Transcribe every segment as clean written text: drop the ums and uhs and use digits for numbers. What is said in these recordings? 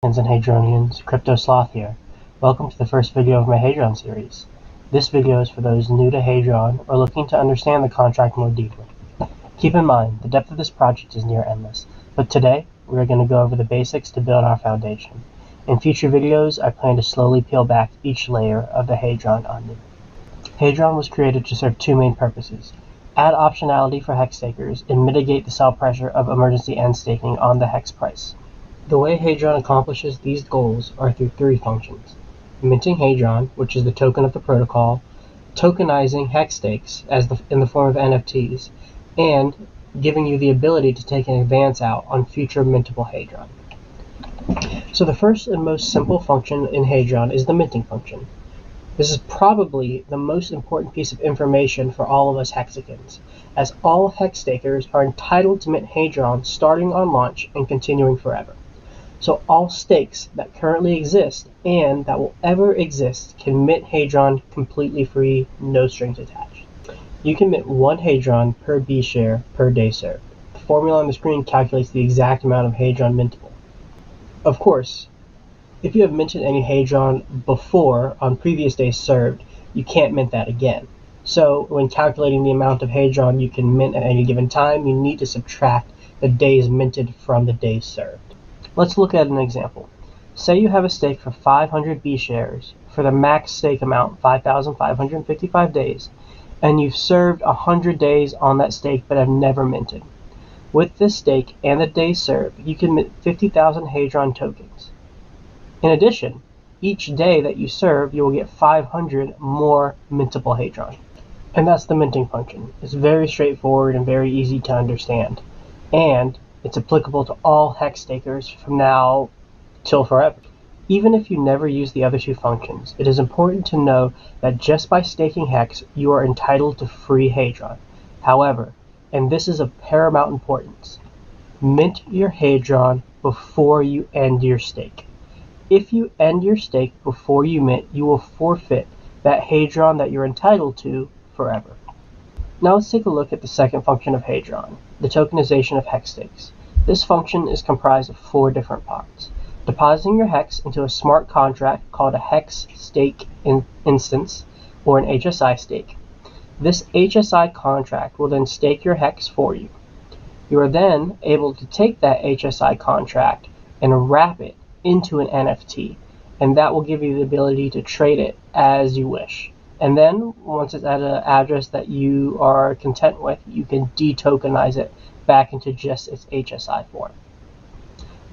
And Hadronians, Crypto Sloth here. Welcome to the first video of my Hadron series. This video is for those new to Hadron or looking to understand the contract more deeply. Keep in mind, the depth of this project is near endless, but today we are going to go over the basics to build our foundation. In future videos, I plan to slowly peel back each layer of the Hadron onion. Hadron was created to serve two main purposes: add optionality for hex stakers and mitigate the sell pressure of emergency end staking on the hex price. The way Hadron accomplishes these goals are through three functions: minting Hadron, which is the token of the protocol, tokenizing hex stakes in the form of NFTs, and giving you the ability to take an advance out on future mintable Hadron. So the first and most simple function in Hadron is the minting function. This is probably the most important piece of information for all of us Hexicans, as all hex stakers are entitled to mint Hadron starting on launch and continuing forever. So all stakes that currently exist and that will ever exist can mint Hadron completely free, no strings attached. You can mint one Hadron per B share per day served. The formula on the screen calculates the exact amount of Hadron mintable. Of course, if you have minted any Hadron before on previous days served, you can't mint that again. So when calculating the amount of Hadron you can mint at any given time, you need to subtract the days minted from the days served. Let's look at an example. Say you have a stake for 500 B shares for the max stake amount, 5,555 days, and you've served 100 days on that stake but have never minted. With this stake and the days served, you can mint 50,000 Hadron tokens. In addition, each day that you serve, you will get 500 more mintable Hadron. And that's the minting function. It's very straightforward and very easy to understand. And it's applicable to all hex stakers from now till forever. Even if you never use the other two functions, it is important to know that just by staking hex, you are entitled to free Hadron. However, and this is of paramount importance, mint your Hadron before you end your stake. If you end your stake before you mint, you will forfeit that Hadron that you're entitled to forever. Now let's take a look at the second function of Hadron, the tokenization of hex stakes. This function is comprised of four different parts: depositing your hex into a smart contract called a hex stake instance, or an HSI stake. This HSI contract will then stake your hex for you. You are then able to take that HSI contract and wrap it into an NFT, and that will give you the ability to trade it as you wish. And then, once it's at an address that you are content with, you can detokenize it back into just its HSI form.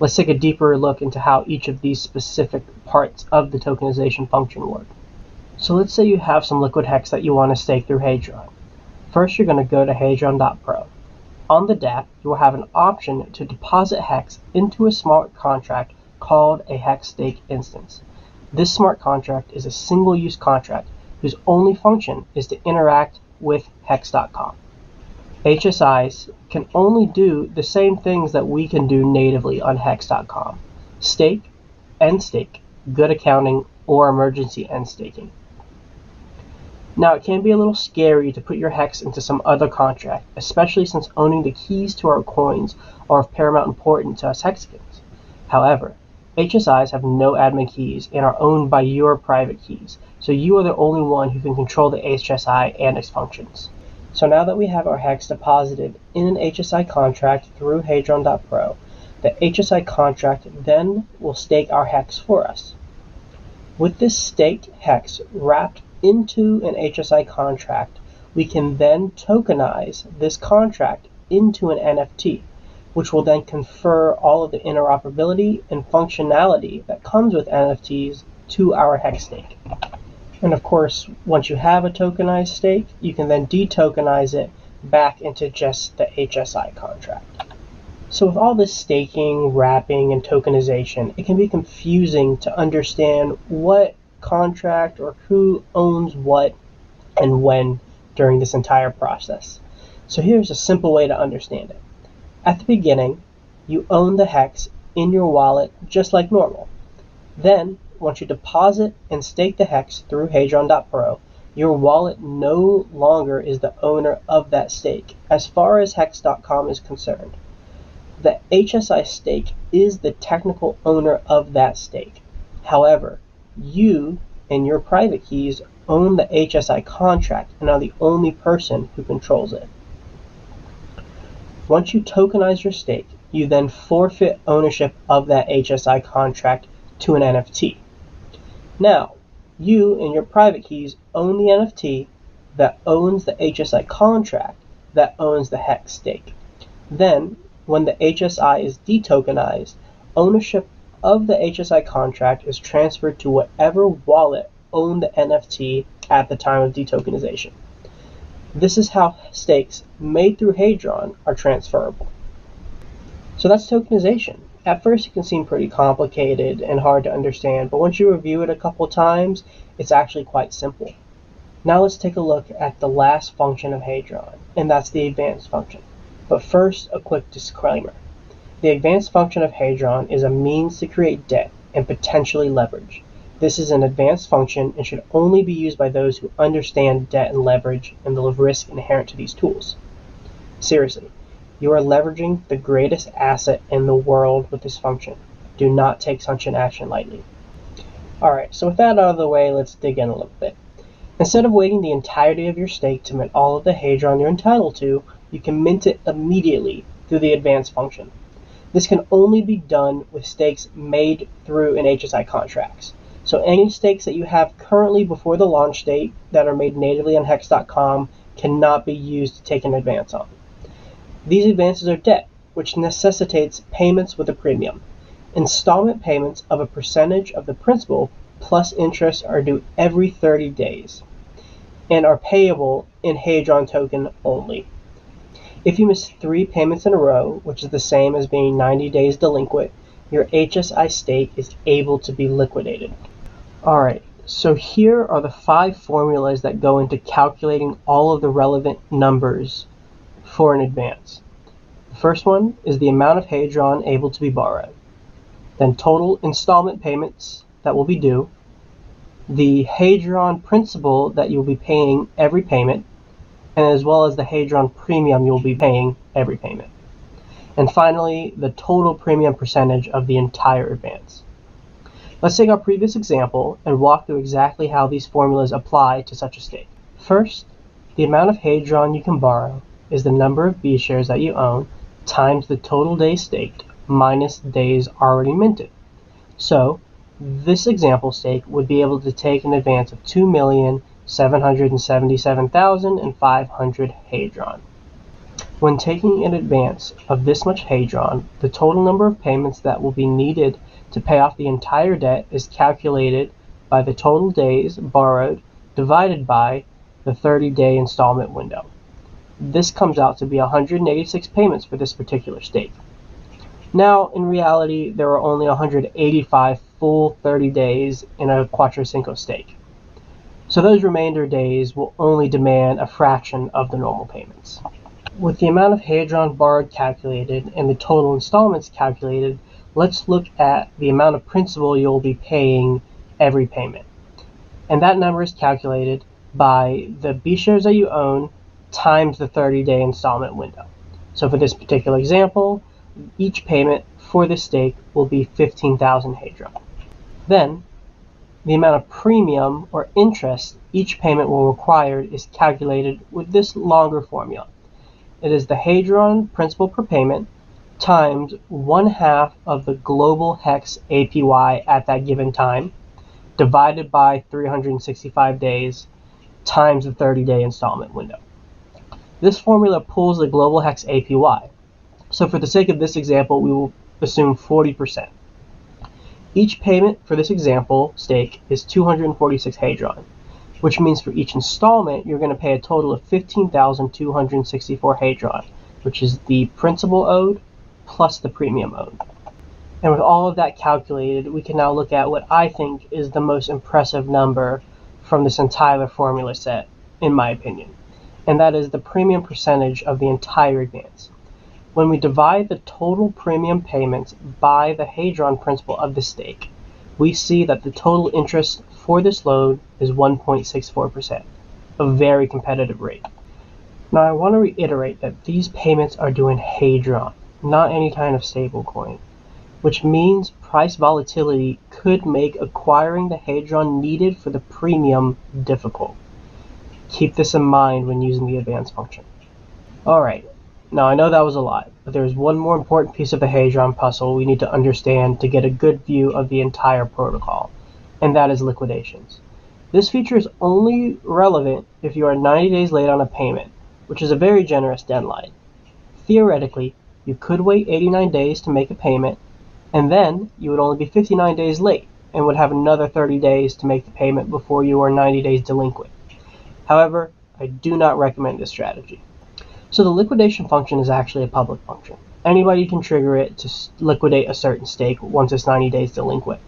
Let's take a deeper look into how each of these specific parts of the tokenization function work. So let's say you have some liquid hex that you want to stake through Hadron. First, you're going to go to hadron.pro. On the dApp, you will have an option to deposit hex into a smart contract called a hex stake instance. This smart contract is a single-use contract whose only function is to interact with hex.com. HSIs can only do the same things that we can do natively on hex.com: stake, end stake, good accounting, or emergency end staking. Now, it can be a little scary to put your hex into some other contract, especially since owning the keys to our coins are of paramount importance to us Hexicans. However, HSIs have no admin keys and are owned by your private keys, so you are the only one who can control the HSI and its functions. So now that we have our hex deposited in an HSI contract through hadron.pro, the HSI contract then will stake our hex for us. With this staked hex wrapped into an HSI contract, we can then tokenize this contract into an NFT, which will then confer all of the interoperability and functionality that comes with NFTs to our hex stake. And of course, once you have a tokenized stake, you can then detokenize it back into just the HSI contract. So with all this staking, wrapping, and tokenization, it can be confusing to understand what contract or who owns what and when during this entire process. So here's a simple way to understand it. At the beginning, you own the hex in your wallet just like normal. Then, once you deposit and stake the hex through hadron.pro, your wallet no longer is the owner of that stake as far as hex.com is concerned. The HSI stake is the technical owner of that stake. However, you and your private keys own the HSI contract and are the only person who controls it. Once you tokenize your stake, you then forfeit ownership of that HSI contract to an NFT. Now, you and your private keys own the NFT that owns the HSI contract that owns the HEX stake. Then, when the HSI is detokenized, ownership of the HSI contract is transferred to whatever wallet owned the NFT at the time of detokenization. This is how stakes made through Hadron are transferable. So that's tokenization. At first it can seem pretty complicated and hard to understand, but once you review it a couple times, it's actually quite simple. Now let's take a look at the last function of Hadron, and that's the advanced function. But first, a quick disclaimer. The advanced function of Hadron is a means to create debt and potentially leverage. This is an advanced function and should only be used by those who understand debt and leverage and the risk inherent to these tools. Seriously, you are leveraging the greatest asset in the world with this function. Do not take such an action lightly. Alright, so with that out of the way, let's dig in a little bit. Instead of waiting the entirety of your stake to mint all of the Hadron you're entitled to, you can mint it immediately through the advanced function. This can only be done with stakes made through an HSI contracts. So any stakes that you have currently before the launch date that are made natively on hex.com cannot be used to take an advance on. These advances are debt, which necessitates payments with a premium. Installment payments of a percentage of the principal plus interest are due every 30 days and are payable in Hadron token only. If you miss 3 payments in a row, which is the same as being 90 days delinquent, your HSI stake is able to be liquidated. Alright, so here are the 5 formulas that go into calculating all of the relevant numbers for an advance. The first one is the amount of Hadron able to be borrowed. Then total installment payments that will be due. The Hadron principal that you'll be paying every payment, and as well as the Hadron premium you'll be paying every payment. And finally, the total premium percentage of the entire advance. Let's take our previous example and walk through exactly how these formulas apply to such a stake. First, the amount of Hadron you can borrow is the number of B shares that you own times the total days staked minus days already minted. So, this example stake would be able to take an advance of 2,777,500 Hadron. When taking an advance of this much Hadron, the total number of payments that will be needed to pay off the entire debt is calculated by the total days borrowed divided by the 30-day installment window. This comes out to be 186 payments for this particular stake. Now, in reality, there are only 185 full 30 days in a Quattro Cinco stake. So those remainder days will only demand a fraction of the normal payments. With the amount of Hadron borrowed calculated and the total installments calculated, let's look at the amount of principal you'll be paying every payment. And that number is calculated by the B shares that you own times the 30-day installment window. So for this particular example, each payment for this stake will be 15,000 Hadron. Then, the amount of premium or interest each payment will require is calculated with this longer formula. It is the Hadron principal per payment times 1/2 of the global hex APY at that given time divided by 365 days times the 30-day installment window. This formula pulls the global hex APY. So for the sake of this example, we will assume 40%. Each payment for this example stake is 246 Hadron, which means for each installment, you're going to pay a total of 15,264 Hadron, which is the principal owed plus the premium owed. And with all of that calculated, we can now look at what I think is the most impressive number from this entire formula set, in my opinion. And that is the premium percentage of the entire advance. When we divide the total premium payments by the Hadron principal of the stake, we see that the total interest for this load is 1.64%, a very competitive rate. Now I want to reiterate that these payments are due in Hadron, not any kind of stable coin, which means price volatility could make acquiring the Hadron needed for the premium difficult. Keep this in mind when using the advanced function. Alright, now I know that was a lot, but there's one more important piece of the Hadron puzzle we need to understand to get a good view of the entire protocol, and that is liquidations. This feature is only relevant if you are 90 days late on a payment, which is a very generous deadline. Theoretically, you could wait 89 days to make a payment, and then you would only be 59 days late and would have another 30 days to make the payment before you are 90 days delinquent. However, I do not recommend this strategy. So the liquidation function is actually a public function. Anybody can trigger it to liquidate a certain stake once it's 90 days delinquent.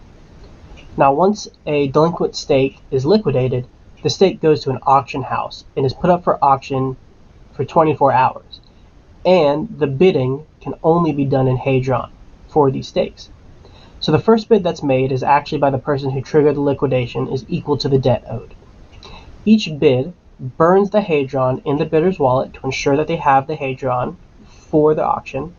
Now, once a delinquent stake is liquidated, the stake goes to an auction house and is put up for auction for 24 hours. And the bidding can only be done in Hadron for these stakes. So the first bid that's made is actually by the person who triggered the liquidation is equal to the debt owed. Each bid burns the Hadron in the bidder's wallet to ensure that they have the Hadron for the auction,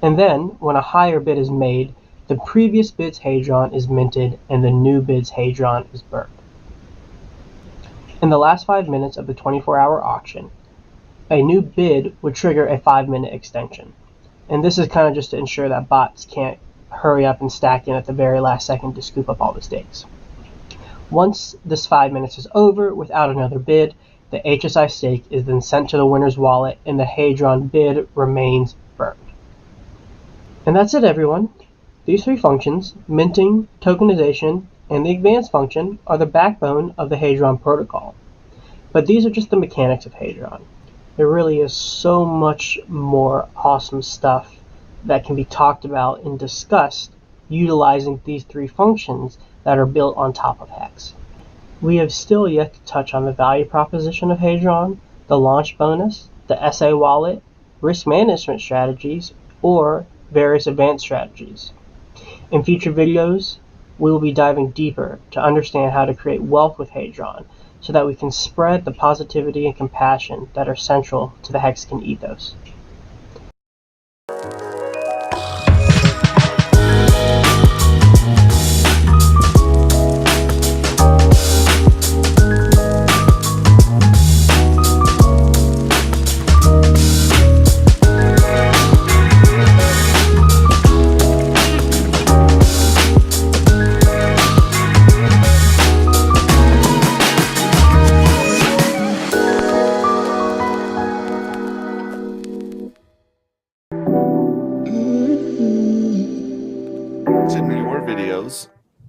and then when a higher bid is made, the previous bid's Hadron is minted and the new bid's Hadron is burned. In the last 5 minutes of the 24-hour auction, a new bid would trigger a 5-minute extension, and this is kind of just to ensure that bots can't hurry up and stack in at the very last second to scoop up all the stakes. Once this 5 minutes is over without another bid, the HSI stake is then sent to the winner's wallet and the Hadron bid remains burned. And that's it, everyone. These three functions, minting, tokenization, and the advanced function, are the backbone of the Hadron protocol. But these are just the mechanics of Hadron. There really is so much more awesome stuff that can be talked about and discussed utilizing these three functions that are built on top of Hex. We have still yet to touch on the value proposition of Hadron, the launch bonus, the SA wallet, risk management strategies, or various advanced strategies. In future videos, we will be diving deeper to understand how to create wealth with Hadron so that we can spread the positivity and compassion that are central to the Hexagon ethos.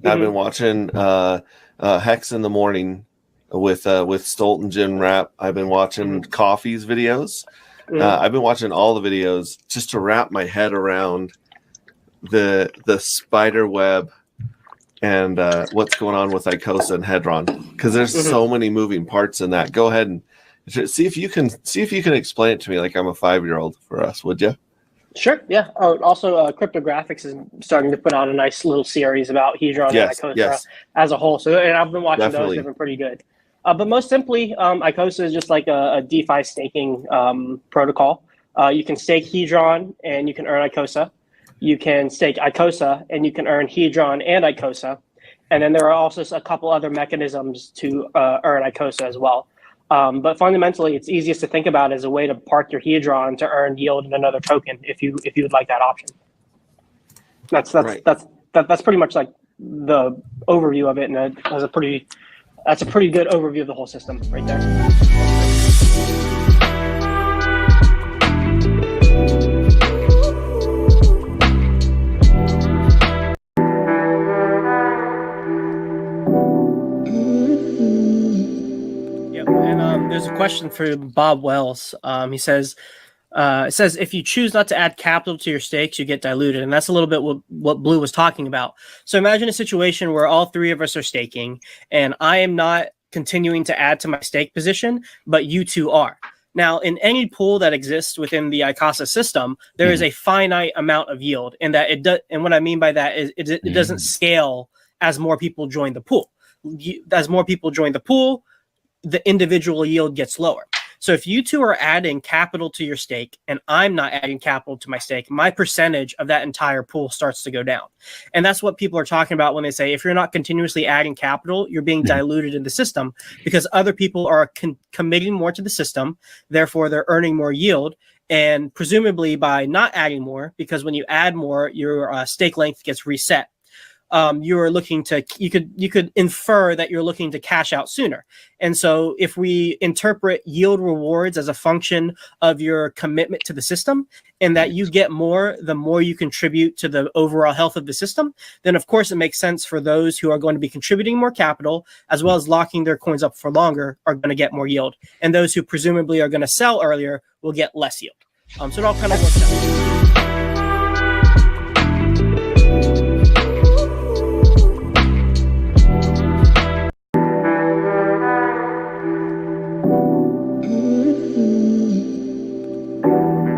I've been watching Hex in the Morning with Stolt and Jim Rapp. I've been watching Coffee's videos. I've been watching all the videos just to wrap my head around the spider web and what's going on with Icosa and Hadron, because there's so many moving parts in that. Go ahead and see if you can explain it to me like I'm a 5-year-old for us, would you? Sure, yeah. Oh, also, Cryptographics is starting to put out a nice little series about Hadron and Icosa as a whole. So, and I've been watching those; they've been pretty good. But most simply, Icosa is just like a DeFi staking protocol. You can stake Hadron and you can earn Icosa. You can stake Icosa and you can earn Hadron and Icosa. And then there are also a couple other mechanisms to earn Icosa as well. But fundamentally, it's easiest to think about as a way to park your Hadron to earn yield in another token if you would like that option. That's pretty much like the overview of it, and that's a pretty good overview of the whole system right there. There's a question for Bob Wells. He says, it says, if you choose not to add capital to your stakes, you get diluted. And that's a little bit what Blue was talking about. So imagine a situation where all three of us are staking and I am not continuing to add to my stake position, but you two are. Now, in any pool that exists within the Icosa system, there is a finite amount of yield, and that it does. And what I mean by that is it doesn't scale as more people join the pool. As more people join the pool, the individual yield gets lower. So if you two are adding capital to your stake and I'm not adding capital to my stake, my percentage of that entire pool starts to go down. And that's what people are talking about when they say, if you're not continuously adding capital, you're being diluted in the system because other people are committing more to the system. Therefore, they're earning more yield. And presumably by not adding more, because when you add more, your stake length gets reset. You're looking to, you could infer that you're looking to cash out sooner. And so if we interpret yield rewards as a function of your commitment to the system, and that you get more the more you contribute to the overall health of the system, then of course it makes sense for those who are going to be contributing more capital as well as locking their coins up for longer are going to get more yield, and those who presumably are going to sell earlier will get less yield. So it all kind of works out.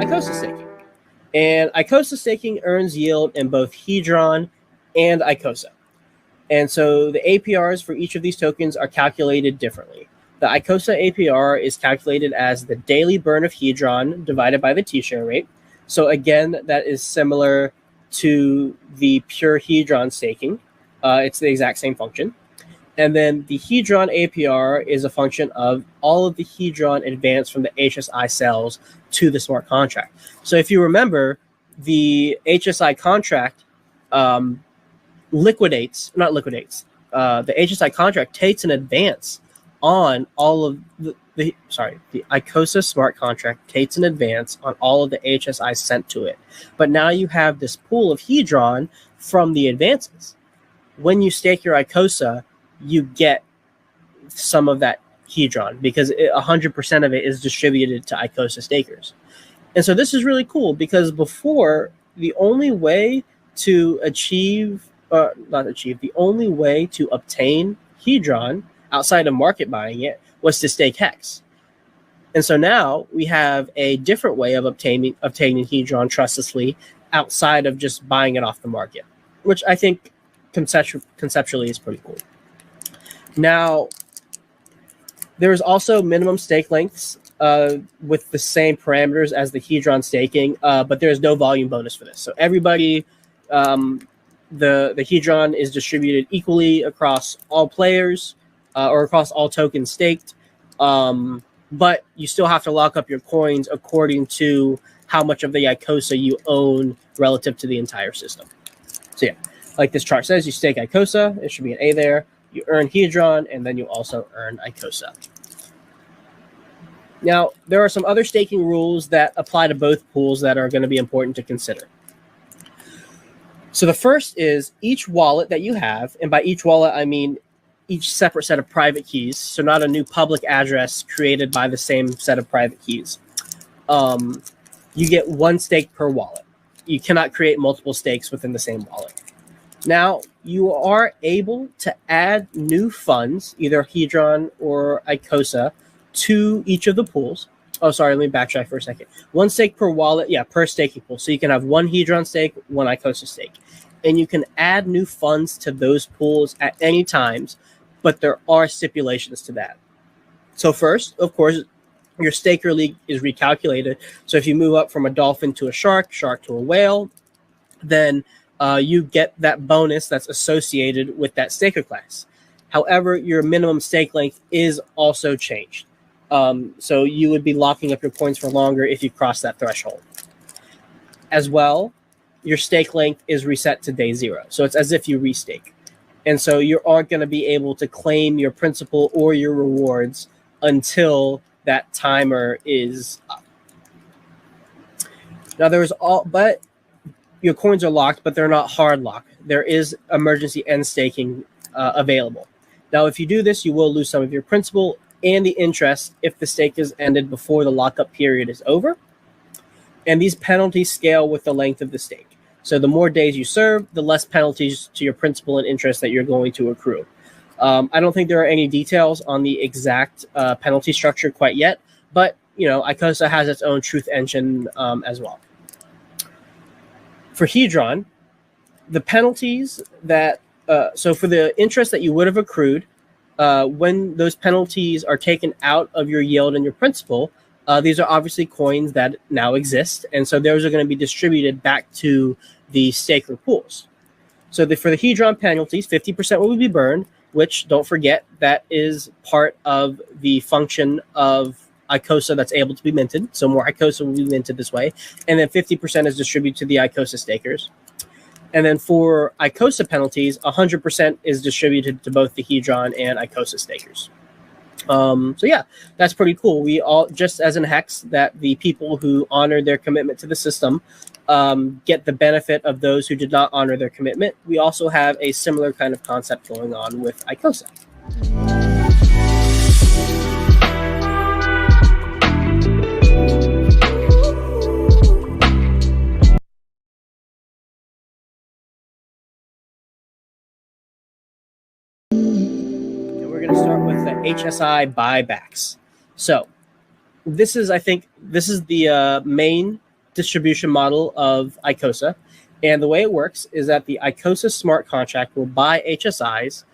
Icosa staking. And Icosa staking earns yield in both Hedron and Icosa. And so the APRs for each of these tokens are calculated differently. The Icosa APR is calculated as the daily burn of Hedron divided by the T-share rate. So again, that is similar to the pure Hedron staking. It's the exact same function. And then the Hedron APR is a function of all of the Hedron advanced from the HSI cells to the smart contract. So if you remember, the HSI contract the HSI contract takes an advance on all of the Icosa smart contract takes an advance on all of the HSI sent to it. But now you have this pool of Hedron from the advances. When you stake your Icosa, you get some of that Hedron because 100% of it is distributed to Icosa stakers. And so this is really cool because before, the only way to the only way to obtain Hedron outside of market buying it was to stake Hex. And so now we have a different way of obtaining Hedron trustlessly outside of just buying it off the market, which I think conceptually is pretty cool. Now, there's also minimum stake lengths with the same parameters as the Hedron staking, but there's no volume bonus for this. So everybody, the Hedron is distributed equally across all players or across all tokens staked, but you still have to lock up your coins according to how much of the Icosa you own relative to the entire system. So yeah, like this chart says, you stake Icosa, it should be an A there. You earn Hedron, and then you also earn Icosa. Now, there are some other staking rules that apply to both pools that are going to be important to consider. So the first is each wallet that you have, and by each wallet, I mean each separate set of private keys, so not a new public address created by the same set of private keys. You get one stake per wallet. You cannot create multiple stakes within the same wallet. Now, you are able to add new funds, either Hedron or Icosa, to each of the pools. Oh, sorry, let me backtrack for a second. One stake per wallet, per staking pool. So you can have one Hedron stake, one Icosa stake. And you can add new funds to those pools at any times, but there are stipulations to that. So first, of course, your staker league is recalculated. So if you move up from a dolphin to a shark to a whale, then you get that bonus that's associated with that staker class. However, your minimum stake length is also changed. So you would be locking up your coins for longer if you cross that threshold. As well, your stake length is reset to day 0. So it's as if you restake. And so you aren't going to be able to claim your principal or your rewards until that timer is up. Now but your coins are locked, but they're not hard locked. There is emergency end staking available. Now, if you do this, you will lose some of your principal and the interest if the stake is ended before the lockup period is over. And these penalties scale with the length of the stake. So the more days you serve, the less penalties to your principal and interest that you're going to accrue. I don't think there are any details on the exact penalty structure quite yet, but Icosa has its own truth engine as well. For Hedron, the penalties that so for the interest that you would have accrued when those penalties are taken out of your yield and your principal, these are obviously coins that now exist, and so those are going to be distributed back to the staker pools. So for the Hedron penalties, 50% will be burned, which, don't forget, that is part of the function of Icosa that's able to be minted. So more Icosa will be minted this way. And then 50% is distributed to the Icosa stakers. And then for Icosa penalties, 100% is distributed to both the Hedron and Icosa stakers. So yeah, that's pretty cool. We all, just as in Hex, that the people who honor their commitment to the system get the benefit of those who did not honor their commitment. We also have a similar kind of concept going on with Icosa. We're going to start with the HSI buybacks. So this is, I think, this is the main distribution model of Icosa. And the way it works is that the Icosa smart contract will buy HSIs,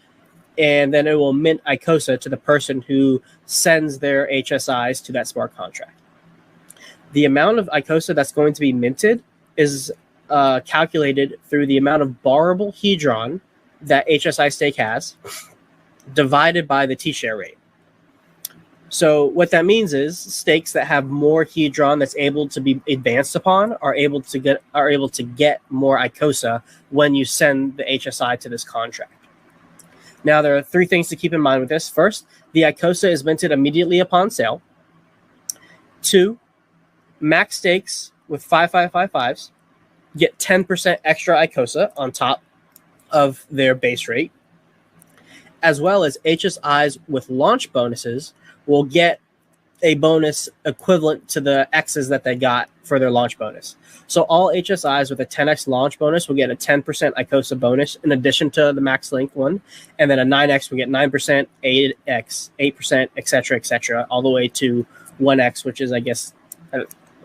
and then it will mint Icosa to the person who sends their HSIs to that smart contract. The amount of Icosa that's going to be minted is calculated through the amount of borrowable Hedron that HSI stake has, divided by the T-share rate. So what that means is stakes that have more Hedron that's able to be advanced upon are able to get more Icosa when you send the HSI to this contract. Now, there are 3 things to keep in mind with this. First, the Icosa is minted immediately upon sale. 2, max stakes with 5555s get 10% extra Icosa on top of their base rate, as well as HSIs with launch bonuses will get a bonus equivalent to the X's that they got for their launch bonus. So all HSIs with a 10x launch bonus will get a 10% Icosa bonus in addition to the max link one, and then a 9x will get 9%, 8x, 8%, etc., all the way to 1x, which is, I guess,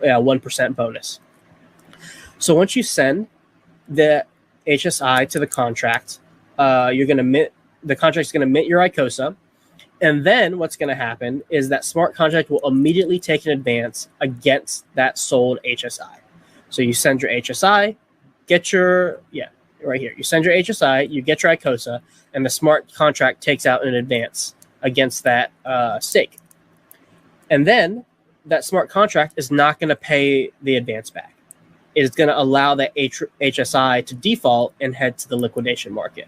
1% bonus. So once you send the HSI to the contract, you're going to mint. The contract is going to mint your Icosa. And then what's going to happen is that smart contract will immediately take an advance against that sold HSI. So you send your HSI, get your, right here. You send your HSI, you get your Icosa, and the smart contract takes out an advance against that stake. And then that smart contract is not going to pay the advance back. It is going to allow that HSI to default and head to the liquidation market.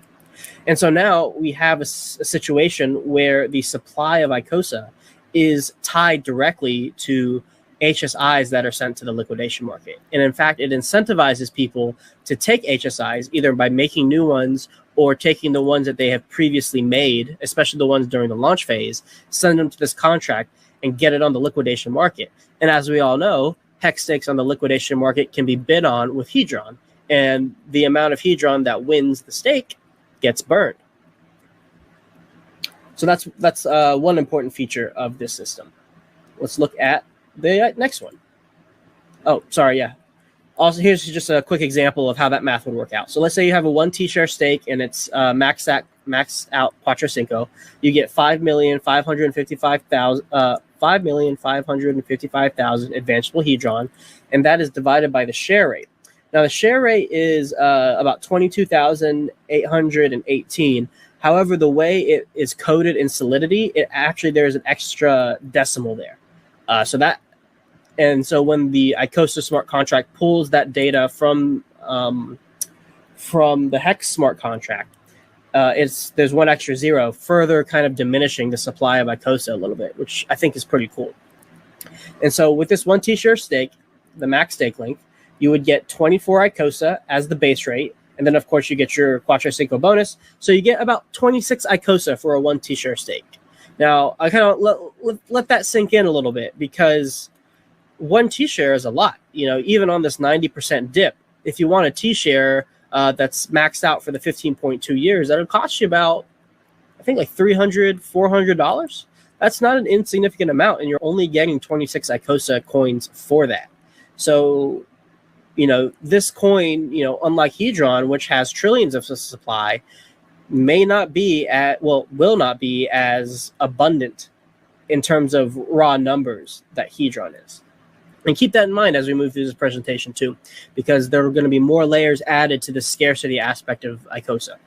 And so now we have a situation where the supply of Icosa is tied directly to HSIs that are sent to the liquidation market. And in fact, it incentivizes people to take HSIs either by making new ones or taking the ones that they have previously made, especially the ones during the launch phase, send them to this contract and get it on the liquidation market. And as we all know, hex stakes on the liquidation market can be bid on with Hedron. And the amount of Hedron that wins the stake gets burned. So that's one important feature of this system. Let's look at the next one. Oh, sorry, yeah. Also, here's just a quick example of how that math would work out. So let's say you have a 1 T-share stake and it's maxed out Quattro Cinco. You get 5,555,000 advanceable Hedron, and that is divided by the share rate. Now, the share rate is about 22,818. However, the way it is coded in Solidity, there's an extra decimal there. So when the Icosa smart contract pulls that data from the Hex smart contract, there's one extra 0, further kind of diminishing the supply of Icosa a little bit, which I think is pretty cool. And so with this 1 T-share stake, the max stake length, you would get 24 Icosa as the base rate. And then, of course, you get your Quattro Cinco bonus. So you get about 26 Icosa for a 1 T-share stake. Now, I kind of let that sink in a little bit, because 1 T-share is a lot. Even on this 90% dip, if you want a T-share that's maxed out for the 15.2 years, that'll cost you about, I think, like $300, $400. That's not an insignificant amount, and you're only getting 26 Icosa coins for that. So, this coin, unlike Hedron, which has trillions of supply, will not be as abundant in terms of raw numbers that Hedron is. And keep that in mind as we move through this presentation too, because there are going to be more layers added to the scarcity aspect of Icosa.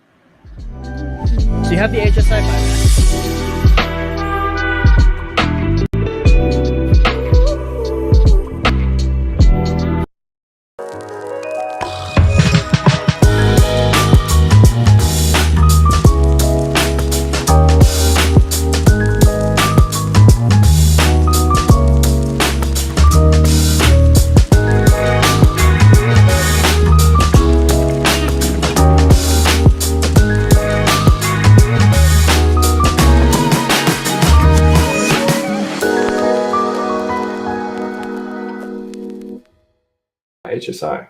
So you have the HSI bypass. HSI.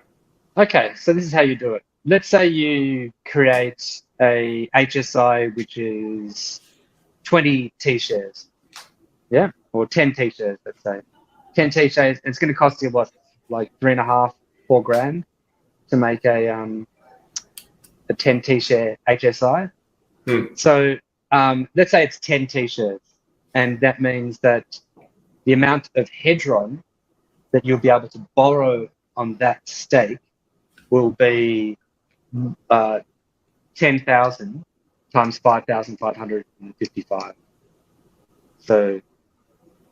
Okay, so this is how you do it. Let's say you create a HSI which is 20 T-shares, yeah, or 10 T-shares. Let's say 10 T-shares. It's going to cost you what, like $3.5, $4 grand to make a 10 T-share HSI. So let's say it's 10 T-shares, and that means that the amount of Hedron that you'll be able to borrow on that stake will be 10,000 times 5,555. So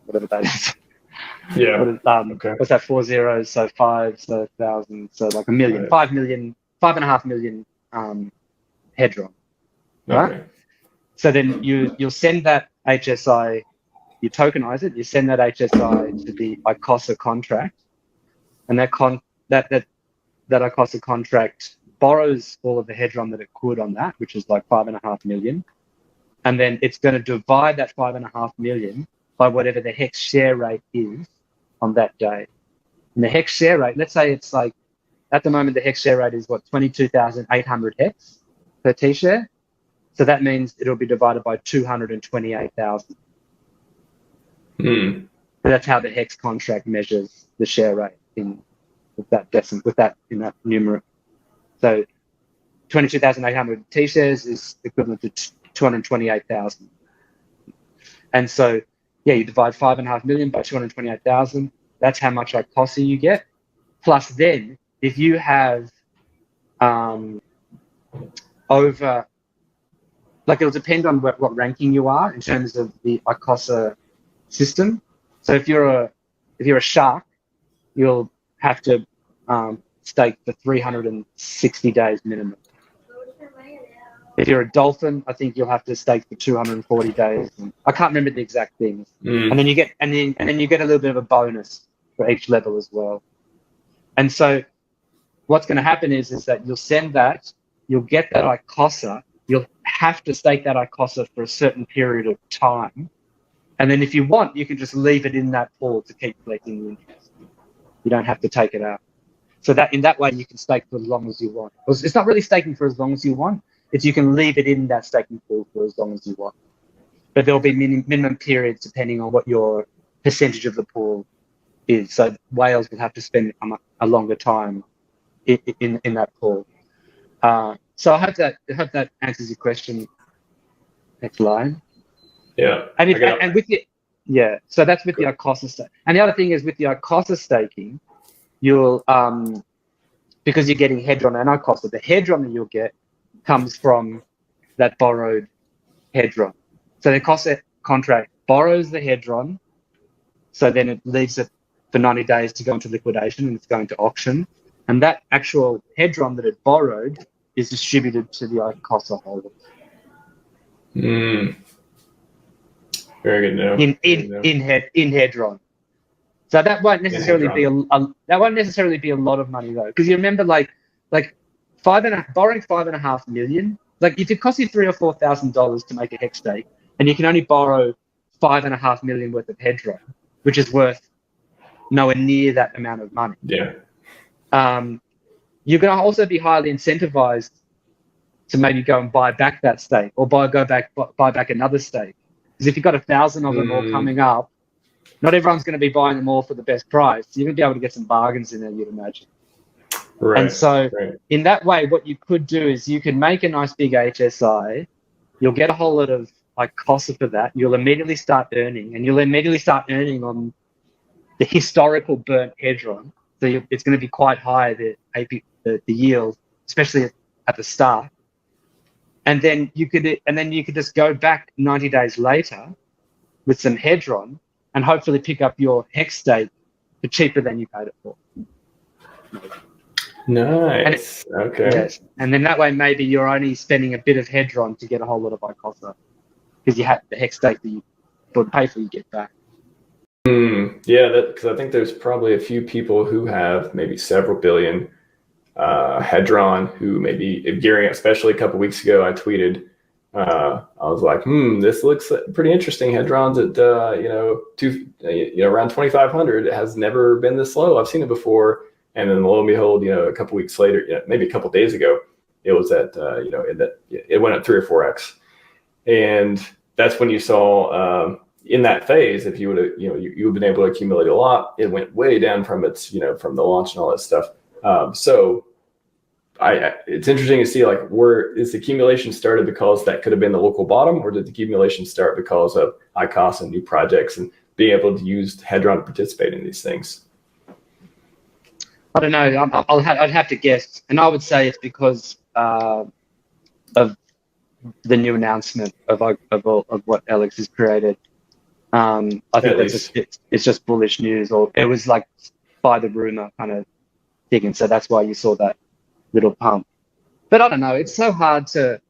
whatever that is. Yeah. Okay. What's that? 4 zeros, so 5, so 1,000, so like a million, right. 5 million, 5.5 million Hedron. Right? Okay. So then you'll send that HSI, you tokenize it, you send that HSI to the Icosa contract, and that Icosa contract borrows all of the Hedron that it could on that, which is like 5.5 million. And then it's going to divide that 5.5 million by whatever the hex share rate is on that day. And the hex share rate, let's say it's like, at the moment, the hex share rate is what, 22,800 hex per T-share. So that means it'll be divided by 228,000. So that's how the hex contract measures the share rate with that numeral. So 22,800 T-shares is equivalent to 228,000. And so, yeah, you divide 5.5 million by 228,000. That's how much Icosa you get. Plus, then if you have over, like, it'll depend on what ranking you are in terms of the Icosa system. So if you're a shark, you'll have to stake for 360 days minimum. If you're a dolphin, I think you'll have to stake for 240 days. I can't remember the exact things. And then you get a little bit of a bonus for each level as well. And so what's going to happen is that you'll send that, you'll get that Icosa, you'll have to stake that Icosa for a certain period of time. And then if you want, you can just leave it in that pool to keep collecting the interest. You don't have to take it out. So that in that way, you can stake for as long as you want. It's not really staking for as long as you want. It's you can leave it in that staking pool for as long as you want. But there'll be minimum periods depending on what your percentage of the pool is. So whales will have to spend a longer time in that pool. So I hope that answers your question. Next line. Yeah. So that's with the Icosa stake. And the other thing is with the Icosa staking, you'll because you're getting Hedron and Icosa, the Hedron that you'll get comes from that borrowed Hedron. So the Icosa contract borrows the Hedron, so then it leaves it for 90 days to go into liquidation and it's going to auction. And that actual Hedron that it borrowed is distributed to the Icosa holders. Very good. No. In Hedron. So that won't necessarily be a lot of money though, because you remember like borrowing 5.5 million. Like if it costs you $3,000 or $4,000 to make a hex stake, and you can only borrow 5.5 million worth of Hedron, which is worth nowhere near that amount of money. Yeah. You're going to also be highly incentivized to maybe go and buy back that stake or buy back another stake. Because if you've got 1,000 of them all coming up, not everyone's going to be buying them all for the best price. You're going to be able to get some bargains in there, you'd imagine. Right. And so right. in that way, what you could do is you could make a nice big HSI. You'll get a whole lot of Icosa for that. You'll immediately start earning, and you'll immediately start earning on the historical burnt hedron. So it's going to be quite high, the yield, especially at the start. And then you could just go back 90 days later with some hedron and hopefully pick up your hex stake for cheaper than you paid it for. Nice. Okay. Yes, and then that way maybe you're only spending a bit of hedron to get a whole lot of Icosa because you have the hex stake that you would pay for, you get back. Yeah, because I think there's probably a few people who have maybe several billion hedron who maybe gearing, especially a couple weeks ago, I tweeted. I was like, this looks pretty interesting. Hedron's at around 2,500. It has never been this low. I've seen it before. And then lo and behold, a couple weeks later, maybe a couple days ago, it was at, it went up 3 or 4x. And that's when you saw in that phase, if you would have, you would have been able to accumulate a lot. It went way down from its, from the launch and all that stuff. So it's interesting to see where is the accumulation started because that could have been the local bottom, or did the accumulation start because of Icosa and new projects and being able to use Hedron to participate in these things? I don't know. I'd have to guess, and I would say it's because of the new announcement of what Alex has created. I think it's just bullish news, or it was like by the rumor kind of thing, and so that's why you saw that little pump. But I don't know. It's so hard to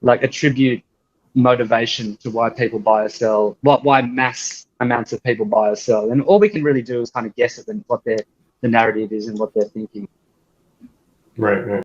attribute motivation to why people buy or sell, why mass amounts of people buy or sell, and all we can really do is kind of guess at them what the narrative is and what they're thinking. Right.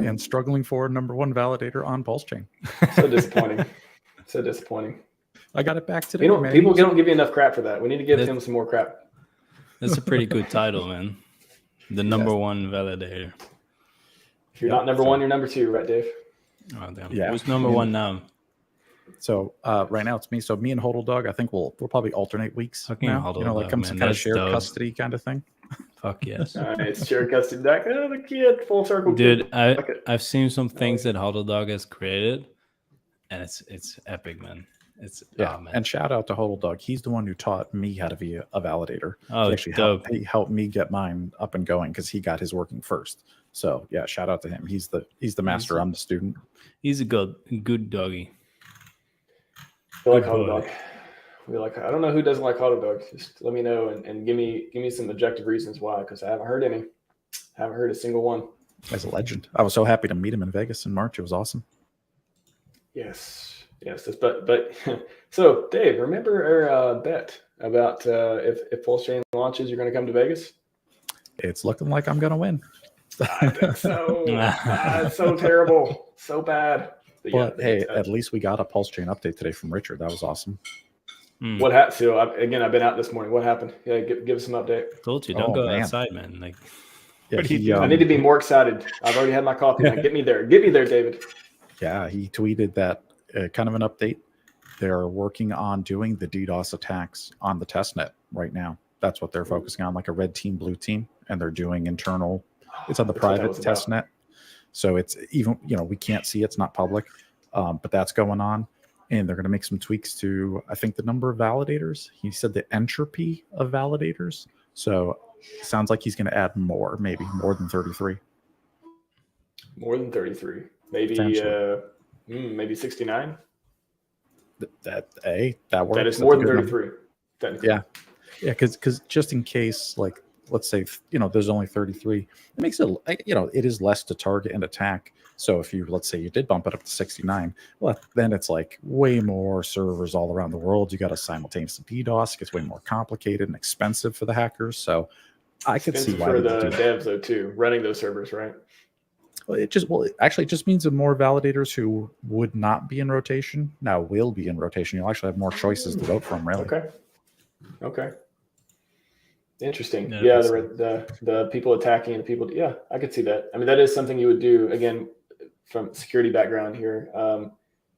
and struggling for number one validator on Pulse Chain. So disappointing. So disappointing. I got it back today. People don't give you enough crap for that. We need to give him some more crap. That's a pretty good title, man. The number one validator. If you're not number one, you're number two, right, Dave? Oh, damn. Yeah. Who's number one now? So right now it's me. So me and Hodl Dog, I think we'll probably alternate weeks Fucking now. Hodl You know, like Dog, some man. kind of That's shared dope. custody kind of thing. Fuck yes. It's shared custody. Back, the kid, full circle. Dude, Kid. I've seen some things that Hodl Dog has created, and it's epic, man. It's man. And shout out to Hodl Dog. He's the one who taught me how to be a validator. Oh, he actually dope. helped me get mine up and going because he got his working first. So yeah, shout out to him. He's the master. I'm the student. He's a good doggy. We like Hodl Dog. I don't know who doesn't like Hodl Dog. Just let me know and give me some objective reasons why, because I haven't heard any. Haven't heard a single one. As a legend. I was so happy to meet him in Vegas in March. It was awesome. Yes. But so Dave, remember our bet about if Pulse Chain launches, you're going to come to Vegas? It's looking like I'm going to win. I think so. It's so terrible, so bad. But hey, at least we got a Pulse Chain update today from Richard. That was awesome. What happened? So I've been out this morning. What happened? Yeah, give us some update. Told you, don't go outside, man. Like, yeah, I need to be more excited. I've already had my coffee. Now. Get me there, David. Yeah, he tweeted that kind of an update. They're working on doing the DDoS attacks on the testnet right now. That's what they're focusing on, like a red team, blue team, and they're doing internal. It's on the private testnet, so it's even we can't see it's not public, but that's going on, and they're going to make some tweaks to I think the number of validators. He said the entropy of validators. So it sounds like he's going to add maybe more than 33. More than 33, maybe maybe 69. That works. That is more than 33. Yeah, because just in case, like, let's say there's only 33, it makes it it is less to target and attack. So if let's say you did bump it up to 69, well, then it's like way more servers all around the world. You got to simultaneously DDoS. It gets way more complicated and expensive for the hackers. So I could see why for the devs though too, running those servers, right? It actually just means that more validators who would not be in rotation now will be in rotation. You'll actually have more choices to vote from, really. Okay. Interesting. Yeah, the people attacking and the people. Yeah, I could see that. I mean, that is something you would do again from security background here.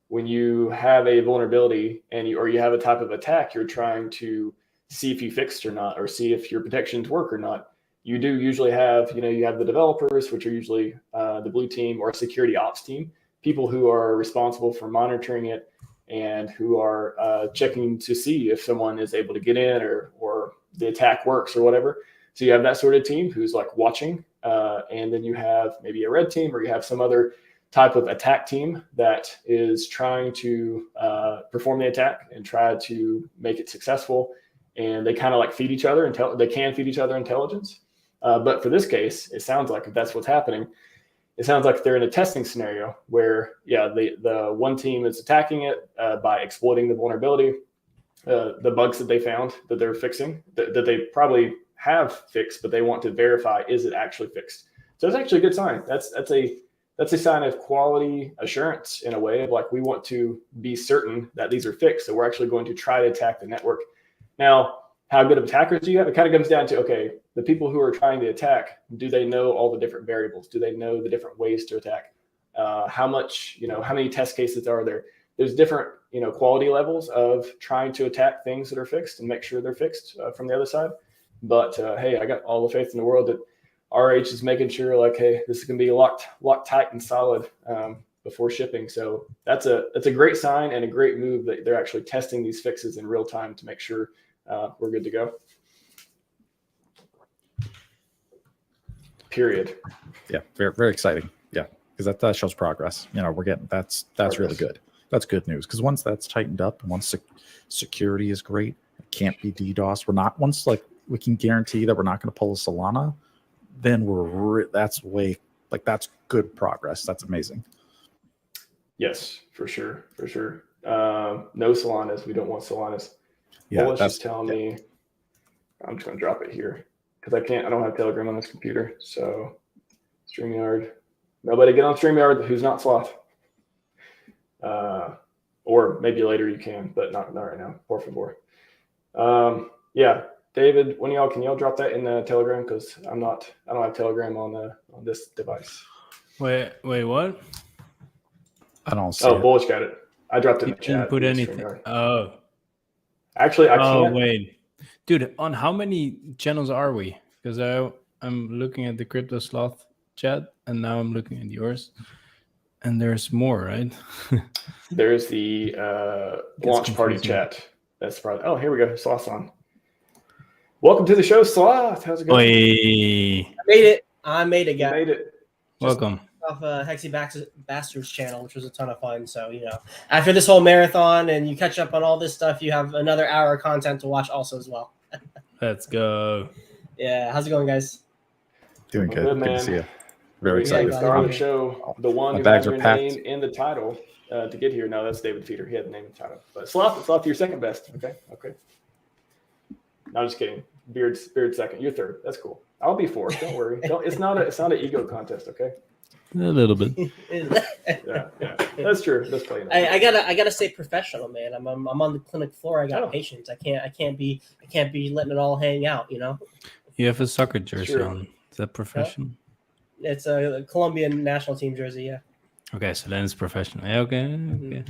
When you have a vulnerability or you have a type of attack, you're trying to see if you fixed or not, or see if your protections work or not. You do usually have, you have the developers, which are usually the blue team or security ops team, people who are responsible for monitoring it and who are checking to see if someone is able to get in or the attack works or whatever. So you have that sort of team who's like watching, and then you have maybe a red team or you have some other type of attack team that is trying to perform the attack and try to make it successful. And they kind of like feed each other they can feed each other intelligence. But for this case, it sounds like if that's what's happening, it sounds like they're in a testing scenario where, the one team is attacking it by exploiting the vulnerability, the bugs that they found that they're fixing, that they probably have fixed, but they want to verify, is it actually fixed? So it's actually a good sign. That's a sign of quality assurance in a way of like, we want to be certain that these are fixed. So we're actually going to try to attack the network. Now, how good of attackers do you have? It kind of comes down to, okay, the people who are trying to attack, do they know all the different variables? Do they know the different ways to attack? How many test cases are there? There's different, quality levels of trying to attack things that are fixed and make sure they're fixed from the other side. But hey, I got all the faith in the world that RH is making sure like, hey, this is going to be locked tight and solid before shipping. So that's a great sign and a great move that they're actually testing these fixes in real time to make sure we're good to go. Period. Yeah, very, very exciting. Yeah, because that shows progress. We're getting that's progress. Really good. That's good news because once that's tightened up, once security is great, it can't be DDoS. Once we can guarantee that we're not going to pull a Solana, then that's good progress. That's amazing. Yes, for sure. No Solanas. We don't want Solanas. Yeah, Bullish is telling me. I'm just going to drop it here because I don't have Telegram on this computer. So StreamYard. Nobody get on StreamYard who's not Sloth. Or maybe later you can, but not right now. Por favor. Yeah, David, can y'all drop that in the Telegram? Because I don't have Telegram on this device. Wait, what? I don't see Oh, it. Bullish got it. I dropped it in You the didn't chat. put via anything. StreamYard. Oh. Actually, I can't. Wait, dude. On how many channels are we? Because I'm looking at the Crypto Sloth chat, and now I'm looking at yours, and there's more, right? There's the launch party confusing. chat. That's probably. Oh, here we go. Sloth's on. Welcome to the show, Sloth. How's it going? Oi. I made it, You guys. made it. Welcome. Off Hexy Bastards channel, which was a ton of fun. So, after this whole marathon and you catch up on all this stuff, you have another hour of content to watch also as well. Let's go. Yeah. How's it going, guys? Doing Well, good. good, Good to man. see you. Very We excited. the star of the I'm- show, the one My who bags had are your packed. name in the title to get here. No, that's David Feeder. He had the name in the title. But Sloth, you're second best. Okay. No, I'm just kidding. Beard second. You're third. That's cool. I'll be fourth. Don't worry. It's not an ego contest. Okay. A little bit. Yeah. That's true. That's playing. I gotta stay professional, man. I'm on the clinic floor. I got Oh. patients. I can't be letting it all hang out. You have a soccer jersey True. on. Is that professional? It's a Colombian national team jersey. Yeah. Okay, so then it's professional. Yeah, okay.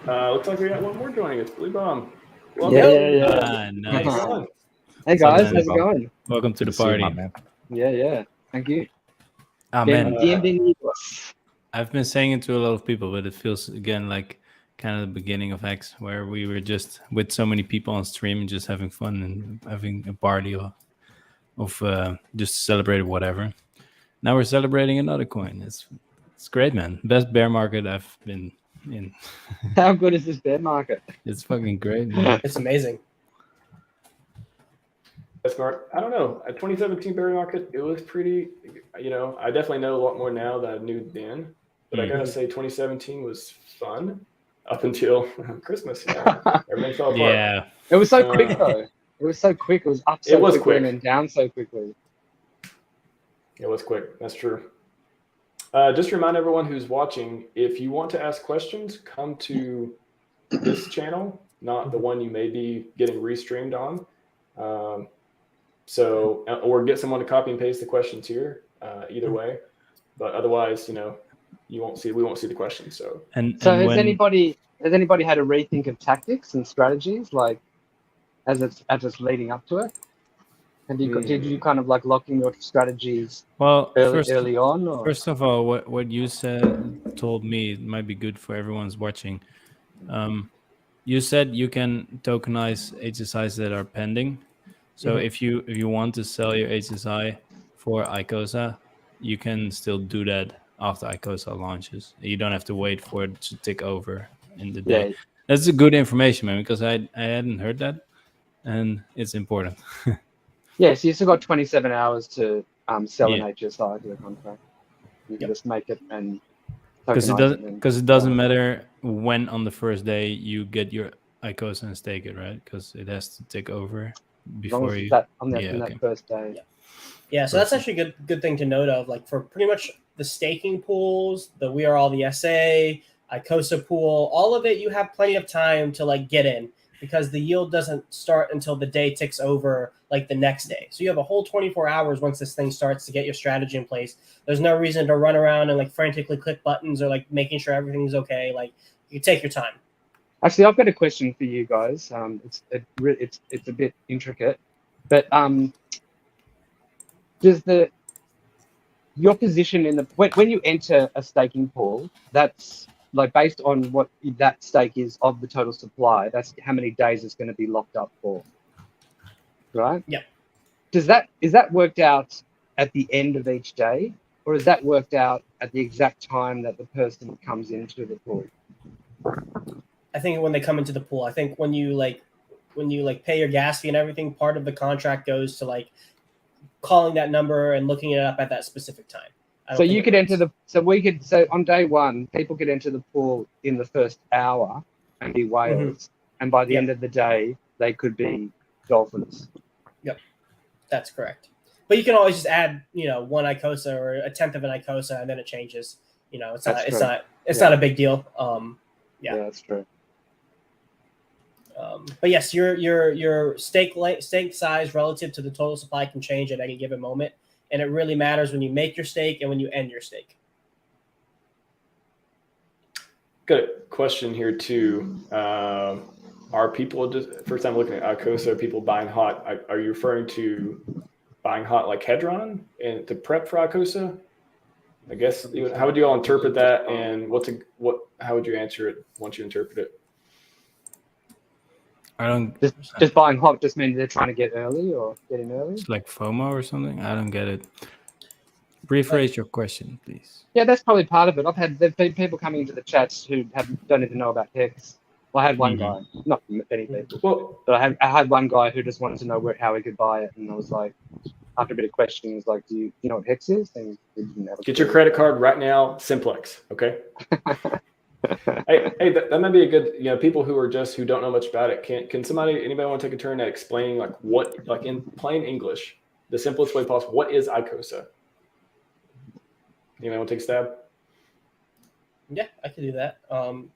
Looks like we got one more joining us. Blue Bomb. Yeah. Ah, nice. How's it going? Hey guys, man. how's it going? Welcome to the Good see you, party. my man. Yeah. Thank you. Ah, man. Bienvenidos. I've been saying it to a lot of people, but it feels again like kind of the beginning of X, where we were just with so many people on stream and just having fun and having a party of just celebrating whatever. Now we're celebrating another coin. It's great, man. Best bear market I've been in. How good is this bear market? It's fucking great, man. It's amazing. That's smart. I don't know. At 2017 bear market, it was pretty. I definitely know a lot more now than I knew then. But I gotta say, 2017 was fun up until Christmas. Everything fell apart. Yeah. It was so quick though. It was so quick. It was up so It was quickly quick. and then down so quickly. It was quick. That's true. Just to remind everyone who's watching, if you want to ask questions, come to this channel, not the one you may be getting restreamed on. Or get someone to copy and paste the questions here. Either way, but otherwise, we won't see the questions. So Has anybody had a rethink of tactics and strategies, like as it's leading up to it? And did you kind of like lock in your strategies early on? Or? First of all, what you told me, it might be good for everyone's watching. You said you can tokenize HSIs that are pending. So if you want to sell your HSI for Icosa, you can still do that after Icosa launches. You don't have to wait for it to tick over in the day. Yeah. That's a good information, man, because I hadn't heard that, and it's important. Yeah, so you still got 27 hours to sell an HSI to the contract. You can just make it and because it tokenize doesn't matter when on the first day you get your Icosa and stake it, right? Because it has to take over before you. That first day. Yeah, so that's actually a good thing to note of. Like for pretty much the staking pools, the We Are All the SA, Icosa pool, all of it, you have plenty of time to like get in because the yield doesn't start until the day ticks over like the next day. So you have a whole 24 hours once this thing starts to get your strategy in place. There's no reason to run around and like frantically click buttons or like making sure everything's okay. Like you take your time. Actually, I've got a question for you guys. It's a bit intricate, but does your position in when you enter a staking pool, that's like based on what that stake is of the total supply, that's how many days it's going to be locked up for, right? Yeah. Is that worked out at the end of each day, or is that worked out at the exact time that the person comes into the pool? I think when they come into the pool, I think when you pay your gas fee and everything, part of the contract goes to like calling that number and looking it up at that specific time. So you could so on day one, people could enter the pool in the first hour and be whales, and by the end of the day, they could be dolphins. Yep, that's correct. But you can always just add, one Icosa or a tenth of an Icosa, and then it changes. It's not a big deal. Yeah, that's true. But yes, your stake size relative to the total supply can change at any given moment, and it really matters when you make your stake and when you end your stake. Got a question here too. Are people just first time looking at Icosa? Are people buying hot? Are you referring to buying hot like Hedron and to prep for Icosa? I guess how would you all interpret that, and how would you answer it once you interpret it? I don't just buying hot just means they're trying to get early or get in early. It's like FOMO or something. I don't get it. Rephrase your question, please. Yeah, that's probably part of it. There've been people coming into the chats who don't even know about Hex. Well, I had one guy, not many people, but I had one guy who just wanted to know how he could buy it, and I was like, after a bit of questioning, he was like, "Do you know what Hex is?" And he didn't have Get your credit card right now, Simplex. Okay. hey, that might be a good. People who don't know much about it. Can anybody want to take a turn at explaining like in plain English, the simplest way possible? What is Icosa? Anybody want to take a stab? Yeah, I can do that.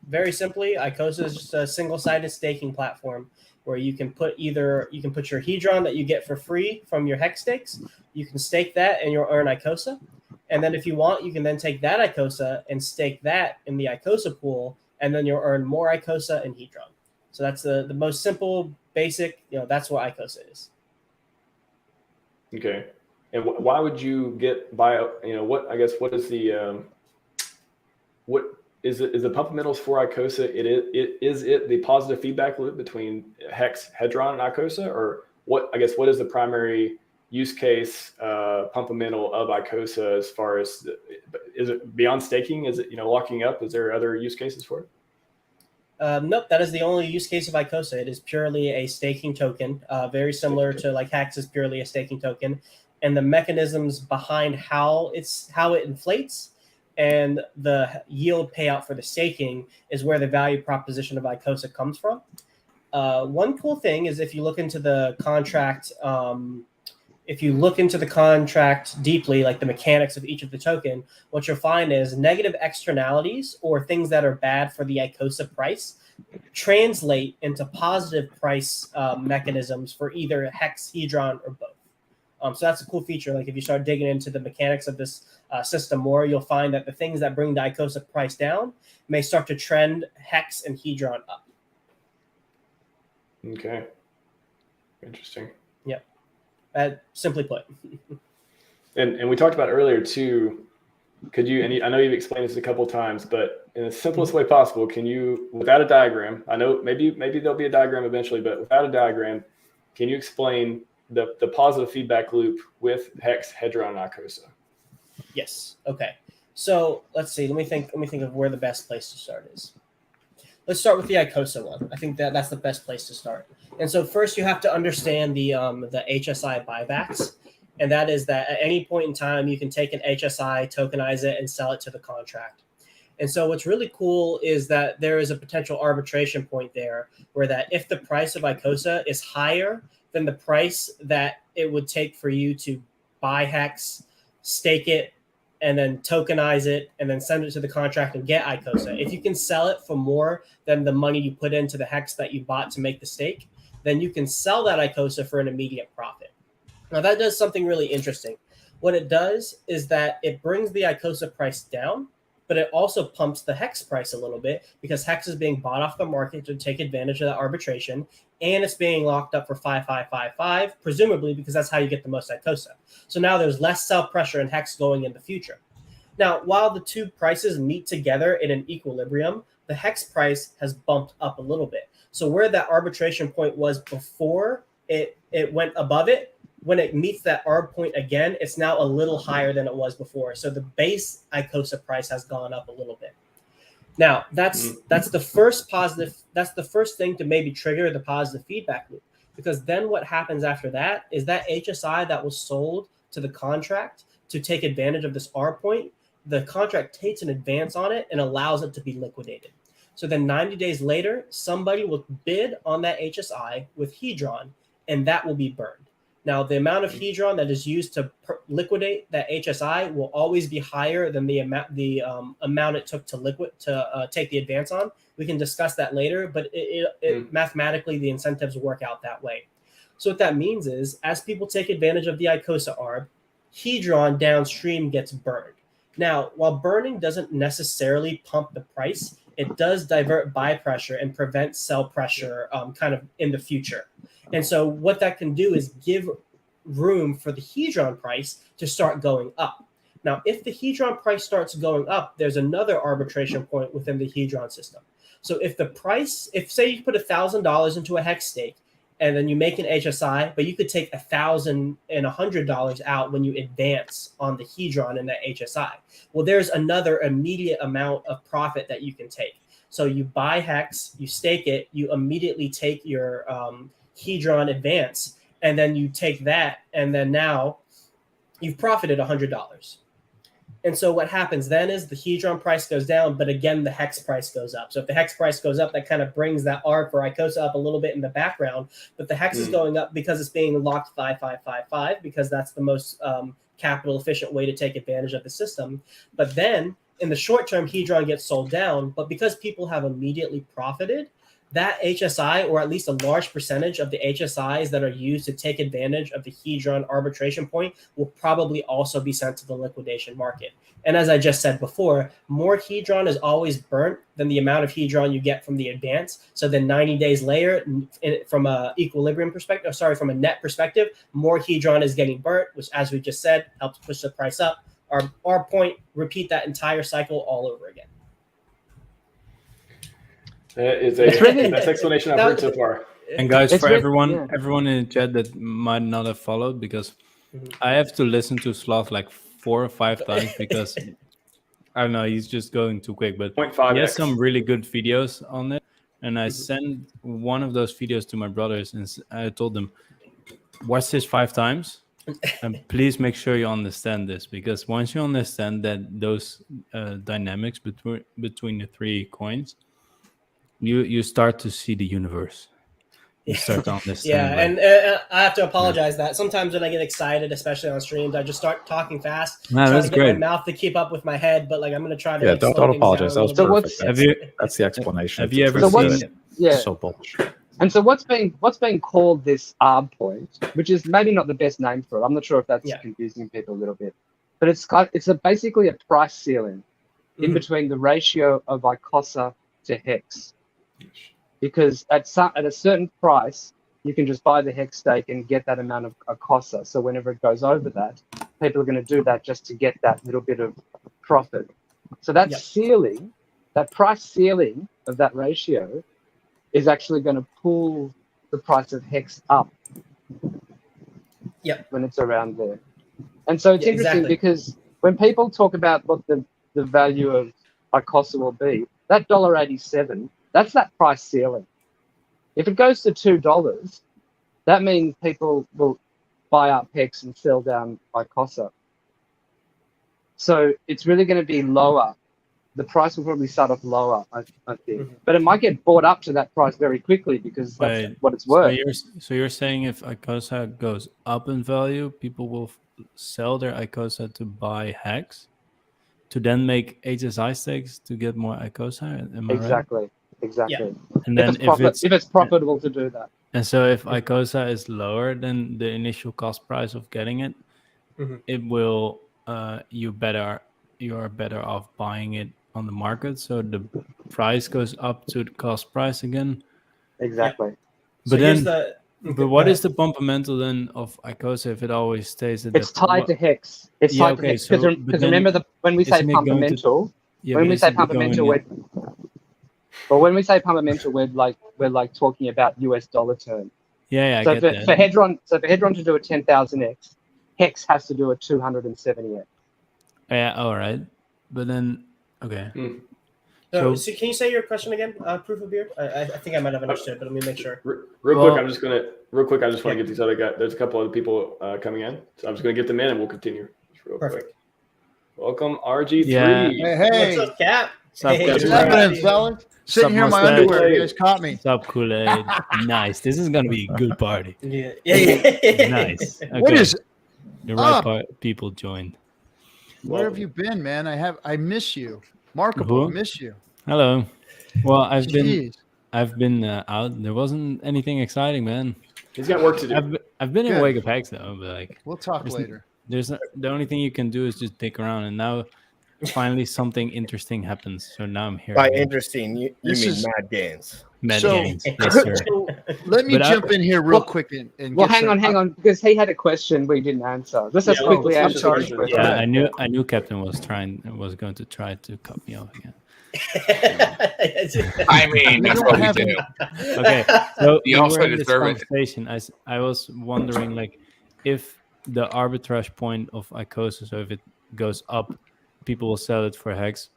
Very simply, Icosa is just a single-sided staking platform where you can put your Hedron that you get for free from your Hex stakes. You can stake that and you'll earn Icosa. And then if you want, you can then take that Icosa and stake that in the Icosa pool, and then you'll earn more Icosa and Hedron. So that's the most simple, basic, that's what Icosa is. Okay. And why would you what is the what is it? Is the Pumpamentals for Icosa? Is it the positive feedback loop between Hex, Hedron, and Icosa, or what? I guess what is the primary use case Pumpamental of Icosa as far as is it beyond staking? Is it locking up? Is there other use cases for it? Nope, that is the only use case of Icosa. It is purely a staking token, very similar to like Hex is purely a staking token, and the mechanisms behind how it inflates and the yield payout for the staking is where the value proposition of Icosa comes from. One cool thing is if you look into the contract, deeply, like the mechanics of each of the token, what you'll find is negative externalities or things that are bad for the Icosa price translate into positive price mechanisms for either Hex, Hedron, or both. So that's a cool feature. Like if you start digging into the mechanics of this system more, you'll find that the things that bring the Icosa price down may start to trend Hex and Hedron up. Okay. Interesting. Yep. Simply put. and we talked about earlier too. Could you? And I know you've explained this a couple of times, but in the simplest way possible, can you, without a diagram? I know maybe there'll be a diagram eventually, but without a diagram, can you explain the positive feedback loop with Hex, Hedron, and Icosa? Yes. Okay. So let's see. Let me think of where the best place to start is. Let's start with the Icosa one. I think that's the best place to start. And so first you have to understand the HSI buybacks. And that is that at any point in time, you can take an HSI, tokenize it, and sell it to the contract. And so what's really cool is that there is a potential arbitration point there where that if the price of Icosa is higher than the price that it would take for you to buy Hex, stake it, and then tokenize it, and then send it to the contract and get Icosa. If you can sell it for more than the money you put into the Hex that you bought to make the stake, then you can sell that Icosa for an immediate profit. Now that does something really interesting. What it does is that it brings the Icosa price down, but it also pumps the Hex price a little bit because Hex is being bought off the market to take advantage of that arbitration, and it's being locked up for 5555, presumably because that's how you get the most Icosa. So now there's less sell pressure in Hex going in the future. Now, while the two prices meet together in an equilibrium, the Hex price has bumped up a little bit. So where that arbitration point was before it went above it, when it meets that arb point again, it's now a little higher than it was before. So the base Icosa price has gone up a little bit. Now, that's the first positive. That's the first thing to maybe trigger the positive feedback loop, because then what happens after that is that HSI that was sold to the contract to take advantage of this arb point, the contract takes an advance on it and allows it to be liquidated. So then 90 days later, somebody will bid on that HSI with Hedron, and that will be burned. Now, the amount of hedron that is used to liquidate that HSI will always be higher than the amount it took to take the advance on. We can discuss that later, but mathematically the incentives work out that way. So what that means is, as people take advantage of the Icosa arb, hedron downstream gets burned. Now, while burning doesn't necessarily pump the price, it does divert buy pressure and prevent sell pressure kind of in the future. And so what that can do is give room for the hedron price to start going up. Now, if the hedron price starts going up, there's another arbitration point within the hedron system. So if say you put $1,000 into a hex stake, and then you make an HSI, but you could take $1,100 out when you advance on the hedron in that HSI. Well, there's another immediate amount of profit that you can take. So you buy hex, you stake it, you immediately take your hedron advance, and then you take that, and then now you've profited $100. And so what happens then is the hedron price goes down, but again, the hex price goes up. So if the hex price goes up, that kind of brings that arb for Icosa up a little bit in the background, but the hex is going up because it's being locked 5555, because that's the most capital efficient way to take advantage of the system. But then in the short term, hedron gets sold down, but because people have immediately profited, that HSI, or at least a large percentage of the HSIs that are used to take advantage of the hedron arbitration point, will probably also be sent to the liquidation market. And as I just said before, more hedron is always burnt than the amount of hedron you get from the advance. So then 90 days later, from a equilibrium perspective, from a net perspective, more hedron is getting burnt, which, as we just said, helps push the price up. Our point, repeat that entire cycle all over again. That is the best explanation I've heard so far. And guys, for everyone in the chat that might not have followed, because I have to listen to Sloth like 4 or 5 times because I don't know, he's just going too quick. But he has some really good videos on it, and I sent one of those videos to my brothers, and I told them, watch this 5 times, and please make sure you understand this, because once you understand that those dynamics between the 3 coins, you start to see the universe. You start to understand. And I have to apologize that sometimes when I get excited, especially on streams, I just start talking fast, trying to get my mouth to keep up with my head. But like, I'm going to try to. Yeah, don't apologize. That was perfect. That's the explanation. Have you ever seen? So bullish. And so what's being called this arb point, which is maybe not the best name for it. I'm not sure if that's confusing people a little bit, but it's basically a price ceiling in between the ratio of Icosa to hex. Because at a certain price, you can just buy the hex stake and get that amount of Icosa. So whenever it goes over that, people are going to do that just to get that little bit of profit. So that ceiling, that price ceiling of that ratio, is actually going to pull the price of hex up. When it's around there. And so it's interesting because when people talk about what the value of Icosa will be, that $1.87. That's that price ceiling. If it goes to $2, that means people will buy up hex and sell down Icosa. So it's really going to be lower. The price will probably start off lower, I think. But it might get bought up to that price very quickly because that's what it's worth. So you're saying if Icosa goes up in value, people will sell their Icosa to buy hex, to then make HSI stakes to get more Icosa? Am I right? Exactly. And then if it's profitable to do that. And so if Icosa is lower than the initial cost price of getting it, it will you are better off buying it on the market. So the price goes up to the cost price again. Exactly. But but what is the fundamental then of Icosa if it always stays at it's tied to hex. It's tied to hex. Because remember when we say fundamental, when we say fundamental, when we say fundamental, we're like talking about US dollar terms. Yeah, so for Hedron to do a 10,000x, hex has to do a 270x. Yeah, all right. But then, okay. So can you say your question again, Proof of Beer? I think I might have understood, but let me make sure. Real quick, I just want to get these other guys. There's a couple other people coming in, so I'm just going to get them in, and we'll continue. Just real quick. Welcome, RG3. Yeah. Hey. What's up, Cap? Sup, Hey, What's good Kool-Aid? happening, fellas? Sitting here in my mustache? underwear. You guys caught me. Sup, Kool-Aid? Nice. This is gonna be a good party. Yeah. Nice. Okay. What is the right up? people joined? Where have you been, man? I miss you. Markable, I Who? miss you. Hello. Well, I've Jeez. been out. There wasn't anything exciting, man. He's got work to do. I've been in Good. Wake of Hex though, but like We'll talk there's, later. the only thing you can do is just dick around, and now finally something interesting happens. So now I'm here. By again. interesting, you This mean is- Mad Gains. Mad So- Games. Yes, sir. So let me But I- jump in here real Well- quick and Well, get hang on, because he had a question we didn't answer. Let's just Yeah, quickly let's answer just this answer it. question. Yeah, I knew Captain was going to try to cut me off again. I mean, We that's don't what we have do. any- Okay, so You we also were in this deserve it. conversation. I was wondering, like, if the arbitrage point of Icosa, so if it goes up, people will sell it for hex,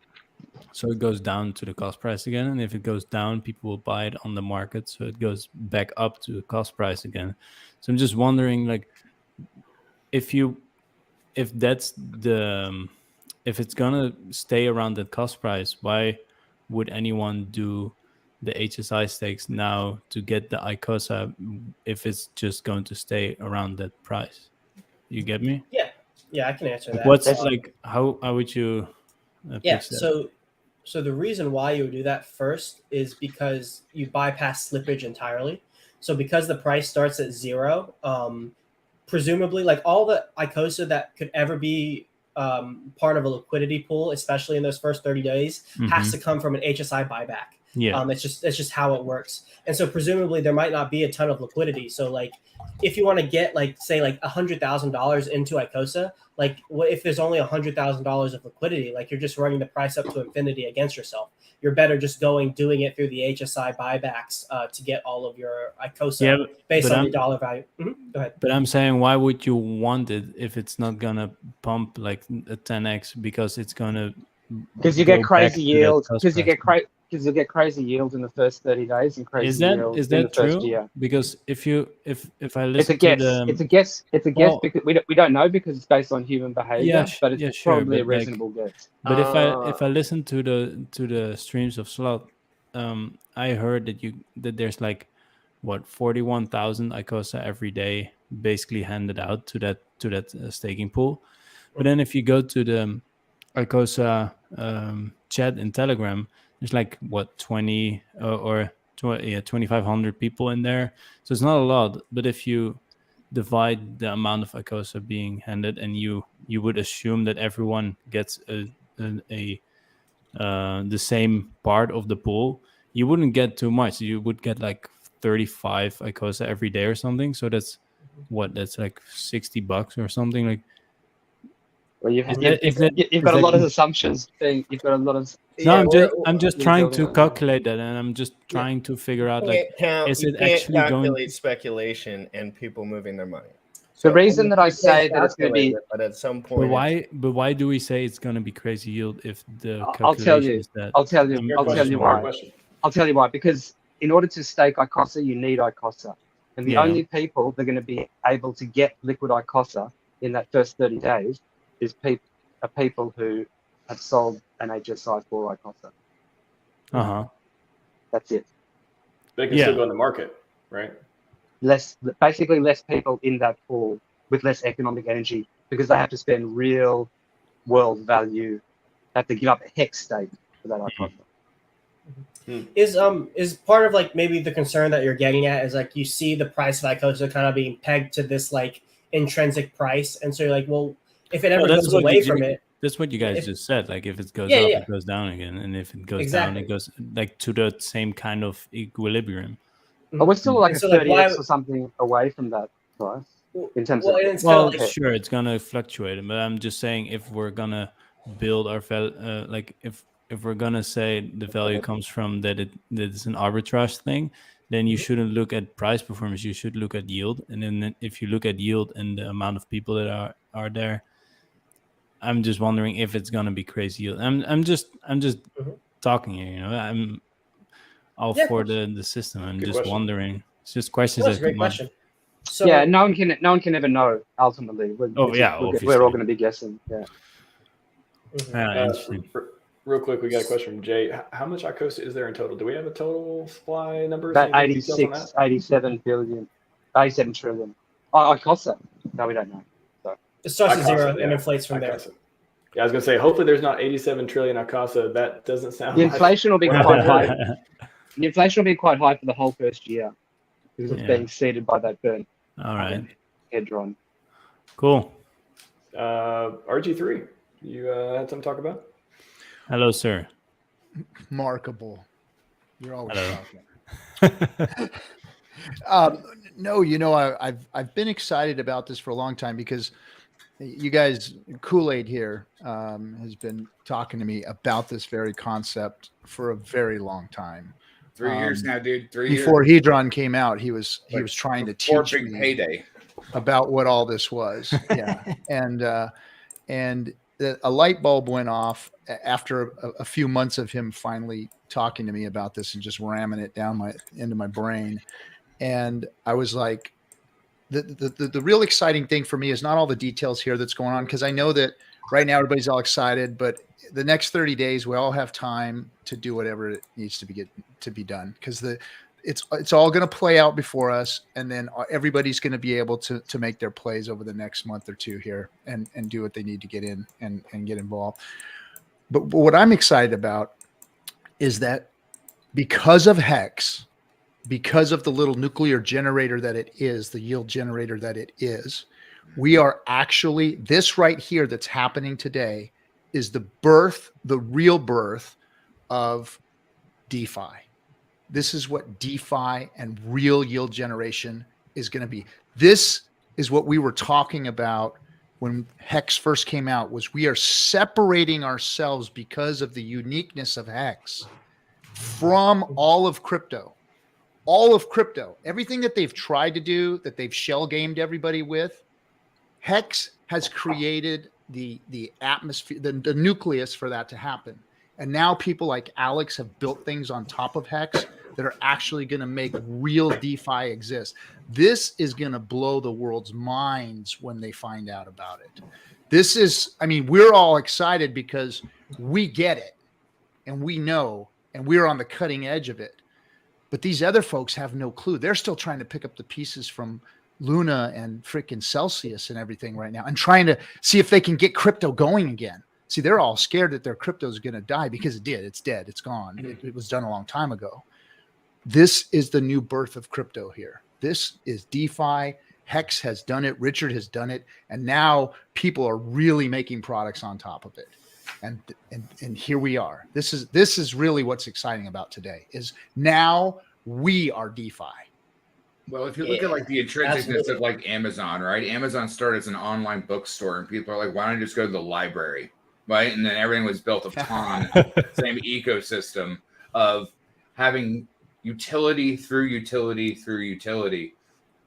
so it goes down to the cost price again, and if it goes down, people will buy it on the market, so it goes back up to the cost price again. So I'm just wondering, like, if that's the if it's gonna stay around that cost price, why would anyone do the HSI stakes now to get the Icosa if it's just going to stay around that price? You get me? Yeah, I can answer that. What's Um, like how would you? Yeah, fix that? so the reason why you would do that first is because you bypass slippage entirely. So because the price starts at 0, presumably like all the Icosa that could ever be part of a liquidity pool, especially in those first 30 days, has to come from an HSI buyback. Yeah. It's just how it works. And so presumably there might not be a ton of liquidity. So like if you want to get like say like $100,000 into Icosa, like what if there's only $100,000 of liquidity? Like you're just running the price up to infinity against yourself. You're better just doing it through the HSI buybacks to get all of your Icosa Yeah, based but on I'm- your dollar value. Go ahead. But I'm saying, why would you want it if it's not gonna pump like a 10x because it's gonna Because you go get back crazy to that yields. cost Because you price? get crazy yields in the first 30 days and crazy Is that yields is in that the first true? year. Because if I It's listen a guess. to the It's a guess. It's a guess Well- because we don't know because it's based on human behavior. Yeah, but it's yeah, sure, probably a but, like, reasonable guess. But if I listen to the streams of Slot, I heard that there's like what 41,000 Icosa every day basically handed out to that staking pool. But then if you go to the Icosa chat in Telegram, there's like what 20 or 2,500 people in there, so it's not a lot. But if you divide the amount of Icosa being handed, and you would assume that everyone gets the same part of the pool, you wouldn't get too much. You would get like 35 Icosa every day or something. So that's like $60 or something. Like, Well, you've is got that a lot of in- assumptions. You've got a lot of. no, Yeah, I'm just you're trying building to on. calculate that, and I'm just trying to figure out like, is you it can't actually going- calculate speculation and people moving their money. The reason that I you say can that it's going to calculate be. it, but at some point, but why do we say it's going to be crazy yield if the I'll tell you. calculation is that? I'll tell you. I'm- I'll tell you why. I'll tell you why. Because in order to stake Icosa, you need Icosa, and the Yeah. only people that are going to be able to get liquid Icosa in that first 30 days is people who have sold an HSI for Icosa. Uh-huh. That's it. They can Yeah. still go in the market, right? Basically less people in that pool with less economic energy because they have to spend real world value. They have to give up a hex stake for that Icosa. Is part of like maybe the concern that you're getting at is like you see the price of Icosa kind of being pegged to this like intrinsic price, and so you're like, well, if it ever Well, goes away from it, That's what you guys If- just said. Like if it goes Yeah, up, yeah. it goes down again, and if it goes Exactly. down, it goes like to the same kind of equilibrium. But we're still like And a so, like, 30x why- or something away from that price in terms well, of. and it's Well, kind of like sure, it's gonna fluctuate, but I'm just saying if we're gonna build our like if we're gonna say the value comes from that it's an arbitrage thing, then you shouldn't look at price performance. You should look at yield, and then if you look at yield and the amount of people that are there, I'm just wondering if it's gonna be crazy yield. I'm just talking here. You know, I'm all Yeah, of for course. the system. I'm Good just question. wondering. It's just questions that's a that great come up. question. So Yeah, no one can ever know ultimately. Oh, yeah, we're obviously. all going to be guessing. Yeah. Mhm. Yeah, Uh, interesting. Real quick, we got a question from Jay. How much Icosa is there in total? Do we have a total supply numbers? About Anything details on 86, that? 87 billion, 87 trillion. Oh, Icosa. No, we don't know. So It starts at Icosa, zero yeah. and inflates from there. Icosa. Yeah, I was gonna say, hopefully there's not 87 trillion Icosa. That doesn't sound the like inflation will be what I've quite heard. high. The inflation will be quite high for the whole first year because it's Yeah. being seeded by that burn. All right. Hedron. Cool. RG3, you had something to talk about? Hello, sir. Remarkable. You're always Hello. talking. No, I've been excited about this for a long time because you guys, Kool-Aid here, has been talking to me about this very concept for a very long time. 3 years now, dude. 3 years. Before Hedron came out, he was trying to Before teach big me payday about what all this was. Yeah, and a light bulb went off after a few months of him finally talking to me about this and just ramming it down into my brain. And I was like, the real exciting thing for me is not all the details here that's going on, because I know that right now everybody's all excited, but the next 30 days we all have time to do whatever it needs to be done, because it's all going to play out before us, and then everybody's going to be able to make their plays over the next month or two here and do what they need to get in and get involved. But what I'm excited about is that because of Hex, because of the little nuclear generator that it is, the yield generator that it is, we are actually, this right here that's happening today is the real birth of DeFi. This is what DeFi and real yield generation is going to be. This is what we were talking about when Hex first came out, was we are separating ourselves because of the uniqueness of Hex from all of crypto. All of crypto, everything that they've tried to do, that they've shell gamed everybody with, Hex has created the atmosphere, the nucleus for that to happen. And now people like Alex have built things on top of Hex that are actually going to make real DeFi exist. This is going to blow the world's minds when they find out about it. This is, I mean, we're all excited because we get it and we know, and we're on the cutting edge of it. But these other folks have no clue. They're still trying to pick up the pieces from Luna and freaking Celsius and everything right now, and trying to see if they can get crypto going again. See, they're all scared that their crypto is going to die, because it did. It's dead. It's gone. It was done a long time ago. This is the new birth of crypto here. This is DeFi. Hex has done it. Richard has done it. And now people are really making products on top of it. And here we are. This is really what's exciting about today, is now we are DeFi. Well, if you look at like the intrinsicness of like Amazon, right? Amazon started as an online bookstore, and people are like, why don't you just go to the library, right? And then everything was built upon the same ecosystem of having utility through utility through utility.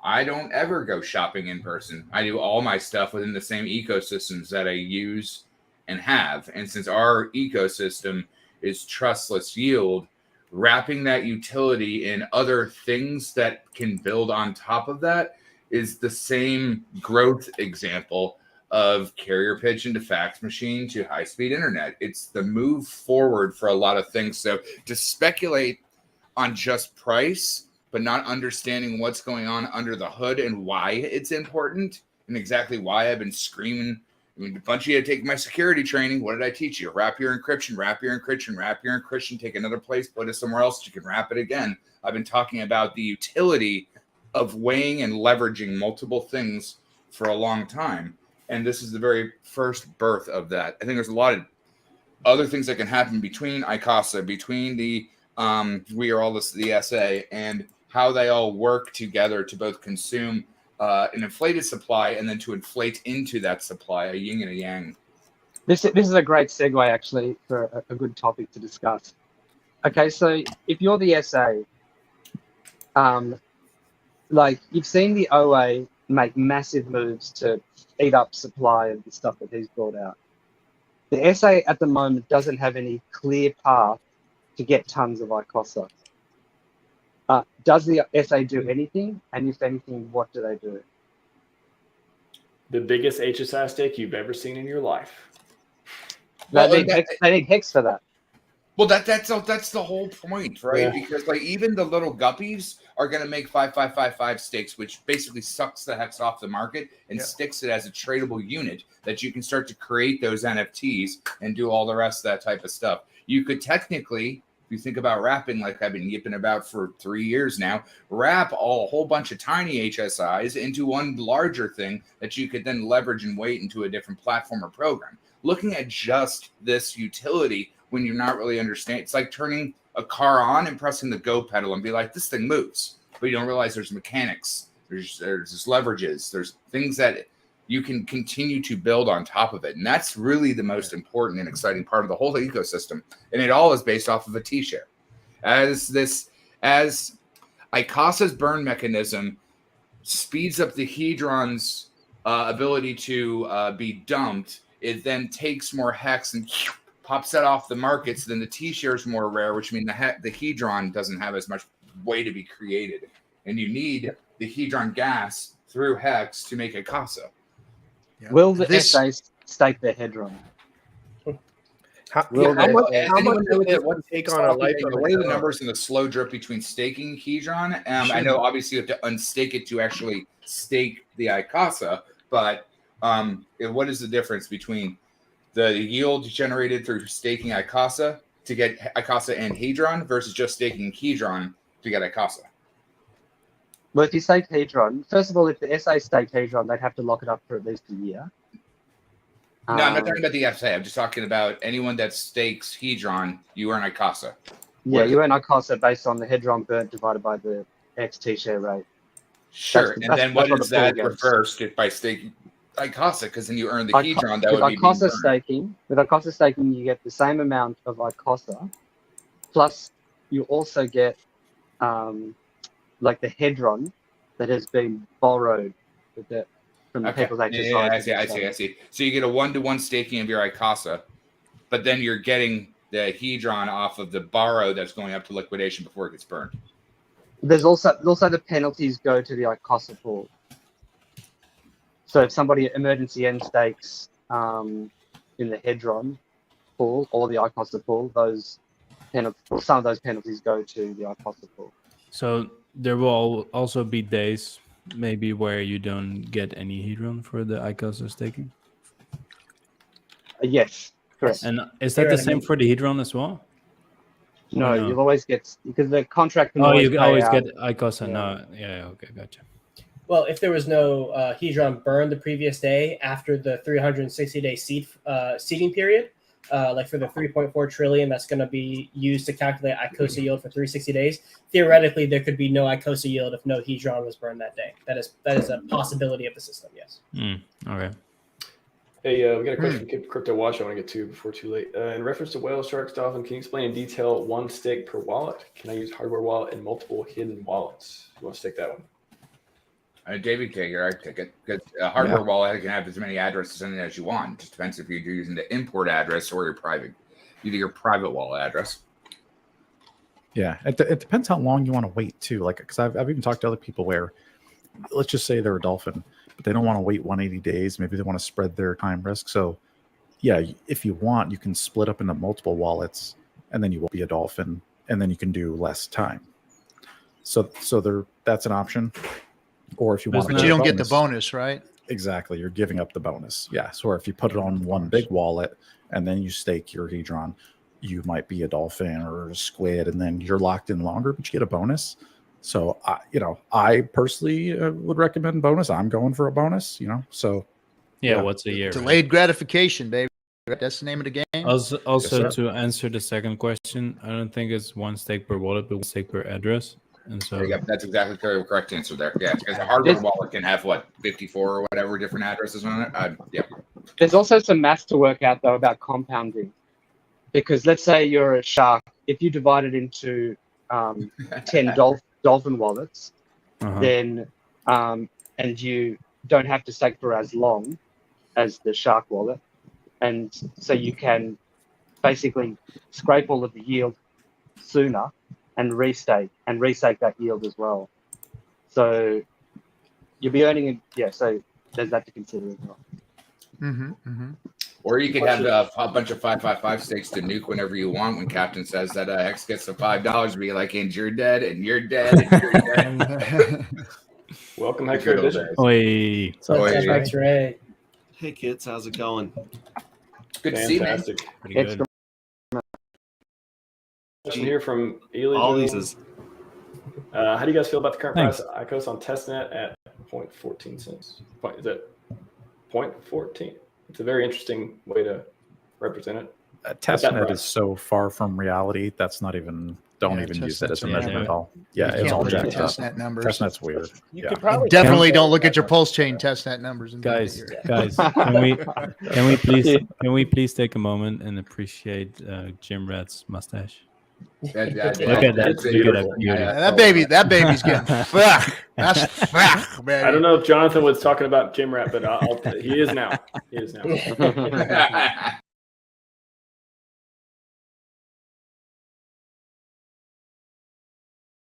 I don't ever go shopping in person. I do all my stuff within the same ecosystems that I use and have. And since our ecosystem is trustless yield, wrapping that utility in other things that can build on top of that is the same growth example of carrier pigeon to fax machine to high-speed internet. It's the move forward for a lot of things. So to speculate on just price, but not understanding what's going on under the hood and why it's important, and exactly why I've been screaming. I mean, a bunch of you take my security training. What did I teach you? Wrap your encryption, wrap your encryption, wrap your encryption, take another place, put it somewhere else, you can wrap it again. I've been talking about the utility of weighing and leveraging multiple things for a long time. And this is the very first birth of that. I think there's a lot of other things that can happen between Icosa, between the We Are All This, the SA, and how they all work together to both consume an inflated supply and then to inflate into that supply, a yin and a yang. This is a great segue, actually, for a good topic to discuss. Okay, so if you're the SA, like you've seen the OA make massive moves to eat up supply of the stuff that he's brought out. The SA at the moment doesn't have any clear path to get tons of Icosa. Does the SA do anything? And if anything, what do they do? The biggest HSI stake you've ever seen in your life. They need hex for that. Well, that's the whole point, right? Because like even the little guppies are going to make 5555 stakes, which basically sucks the hex off the market and sticks it as a tradable unit that you can start to create those NFTs and do all the rest of that type of stuff. You could technically, if you think about wrapping, like I've been yipping about for 3 years now, wrap a whole bunch of tiny HSIs into one larger thing that you could then leverage and weight into a different platform or program. Looking at just this utility when you're not really understanding, it's like turning a car on and pressing the go pedal and be like, this thing moves, but you don't realize there's mechanics, there's leverages, there's things that you can continue to build on top of it. And that's really the most important and exciting part of the whole ecosystem. And it all is based off of a T-share. As Icosa's burn mechanism speeds up the Hedron's ability to be dumped, it then takes more hex and pops that off the market. So then the T-share is more rare, which means the Hedron doesn't have as much way to be created. And you need the Hedron gas through hex to make Icosa. Yeah. Will the SA stake their Hedron? How much would it take on a life? The way the numbers and the slow drip between staking Hedron. I know obviously you have to unstake it to actually stake the Icosa, but what is the difference between the yield generated through staking Icosa to get Icosa and Hedron versus just staking Hedron to get Icosa? Well, if you stake Hedron, first of all, if the SA staked Hedron, they'd have to lock it up for at least a year. No, I'm not talking about the SA. I'm just talking about anyone that stakes Hedron, you earn Icosa. Yeah, you earn Icosa based on the Hedron burnt divided by the XT share rate. Sure, and then what is that reversed by staking Icosa? Because then you earn the Hedron that would be Icosa staking. With Icosa staking, you get the same amount of Icosa, plus you also get like the Hedron that has been borrowed from the people's exercise. I see. So you get a 1-to-1 staking of your Icosa, but then you're getting the Hedron off of the borrow that's going up to liquidation before it gets burned. There's also the penalties go to the Icosa pool. So if somebody emergency end stakes in the Hedron pool or the Icosa pool, some of those penalties go to the Icosa pool. So there will also be days maybe where you don't get any Hedron for the Icosa staking? Yes, correct. And is that the same for the Hedron as well? No, you'll always get, because the contract can always get Icosa. No, okay, gotcha. Well, if there was no Hedron burn the previous day after the 360-day seeding period, like for the 3.4 trillion that's going to be used to calculate Icosa yield for 360 days, theoretically there could be no Icosa yield if no Hedron was burned that day. That is a possibility of the system. Yes. Okay. Hey, we got a question from Crypto Watch I want to get to before too late. In reference to whale, sharks, dolphin, can you explain in detail one stake per wallet? Can I use hardware wallet and multiple hidden wallets? You want to stake that one? David Kager, I take it. Because a hardware wallet can have as many addresses in it as you want. It just depends if you're using the import address or your private wallet address. Yeah, it depends how long you want to wait too. Like, because I've even talked to other people where, let's just say they're a dolphin, but they don't want to wait 180 days. Maybe they want to spread their time risk. So, yeah, if you want, you can split up into multiple wallets, and then you will be a dolphin, and then you can do less time. So that's an option. Or if you want, but you don't get the bonus, right? Exactly, you're giving up the bonus. Yeah. So if you put it on one big wallet and then you stake your Hedron, you might be a dolphin or a squid, and then you're locked in longer, but you get a bonus. So I personally would recommend bonus. I'm going for a bonus. So yeah. What's a year? Delayed gratification, baby. That's the name of the game. Also to answer the second question, I don't think it's one stake per wallet, but one stake per address. And so that's exactly the correct answer there. Yeah, because a hardware wallet can have 54 or whatever different addresses on it. There's also some math to work out though about compounding, because let's say you're a shark. If you divide it into 10 dolphin wallets, then and you don't have to stake for as long as the shark wallet, and so you can basically scrape all of the yield sooner and restake that yield as well. So you'll be earning it. Yeah, so there's that to consider as well. Or you could have a bunch of 555 stakes to nuke whenever you want. When Captain says that Hex gets the $5, be like, and you're dead, and you're dead, and you're dead. Welcome, Hex Ray Edition. Oi. So it's Hex Ray. Hey kids, how's it going? Good to see you, man. Pretty good. Question here from Ely. All these is how do you guys feel about the current Thanks. price of Icosa on testnet at 0.14 cents? Is it 0.14? It's a very interesting way to represent it. Testnet is so far from reality. That's not even. Don't even use it as a measurement at all. Yeah, it's all look at jacked up. testnet numbers. Testnet's weird. You could probably Definitely don't look at your pulse chain testnet numbers. Guys, can we please take a moment and appreciate Jim Rat's mustache? Look at that. Look at that beauty. That baby's getting fuck. That's fuck, baby. I don't know if Jonathan was talking about Jim Rat, but he is now. He is now.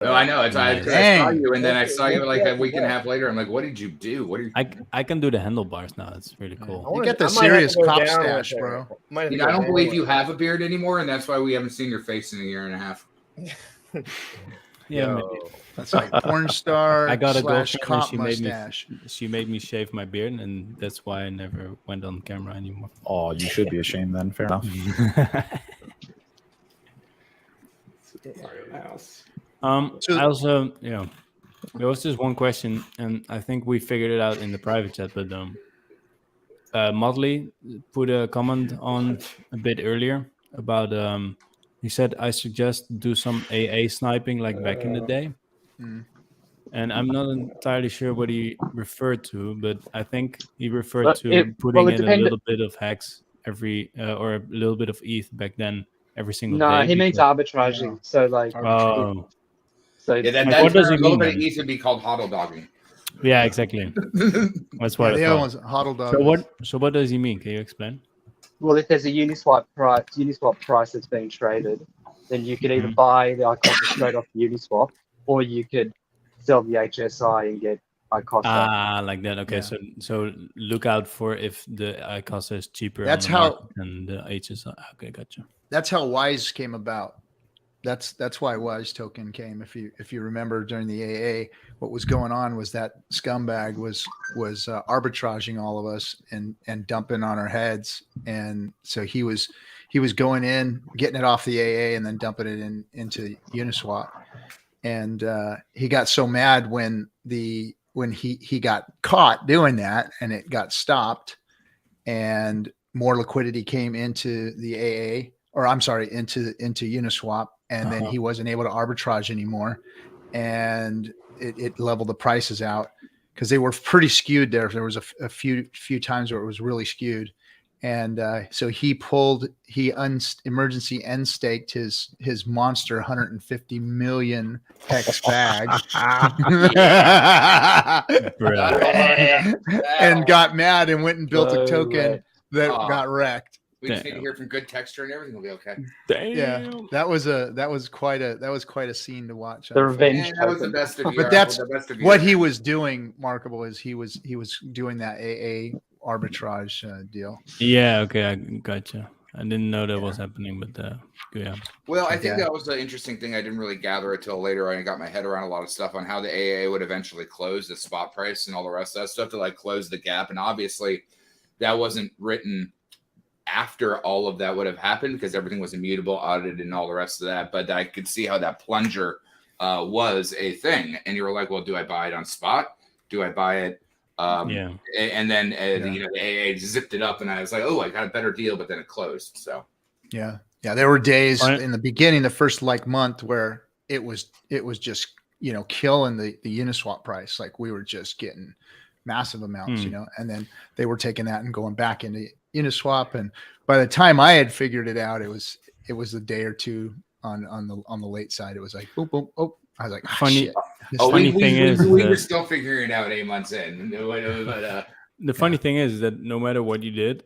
No, I know. I saw you, and then I saw you like a week and a half later. I'm like, what did you do? What are you? I can do the handlebars now. It's really cool. You get the serious cop stash, bro. I don't believe you have a beard anymore, and that's why we haven't seen your face in a year and a half. Yeah, maybe. That's like porn star. I got a girlfriend cop and she made me shave my beard, and that's why I never went on camera anymore. Oh, you should be ashamed then. Fair enough. I also, there was just one question, and I think we figured it out in the private chat, but Motley put a comment on a bit earlier about, he said, I suggest do some AA sniping like back in the day. And I'm not entirely sure what he referred to, but I think he referred to putting in a little bit of hex every, or a little bit of ETH back then every single day. No, he means arbitraging. So like, So what does he mean? It needs to be called hodl dogging. Yeah, exactly. That's what the other one's hodl dog. So what does he mean? Can you explain? Well, if there's a Uniswap price that's being traded, then you could either buy the Icosa straight off the Uniswap, or you could sell the HSI and get Icosa. Ah, like that. Okay, so look out for if the Icosa is cheaper than the HSI. Okay, gotcha. That's how Wise came about. That's why Wise token came. If you remember during the AA, what was going on was that scumbag was arbitraging all of us and dumping on our heads, and so he was going in, getting it off the AA, and then dumping it into Uniswap, and he got so mad when he got caught doing that, and it got stopped, and more liquidity came into the AA, or I'm sorry, into Uniswap. And then he wasn't able to arbitrage anymore, and it leveled the prices out because they were pretty skewed there. There was a few times where it was really skewed, and so he emergency end staked his monster 150 million hex bag, and got mad and went and built a token that got wrecked. We just need to hear from good texture, and everything will be okay. Damn. Yeah, that was quite a scene to watch. The revenge. That was the best of you. But that's what he was doing. Markable is he was doing that AA arbitrage deal. Yeah. Okay, I gotcha. I didn't know that was happening, but yeah. Well, I think that was the interesting thing. I didn't really gather it till later. I got my head around a lot of stuff on how the AA would eventually close the spot price and all the rest of that stuff to like close the gap. And obviously, that wasn't written after all of that would have happened because everything was immutable, audited, and all the rest of that. But I could see how that plunger was a thing. And you were like, well, do I buy it on spot? Do I buy it? And then the AA zipped it up, and I was like, oh, I got a better deal, but then it closed. So yeah, there were days in the beginning, the first month, where it was just killing the Uniswap price. Like we were just getting massive amounts, and then they were taking that and going back into Uniswap, and by the time I had figured it out, it was a day or two on the late side. It was like boom, boom, oh. I was like, funny. Shit. We were still figuring it out 8 months in. But, the funny thing is that no matter what you did,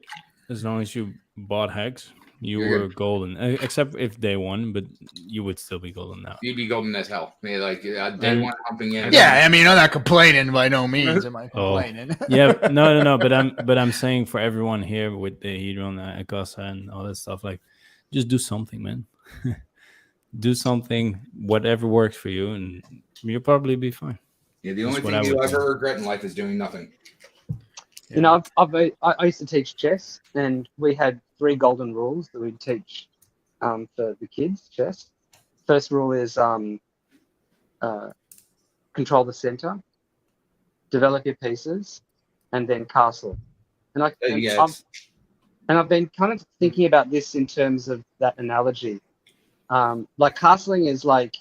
as long as you bought hex, You You're were golden, except if they won, but you would still be golden now. You'd be golden as hell. I mean, like day And- one humping in. Yeah, I mean, I'm not complaining by no means. Am I complaining? Yeah, no. But I'm saying for everyone here with the Hedron, Icosa, and all that stuff, like, just do something, man. Do something, whatever works for you, and you'll probably be fine. Yeah, the only thing you'll ever regret in life is doing nothing. Yeah. You know, I used to teach chess, and we had 3 golden rules that we'd teach for the kids chess. First rule is control the center, develop your pieces, and then castle. And I've been kind of thinking about this in terms of that analogy. Like castling is like,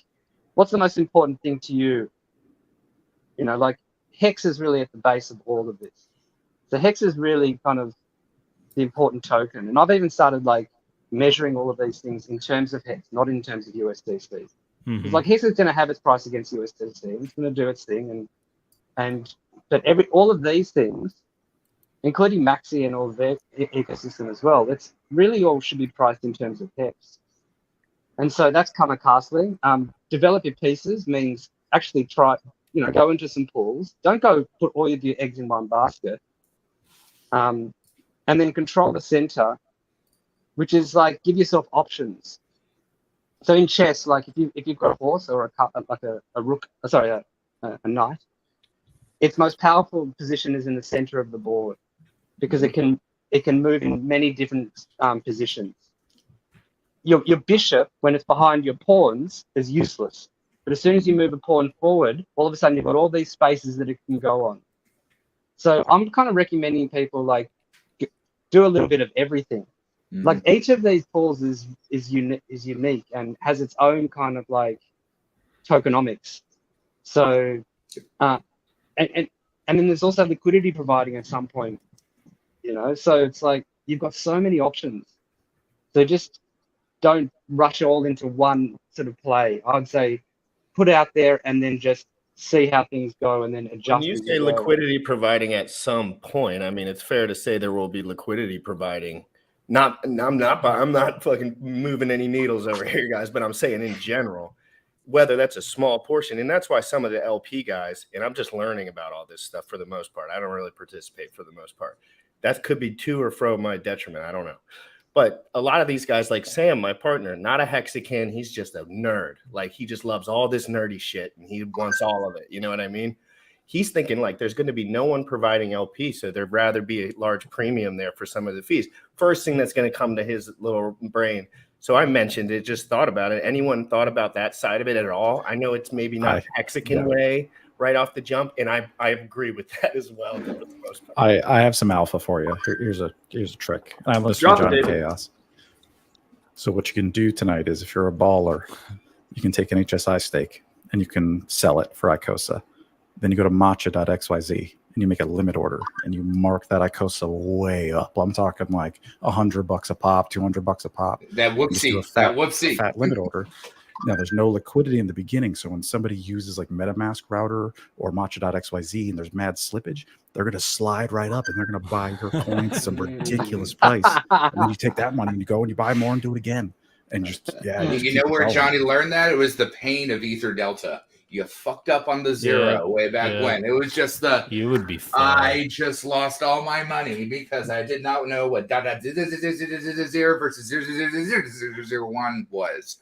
what's the most important thing to you? You know, like hex is really at the base of all of this. So hex is really kind of the important token. And I've even started like measuring all of these things in terms of hex, not in terms of USDC. It's like hex is going to have its price against USDC. It's going to do its thing, but all of these things, including Maxi and all of their ecosystem as well, that's really all should be priced in terms of hex. And so that's kind of castling. Develop your pieces means actually try, go into some pools. Don't go put all of your eggs in one basket. And then control the center, which is like give yourself options. So in chess, like if you've got a horse or a rook, a knight, its most powerful position is in the center of the board because it can move in many different positions. Your bishop, when it's behind your pawns, is useless. But as soon as you move a pawn forward, all of a sudden you've got all these spaces that it can go on. So I'm kind of recommending people like do a little bit of everything. Like each of these pools is unique and has its own kind of like tokenomics. So and then there's also liquidity providing at some point, so it's like you've got so many options. So just don't rush all into one sort of play. I'd say put out there and then just see how things go and then adjust. When you say liquidity providing at some point, I mean, it's fair to say there will be liquidity providing. I'm not fucking moving any needles over here, guys, but I'm saying in general, whether that's a small portion, and that's why some of the LP guys, and I'm just learning about all this stuff for the most part. I don't really participate for the most part. That could be to or fro my detriment. I don't know. But a lot of these guys, like Sam, my partner, not a Hexican, he's just a nerd. Like he just loves all this nerdy shit and he wants all of it. You know what I mean? He's thinking like there's going to be no one providing LP, so there'd rather be a large premium there for some of the fees. First thing that's going to come to his little brain. So I mentioned it, just thought about it. Anyone thought about that side of it at all? I know it's maybe not a Hexican way right off the jump, and I agree with that as well. For the most part. I have some alpha for you. Here's a trick. And I listened to Johnny Chaos. So what you can do tonight is if you're a baller, you can take an HSI stake and you can sell it for Icosa. Then you go to matcha.xyz and you make a limit order and you mark that Icosa way up. I'm talking like $100 a pop, $200 a pop. That whoopsie. Fat limit order. Now there's no liquidity in the beginning. So when somebody uses like MetaMask router or matcha.xyz and there's mad slippage, they're going to slide right up and they're going to buy your coins at some ridiculous price. And then you take that money and you go and you buy more and do it again. And just, you know where Johnny learned that? It was the pain of Ether Delta. You fucked up on the zero way back when. It was just you would be fine. I just lost all my money because I did not know what zero versus 0.00001 was.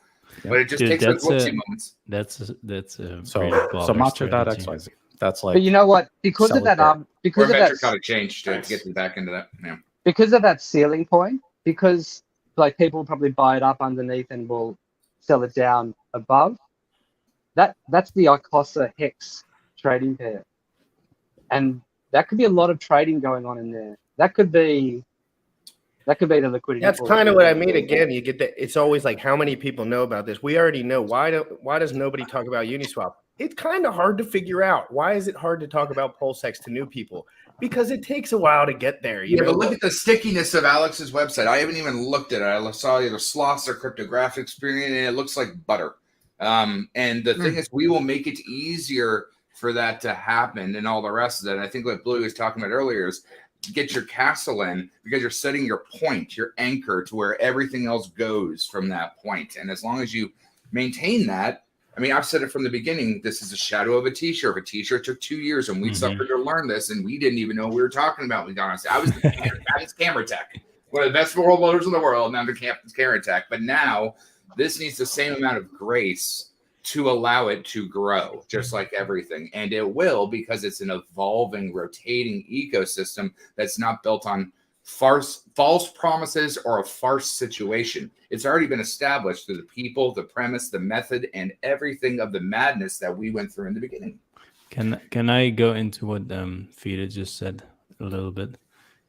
But it just takes those whoopsie moments. That's so matcha.xyz. That's like, but you know what? Because of that, because of that, got to change to get back into that. Yeah. Because of that ceiling point, because like people will probably buy it up underneath and will sell it down above. That's the Icosa Hex trading pair, and that could be a lot of trading going on in there. That could be the liquidity. That's kind of what I mean. Again, you get that. It's always like, how many people know about this? We already know. Why does nobody talk about Uniswap? It's kind of hard to figure out. Why is it hard to talk about PulseX to new people? Because it takes a while to get there. You know? But look at the stickiness of Alex's website. I haven't even looked at it. I saw the sloths or cryptographic experience, and it looks like butter. And the thing is, we will make it easier for that to happen and all the rest of it. And I think what Blue was talking about earlier is get your castle in because you're setting your point, your anchor to where everything else goes from that point. And as long as you maintain that, I mean, I've said it from the beginning. This is a shadow of a t-shirt. A t-shirt took 2 years, and we suffered to learn this, and we didn't even know what we were talking about. We got on. I was camera tech, one of the best role models in the world. Now the camera tech, but now this needs the same amount of grace to allow it to grow, just like everything, and it will, because it's an evolving, rotating ecosystem that's not built on false promises or a farce situation. It's already been established through the people, the premise, the method, and everything of the madness that we went through in the beginning. Can I go into what Fida just said a little bit?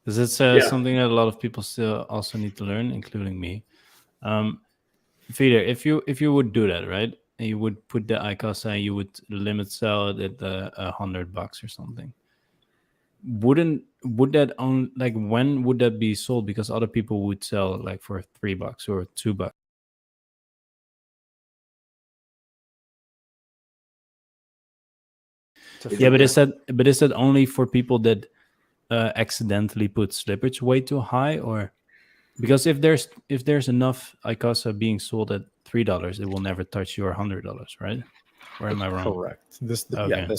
Because it's something that a lot of people still also need to learn, including me. Fida, if you would do that, right? And you would put the Icosa and you would limit sell it at $100 or something. Would that on like when would that be sold? Because other people would sell like for $3 or $2. Yeah, but is that only for people that accidentally put slippage way too high, or because if there's enough Icosa being sold at $3, it will never touch your $100, right? Or am I wrong? Correct. This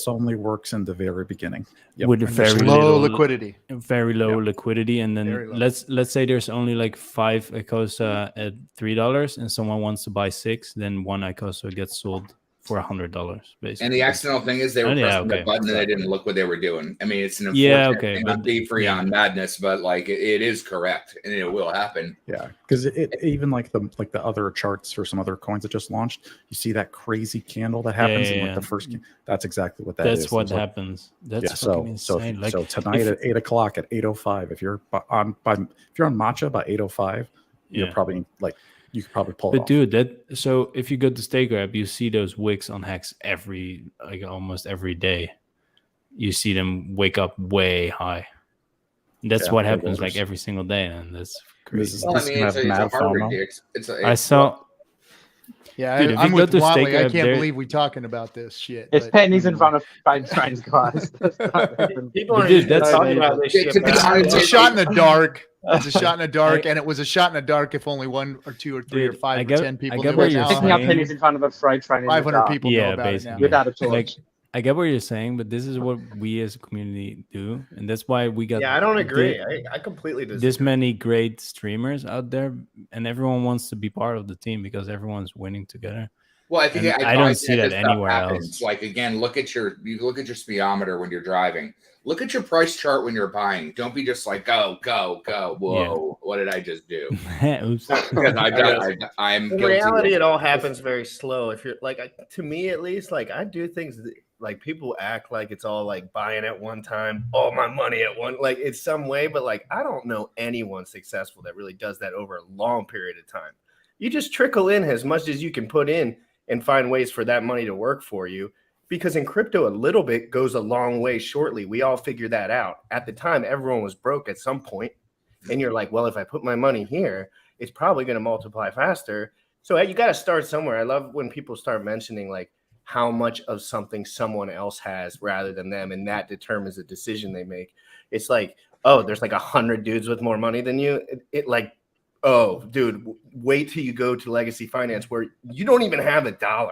only works in the very beginning. With very low liquidity. Very low liquidity, and then let's say there's only like 5 Icosa at $3, and someone wants to buy 6, then one Icosa gets sold for $100, basically. And the accidental thing is they were pressing the button and they didn't look what they were doing. I mean, it's an unfortunate thing, not be free on madness, but like it is correct and it will happen. Yeah, because it even like the other charts for some other coins that just launched, you see that crazy candle that happens in like the first. That's exactly what that is. That's what happens. That's fucking insane. So tonight at 8 o'clock at 8:05, if you're on Matcha by 8:05, you're probably like. You could probably pull it off. Dude, so if you go to Stake Grab, you see those wicks on Hex almost every day. You see them wake up way high. That's what happens like every single day, and that's crazy. Well, I mean, it's a hard I saw. Yeah, dude, I'm with Watley. I can't believe we're talking about this shit. It's pennies in front of trains, guys. People are talking about this shit. It's a shot in the dark. It's a shot in the dark, and it was a shot in the dark if only 1 or 2 or 3 or 5 or 10 people knew it. Picking up pennies in front of a freight train. 500 people know about it now. Without a torch. Like, I get what you're saying, but this is what we as a community do, and that's why we got. Yeah, I don't agree. I completely disagree. This many great streamers out there, and everyone wants to be part of the team because everyone's winning together. Well, I think I don't see that anywhere else. Like again, look at your speedometer when you're driving. Look at your price chart when you're buying. Don't be just like go. Whoa, what did I just do? Oops. I'm in reality, it all happens very slow. If you're like, to me at least, like I do things like people act like it's all like buying at one time, all my money at one, like it's some way, but like I don't know anyone successful that really does that over a long period of time. You just trickle in as much as you can put in and find ways for that money to work for you. Because in crypto, a little bit goes a long way shortly. We all figured that out. At the time, everyone was broke at some point. And you're like, well, if I put my money here, it's probably going to multiply faster. So you got to start somewhere. I love when people start mentioning like how much of something someone else has rather than them. And that determines the decision they make. It's like, oh, there's like 100 dudes with more money than you. It like, oh, dude, wait till you go to Legacy Finance where you don't even have $1.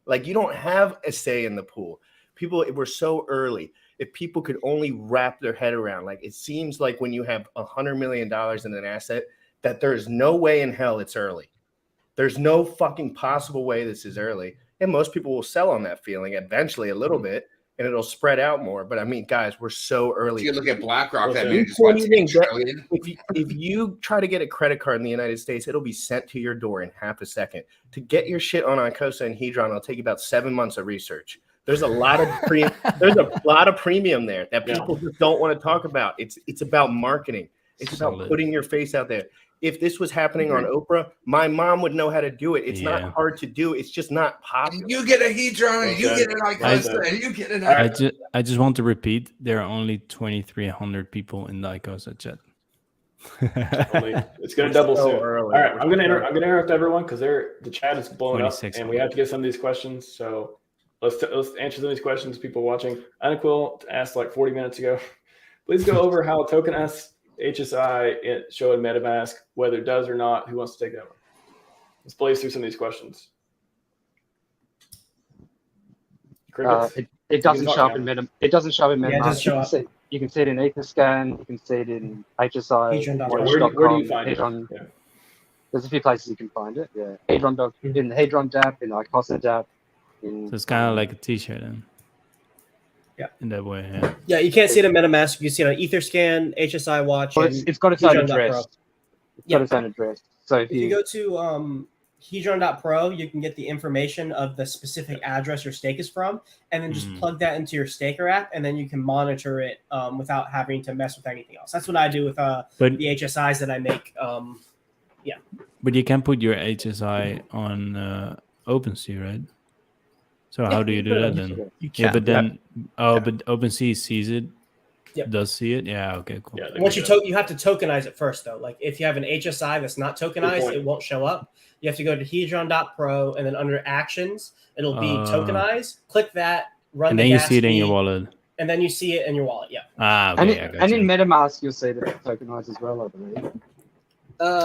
Like you don't have a say in the pool. People, we're so early. If people could only wrap their head around, like it seems like when you have $100 million in an asset, that there is no way in hell it's early. There's no fucking possible way this is early. And most people will sell on that feeling eventually a little bit, and it'll spread out more. But I mean, guys, we're so early. If you look at BlackRock, that means if you try to get a credit card in the United States, it'll be sent to your door in half a second. To get your shit on Icosa and Hedron, it'll take you about 7 months of research. There's a lot of premium there that people just don't want to talk about. It's about marketing. It's about putting your face out there. If this was happening on Oprah, my mom would know how to do it. It's not hard to do. It's just not popular. You get a Hedron, you get an Icosa, and you get an I just want to repeat, there are only 2,300 people in the Icosa chat. It's going to double soon. All right, I'm going to interrupt everyone because the chat is blowing up, and we have to get some of these questions. So let's answer some of these questions. People watching, Anaquil asked like 40 minutes ago, Please go over how tokenized HSI show in MetaMask, whether it does or not. Who wants to take that one? Let's blaze through some of these questions. It doesn't show up in MetaMask. It doesn't show up in MetaMask. Yeah, it doesn't show up. You can see it in Etherscan. You can see it in HSI. Hedron.com. Where do you find it? There's a few places you can find it. Yeah, Hedron in the Hedron dApp, in the Icosa dApp. So it's kind of like a T-shirt, then. Yeah. In that way, yeah. Yeah, you can't see it in MetaMask. You can see it on Etherscan, HSI Watch. Well, it's got its own address. It's got its own address. So if you go to Hedron.pro, you can get the information of the specific address your stake is from, and then just plug that into your staker app, and then you can monitor it without having to mess with anything else. That's what I do with the HSIs that I make. Yeah. But you can put your HSI on OpenSea, right? So how do you do that then? You can. Yeah, but then but OpenSea sees it. Yep. Does see it? Yeah. Okay. Cool. Yeah, once you have to tokenize it first, though. Like if you have an HSI that's not tokenized, it won't show up. You have to go to Hedron.pro, and then under Actions, it'll be tokenized. Click that. Run. And then you see it in your wallet. And then you see it in your wallet. Yeah. Okay. And in MetaMask, you'll see that it's tokenized as well, I believe.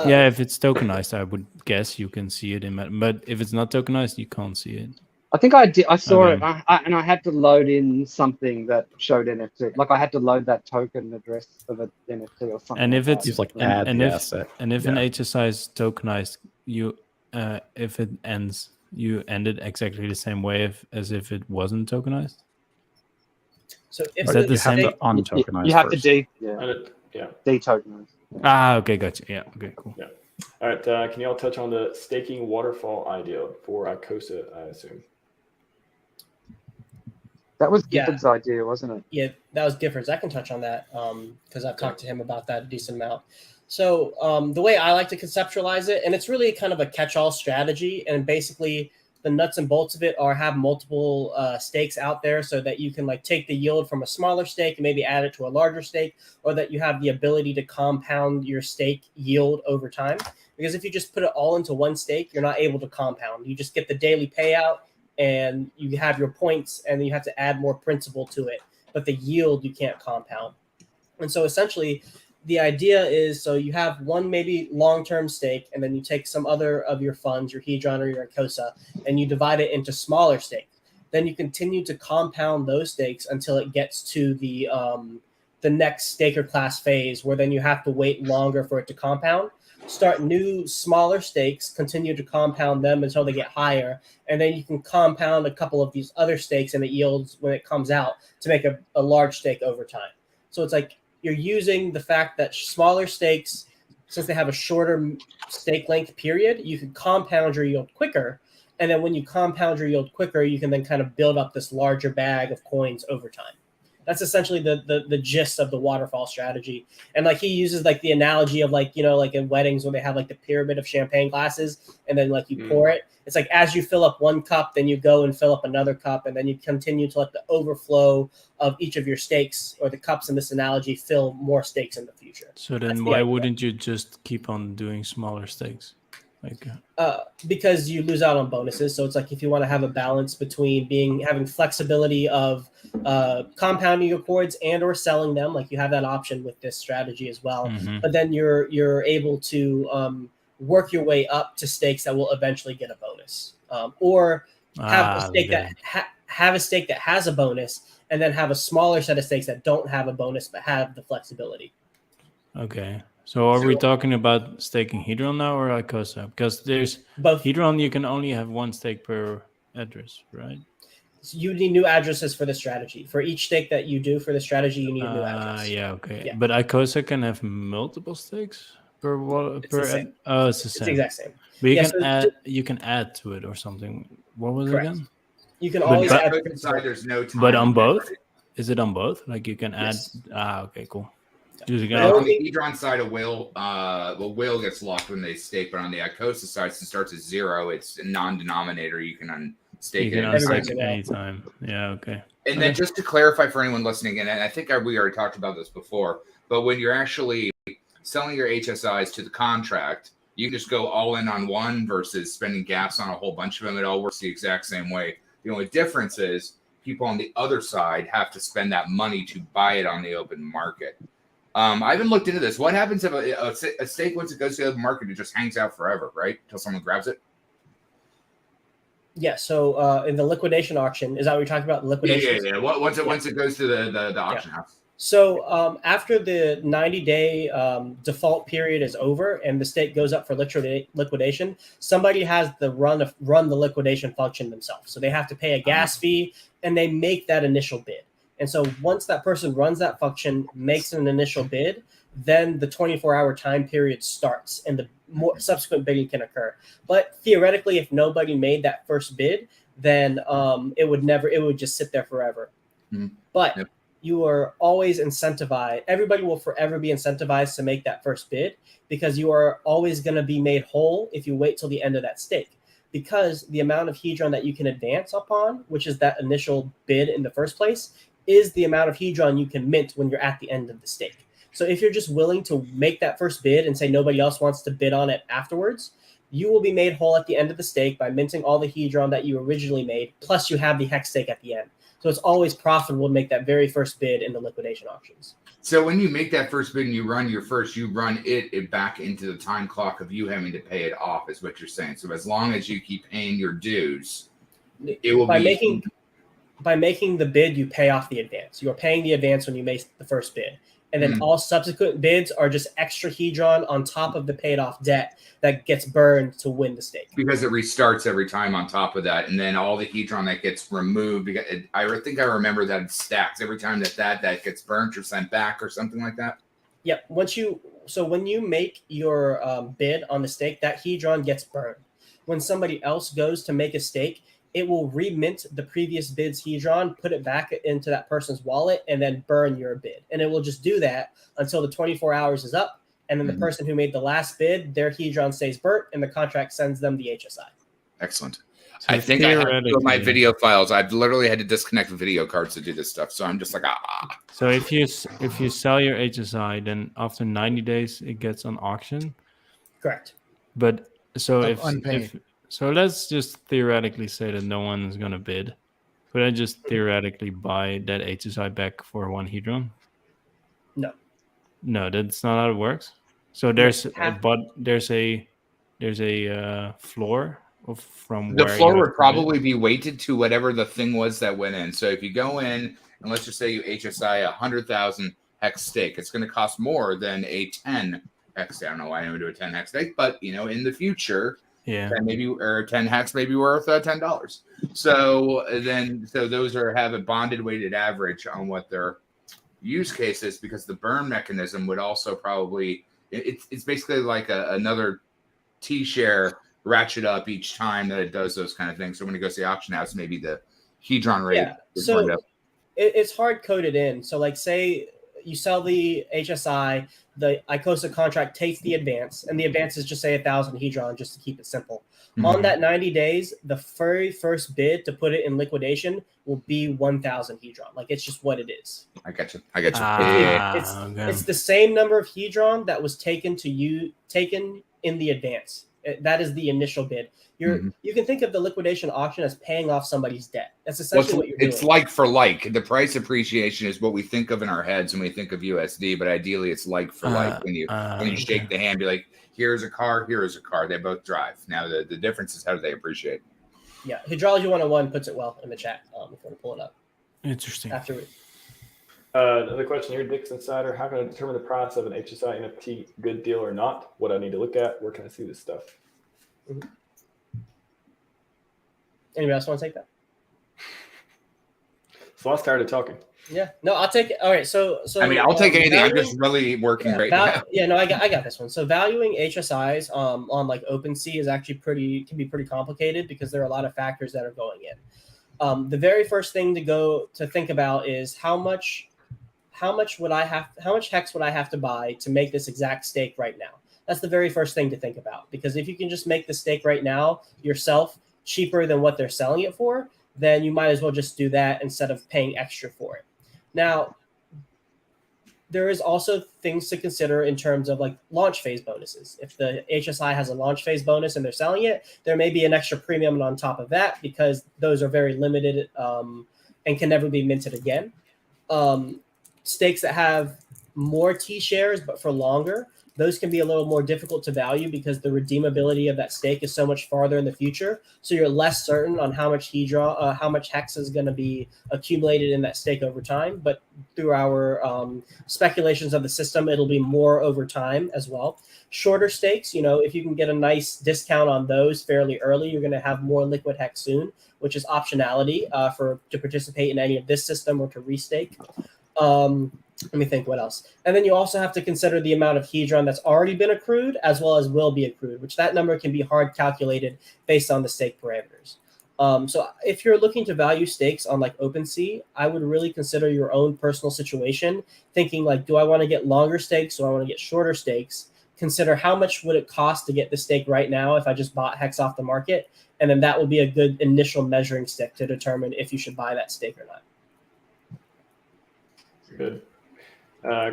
Yeah, if it's tokenized, I would guess you can see it in. But if it's not tokenized, you can't see it. I think I did. I saw it, and I had to load in something that showed NFT. Like I had to load that token address of an NFT or something. And if it's like add the asset, and if an HSI is tokenized, you if it ends, you end it exactly the same way as if it wasn't tokenized. So if is that the same? You have to detokenize. Okay, gotcha. Yeah. Okay, cool. Yeah. All right. Can y'all touch on the staking waterfall idea for Icosa? I assume. That was Gifford's idea, wasn't it? Yeah, that was Gifford's. I can touch on that because I've talked to him about that a decent amount. So the way I like to conceptualize it, and it's really kind of a catch-all strategy, and basically the nuts and bolts of it are have multiple stakes out there so that you can like take the yield from a smaller stake and maybe add it to a larger stake, or that you have the ability to compound your stake yield over time. Because if you just put it all into one stake, you're not able to compound. You just get the daily payout and you have your points, and then you have to add more principal to it. But the yield you can't compound. And so essentially the idea is, so you have one maybe long-term stake, and then you take some other of your funds, your Hedron or your Icosa, and you divide it into smaller stakes. Then you continue to compound those stakes until it gets to the next staker class phase, where then you have to wait longer for it to compound. Start new smaller stakes, continue to compound them until they get higher, and then you can compound a couple of these other stakes, and it yields when it comes out to make a large stake over time. So it's like you're using the fact that smaller stakes, since they have a shorter stake length period, you can compound your yield quicker. And then when you compound your yield quicker, you can then kind of build up this larger bag of coins over time. That's essentially the gist of the waterfall strategy. And like he uses like the analogy of like, you know, like in weddings when they have like the pyramid of champagne glasses, and then like you pour it. It's like as you fill up one cup, then you go and fill up another cup, and then you continue to let the overflow of each of your stakes, or the cups in this analogy, fill more stakes in the future. So then why wouldn't you just keep on doing smaller stakes? Like because you lose out on bonuses. So it's like if you want to have a balance between having flexibility of compounding your coins and or selling them, like you have that option with this strategy as well. But then you're able to work your way up to stakes that will eventually get a bonus, or have a stake that have a stake that has a bonus, and then have a smaller set of stakes that don't have a bonus but have the flexibility. Okay. So are we talking about staking Hedron now or Icosa? Because there's both. Hedron, you can only have one stake per address, right? So you need new addresses for the strategy. For each stake that you do for the strategy, you need a new address. Yeah, okay. Yeah. But Icosa can have multiple stakes per wallet. It's the same. Oh, it's the same. It's the exact same. But you can add to it or something. What was it again? You can always add. There's no time. But on both? Is it on both? Like you can add. Okay, cool. On the Hedron side, a whale gets locked when they stake, but on the Icosa side, since it starts at 0, it's a non-denominator. You can unstake it anytime. Yeah, okay. And then just to clarify for anyone listening, and I think we already talked about this before, but when you're actually selling your HSIs to the contract, you can just go all in on one versus spending gas on a whole bunch of them. It all works the exact same way. The only difference is people on the other side have to spend that money to buy it on the open market. I haven't looked into this. What happens if a stake, once it goes to the open market, it just hangs out forever, right? Until someone grabs it? Yeah. So in the liquidation auction, is that what you're talking about? The liquidation? Yeah. Once it goes to the auction house. So after the 90-day default period is over and the stake goes up for liquidation, somebody has to run the liquidation function themselves. So they have to pay a gas fee, and they make that initial bid. And so once that person runs that function, makes an initial bid, then the 24-hour time period starts, and the more subsequent bidding can occur. But theoretically, if nobody made that first bid, then it would just sit there forever. But you are always incentivized. Everybody will forever be incentivized to make that first bid, because you are always going to be made whole if you wait till the end of that stake. Because the amount of hedron that you can advance upon, which is that initial bid in the first place, is the amount of hedron you can mint when you're at the end of the stake. So if you're just willing to make that first bid and say nobody else wants to bid on it afterwards, you will be made whole at the end of the stake by minting all the hedron that you originally made, plus you have the hex stake at the end. So it's always profitable to make that very first bid in the liquidation auctions. So when you make that first bid and you run it back into the time clock of you having to pay it off, is what you're saying. So as long as you keep paying your dues, it will by making the bid, you pay off the advance. You are paying the advance when you make the first bid. And then all subsequent bids are just extra hedron on top of the paid off debt that gets burned to win the stake. Because it restarts every time on top of that. And then all the hedron that gets removed, because I think I remember that it stacks every time that gets burnt or sent back or something like that. Yep. When you make your bid on the stake, that hedron gets burned. When somebody else goes to make a stake, it will remint the previous bid's hedron, put it back into that person's wallet, and then burn your bid. And it will just do that until the 24 hours is up. And then the person who made the last bid, their hedron stays burnt, and the contract sends them the HSI. Excellent. So I think I have two of my video files. I've literally had to disconnect the video cards to do this stuff. So I'm just like, So if you sell your HSI, then after 90 days, it gets on auction? Correct. But so unpaid. So let's just theoretically say that no one is going to bid. Could I just theoretically buy that HSI back for 1 hedron? No, that's not how it works. So there's a floor from the where floor would probably be weighted to whatever the thing was that went in. So if you go in and let's just say you HSI 100,000 hex stake, it's going to cost more than a 10 hex. I don't know why I would do a 10 hex stake, but in the future. Yeah, 10 hex may be worth $10. So those have a bonded weighted average on what their use case is, because the burn mechanism would also probably it's basically like another T-share ratchet up each time that it does those kind of things. So when it goes to the auction house, maybe the hedron rate is so up. It's hard coded in. So like say you sell the HSI, the Icosa contract takes the advance, and the advance is just say 1,000 hedron, just to keep it simple. On that 90 days, the very first bid to put it in liquidation will be 1,000 hedron. Like, it's just what it is. I got you. It's the same number of hedron that was taken in the advance. That is the initial bid. You can think of the liquidation auction as paying off somebody's debt. That's essentially what you're doing. It's like for like. The price appreciation is what we think of in our heads when we think of USD, but ideally it's like for like when you shake the hand, be like, here's a car, here is a car. They both drive. Now the difference is how do they appreciate? Yeah, Hydrology 101 puts it well in the chat. If you want to pull it up. Interesting. Another question here, Dix Insider. How can I determine the price of an HSI NFT good deal or not? What I need to look at? Where can I see this stuff? Anybody else want to take that? Sloth's tired of talking. Yeah. No, I'll take it. All right. So I mean, I'll take anything. I'm just really working now. Yeah, no, I got this one. So valuing HSIs on like OpenSea is actually can be pretty complicated because there are a lot of factors that are going in. The very first thing to think about is how much hex would I have to buy to make this exact stake right now? That's the very first thing to think about, because if you can just make the stake right now yourself cheaper than what they're selling it for, then you might as well just do that instead of paying extra for it. Now, there is also things to consider in terms of like launch phase bonuses. If the HSI has a launch phase bonus and they're selling it, there may be an extra premium on top of that because those are very limited and can never be minted again. Stakes that have more T shares but for longer, those can be a little more difficult to value because the redeemability of that stake is so much farther in the future. So you're less certain on how much how much hex is going to be accumulated in that stake over time. But through our speculations of the system, it'll be more over time as well. Shorter stakes, if you can get a nice discount on those fairly early, you're going to have more liquid hex soon, which is optionality to participate in any of this system or to restake. Let me think what else. And then you also have to consider the amount of hedron that's already been accrued as well as will be accrued, which that number can be hard calculated based on the stake parameters. So if you're looking to value stakes on like OpenSea, I would really consider your own personal situation, thinking like, do I want to get longer stakes? Do I want to get shorter stakes? Consider how much would it cost to get the stake right now if I just bought hex off the market, and then that will be a good initial measuring stick to determine if you should buy that stake or not. Good.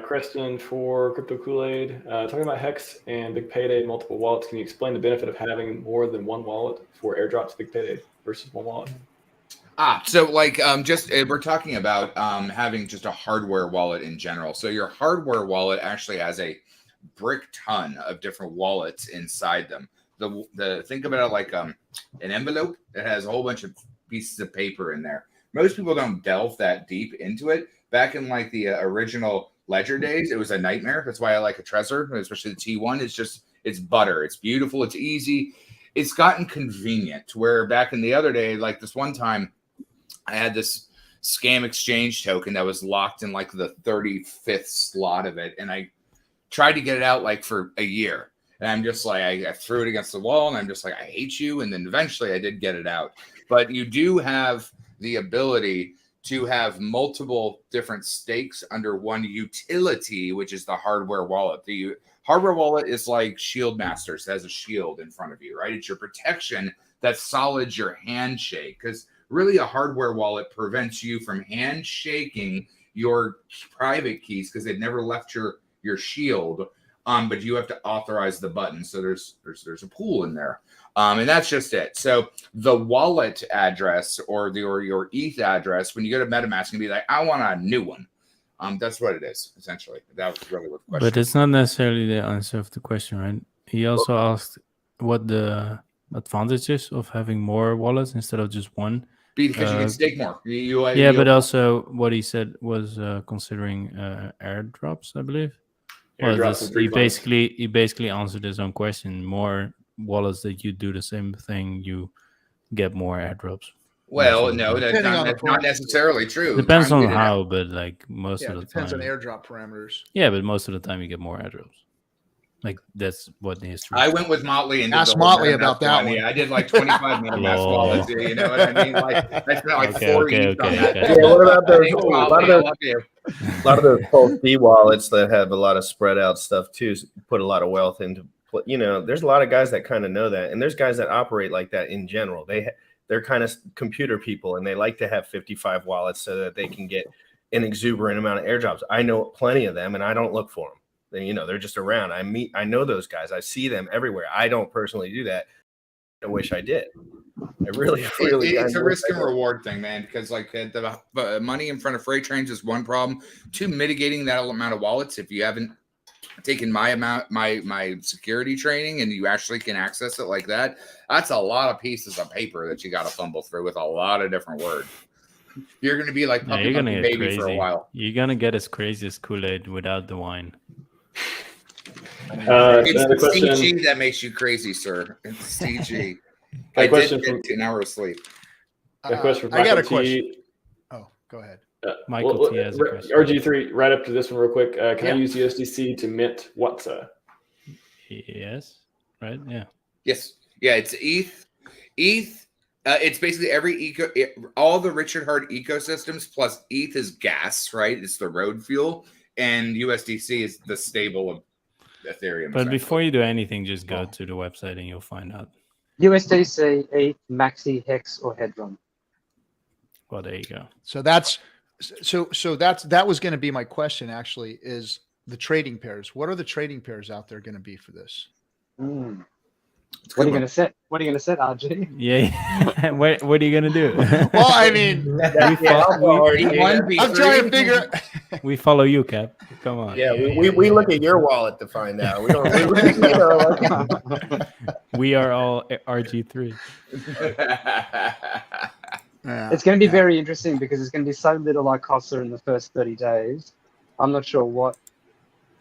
Question for Crypto Kool-Aid. Talking about Hex and Big Payday and multiple wallets, can you explain the benefit of having more than one wallet for airdrops Big Payday versus one wallet? So like we're talking about having just a hardware wallet in general. So your hardware wallet actually has a brick ton of different wallets inside them. The think about it like an envelope that has a whole bunch of pieces of paper in there. Most people don't delve that deep into it. Back in like the original Ledger days, it was a nightmare. That's why I like a Trezor, especially the T1. It's butter. It's beautiful. It's easy. It's gotten convenient. Where back in the other day, like this one time, I had this scam exchange token that was locked in like the 35th slot of it, and I tried to get it out like for a year. And I'm just like, I threw it against the wall, and I'm just like, I hate you. And then eventually I did get it out. But you do have the ability to have multiple different stakes under one utility, which is the hardware wallet. The hardware wallet is like Shield Masters. It has a shield in front of you, right? It's your protection that solids your handshake, because really a hardware wallet prevents you from handshaking your private keys because they've never left your shield. But you have to authorize the button. So there's a pool in there. And that's just it. So the wallet address or your ETH address, when you go to MetaMask, and be like, I want a new one. That's what it is, essentially. That was really what the question. But it's not necessarily the answer of the question, right? He also asked what the advantages of having more wallets instead of just one. Because you can stake more. But also what he said was considering airdrops, I believe. He basically answered his own question. More wallets that you do the same thing, you get more airdrops. Well, no, that's not necessarily true. Depends on how, but like most of the time. Depends on airdrop parameters. Yeah, but most of the time you get more airdrops. Like that's what the history. I went with Motley and ask Motley about that one. Yeah, I did like 25 MetaMask wallets. You know what I mean? Like I spent like 4 ETH on that. Yeah, what about those? A lot of those Pulse D wallets that have a lot of spread out stuff too. Put a lot of wealth into. There's a lot of guys that kind of know that, and there's guys that operate like that in general. They're kind of computer people, and they like to have 55 wallets so that they can get an exuberant amount of airdrops. I know plenty of them, and I don't look for them. They're just around. I know those guys. I see them everywhere. I don't personally do that. I wish I did. It's a risk and reward thing, man, because like the money in front of freight trains is one problem. Two, mitigating that amount of wallets. If you haven't taken my security training and you actually can access it like that, that's a lot of pieces of paper that you got to fumble through with a lot of different words. You're going to be like puppy baby crazy for a while. You're going to get as crazy as Kool-Aid without the wine. It's the CG that makes you crazy, sir. It's CG. I did get an hour of sleep. I got a question. Oh, go ahead. Michael T has a question. RG3, right up to this one real quick. Can I use USDC to mint Watsa? Yes. Right? Yeah. Yes. Yeah, it's ETH. It's basically all the Richard Hart ecosystems plus ETH is gas, right? It's the road fuel. And USDC is the stable of Ethereum. But before you do anything, just go to the website and you'll find out. USDC, ETH, Maxi, Hex, or Hedron. Well, there you go. So that was going to be my question. Actually, is the trading pairs? What are the trading pairs out there going to be for this? What are you going to set? What are you going to set, RG? Yeah. what are you gonna do? Well, I mean, we I'm trying to figure. we follow you, Cap. Come on. Yeah, we look at your wallet to find out. We don't. We are all RG3. It's going to be very interesting because there's going to be so little Icosa in the first 30 days. I'm not sure what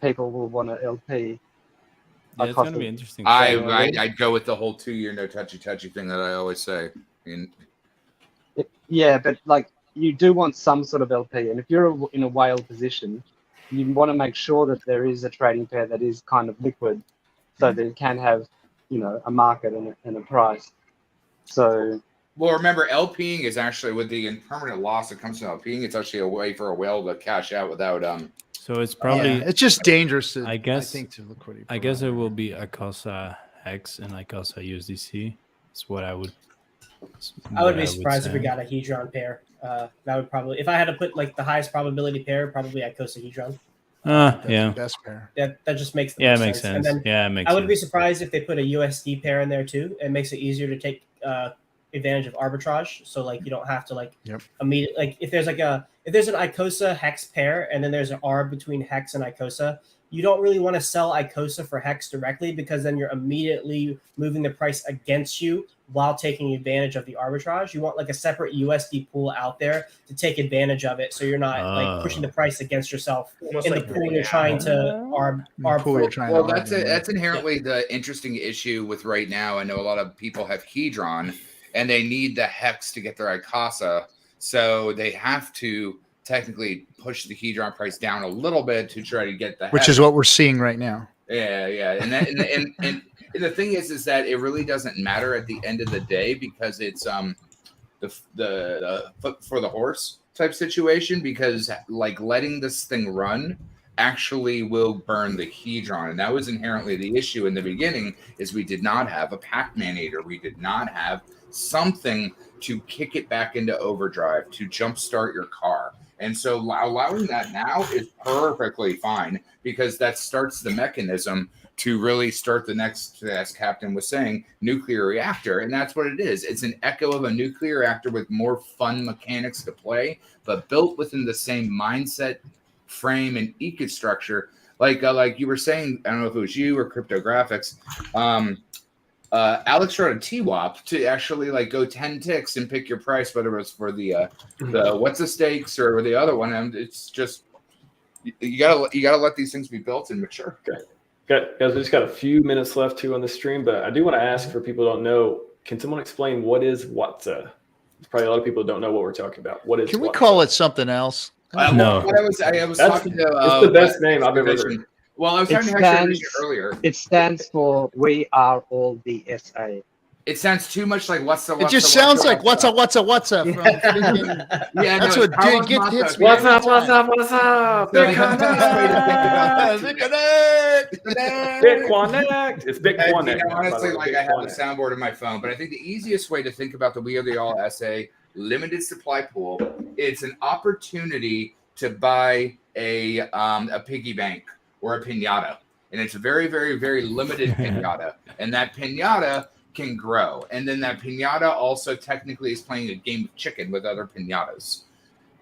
people will want to LP. Yeah, it's going to be interesting. I'd go with the whole 2-year no touchy thing that I always say. Yeah, but like you do want some sort of LP, and if you're in a whale position, you want to make sure that there is a trading pair that is kind of liquid, so that it can have, a market and a price. So. Well, remember, LPing is actually with the impermanent loss that comes from LPing. It's actually a way for a whale to cash out without So it's probably it's just dangerous. I think to liquidity. I guess it will be Icosa Hex and Icosa USDC. That's what I would. I would be surprised if we got a Hedron pair. That would probably, if I had to put like the highest probability pair, probably Icosa Hedron. Yeah, the best pair. That just makes it makes sense. And then it makes I would be surprised if they put a USD pair in there too. It makes it easier to take advantage of arbitrage. So like you don't have to immediately like if there's an Icosa Hex pair and then there's an arb between Hex and Icosa, you don't really want to sell Icosa for Hex directly because then you're immediately moving the price against you while taking advantage of the arbitrage. You want like a separate USD pool out there to take advantage of it, so you're not like pushing the price against yourself in the pool you're trying to arb. Well, that's inherently the interesting issue with right now. I know a lot of people have Hedron and they need the Hex to get their Icosa, so they have to technically push the Hedron price down a little bit to try to get the Which is what we're seeing right now. Yeah, and the thing is that it really doesn't matter at the end of the day because it's the foot for the horse type situation, because like letting this thing run actually will burn the Hedron, and that was inherently the issue in the beginning. Is we did not have a Pac-Manator, we did not have something to kick it back into overdrive to jumpstart your car. And so allowing that now is perfectly fine because that starts the mechanism to really start the next, as Captain was saying, nuclear reactor. And that's what it is. It's an echo of a nuclear reactor with more fun mechanics to play, but built within the same mindset, frame, and eco structure. Like you were saying, I don't know if it was you or Cryptographics, Alex wrote a TWAP to actually like go 10 ticks and pick your price, whether it was for the what's the stakes or the other one. And it's just you gotta let these things be built and mature. Okay. Guys, we just got a few minutes left too on the stream, but I do want to ask for people who don't know, can someone explain what is WhatsApp? There's probably a lot of people who don't know what we're talking about. What is Can we WhatsApp? call it something else? No. I was talking to it's the best name I've ever heard. Well, I was talking to Hector earlier. It stands for We Are All the SA. It sounds too much like what's It just sounds like what's up. Yeah, That's no, what hits me. What's up? Big Connect. Bitconnect. It's Bitconnect. Honestly, like I have the soundboard in my phone, but I think the easiest way to think about the We Are the All SA limited supply pool, it's an opportunity to buy a piggy bank or a pinata, and it's a very, very, very limited pinata, and that pinata can grow, and then that pinata also technically is playing a game of chicken with other pinatas.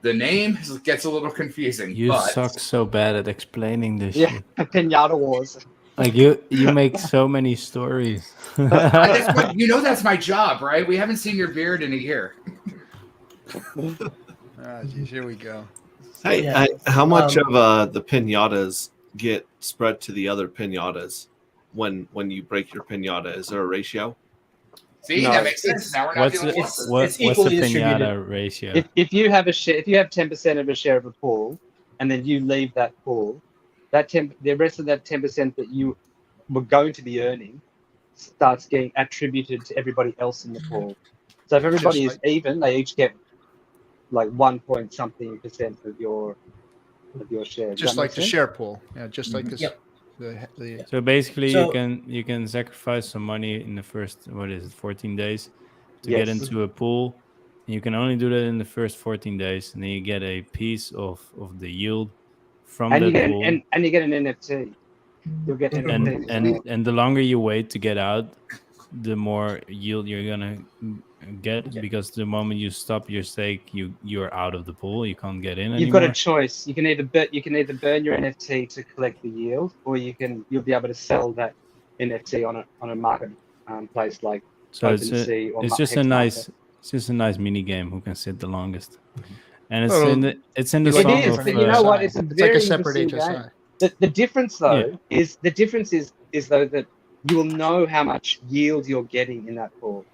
The name gets a little confusing. You suck so bad at explaining this shit. Pinata wars. Like you make so many stories. That's my job, right? We haven't seen your beard in a year. Geez, here we go. Hey, how much of the pinatas get spread to the other pinatas when you break your pinata? Is there a ratio? See, that makes sense. Now we're not dealing with what's the pinata ratio? If you have 10% of a share of a pool, and then you leave that pool, the rest of that 10% that you were going to be earning starts getting attributed to everybody else in the pool. So if everybody is even, they each get like 1 point something percent of your share. Just like the share pool. Yeah, just like this. Yep. So basically, you can sacrifice some money in the first 14 days to get into a pool. And you can only do that in the first 14 days, and then you get a piece of the yield from the pool. And you get an NFT. You'll get NFT. And the longer you wait to get out, the more yield you're gonna get, because the moment you stop your stake, you're out of the pool. You can't get in You've got anymore. a choice. You can either burn your NFT to collect the yield, or you'll be able to sell that NFT on a market place like So OpenSea or it's just Hex Market. it's just a nice mini game who can sit the longest, and it's Well, in the It song is, of but you know what? It's a It's like very a separate interesting HSI. game. The difference though Yeah. is though that you will know how much yield you're getting in that pool.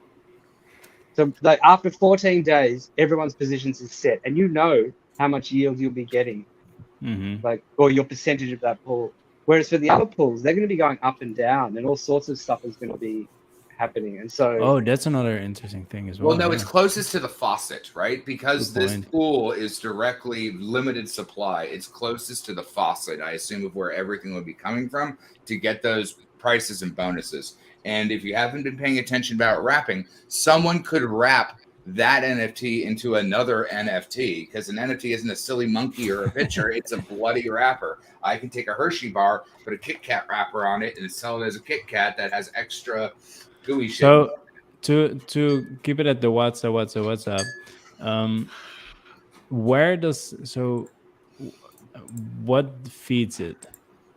So like after 14 days, everyone's positions is set, and you know how much yield you'll be getting, like, or your percentage of that pool. Whereas for the other pools, they're going to be going up and down, and all sorts of stuff is going to be happening. And so, oh, that's another interesting thing as well. Well, no, yeah. it's closest to the faucet, right? Because Good this point. pool is directly limited supply. It's closest to the faucet, I assume, of where everything would be coming from to get those prices and bonuses. And if you haven't been paying attention about wrapping, someone could wrap that NFT into another NFT, because an NFT isn't a silly monkey or a picture. It's a bloody wrapper. I can take a Hershey bar, put a Kit Kat wrapper on it, and sell it as a Kit Kat that has extra gooey shit. So to keep it at the WhatsApp, what feeds it?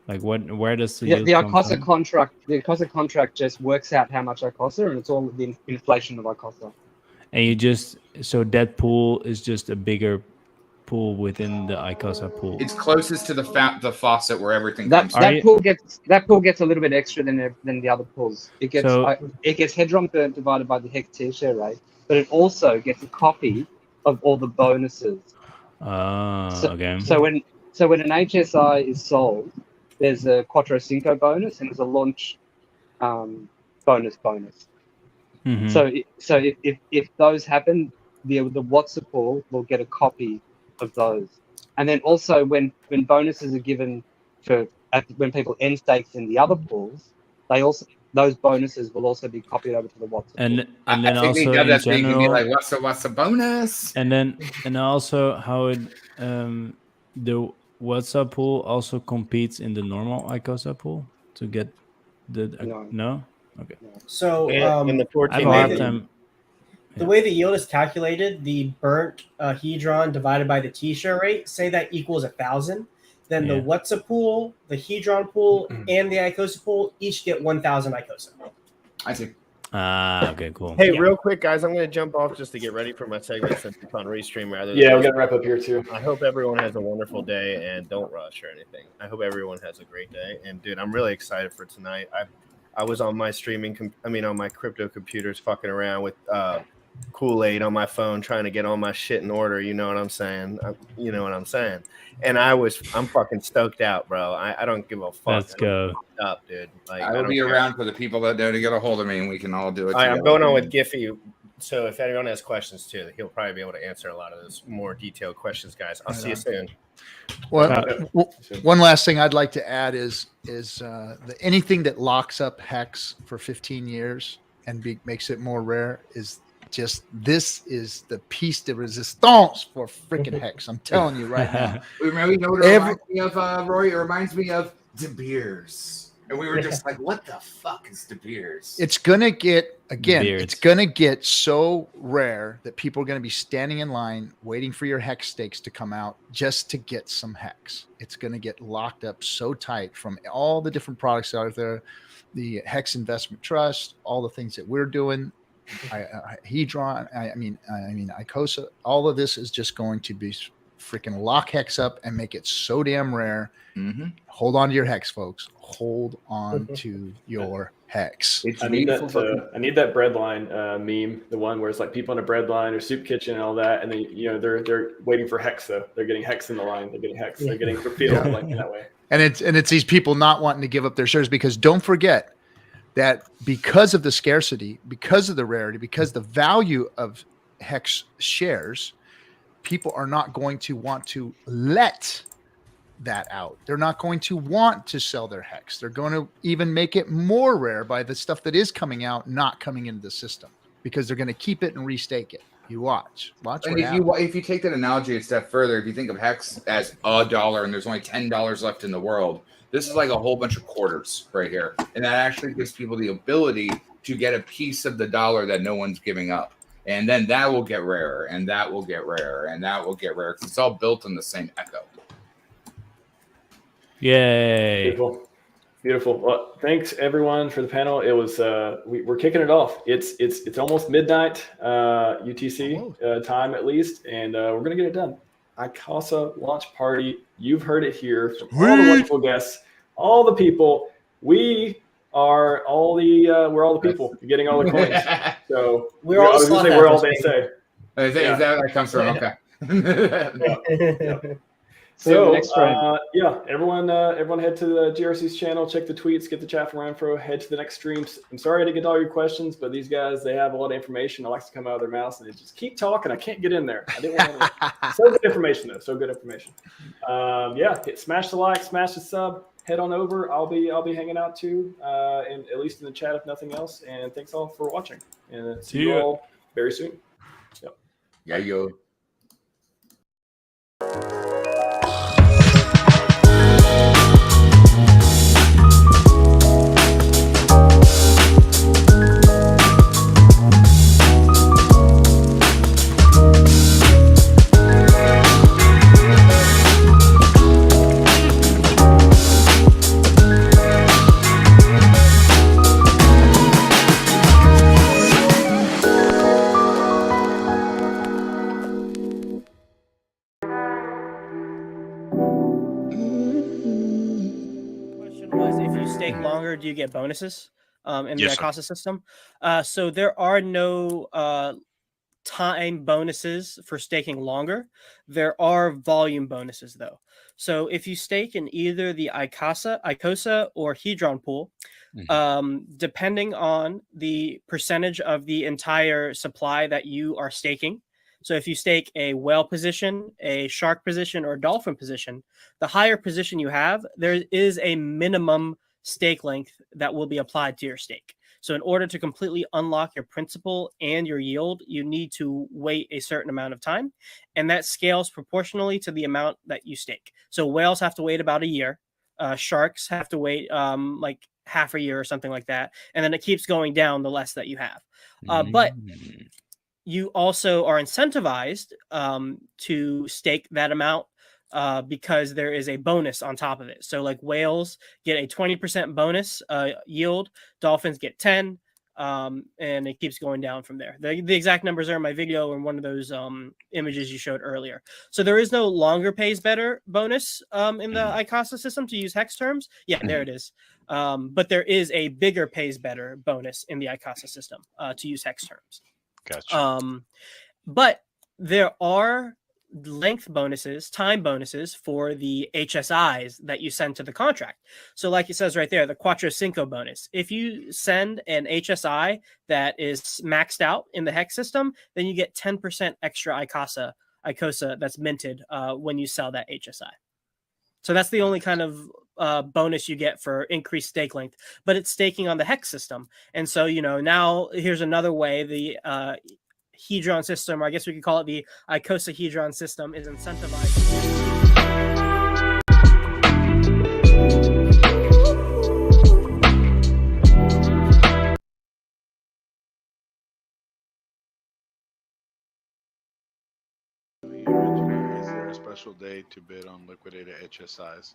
Like where does the the yield come Icosa from? contract, just works out how much Icosa, and it's all the inflation of Icosa. And so that pool is just a bigger pool within the Icosa pool. It's closest to the faucet where everything That comes. that pool gets a little bit extra than the other pools. It gets hedron divided by the Hex share rate, but it also gets a copy of all the bonuses. Okay. So when an HSI is sold, there's a Quattro Cinco bonus and there's a launch bonus. Mhm. So if those happen, the WhatsApp pool will get a copy of those. And then also when bonuses are given when people end stakes in the other pools, those bonuses will also be copied over to the WhatsApp pool. And then I think also they in that so you can be general, like, what's the bonus? and also how it the WhatsApp pool also competes in the normal Icosa pool to get the no? Okay. So in the 14 I have a hard time. The way the yield is calculated, the burnt hedron divided by the T-share rate, say that equals 1,000. Then the WhatsApp pool, the hedron pool, and the Icosa pool each get 1,000 Icosa. I see. Okay, cool. Hey, real quick, guys, I'm going to jump off just to get ready for my segment since it's on Restream rather than. Yeah, we're going to wrap up here too. I hope everyone has a wonderful day and don't rush or anything. I hope everyone has a great day. And dude, I'm really excited for tonight. I was on my on my crypto computers fucking around with Kool-Aid on my phone trying to get all my shit in order. You know what I'm saying? And I'm fucking stoked out, bro. I don't give a fuck. Let's go. Up, dude. Like, I will be around for the people that know to get a hold of me, and we can all do it. I'm going on with Giphy. So if anyone has questions too, he'll probably be able to answer a lot of those more detailed questions, guys. I'll see you soon. Well, one last thing I'd like to add is anything that locks up Hex for 15 years and makes it more rare is this is the piece de resistance for freaking Hex. I'm telling you right now. You know what it reminds me of, Roy? It reminds me of De Beers. And we were just like, what the fuck is De Beers? It's going to get, again, it's going to get so rare that people are going to be standing in line waiting for your Hex stakes to come out just to get some Hex. It's going to get locked up so tight from all the different products out there, the Hex Investment Trust, all the things that we're doing. Hedron, I mean, Icosa, all of this is just going to be freaking lock Hex up and make it so damn rare. Mm-hmm. Hold on to your Hex, folks. Hold on to your Hex. I need that bread line meme, the one where it's like people in a bread line or soup kitchen and all that, and then they're waiting for Hex though. They're getting Hex in the line. They're getting Hex. They're getting fulfilled like that way. And it's these people not wanting to give up their shares, because don't forget that because of the scarcity, because of the rarity, because the value of Hex shares, people are not going to want to let that out. They're not going to want to sell their Hex. They're going to even make it more rare by the stuff that is coming out not coming into the system, because they're going to keep it and restake it. You watch. And if you take that analogy a step further, if you think of Hex as $1 and there's only $10 left in the world, this is like a whole bunch of quarters right here, and that actually gives people the ability to get a piece of the dollar that no one's giving up. And then that will get rarer, and that will get rarer, and that will get rarer, because it's all built on the same echo. Yay. Beautiful. Beautiful. Well, thanks everyone for the panel. It was we're kicking it off. It's almost midnight UTC time at least, and we're gonna get it done. Icosa launch party. You've heard it here from all the wonderful guests, all the people. We are all we're all the people getting all the coins. So We're all I was gonna say we're all they say. Is that where that comes from? Okay. Yeah. So everyone head to the GRC's channel, check the tweets, get the chat from Renfro, head to the next streams. I'm sorry I didn't get to all your questions, but these guys, they have a lot of information that likes to come out of their mouths, and they just keep talking. I can't get in there. I didn't want to. So good information though. So good information. Smash the like, smash the sub, head on over. I'll be hanging out too, and at least in the chat if nothing else. And thanks all for watching. And see you all very soon. Yep. Yeah, yo. Longer, do you get bonuses in the Icosa system? So there are no time bonuses for staking longer. There are volume bonuses though. So if you stake in either the Icosa or Hedron pool, depending on the percentage of the entire supply that you are staking. So if you stake a whale position, a shark position, or a dolphin position, the higher position you have, there is a minimum stake length that will be applied to your stake. So in order to completely unlock your principal and your yield, you need to wait a certain amount of time, and that scales proportionally to the amount that you stake. So whales have to wait about a year. Sharks have to wait like half a year or something like that, and then it keeps going down the less that you have. But you also are incentivized to stake that amount because there is a bonus on top of it. So like whales get a 20% bonus yield, dolphins get 10, and it keeps going down from there. The exact numbers are in my video in one of those images you showed earlier. So there is no longer pays better bonus in the Icosa system, to use hex terms. Yeah, there it is. But there is a bigger pays better bonus in the Icosa system to use hex terms. Gotcha. But there are length bonuses, time bonuses for the HSIs that you send to the contract. So like it says right there, the Cuatro Cinco bonus. If you send an HSI that is maxed out in the hex system, then you get 10% extra Icosa that's minted when you sell that HSI. So that's the only kind of bonus you get for increased stake length, but it's staking on the hex system. And so, now here's another way the Hedron system, or I guess we could call it the Icosa Hedron system, is incentivized. Is there a special day to bid on liquidated HSIs?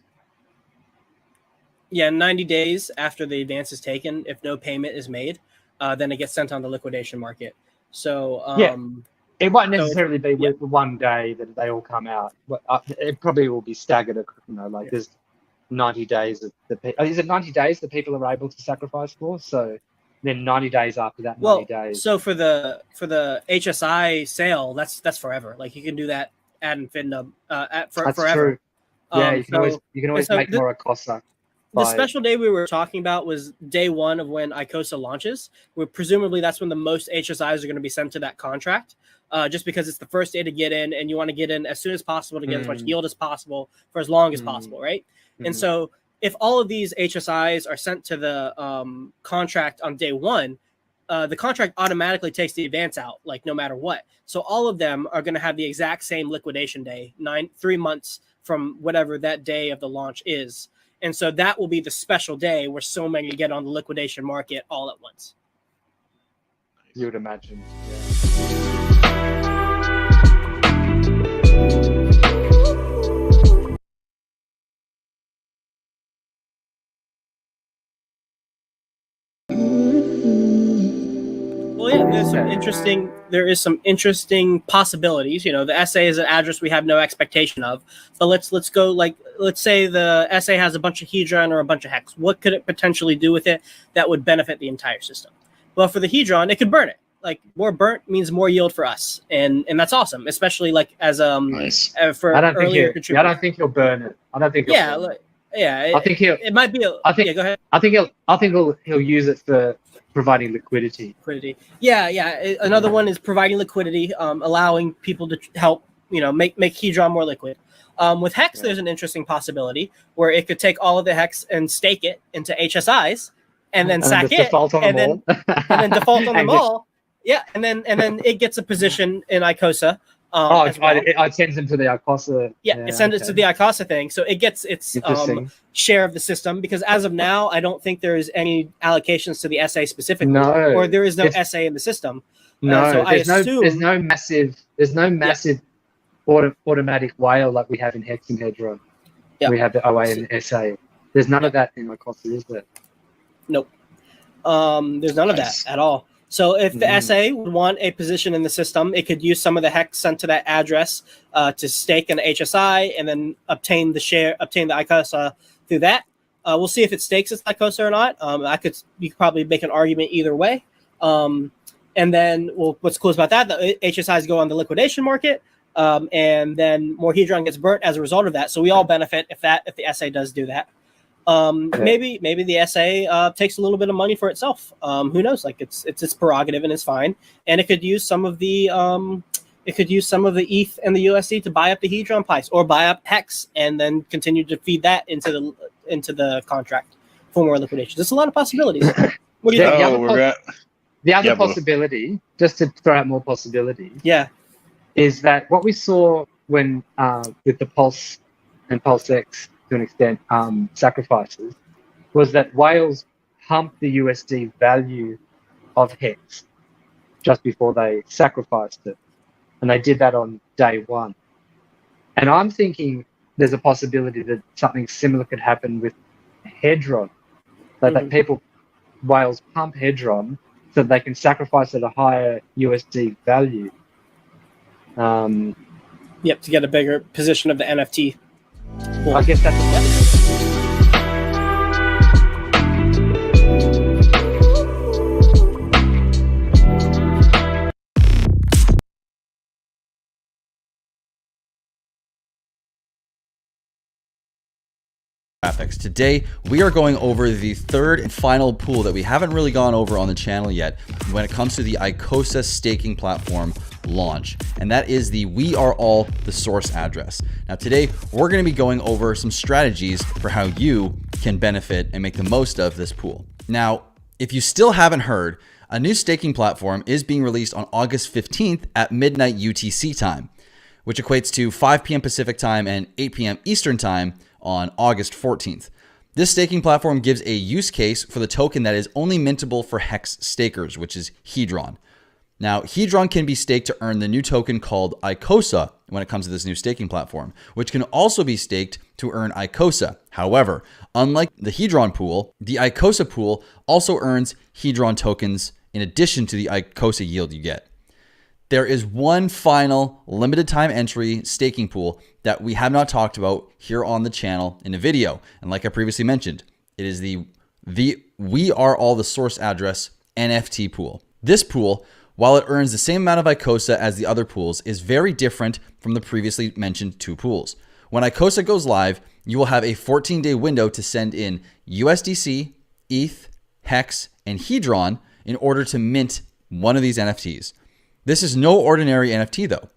Yeah, 90 days after the advance is taken, if no payment is made, then it gets sent on the liquidation market. So it won't necessarily be with the one day that they all come out. It probably will be staggered. There's 90 days. Is it 90 days that people are able to sacrifice for? So then 90 days after that, 90 days. So for the HSI sale, that's forever. Like you can do that ad infinitum forever. True. Yeah, you can always make more Icosa. The special day we were talking about was day one of when Icosa launches. Presumably that's when the most HSIs are going to be sent to that contract, just because it's the first day to get in, and you want to get in as soon as possible to get as much yield as possible for as long as possible, right? And so if all of these HSIs are sent to the contract on day one, the contract automatically takes the advance out, like no matter what. So all of them are going to have the exact same liquidation day, 3 months from whatever that day of the launch is. And so that will be the special day where so many get on the liquidation market all at once. you would imagine. Well, yeah, there is some interesting possibilities. The SA is an address we have no expectation of. But let's go, let's say the SA has a bunch of Hedron or a bunch of hex. What could it potentially do with it that would benefit the entire system? Well, for the Hedron, it could burn it. Like, more burnt means more yield for us, and that's awesome, especially like as Nice. for I don't earlier think contributors. I don't think he'll burn it. I don't think. Yeah, Burn it. yeah. I think it might be. Yeah, go ahead. I think he'll use it for providing liquidity. Yeah. Another one is providing liquidity, allowing people to help, make Hedron more liquid. With Hex, there's an interesting possibility where it could take all of the Hex and stake it into HSIs, and then sack it, and then default on them all. Yeah, and then it gets a position in Icosa. It sends them to the Icosa. Yeah, it sends it to the Icosa thing, so it gets its share of the system. Because as of now, I don't think there is any allocations to the SA specifically, or there is no SA in the system. No, so there's no massive automatic whale like we have in Hex and Hedron. Yeah. We have the OA and SA. There's none of that in Icosa, is there? Nope. There's none of that at all. So if the SA would want a position in the system, it could use some of the hex sent to that address to stake an HSI and then obtain the Icosa through that. We'll see if it stakes its Icosa or not. You could probably make an argument either way. And then, what's cool about that? The HSIs go on the liquidation market, and then more Hedron gets burnt as a result of that. So we all benefit if the SA does do that. Maybe the SA takes a little bit of money for itself. Who knows? Like it's its prerogative and it's fine. And it could use some of the ETH and the USD to buy up the Hedron price or buy up Hex and then continue to feed that into the contract for more liquidation. There's a lot of possibilities. What do you think? The other possibility, just to throw out more possibilities, is that what we saw when with the Pulse and Pulse X to an extent sacrifices was that whales pumped the USD value of Hex just before they sacrificed it, and they did that on day one. And I'm thinking there's a possibility that something similar could happen with Hedron, that whales pump Hedron so that they can sacrifice at a higher USD value. Yep, to get a bigger position of the NFT. Well, I guess that's graphics. Today, we are going over the third and final pool that we haven't really gone over on the channel yet when it comes to the Icosa staking platform launch, and that is the We Are All the source address. Now today, we're going to be going over some strategies for how you can benefit and make the most of this pool. Now, if you still haven't heard, a new staking platform is being released on August 15th at midnight UTC time, which equates to 5 p.m. Pacific time and 8 p.m. Eastern time on August 14th. This staking platform gives a use case for the token that is only mintable for Hex stakers, which is Hedron. Now, Hedron can be staked to earn the new token called Icosa when it comes to this new staking platform, which can also be staked to earn Icosa. However, unlike the Hedron pool, the Icosa pool also earns Hedron tokens in addition to the Icosa yield you get. There is one final limited time entry staking pool that we have not talked about here on the channel in a video. And like I previously mentioned, it is the We Are All the source address NFT pool. This pool, while it earns the same amount of Icosa as the other pools, is very different from the previously mentioned two pools. When Icosa goes live, you will have a 14-day window to send in USDC, ETH, Hex, and Hedron in order to mint one of these NFTs. This is no ordinary NFT though.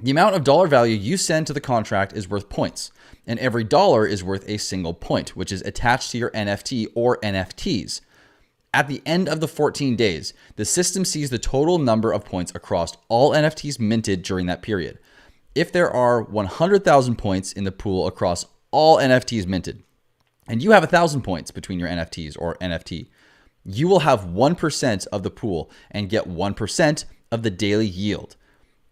The amount of dollar value you send to the contract is worth points, and every dollar is worth a single point, which is attached to your NFT or NFTs. At the end of the 14 days, the system sees the total number of points across all NFTs minted during that period. If there are 100,000 points in the pool across all NFTs minted, and you have 1,000 points between your NFTs or NFT, You will have 1% of the pool and get 1% of the daily yield.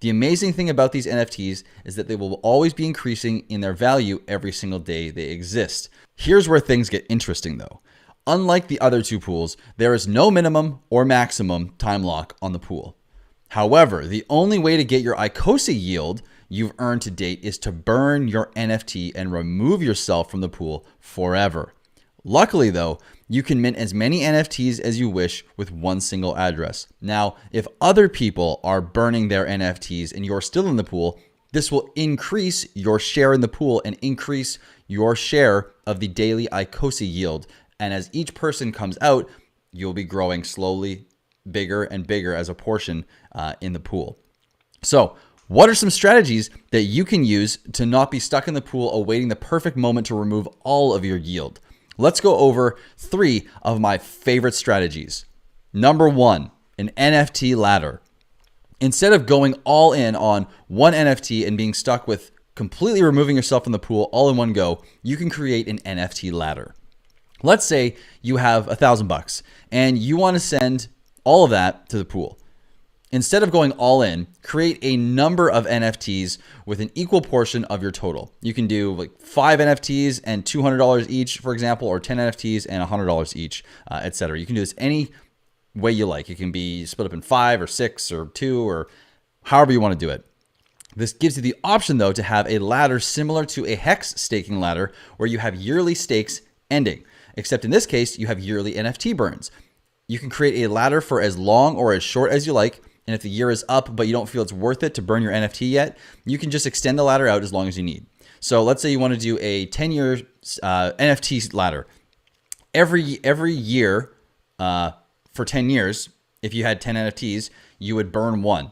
The amazing thing about these NFTs is that they will always be increasing in their value every single day they exist. Here's where things get interesting though. Unlike the other two pools, there is no minimum or maximum time lock on the pool. However, the only way to get your Icosa yield you've earned to date is to burn your NFT and remove yourself from the pool forever. Luckily though, you can mint as many NFTs as you wish with one single address. Now, if other people are burning their NFTs and you're still in the pool, this will increase your share in the pool and increase your share of the daily Icosa yield. And as each person comes out, you'll be growing slowly bigger and bigger as a portion in the pool. So, what are some strategies that you can use to not be stuck in the pool awaiting the perfect moment to remove all of your yield? Let's go over 3 of my favorite strategies. Number 1, an NFT ladder. Instead of going all in on one NFT and being stuck with completely removing yourself from the pool all in one go, you can create an NFT ladder. Let's say you have $1,000 and you want to send all of that to the pool. Instead of going all in, create a number of NFTs with an equal portion of your total. You can do like 5 NFTs and $200 each, for example, or 10 NFTs and $100 each, etc. You can do this any way you like. It can be split up in 5 or 6 or 2 or however you want to do it. This gives you the option though to have a ladder similar to a hex staking ladder where you have yearly stakes ending, except in this case, you have yearly NFT burns. You can create a ladder for as long or as short as you like. And if the year is up, but you don't feel it's worth it to burn your NFT yet, you can just extend the ladder out as long as you need. So let's say you want to do a 10-year NFT ladder. Every year for 10 years, if you had 10 NFTs, you would burn 1.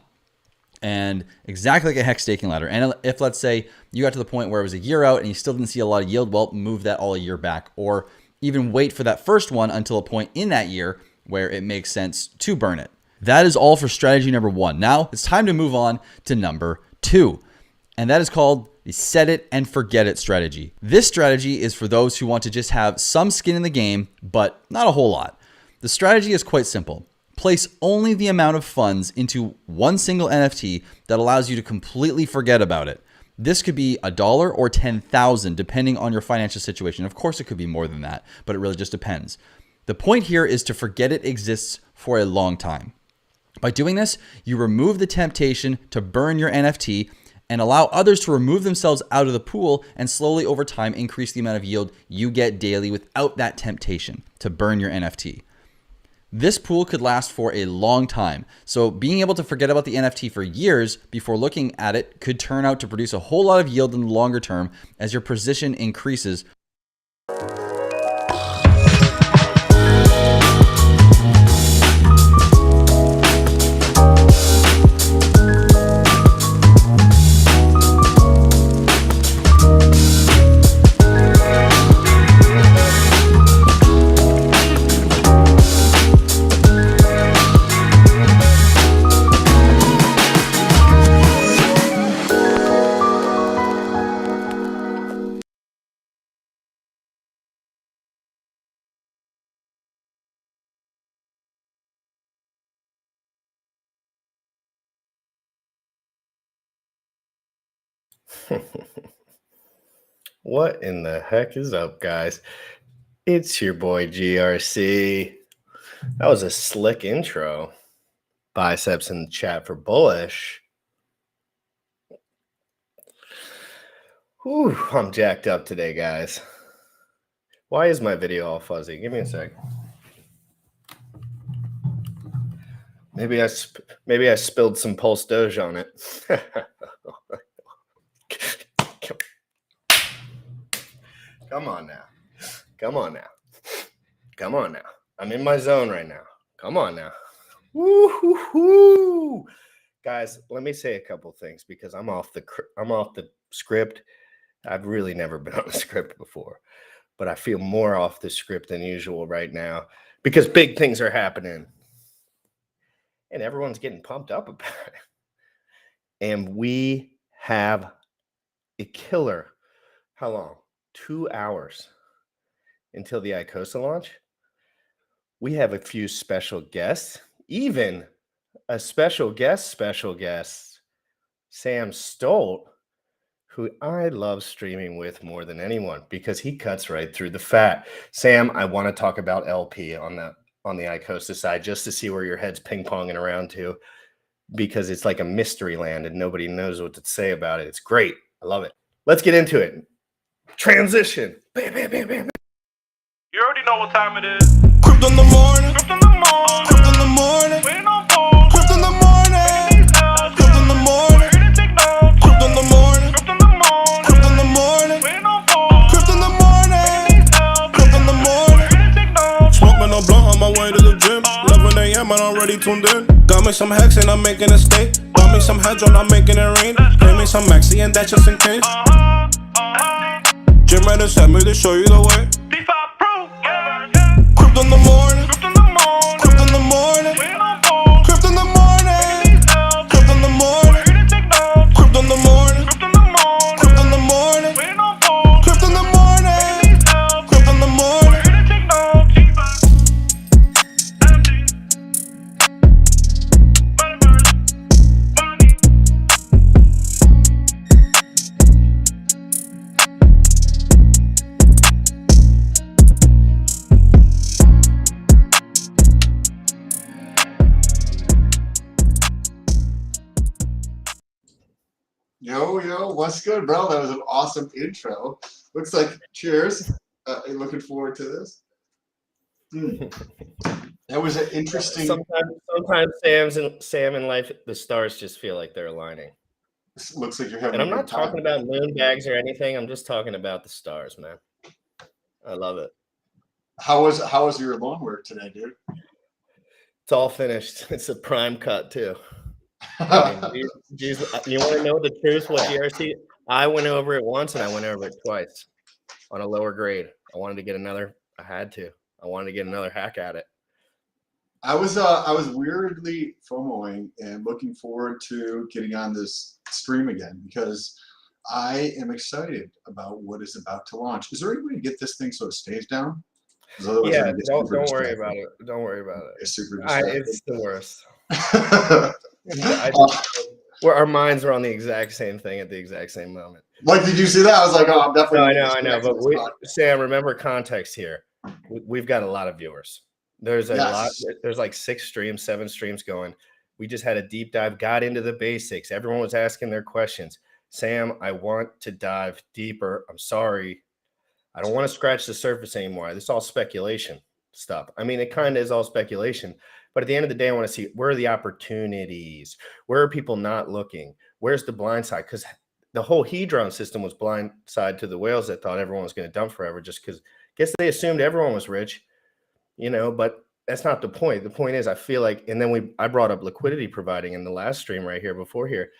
And exactly like a hex staking ladder. And if let's say you got to the point where it was a year out and you still didn't see a lot of yield, well, move that all a year back. Or even wait for that first one until a point in that year where it makes sense to burn it. That is all for strategy number 1. Now it's time to move on to number 2. And that is called the set it and forget it strategy. This strategy is for those who want to just have some skin in the game, but not a whole lot. The strategy is quite simple. Place only the amount of funds into one single NFT that allows you to completely forget about it. This could be $1 or 10,000 depending on your financial situation. Of course, it could be more than that, but it really just depends. The point here is to forget it exists for a long time. By doing this, you remove the temptation to burn your NFT and allow others to remove themselves out of the pool and slowly over time increase the amount of yield you get daily without that temptation to burn your NFT. This pool could last for a long time, so being able to forget about the NFT for years before looking at it could turn out to produce a whole lot of yield in the longer term as your position increases. What in the heck is up, guys? It's your boy GRC. That was a slick intro. Biceps in the chat for bullish. Whew, I'm jacked up today, guys. Why is my video all fuzzy? Give me a sec. Maybe I spilled some Pulse Doge on it. Come on now. Come on now. Come on now. I'm in my zone right now. Come on now. Woo-hoo-hoo. Guys, let me say a couple things because I'm off the script. I've really never been on a script before, but I feel more off the script than usual right now because big things are happening and everyone's getting pumped up about it. And we have a killer. How long? 2 hours until the Icosa launch. we have a few special guests, even a special guest, Sam Stolt, who I love streaming with more than anyone because he cuts right through the fat. Sam, I want to talk about LP on the Icosa side just to see where your head's ping-ponging around to, because it's like a mystery land and nobody knows what to say about it. It's great. I love it. Let's get into it. Transition. Bam, bam, bam, bam. You already know what time it is. Crypt in the morning. Crypt in the morning. Crypt in the morning. Waiting on phone. Crypt in the morning. Crypt in the morning. Crypt in the morning. Crypt in the morning. Crypt in the morning. Waiting on phone. Crypt in the morning. Crypt in the morning. Smoking a blunt on my way to the gym. 11 a.m. and I'm already tuned in. Got me some hex and I'm making a stay. Bought me some heads on, I'm making it rain. Pay me some maxi and that's just in case. Jim Redder sent me to show you the way. Crypt in the morning. Crypt in the morning. Crypt in the morning. Crypt in the morning. Crypt in the morning. Crypt in the morning. Crypt in the morning. Crypt in the morning. Crypt in the morning. Crypt in the morning. Yo, what's good, bro? That was an awesome intro. Looks like cheers. Looking forward to this. That was an interesting. Sometimes Sam in life, the stars just feel like they're aligning. Looks like you're having. And I'm not talking about moon bags or anything. I'm just talking about the stars, man. I love it. How was your lawn work today, dude? It's all finished. It's a prime cut too. I mean, you want to know the truth? What GRC? I went over it once and I went over it twice on a lower grade. I wanted to get another. I had to. I wanted to get another hack at it. I was weirdly FOMOing and looking forward to getting on this stream again because I am excited about what is about to launch. Is there any way to get this thing so it stays down? Yeah, don't worry about it. Don't worry about it. It's super it's the worst. Where our minds are on the exact same thing at the exact same moment. Like, did you see that? I was like, oh, I'm definitely. No, I know. But Sam, remember context here. We've got a lot of viewers. There's a lot. There's like 6 streams, 7 streams going. We just had a deep dive, got into the basics. Everyone was asking their questions. Sam, I want to dive deeper. I'm sorry. I don't want to scratch the surface anymore. This is all speculation stuff. I mean, it kind of is all speculation. But at the end of the day, I want to see where are the opportunities? Where are people not looking? Where's the blind side? Because the whole Hedron system was blind side to the whales that thought everyone was going to dump forever just because I guess they assumed everyone was rich, but that's not the point. The point is I feel like, and then I brought up liquidity providing in the last stream right here before here.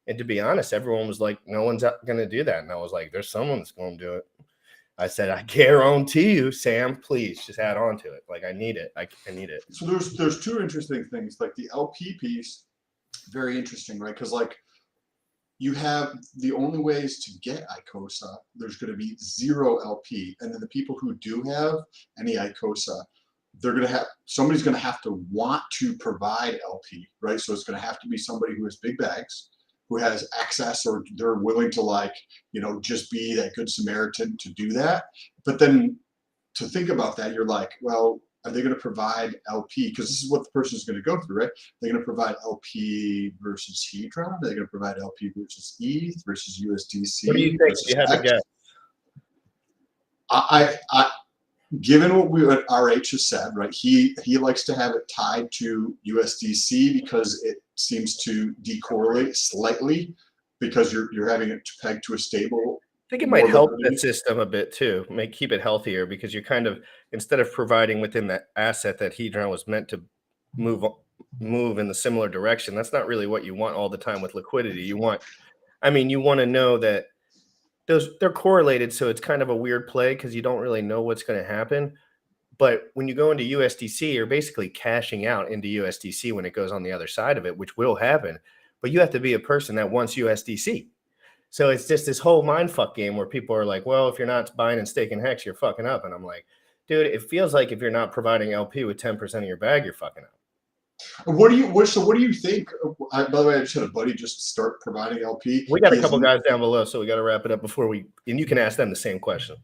And to be honest, everyone was like, no one's going to do that. And I was like, there's someone that's going to do it. I said, I guarantee you, Sam, please just add on to it. Like, I need it. I need it. So there's 2 interesting things. Like the LP piece, very interesting, right? Because like you have the only ways to get Icosa, there's going to be 0 LP. And then the people who do have any Icosa, somebody's going to have to want to provide LP, right? So it's going to have to be somebody who has big bags, who has access, or they're willing to just be that good Samaritan to do that. But then to think about that, you're like, well, are they going to provide LP? Because this is what the person is going to go through, right? They're going to provide LP versus Hedron. Are they going to provide LP versus ETH versus USDC? What do you think? You had to guess. I given what RH has said, right? He likes to have it tied to USDC because it seems to decorrelate slightly because you're having it pegged to a stable. I think it might help the system a bit too, keep it healthier because you're kind of, instead of providing within that asset that Hedron was meant to move in the similar direction, that's not really what you want all the time with liquidity. You want to know that they're correlated, so it's kind of a weird play because you don't really know what's going to happen. But when you go into USDC, you're basically cashing out into USDC when it goes on the other side of it, which will happen. But you have to be a person that wants USDC. So it's just this whole mindfuck game where people are like, well, if you're not buying and staking Hex, you're fucking up. And I'm like, dude, it feels like if you're not providing LP with 10% of your bag, you're fucking up. What do you think? By the way, I just had a buddy just start providing LP. We got a couple guys down below, so we got to wrap it up before we. And you can ask them the same question.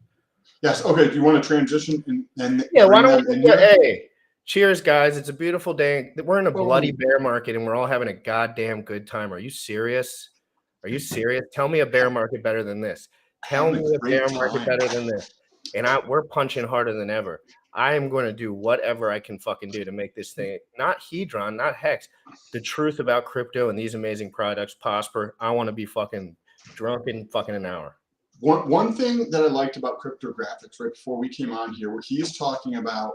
Yes. Okay. Do you want to transition and yeah? Why don't we? Hey, cheers, guys! It's a beautiful day. We're in a bloody bear market, and we're all having a goddamn good time. Are you serious? Are you serious? Tell me a bear market better than this. Tell me a bear market better than this. And we're punching harder than ever. I am going to do whatever I can fucking do to make this thing, not Hedron, not Hex, the truth about crypto and these amazing products prosper. I want to be fucking drunk in fucking an hour. One thing that I liked about cryptographics right before we came on here, where he is talking about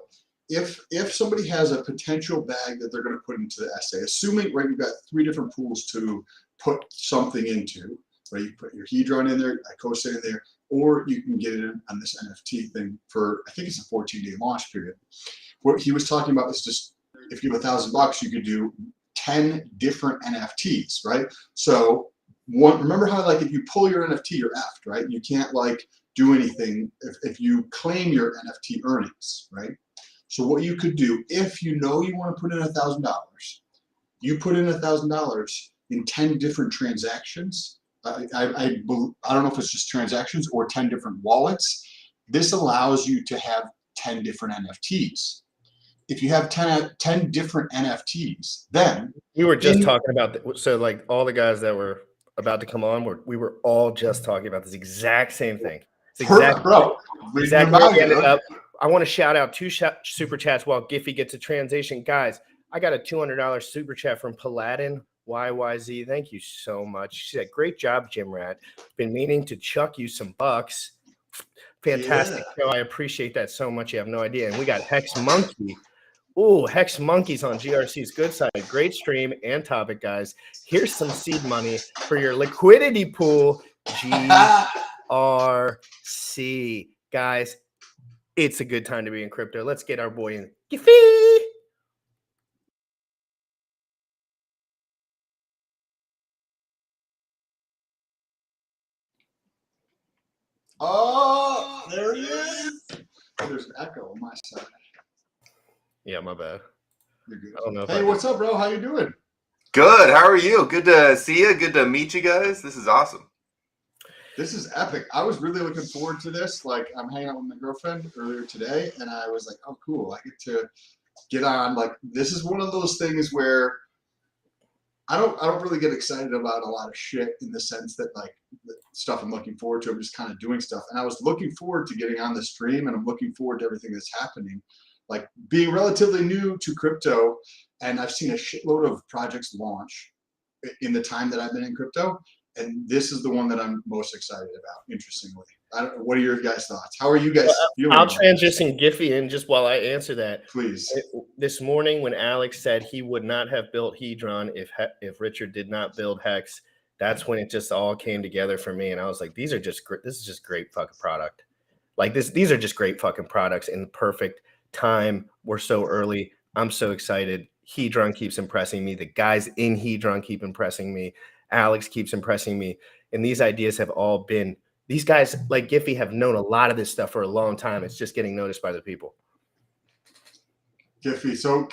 if somebody has a potential bag that they're going to put into the essay, assuming, right, you've got 3 different pools to put something into, right? You put your Hedron in there, Icosa in there, or you can get it on this NFT thing for, I think it's a 14-day launch period. What he was talking about is just, if you have $1,000, you could do 10 different NFTs, right? So remember how, like, if you pull your NFT, you're effed, right? You can't, like, do anything if you claim your NFT earnings, right? So what you could do, if you know you want to put in $1,000, you put in $1,000 in 10 different transactions. I don't know if it's just transactions or 10 different wallets. This allows you to have 10 different NFTs. If you have 10 different NFTs, then we were just talking about so like all the guys that were about to come on, we were all just talking about this exact same thing. Exactly where we ended up. I want to shout out 2 super chats while Giphy gets a transition. Guys, I got a $200 super chat from Paladin YYZ. Thank you so much. She said, great job, Jim Rat. Been meaning to chuck you some bucks. Fantastic show. I appreciate that so much. You have no idea. And we got Hex Monkey. Ooh, Hex Monkey's on GRC's good side. Great stream and topic, guys. Here's some seed money for your liquidity pool. GRC. Guys, it's a good time to be in crypto. Let's get our boy in. Giphy! Oh, there he is. Oh, there's an echo on my side. Yeah, my bad. You're good. I don't know. Hey, what's up, bro? How you doing? Good. How are you? Good to see you. Good to meet you guys. This is awesome. This is epic. I was really looking forward to this. Like, I'm hanging out with my girlfriend earlier today, and I was like, oh, cool. I get to get on. Like, this is one of those things where I don't really get excited about a lot of shit in the sense that, like, the stuff I'm looking forward to, I'm just kind of doing stuff. And I was looking forward to getting on the stream, and I'm looking forward to everything that's happening. Like, being relatively new to crypto, and I've seen a shitload of projects launch in the time that I've been in crypto. And this is the one that I'm most excited about, interestingly. What are your guys' thoughts? How are you guys feeling? I'll transition Giphy in just while I answer that. Please. This morning when Alex said he would not have built Hedron if Richard did not build Hex, that's when it just all came together for me. And I was like, this is just great fucking product. Like these are just great fucking products in the perfect time. We're so early. I'm so excited. Hedron keeps impressing me. The guys in Hedron keep impressing me. Alex keeps impressing me. And these ideas have all been, these guys like Giphy have known a lot of this stuff for a long time. It's just getting noticed by the people. Giphy, so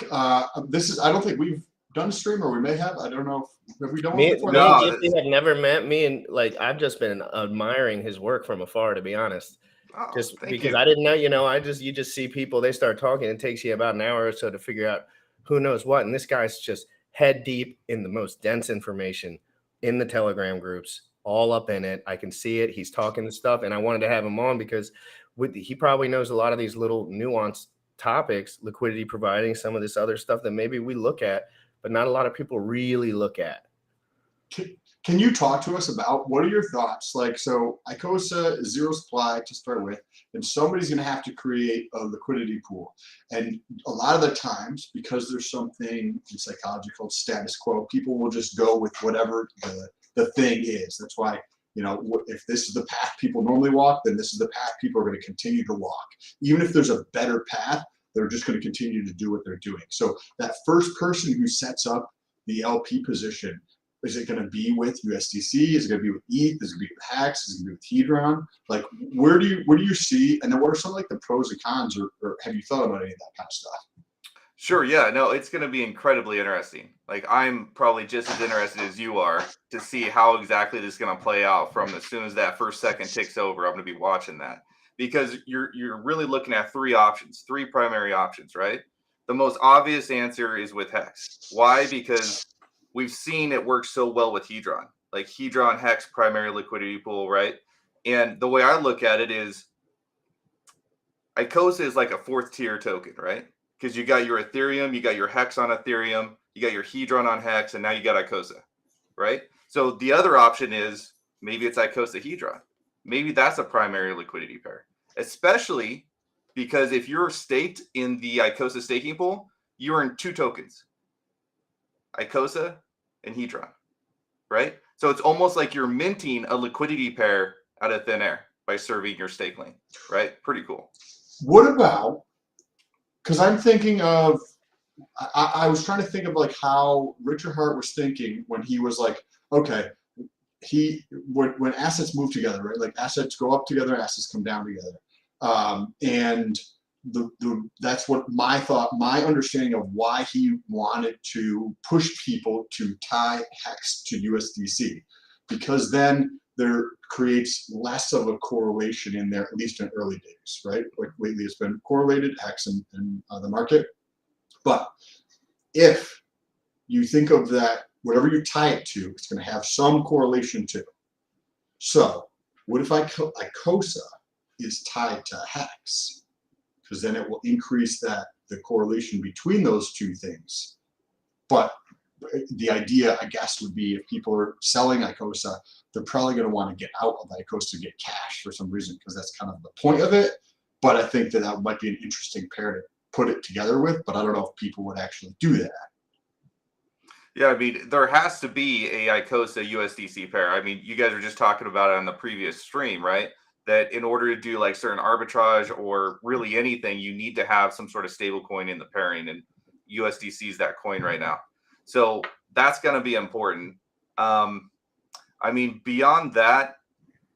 this is, I don't think we've done a stream, or we may have. I don't know. Have we done one me, before? Me and Giphy have never met. Me and like, I've just been admiring his work from afar, to be honest. Oh, just because I didn't know, you just see people, they start talking. It takes you about an hour or so to figure out who knows what. And this guy's just head deep in the most dense information in the Telegram groups, all up in it. I can see it. He's talking the stuff, and I wanted to have him on because he probably knows a lot of these little nuanced topics, liquidity providing, some of this other stuff that maybe we look at, but not a lot of people really look at. Can you talk to us about what are your thoughts? Like, so Icosa is zero supply to start with, and somebody's going to have to create a liquidity pool. And a lot of the times, because there's something in psychology called status quo, people will just go with whatever the thing is. That's why, if this is the path people normally walk, then this is the path people are going to continue to walk. Even if there's a better path, they're just going to continue to do what they're doing. So that first person who sets up the LP position, Is it going to be with USDC? Is it going to be with ETH? Is it going to be with Hex? Is it going to be with Hedron? Like, where do you see? And then what are some like the pros and cons, or have you thought about any of that kind of stuff? Sure. Yeah. No, it's going to be incredibly interesting. Like, I'm probably just as interested as you are to see how exactly this is going to play out from as soon as that first second ticks over. I'm going to be watching that because you're really looking at three primary options, right? The most obvious answer is with Hex. Why? Because we've seen it work so well with Hedron, like Hedron Hex primary liquidity pool, right? And the way I look at it is Icosa is like a fourth tier token, right? Because you got your Ethereum, you got your Hex on Ethereum, you got your Hedron on Hex, and now you got Icosa, right? So the other option is maybe it's Icosa Hedron. Maybe that's a primary liquidity pair, especially because if you're staked in the Icosa staking pool, you earn two tokens, Icosa and Hedron, right? So it's almost like you're minting a liquidity pair out of thin air by serving your stake lane, right? Pretty cool. What about, because I'm thinking of, I was trying to think of like how Richard Hart was thinking when he was like, okay, when assets move together, right? Like assets go up together, assets come down together. And that's what my understanding of why he wanted to push people to tie Hex to USDC, because then there creates less of a correlation in there, at least in early days, right? Like lately it's been correlated, Hex and the market. But if you think of that, whatever you tie it to, it's going to have some correlation to. So what if Icosa is tied to Hex? Because then it will increase the correlation between those two things. But the idea, I guess, would be if people are selling Icosa, they're probably going to want to get out of Icosa to get cash for some reason, because that's kind of the point of it. But I think that might be an interesting pair to put it together with, but I don't know if people would actually do that. Yeah, I mean, there has to be a Icosa USDC pair. I mean, you guys were just talking about it on the previous stream, right? That in order to do like certain arbitrage or really anything, you need to have some sort of stable coin in the pairing, and USDC is that coin right now. So that's going to be important. I mean, beyond that,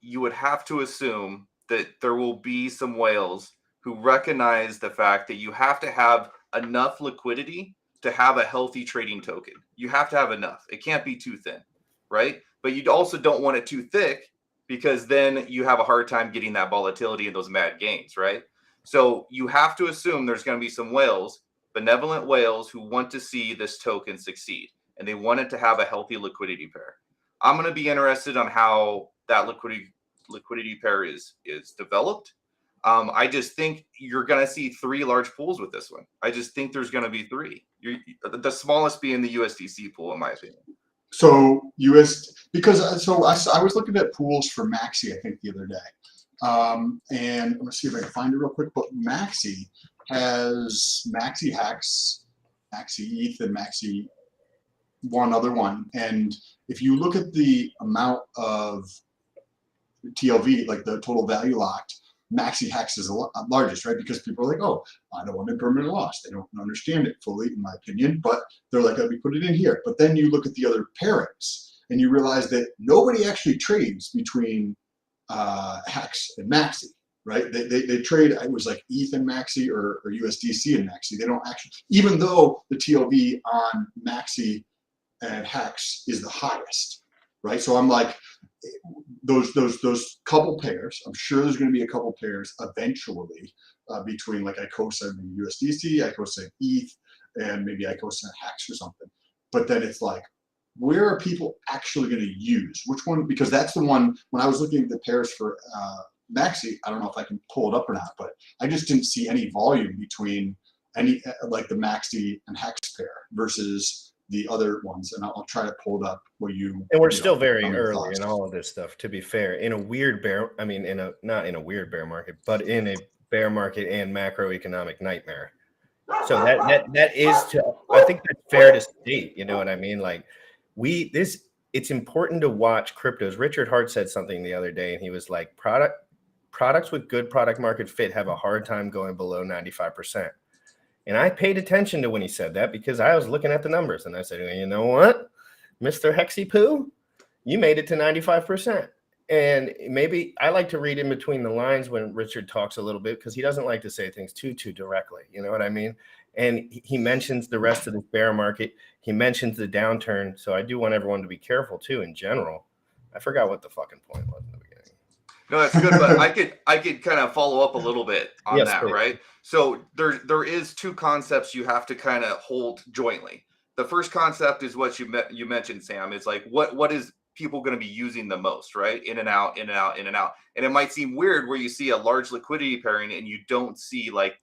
you would have to assume that there will be some whales who recognize the fact that you have to have enough liquidity to have a healthy trading token. You have to have enough. It can't be too thin, right? But you also don't want it too thick, because then you have a hard time getting that volatility and those mad gains, right? So you have to assume there's going to be some whales, benevolent whales, who want to see this token succeed, and they want it to have a healthy liquidity pair. I'm going to be interested on how that liquidity pair is developed. I just think you're going to see three large pools with this one. I just think there's going to be three. The smallest being the USDC pool, in my opinion. So because I was looking at pools for Maxi, I think, the other day, and I'm gonna see if I can find it real quick. But Maxi has Maxi Hex, Maxi ETH, and Maxi one other one. And if you look at the amount of TLV, like the total value locked, Maxi Hex is the largest, right? Because people are like, oh, I don't want a permanent loss. They don't understand it fully, in my opinion, but they're like, let me put it in here. But then you look at the other pairings and you realize that nobody actually trades between Hex and Maxi, right? They trade, it was like ETH and Maxi or USDC and Maxi. They don't actually, even though the TLV on Maxi and Hex is the highest, right? So I'm like, those couple pairs, I'm sure there's going to be a couple pairs eventually between like Icosa and USDC, Icosa and ETH, and maybe Icosa and Hex or something. But then it's like, where are people actually going to use? Which one? Because that's the one, when I was looking at the pairs for Maxi, I don't know if I can pull it up or not, but I just didn't see any volume between any, like the Maxi and Hex pair versus the other ones, and I'll try to pull it up where you. And we're still very early in all of this stuff, to be fair. In a weird bear, I mean, not in a weird bear market, but in a bear market and macroeconomic nightmare. So that is I think that's fair to state. You know what I mean? Like it's important to watch cryptos. Richard Hart said something the other day, and he was like, products with good product market fit have a hard time going below 95%. And I paid attention to when he said that, because I was looking at the numbers and I said, you know what? Mr. Hexy Poo, you made it to 95%. And maybe I like to read in between the lines when Richard talks a little bit, because he doesn't like to say things too directly. You know what I mean? And he mentions the rest of the bear market. He mentions the downturn. So I do want everyone to be careful too in general. I forgot what the fucking point was in the beginning. No, that's good, but I could kind of follow up a little bit on that, please. right? So there is two concepts you have to kind of hold jointly. The first concept is what you mentioned, Sam. It's like what is people going to be using the most, right? In and out, in and out, in and out. And it might seem weird where you see a large liquidity pairing and you don't see like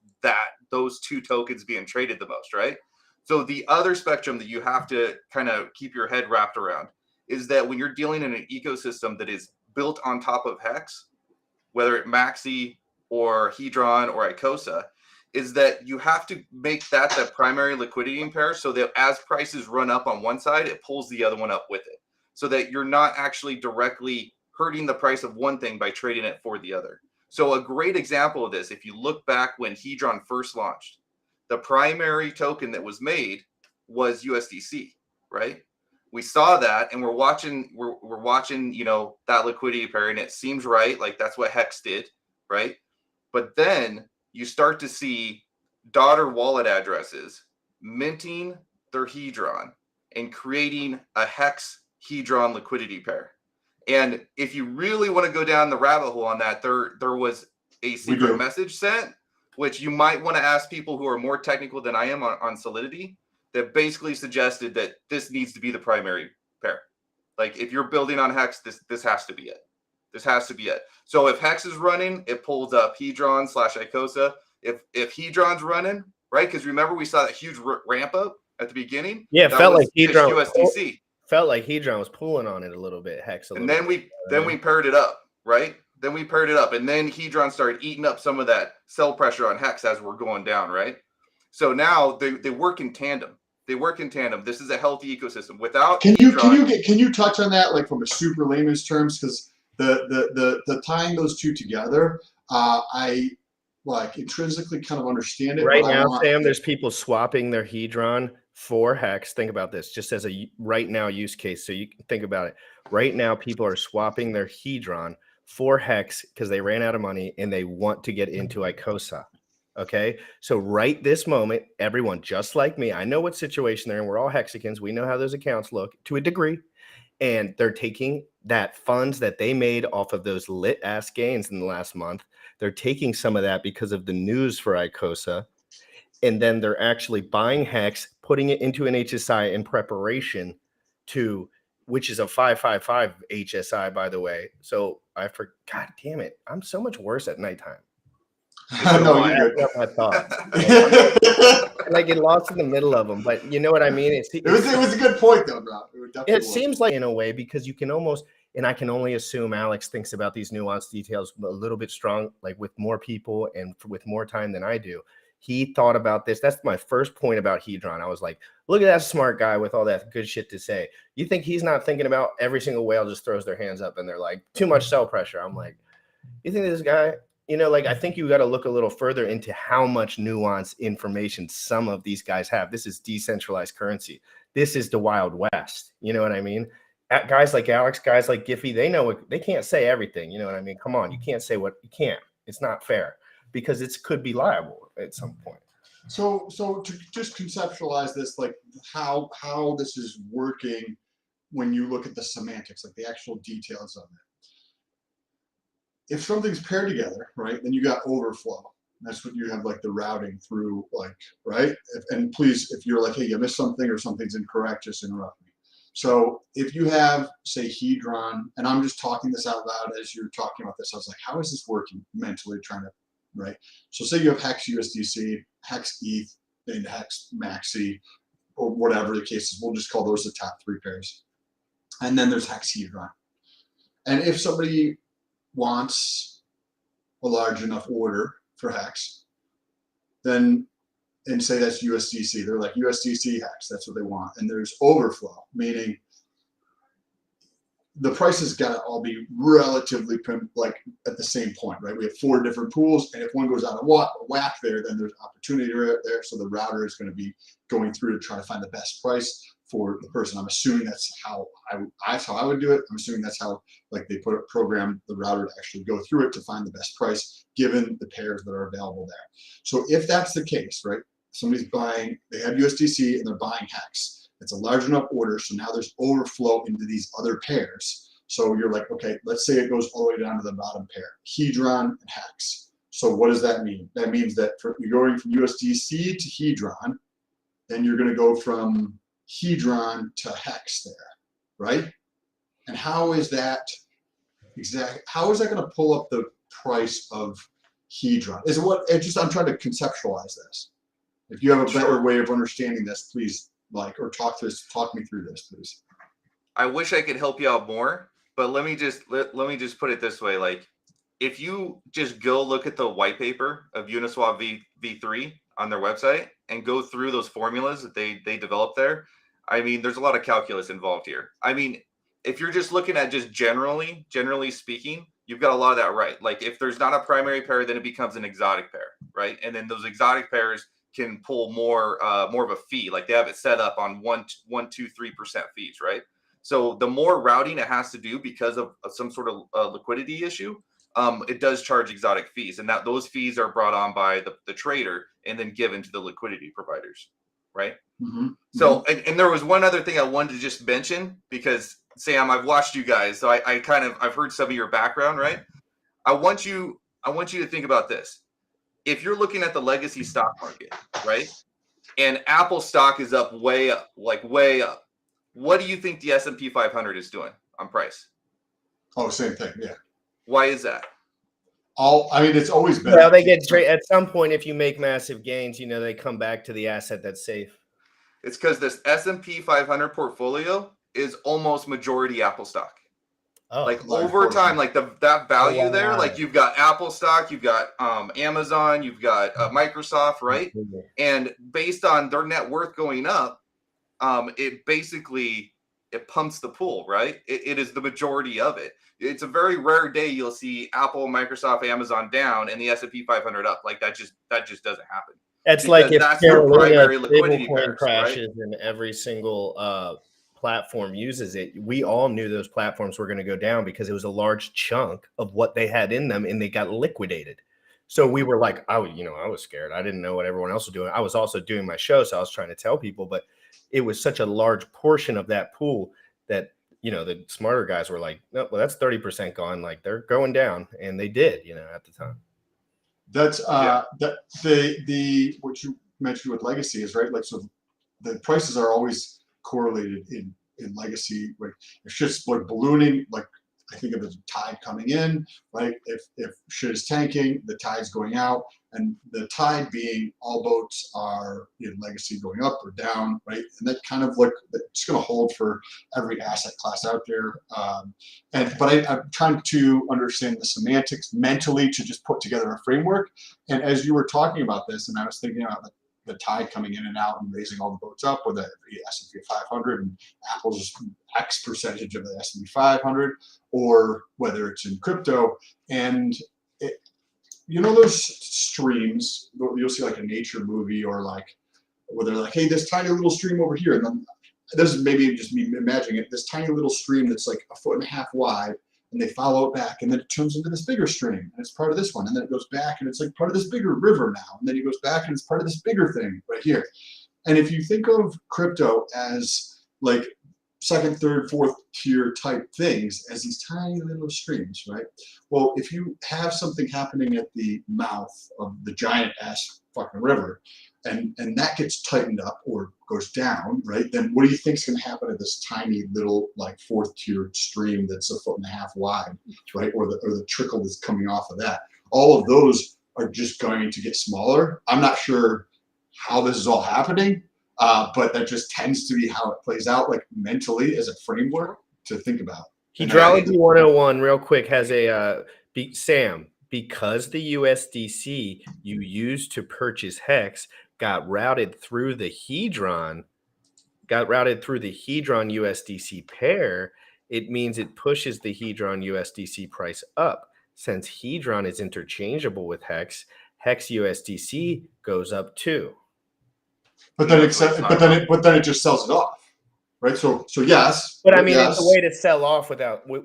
those two tokens being traded the most, right? So the other spectrum that you have to kind of keep your head wrapped around is that when you're dealing in an ecosystem that is built on top of Hex, whether it Maxi or Hedron or Icosa, is that you have to make that the primary liquidity pair so that as prices run up on one side, it pulls the other one up with it, so that you're not actually directly hurting the price of one thing by trading it for the other. So a great example of this, if you look back when Hedron first launched, the primary token that was made was USDC, right? We saw that, and we're watching, you know, that liquidity pair, and it seems right. Like that's what Hex did, right? But then you start to see daughter wallet addresses minting their Hedron and creating a Hex Hedron liquidity pair. And if you really want to go down the rabbit hole on that, there was a secret message sent, which you might want to ask people who are more technical than I am on Solidity, that basically suggested that this needs to be the primary pair. Like if you're building on Hex, this has to be it. This has to be it. So if Hex is running, it pulls up Hedron / Icosa. If Hedron's running, right? Because remember we saw that huge ramp up at the beginning. Yeah, it felt like Hedron USDC. Felt like Hedron was pulling on it a little bit. Hex a little. And then we paired it up, right? Then we paired it up, and then Hedron started eating up some of that sell pressure on Hex as we're going down, right? So now they work in tandem. They work in tandem. This is a healthy ecosystem. Without can you touch on that like from a super layman's terms, because the tying those two together, I like intrinsically kind of understand it right now. Sam, there's people swapping their Hedron for Hex. Think about this just as a right now use case, so you can think about it. Right now, people are swapping their Hedron for Hex because they ran out of money and they want to get into Icosa. Okay, so right this moment, everyone just like me, I know what situation they're in. We're all Hexicans. We know how those accounts look to a degree. And they're taking that funds that they made off of those lit ass gains in the last month. They're taking some of that because of the news for Icosa. And then they're actually buying Hex, putting it into an HSI in preparation to, which is a 555 HSI, by the way. So God damn it. I'm so much worse at nighttime. No, you're good. I thought. And I get lost in the middle of them, but you know what I mean? It was a good point, though, bro. It seems like in a way, because you can almost, and I can only assume Alex thinks about these nuanced details a little bit strong, like with more people and with more time than I do. He thought about this. That's my first point about Hedron. I was like, look at that smart guy with all that good shit to say. You think he's not thinking about every single whale just throws their hands up and they're like, too much sell pressure. I'm like, you think this guy, you know, like I think you got to look a little further into how much nuanced information some of these guys have. This is decentralized currency. This is the Wild West. You know what I mean? Guys like Alex, guys like Giphy, they know they can't say everything. You know what I mean? Come on, you can't say what you can't. It's not fair because it could be liable at some point. So to just conceptualize this, like how this is working when you look at the semantics, like the actual details of it. If something's paired together, right, then you got overflow. That's what you have, like the routing through, like, right? And please, if you're like, hey, you missed something or something's incorrect, just interrupt me. So if you have, say, Hedron, and I'm just talking this out loud as you're talking about this, I was like, how is this working mentally, trying to, right? So say you have Hex USDC, Hex ETH, and Hex Maxi, or whatever the case is. We'll just call those the top three pairs. And then there's Hex Hedron. And if somebody wants a large enough order for Hex, then, and say that's USDC, they're like USDC Hex, that's what they want. And there's overflow, meaning the prices got to all be relatively like at the same point, right? We have 4 different pools, and if one goes out of whack there, then there's opportunity there. So the router is going to be going through to try to find the best price for the person. I'm assuming that's how I would do it. I'm assuming that's how like they program the router to actually go through it to find the best price given the pairs that are available there. So if that's the case, right? Somebody's buying, they have USDC and they're buying Hex. It's a large enough order, so now there's overflow into these other pairs. So you're like, okay, let's say it goes all the way down to the bottom pair, Hedron and Hex. So what does that mean? That means that you're going from USDC to Hedron, then you're going to go from Hedron to Hex there, right? And how is that going to pull up the price of Hedron? I'm trying to conceptualize this. If you have a better way of understanding this, please talk me through this, please. I wish I could help you out more, but let me just put it this way. Like, if you just go look at the white paper of Uniswap v3 on their website and go through those formulas that they developed there, I mean, there's a lot of calculus involved here. I mean, if you're just looking at just generally speaking, you've got a lot of that right. Like, if there's not a primary pair, then it becomes an exotic pair, right? And then those exotic pairs can pull more of a fee. Like, they have it set up on 1%, 2%, 3% fees, right? So the more routing it has to do because of some sort of liquidity issue, it does charge exotic fees, and that those fees are brought on by the trader and then given to the liquidity providers, right? Mm-hmm. So, and there was one other thing I wanted to just mention, because Sam, I've watched you guys, so I've heard some of your background, right? I want you to think about this. If you're looking at the legacy stock market, right, and Apple stock is up way up, way up, what do you think the S&P 500 is doing on price? Oh, same thing, yeah. Why is that? It's always been. Well, they get straight at some point. If you make massive gains, they come back to the asset that's safe. It's because this S&P 500 portfolio is almost majority Apple stock. Oh, like over time, like that value there, like you've got Apple stock, you've got Amazon, you've got Microsoft, right? And based on their net worth going up, it basically pumps the pool, right? It is the majority of it. It's a very rare day you'll see Apple, Microsoft, Amazon down and the S&P 500 up. Like that just doesn't happen. It's like if that's their primary liquidity stablecoin pairs, crashes right? and every single platform uses it. We all knew those platforms were going to go down because it was a large chunk of what they had in them and they got liquidated. So we were like, I was scared. I didn't know what everyone else was doing. I was also doing my show, so I was trying to tell people, but it was such a large portion of that pool that, the smarter guys were like, no, well, that's 30% gone. Like they're going down, and they did, at the time. That's that the what you mentioned with legacy is right. Like, so the prices are always correlated in legacy. Like, it's just like ballooning. Like, I think of it as a tide coming in, right? If shit is tanking, the tide's going out, and the tide being all boats are in legacy going up or down, right? And that kind of it's going to hold for every asset class out there. But I'm trying to understand the semantics mentally to just put together a framework. And as you were talking about this, and I was thinking about the tide coming in and out and raising all the boats up, with the S&P 500 and Apple's X percentage of the S&P 500, or whether it's in crypto. And those streams, you'll see like a nature movie, or like where they're like, hey, this tiny little stream over here, and then this is maybe just me imagining it, this tiny little stream that's like 1.5 feet wide, and they follow it back, and then it turns into this bigger stream, and it's part of this one, and then it goes back, and it's like part of this bigger river now, and then it goes back, and it's part of this bigger thing right here. And if you think of crypto as like second, third, fourth tier type things, as these tiny little streams, right? Well, if you have something happening at the mouth of the giant ass fucking river, and that gets tightened up or goes down, right? Then what do you think is going to happen to this tiny little like fourth tier stream that's 1.5 feet wide, right? Or the trickle that's coming off of that? All of those are just going to get smaller. I'm not sure how this is all happening, but that just tends to be how it plays out, like mentally as a framework to think about. Hydrology 101, real quick, has Sam, because the USDC you used to purchase Hex got routed through the Hedron USDC pair, it means it pushes the Hedron USDC price up. Since Hedron is interchangeable with Hex, Hex USDC goes up too. But then it just sells it off. right? So yes, but I mean, yes. it's a way to sell off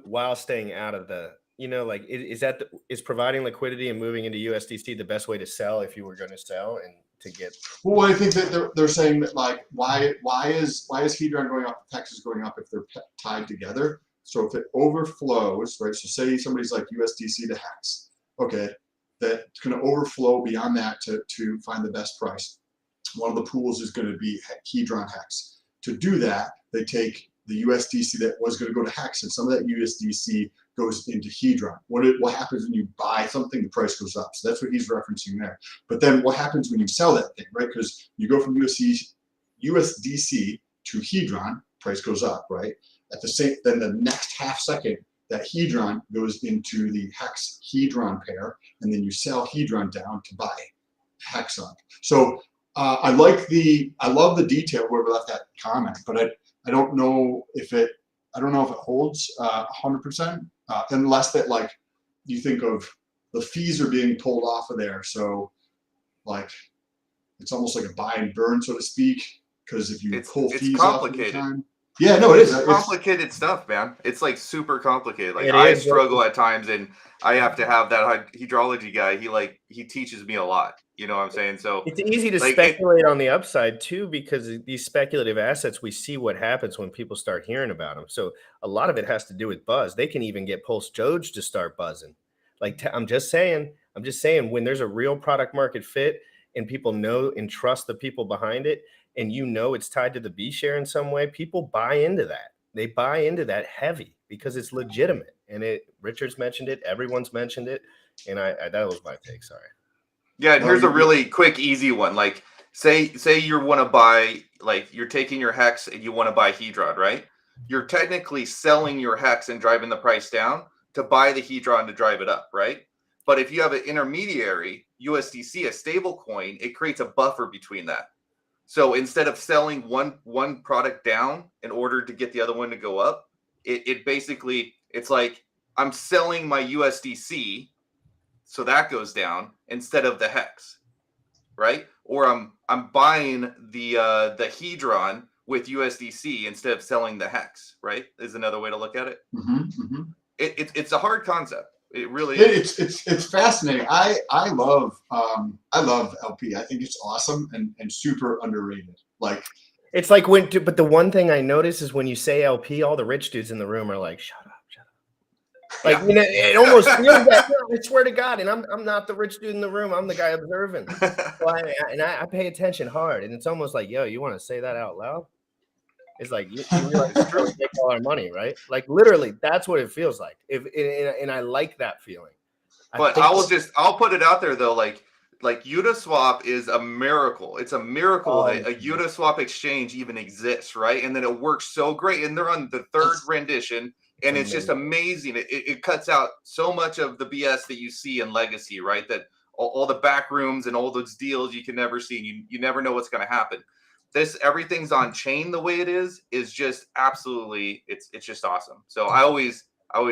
while staying out of the, like, is providing liquidity and moving into USDC the best way to sell if you were going to sell and to get? Well, I think that they're saying that, like, why is Hedron going up, Hex is going up if they're tied together? So if it overflows, right? So say somebody's like USDC to Hex, okay, that's going to overflow beyond that to find the best price. One of the pools is going to be Hedron Hex. To do that, they take the USDC that was going to go to Hex, and some of that USDC goes into Hedron. What happens when you buy something? The price goes up. So that's what he's referencing there. But then what happens when you sell that thing, right? Because you go from USDC to Hedron, price goes up, right? Then the next half second, that Hedron goes into the Hex Hedron pair, and then you sell Hedron down to buy Hex up. So I love the detail whoever left that comment, but I don't know if it holds 100%, unless that, like, you think of the fees are being pulled off of there. So, like, it's almost like a buy and burn, so to speak, because if you pull fees off at the time. Yeah, no, it is. It's complicated stuff, man. It's like super complicated. Like, It I is. struggle at times, and I have to have that hydrology guy. He teaches me a lot. You know what I'm saying? So It's easy to like, speculate on the upside too, because these speculative assets, we see what happens when people start hearing about them. So a lot of it has to do with buzz. They can even get Pulse Doge to start buzzing. Like, I'm just saying, when there's a real product market fit and people know and trust the people behind it, and it's tied to the B share in some way, people buy into that. They buy into that heavy because it's legitimate. And Richard's mentioned it, everyone's mentioned it, and that was my take. Sorry. Yeah, and here's a really quick, easy one. Like, say you want to buy, like, you're taking your Hex and you want to buy Hedron, right? You're technically selling your Hex and driving the price down to buy the Hedron to drive it up, right? But if you have an intermediary, USDC, a stable coin, it creates a buffer between that. So instead of selling one product down in order to get the other one to go up, it basically, it's like I'm selling my USDC, so that goes down instead of the Hex, right? Or I'm buying the Hedron with USDC instead of selling the Hex, right? Is another way to look at it. It's a hard concept. It really is. It's fascinating. I love LP. I think it's awesome and super underrated. Like, it's like but the one thing I notice is when you say LP, all the rich dudes in the room are like, shut up. Like, it almost feels that. I swear to God, and I'm not the rich dude in the room. I'm the guy observing. So I pay attention hard, and it's almost like, yo, you want to say that out loud? It's like you realize it's true. Make all our money, right? Like, literally, that's what it feels like. And I like that feeling. But I'll put it out there though, like Uniswap is a miracle. It's a miracle that a Uniswap exchange even exists, right? And then it works so great, and they're on the third rendition. And it's just amazing. It cuts out so much of the BS that you see in Legacy, right? That all the back rooms and all those deals you can never see. You never know what's going to happen. Everything's on chain the way it is just absolutely, it's just awesome. So I always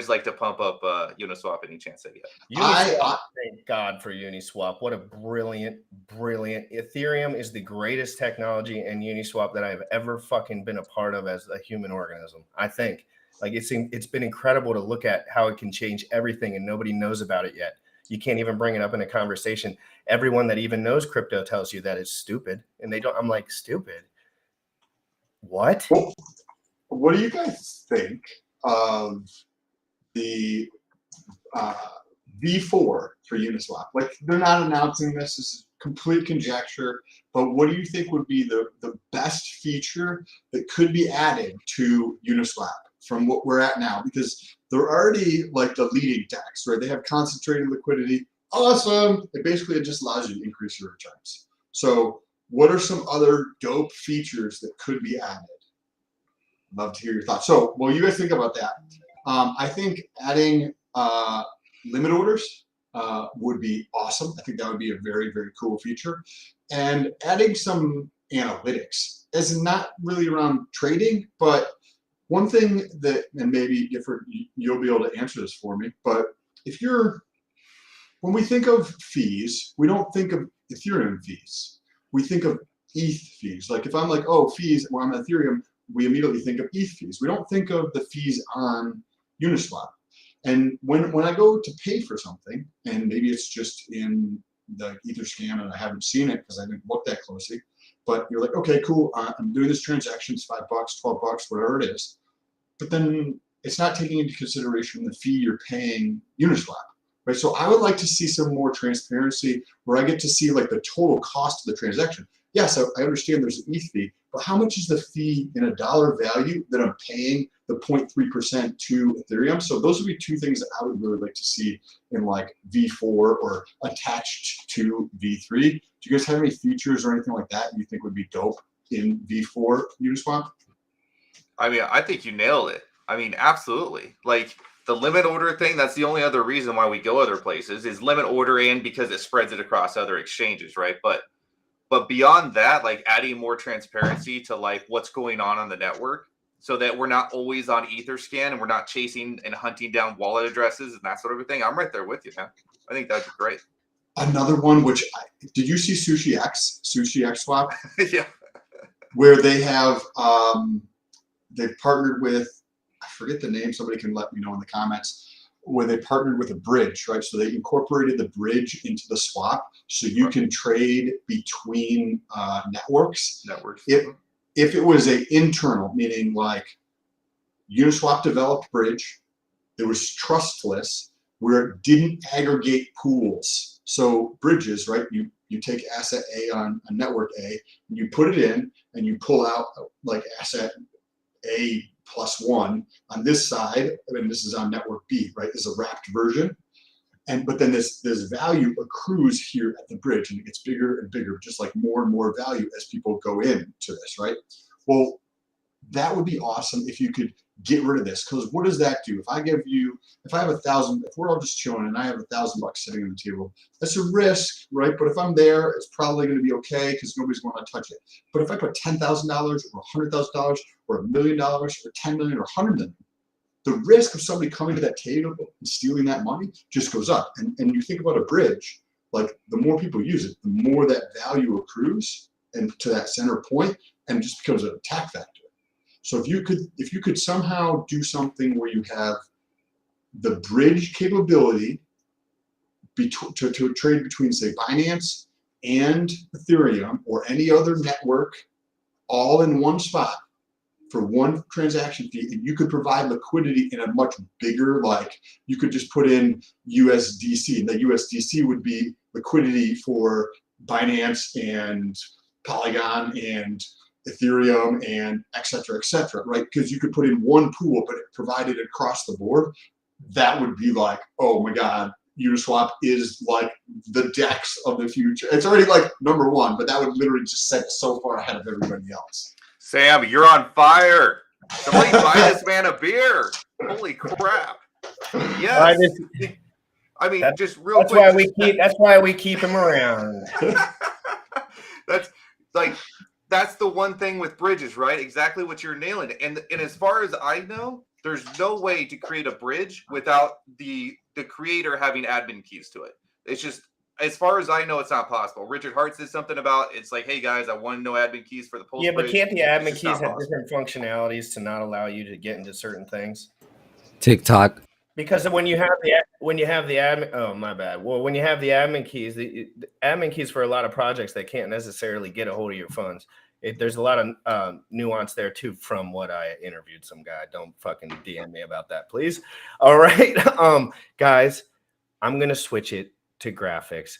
like to pump up Uniswap any chance I get. Uniswap, thank God for Uniswap. What a brilliant. Ethereum is the greatest technology and Uniswap that I've ever fucking been a part of as a human organism. I think. Like, it's been incredible to look at how it can change everything, and nobody knows about it yet. You can't even bring it up in a conversation. Everyone that even knows crypto tells you that it's stupid, and they don't. I'm like, stupid? What? What do you guys think of the V4 for Uniswap? Like, they're not announcing this. This is complete conjecture. But what do you think would be the best feature that could be added to Uniswap from what we're at now? Because they're already like the leading DEX, right? They have concentrated liquidity. Awesome. It just allows you to increase your returns. So what are some other dope features that could be added? Love to hear your thoughts. So while you guys think about that, I think adding limit orders would be awesome. I think that would be a very, very cool feature. And adding some analytics is not really around trading, but one thing that, and maybe you'll be able to answer this for me, but when we think of fees, we don't think of Ethereum fees. We think of ETH fees. Like, if I'm like, oh, fees, well, I'm Ethereum, we immediately think of ETH fees. We don't think of the fees on Uniswap. And when I go to pay for something, and maybe it's just in the Etherscan and I haven't seen it because I didn't look that closely, but you're like, okay, cool, I'm doing this transaction, it's $5, $12, whatever it is. But then it's not taking into consideration the fee you're paying Uniswap, right? So I would like to see some more transparency where I get to see like the total cost of the transaction. Yes, I understand there's an ETH fee, but how much is the fee in a dollar value that I'm paying the 0.3% to Ethereum? So those would be two things that I would really like to see in like V4 or attached to V3. Do you guys have any features or anything like that you think would be dope in V4 Uniswap? I mean, I think you nailed it. I mean, absolutely. Like the limit order thing, that's the only other reason why we go other places is limit order and because it spreads it across other exchanges, right? But beyond that, like adding more transparency to like what's going on the network so that we're not always on Etherscan and we're not chasing and hunting down wallet addresses and that sort of thing. I'm right there with you, man. I think that'd be great. Another one, did you see Sushi X Swap? Yeah. Where they have, they've partnered with, I forget the name, somebody can let me know in the comments, where they partnered with a bridge, right? So they incorporated the bridge into the swap so you can trade between networks. If it was a internal, meaning like Uniswap developed bridge, it was trustless, where it didn't aggregate pools. So bridges, right? You take asset A on network A, and you put it in, and you pull out like asset A +1 on this side, and this is on network B, right? Is a wrapped version. But then this value accrues here at the bridge, and it gets bigger and bigger, just like more and more value as people go into this, right? Well, that would be awesome if you could get rid of this, because what does that do? If I have 1,000, if we're all just chilling and I have $1,000 sitting on the table, that's a risk, right? But if I'm there, it's probably going to be okay because nobody's going to touch it. But if I put $10,000 or $100,000 or $1 million or 10 million or 100 million, the risk of somebody coming to that table and stealing that money just goes up. And you think about a bridge, like the more people use it, the more that value accrues and to that center point, and it just becomes an attack factor. So if you could somehow do something where you have the bridge capability to trade between, say, Binance and Ethereum or any other network all in one spot for one transaction fee, and you could provide liquidity in a much bigger, like you could just put in USDC, and the USDC would be liquidity for Binance and Polygon and Ethereum and et cetera, right? Because you could put in one pool, but it provided across the board. That would be like, oh my God, Uniswap is like the DEX of the future. It's already like #1, but that would literally just set it so far ahead of everybody else. Sam, you're on fire. Somebody buy this man a beer. Holy crap. Yes. I mean, just real quick. That's why we keep him around. That's the one thing with bridges, right? Exactly what you're nailing. And as far as I know, there's no way to create a bridge without the creator having admin keys to it. It's just, as far as I know, it's not possible. Richard Hart said something about, it's like, hey guys, I want no admin keys for the post. Yeah, but can't the admin keys have different functionalities to not allow you to get into certain things? TikTok. Because when you have the admin, oh my bad. Well, when you have the admin keys, the admin keys for a lot of projects that can't necessarily get a hold of your funds. There's a lot of nuance there too. From what I interviewed some guy, don't fucking DM me about that, please. All right, guys, I'm gonna switch it to graphics.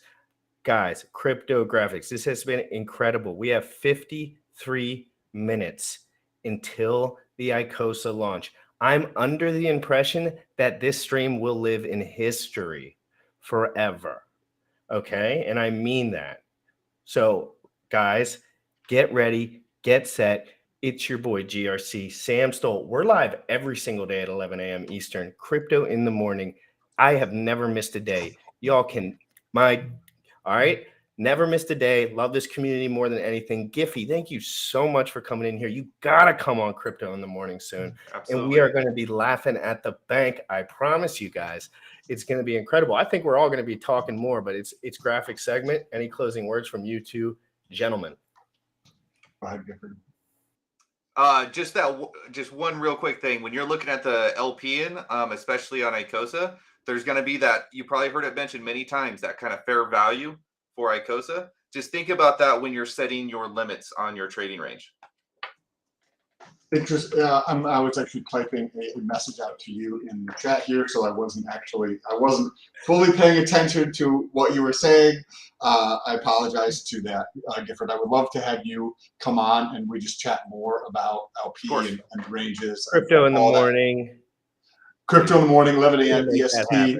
Guys, crypto graphics. This has been incredible. We have 53 minutes until the Icosa launch. I'm under the impression that this stream will live in history forever. Okay, and I mean that. So, guys, get ready, get set. It's your boy GRC, Sam Stoll. We're live every single day at 11 a.m. Eastern. Crypto in the morning. I have never missed a day. Y'all can, all right? Never missed a day. Love this community more than anything. Giffy, thank you so much for coming in here. You got to come on Crypto in the Morning soon. Absolutely. And we are going to be laughing at the bank. I promise you guys, it's going to be incredible. I think we're all going to be talking more, but it's graphic segment. Any closing words from you two gentlemen? Just one real quick thing. When you're looking at the LPN, especially on Icosa, there's going to be that, you probably heard it mentioned many times, that kind of fair value for Icosa. Just think about that when you're setting your limits on your trading range. I was actually typing a message out to you in the chat here, so I wasn't fully paying attention to what you were saying. I apologize to that, Gifford. I would love to have you come on and we just chat more about LP and ranges. Crypto in the morning. Crypto in the morning, 11 a.m. EST.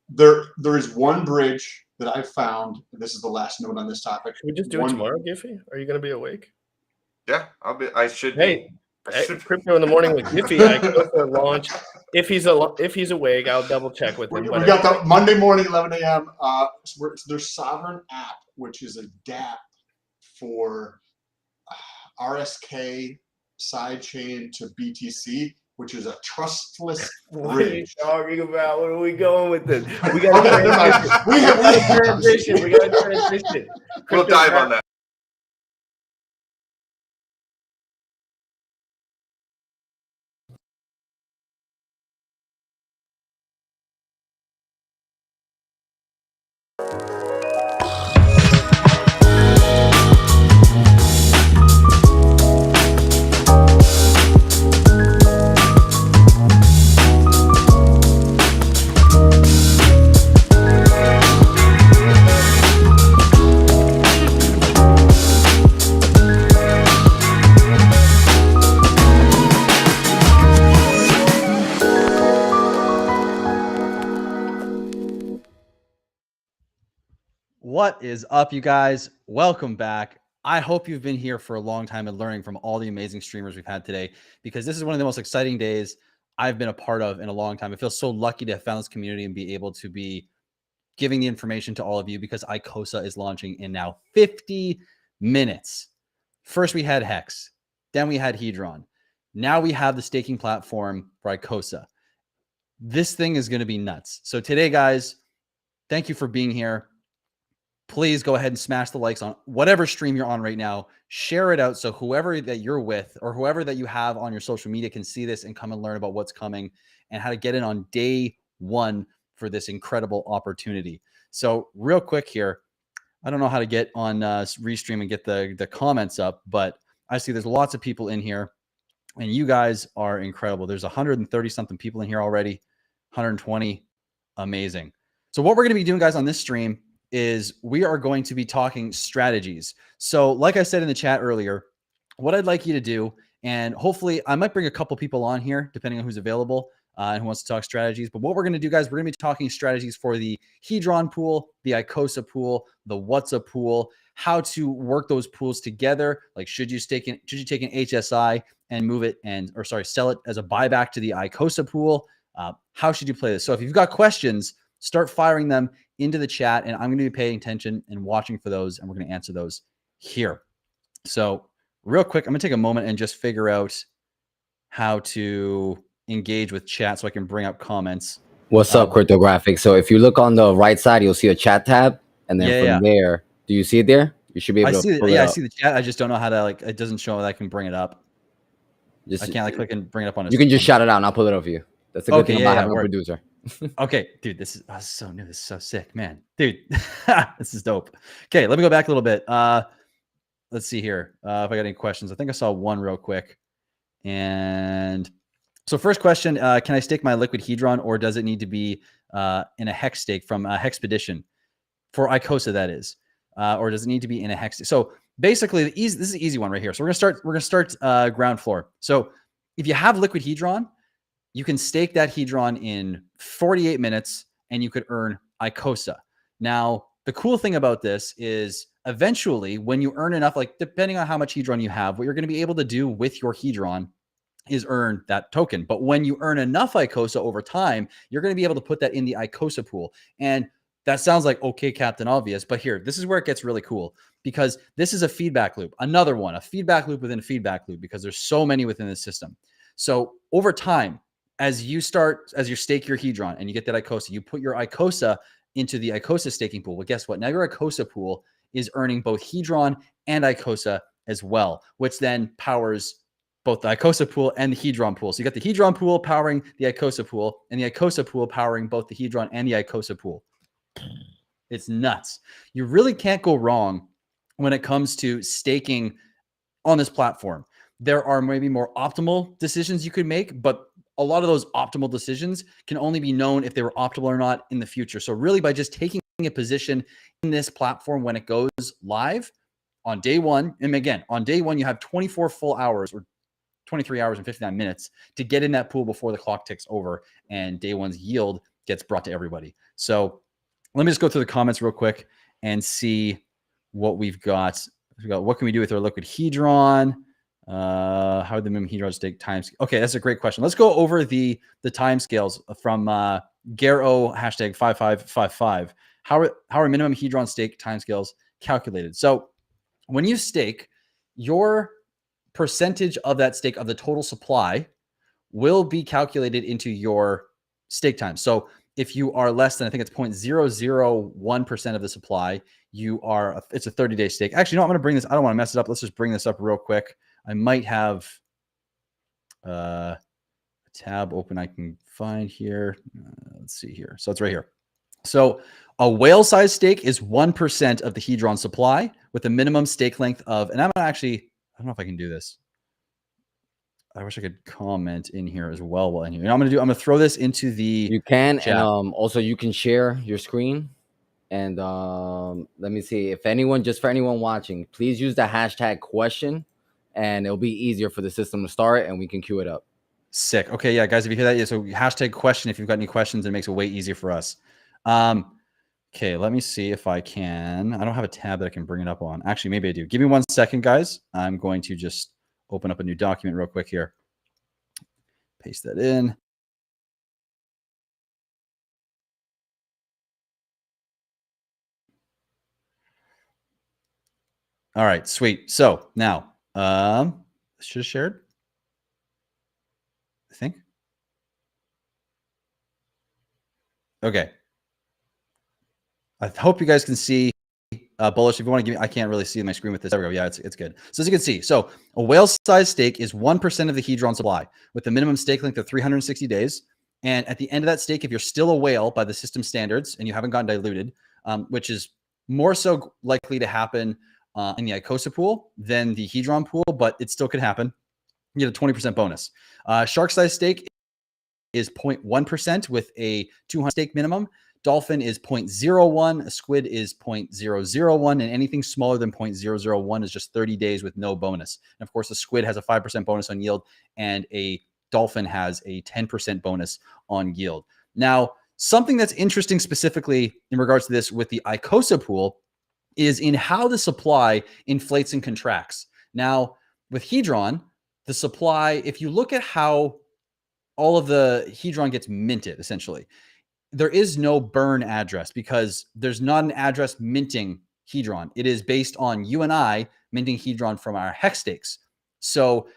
There is one bridge that I found. This is the last note on this topic. Should we just do it tomorrow, Giffy? Are you going to be awake? Yeah, I should be. Hey, Crypto in the morning with Giffy. I go for a launch. If he's awake, I'll double check with him. We got the Monday morning, 11 a.m. There's Sovereign app, which is a DApp for RSK sidechain to BTC, which is a trustless bridge. What are you talking about? Where are we going with this? We got to transition. We got to transition. We'll dive on that. What is up, you guys? Welcome back. I hope you've been here for a long time and learning from all the amazing streamers we've had today, because this is one of the most exciting days I've been a part of in a long time. I feel so lucky to have found this community and be able to be giving the information to all of you, because Icosa is launching in now 50 minutes. First we had Hex, then we had Hedron. Now we have the staking platform for Icosa. This thing is going to be nuts. So today, guys, thank you for being here. Please go ahead and smash the likes on whatever stream you're on right now. Share it out so whoever that you're with or whoever that you have on your social media can see this and come and learn about what's coming and how to get in on day one for this incredible opportunity. So real quick here, I don't know how to get on Restream and get the comments up, but I see there's lots of people in here and you guys are incredible. There's 130 something people in here already, 120. Amazing. So what we're going to be doing, guys, on this stream is we are going to be talking strategies. So like I said in the chat earlier, what I'd like you to do, and hopefully I might bring a couple people on here, depending on who's available and who wants to talk strategies. But what we're going to do, guys, we're going to be talking strategies for the Hedron pool, the Icosa pool, the What's-Up pool, how to work those pools together. Like, should you take an HSI and move it sell it as a buyback to the Icosa pool? How should you play this? So if you've got questions, start firing them into the chat, and I'm going to be paying attention and watching for those, and we're going to answer those here. So real quick, I'm going to take a moment and just figure out how to engage with chat so I can bring up comments. What's up, Cryptographic? So if you look on the right side, you'll see a chat tab, and then from there, do you see it there? You should be able to pull it I up. see the chat. I just don't know how to, it doesn't show that I can bring it up. I can't click and bring it up on You can just shout it out, and I'll pull it up for you. That's a good thing about having a producer. Okay, dude, this is so new. This is so sick, man. Dude, this is dope. Okay, let me go back a little bit. Let's see here. If I got any questions. I think I saw one real quick. And so first question, can I stake my liquid Hedron, or does it need to be in a hex stake from Hexpedition? For Icosa, that is. Or does it need to be in a hex? So basically, this is an easy one right here. So we're gonna start ground floor. So if you have liquid Hedron, you can stake that Hedron in 48 minutes and you could earn Icosa. Now, the cool thing about this is eventually when you earn enough, like depending on how much Hedron you have, what you're going to be able to do with your Hedron is earn that token. But when you earn enough Icosa over time, you're going to be able to put that in the Icosa pool. And that sounds like, okay, Captain Obvious, but here, this is where it gets really cool, because this is a feedback loop. Another one, a feedback loop within a feedback loop, because there's so many within the system. So over time, as you stake your Hedron and you get that Icosa, you put your Icosa into the Icosa staking pool. Well, guess what? Now your Icosa pool is earning both Hedron and Icosa as well, which then powers both the Icosa pool and the Hedron pool. So you got the Hedron pool powering the Icosa pool, and the Icosa pool powering both the Hedron and the Icosa pool. It's nuts. You really can't go wrong when it comes to staking on this platform. There are maybe more optimal decisions you could make, but a lot of those optimal decisions can only be known if they were optimal or not in the future. So really, by just taking a position in this platform when it goes live on day one, and again, on day one, you have 24 full hours or 23 hours and 59 minutes to get in that pool before the clock ticks over and day one's yield gets brought to everybody. So let me just go through the comments real quick and see what we've got. What can we do with our liquid Hedron? How would the minimum Hedron stake times? Okay, that's a great question. Let's go over the time scales from Garo hashtag 5555. How are minimum Hedron stake timescales calculated? So when you stake, your percentage of that stake of the total supply will be calculated into your stake time. So if you are less than, I think it's 0.001% of the supply, it's a 30-day stake. Actually, no, I'm going to bring this. I don't want to mess it up. Let's just bring this up real quick. I might have a tab open I can find here. Let's see here. So it's right here. So a whale size stake is 1% of the Hedron supply with a minimum stake length of, and I don't know if I can do this. I wish I could comment in here as well while in here. I'm going to throw this into the You can, chat. and also you can share your screen. And let me see, if anyone, just for anyone watching, please use the hashtag question, and it'll be easier for the system to start, and we can queue it up. Sick. Okay, yeah, guys, if you hear that, yeah, so hashtag question if you've got any questions, it makes it way easier for us. Okay, let me see if I can. I don't have a tab that I can bring it up on. Actually, maybe I do. Give me 1 second, guys. I'm going to just open up a new document real quick here. Paste that in. All right, sweet. So now, should have shared, I think. Okay. I hope you guys can see Bullish. If you want to give me, I can't really see my screen with this. There we go. Yeah, it's good. So as you can see, so a whale size stake is 1% of the Hedron supply with a minimum stake length of 360 days. And at the end of that stake, if you're still a whale by the system standards and you haven't gotten diluted, which is more so likely to happen in the Icosa pool than the Hedron pool, but it still could happen, you get a 20% bonus. Shark size stake is 0.1% with a 200 stake minimum. Dolphin is 0.01, a squid is 0.001, and anything smaller than 0.001 is just 30 days with no bonus. And of course, a squid has a 5% bonus on yield, and a dolphin has a 10% bonus on yield. Now, something that's interesting specifically in regards to this with the Icosa pool is in how the supply inflates and contracts. Now, with Hedron, the supply, if you look at how all of the Hedron gets minted, essentially, there is no burn address because there's not an address minting Hedron. It is based on you and I minting Hedron from our hex stakes. So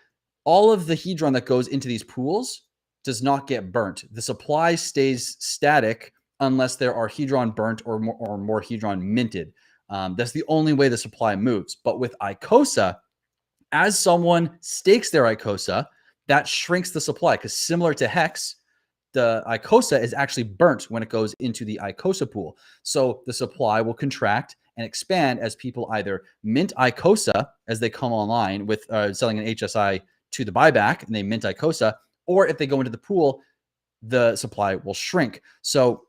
all of the Hedron that goes into these pools does not get burnt. The supply stays static unless there are Hedron burnt or more Hedron minted. That's the only way the supply moves. But with Icosa, as someone stakes their Icosa, that shrinks the supply because similar to Hex, the Icosa is actually burnt when it goes into the Icosa pool. So the supply will contract and expand as people either mint Icosa as they come online with selling an HSI to the buyback and they mint Icosa, or if they go into the pool, the supply will shrink. So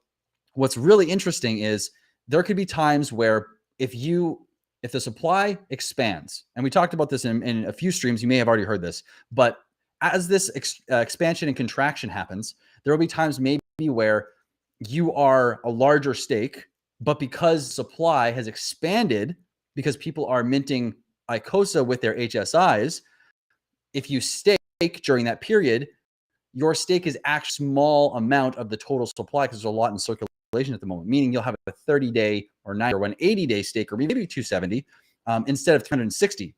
what's really interesting is there could be times where if the supply expands, and we talked about this in a few streams, you may have already heard this, but as this expansion and contraction happens, there will be times maybe where you are a larger stake, but because supply has expanded, because people are minting Icosa with their HSIs, if you stake during that period, your stake is actually a small amount of the total supply because there's a lot in circulation at the moment, meaning you'll have a 30-day or 90 or an 80-day stake or maybe 270 instead of 360.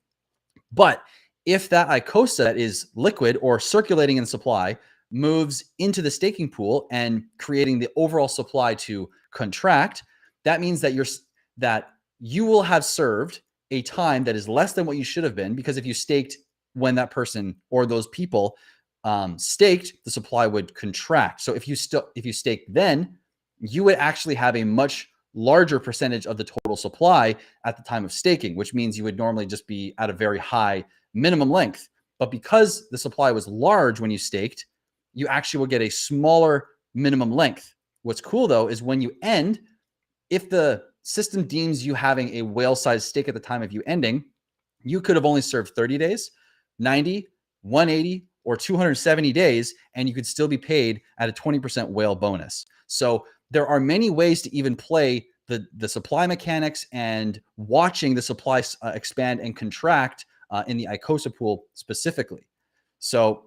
But if that Icosa that is liquid or circulating in supply moves into the staking pool and creating the overall supply to contract, that means that you will have served a time that is less than what you should have been, because if you staked when that person or those people staked, the supply would contract. So if you stake then, you would actually have a much larger percentage of the total supply at the time of staking, which means you would normally just be at a very high minimum length. But because the supply was large when you staked, you actually will get a smaller minimum length. What's cool though is when you end, if the system deems you having a whale-sized stake at the time of you ending, you could have only served 30 days, 90, 180, or 270 days, and you could still be paid at a 20% whale bonus. So there are many ways to even play the supply mechanics and watching the supply expand and contract in the Icosa pool specifically. So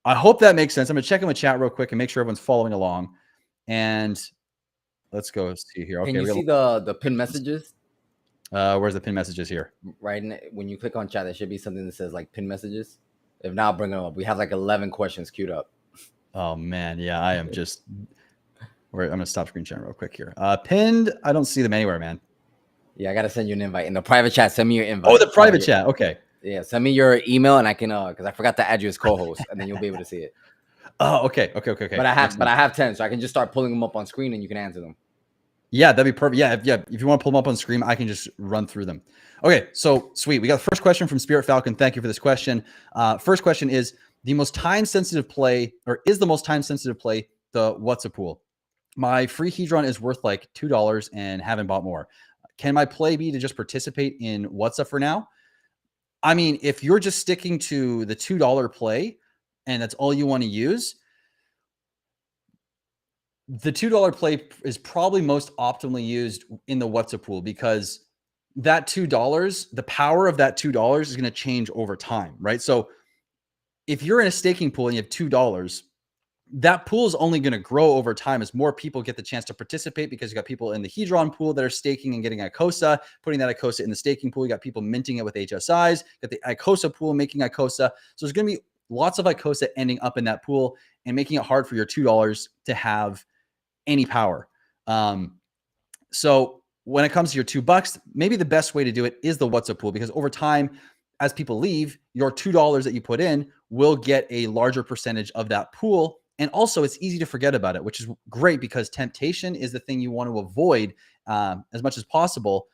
I hope that makes sense. I'm going to check in the chat real quick and make sure everyone's following along. And let's go see here. Okay, can you see the pin messages? Where's the pin messages here? Right when you click on chat, there should be something that says like pin messages. If not, bring them up. We have like 11 questions queued up. Oh man, yeah, I am just. I'm gonna stop screen sharing real quick here. Pinned, I don't see them anywhere, man. Yeah, I gotta send you an invite in the private chat. Send me your invite. Oh, the private chat. Okay. Yeah, send me your email and I can because I forgot to add you as co-host, and then you'll be able to see it. Oh, okay. But I have 10, so I can just start pulling them up on screen and you can answer them. Yeah, that'd be perfect. Yeah. If you want to pull them up on screen, I can just run through them. Okay, so sweet. We got the first question from Spirit Falcon. Thank you for this question. First question is the most time-sensitive play, or is the most time-sensitive play the What's a Pool? My free Hedron is worth like $2 and haven't bought more. Can my play be to just participate in What's Up for now? I mean, if you're just sticking to the $2 play and that's all you want to use, the $2 play is probably most optimally used in the What's a Pool, because that $2, the power of that $2 is going to change over time, right? So if you're in a staking pool and you have $2, that pool is only going to grow over time as more people get the chance to participate, because you got people in the Hedron pool that are staking and getting Icosa, putting that Icosa in the staking pool. You got people minting it with HSIs, got the Icosa pool making Icosa. So there's going to be lots of Icosa ending up in that pool and making it hard for your $2 to have any power. So when it comes to your $2, maybe the best way to do it is the What's Up pool, because over time, as people leave, your $2 that you put in will get a larger percentage of that pool. And also it's easy to forget about it, which is great, because temptation is the thing you want to avoid as much as possible.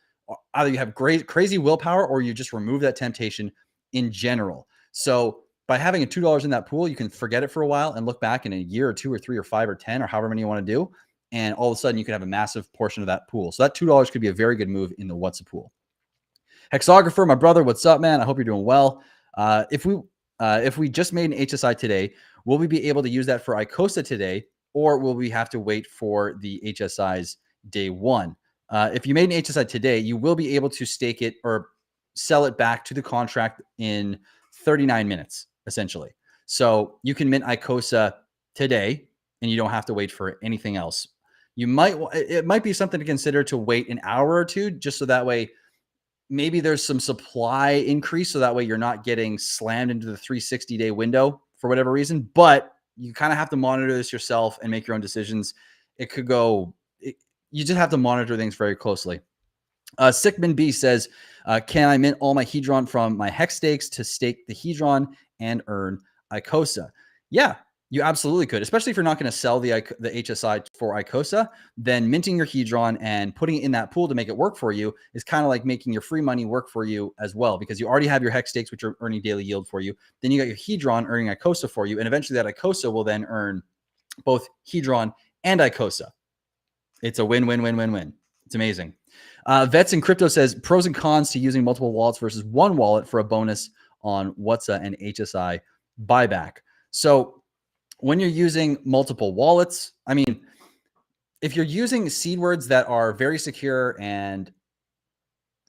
Either you have crazy willpower or you just remove that temptation in general. So by having a $2 in that pool, you can forget it for a while and look back in a year or 2 or 3 or 5 or 10 or however many you want to do. And all of a sudden you can have a massive portion of that pool. So that $2 could be a very good move in the What's a Pool. Hexographer, my brother, what's up, man? I hope you're doing well. If we just made an HSI today, will we be able to use that for Icosa today, or will we have to wait for the HSIs day one? If you made an HSI today, you will be able to stake it or sell it back to the contract in 39 minutes, essentially. So you can mint Icosa today, and you don't have to wait for anything else. It might be something to consider to wait an hour or two, just so that way maybe there's some supply increase, so that way you're not getting slammed into the 360-day window for whatever reason. But you kind of have to monitor this yourself and make your own decisions. It could go, you just have to monitor things very closely. Sickman B says, can I mint all my Hedron from my Hex stakes to stake the Hedron and earn Icosa? Yeah, you absolutely could, especially if you're not going to sell the HSI for Icosa. Then minting your Hedron and putting it in that pool to make it work for you is kind of like making your free money work for you as well, because you already have your Hex stakes, which are earning daily yield for you. Then you got your Hedron earning Icosa for you, and eventually that Icosa will then earn both Hedron and Icosa. It's a win-win-win-win-win. It's amazing. Vets in Crypto says, pros and cons to using multiple wallets versus one wallet for a bonus on WhatsApp and HSI buyback. So when you're using multiple wallets, I mean, if you're using seed words that are very secure and,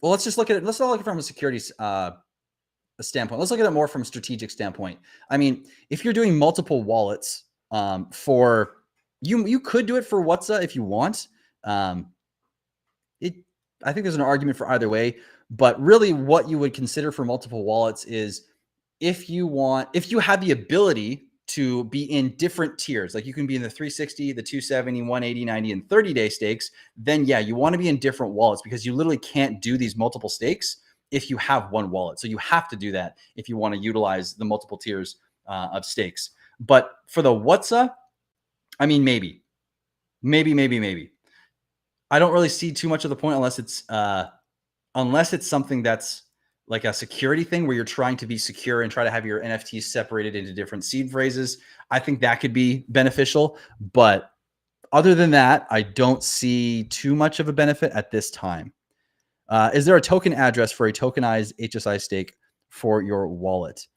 well, let's not look at it from a security standpoint. Let's look at it more from a strategic standpoint. I mean, if you're doing multiple wallets for, you could do it for WhatsApp if you want. I think there's an argument for either way, but really what you would consider for multiple wallets is if you have the ability to be in different tiers, like you can be in the 360, the 270, 180, 90, and 30-day stakes, then yeah, you want to be in different wallets, because you literally can't do these multiple stakes if you have one wallet. So you have to do that if you want to utilize the multiple tiers of stakes. But for the WhatsApp, I mean, maybe. I don't really see too much of the point unless it's something that's like a security thing where you're trying to be secure and try to have your NFTs separated into different seed phrases. I think that could be beneficial. But other than that, I don't see too much of a benefit at this time. Is there a token address for a tokenized HSI stake for your wallet?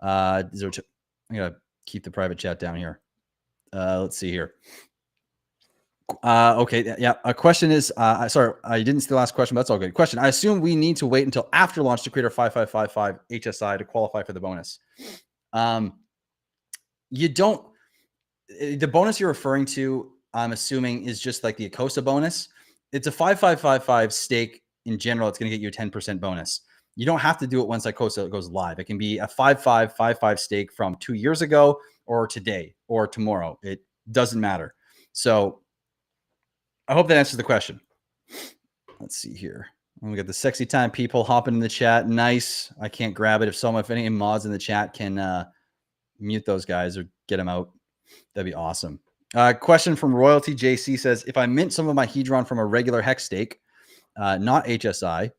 I'm going to keep the private chat down here. Let's see here. Okay. Yeah. A question is, sorry, I didn't see the last question, but that's all good. Question. I assume we need to wait until after launch to create our 5555 HSI to qualify for the bonus. You don't, the bonus you're referring to, I'm assuming is just like the Icosa bonus. It's a 5555 stake in general. It's going to get you a 10% bonus. You don't have to do it once Icosa goes live. It can be a 5555 stake from 2 years ago or today or tomorrow. It doesn't matter. So I hope that answers the question. Let's see here. We got the sexy time people hopping in the chat. Nice. I can't grab it. If any mods in the chat can mute those guys or get them out, that'd be awesome. Question from Royalty JC says, if I mint some of my Hedron from a regular hex stake, not HSI,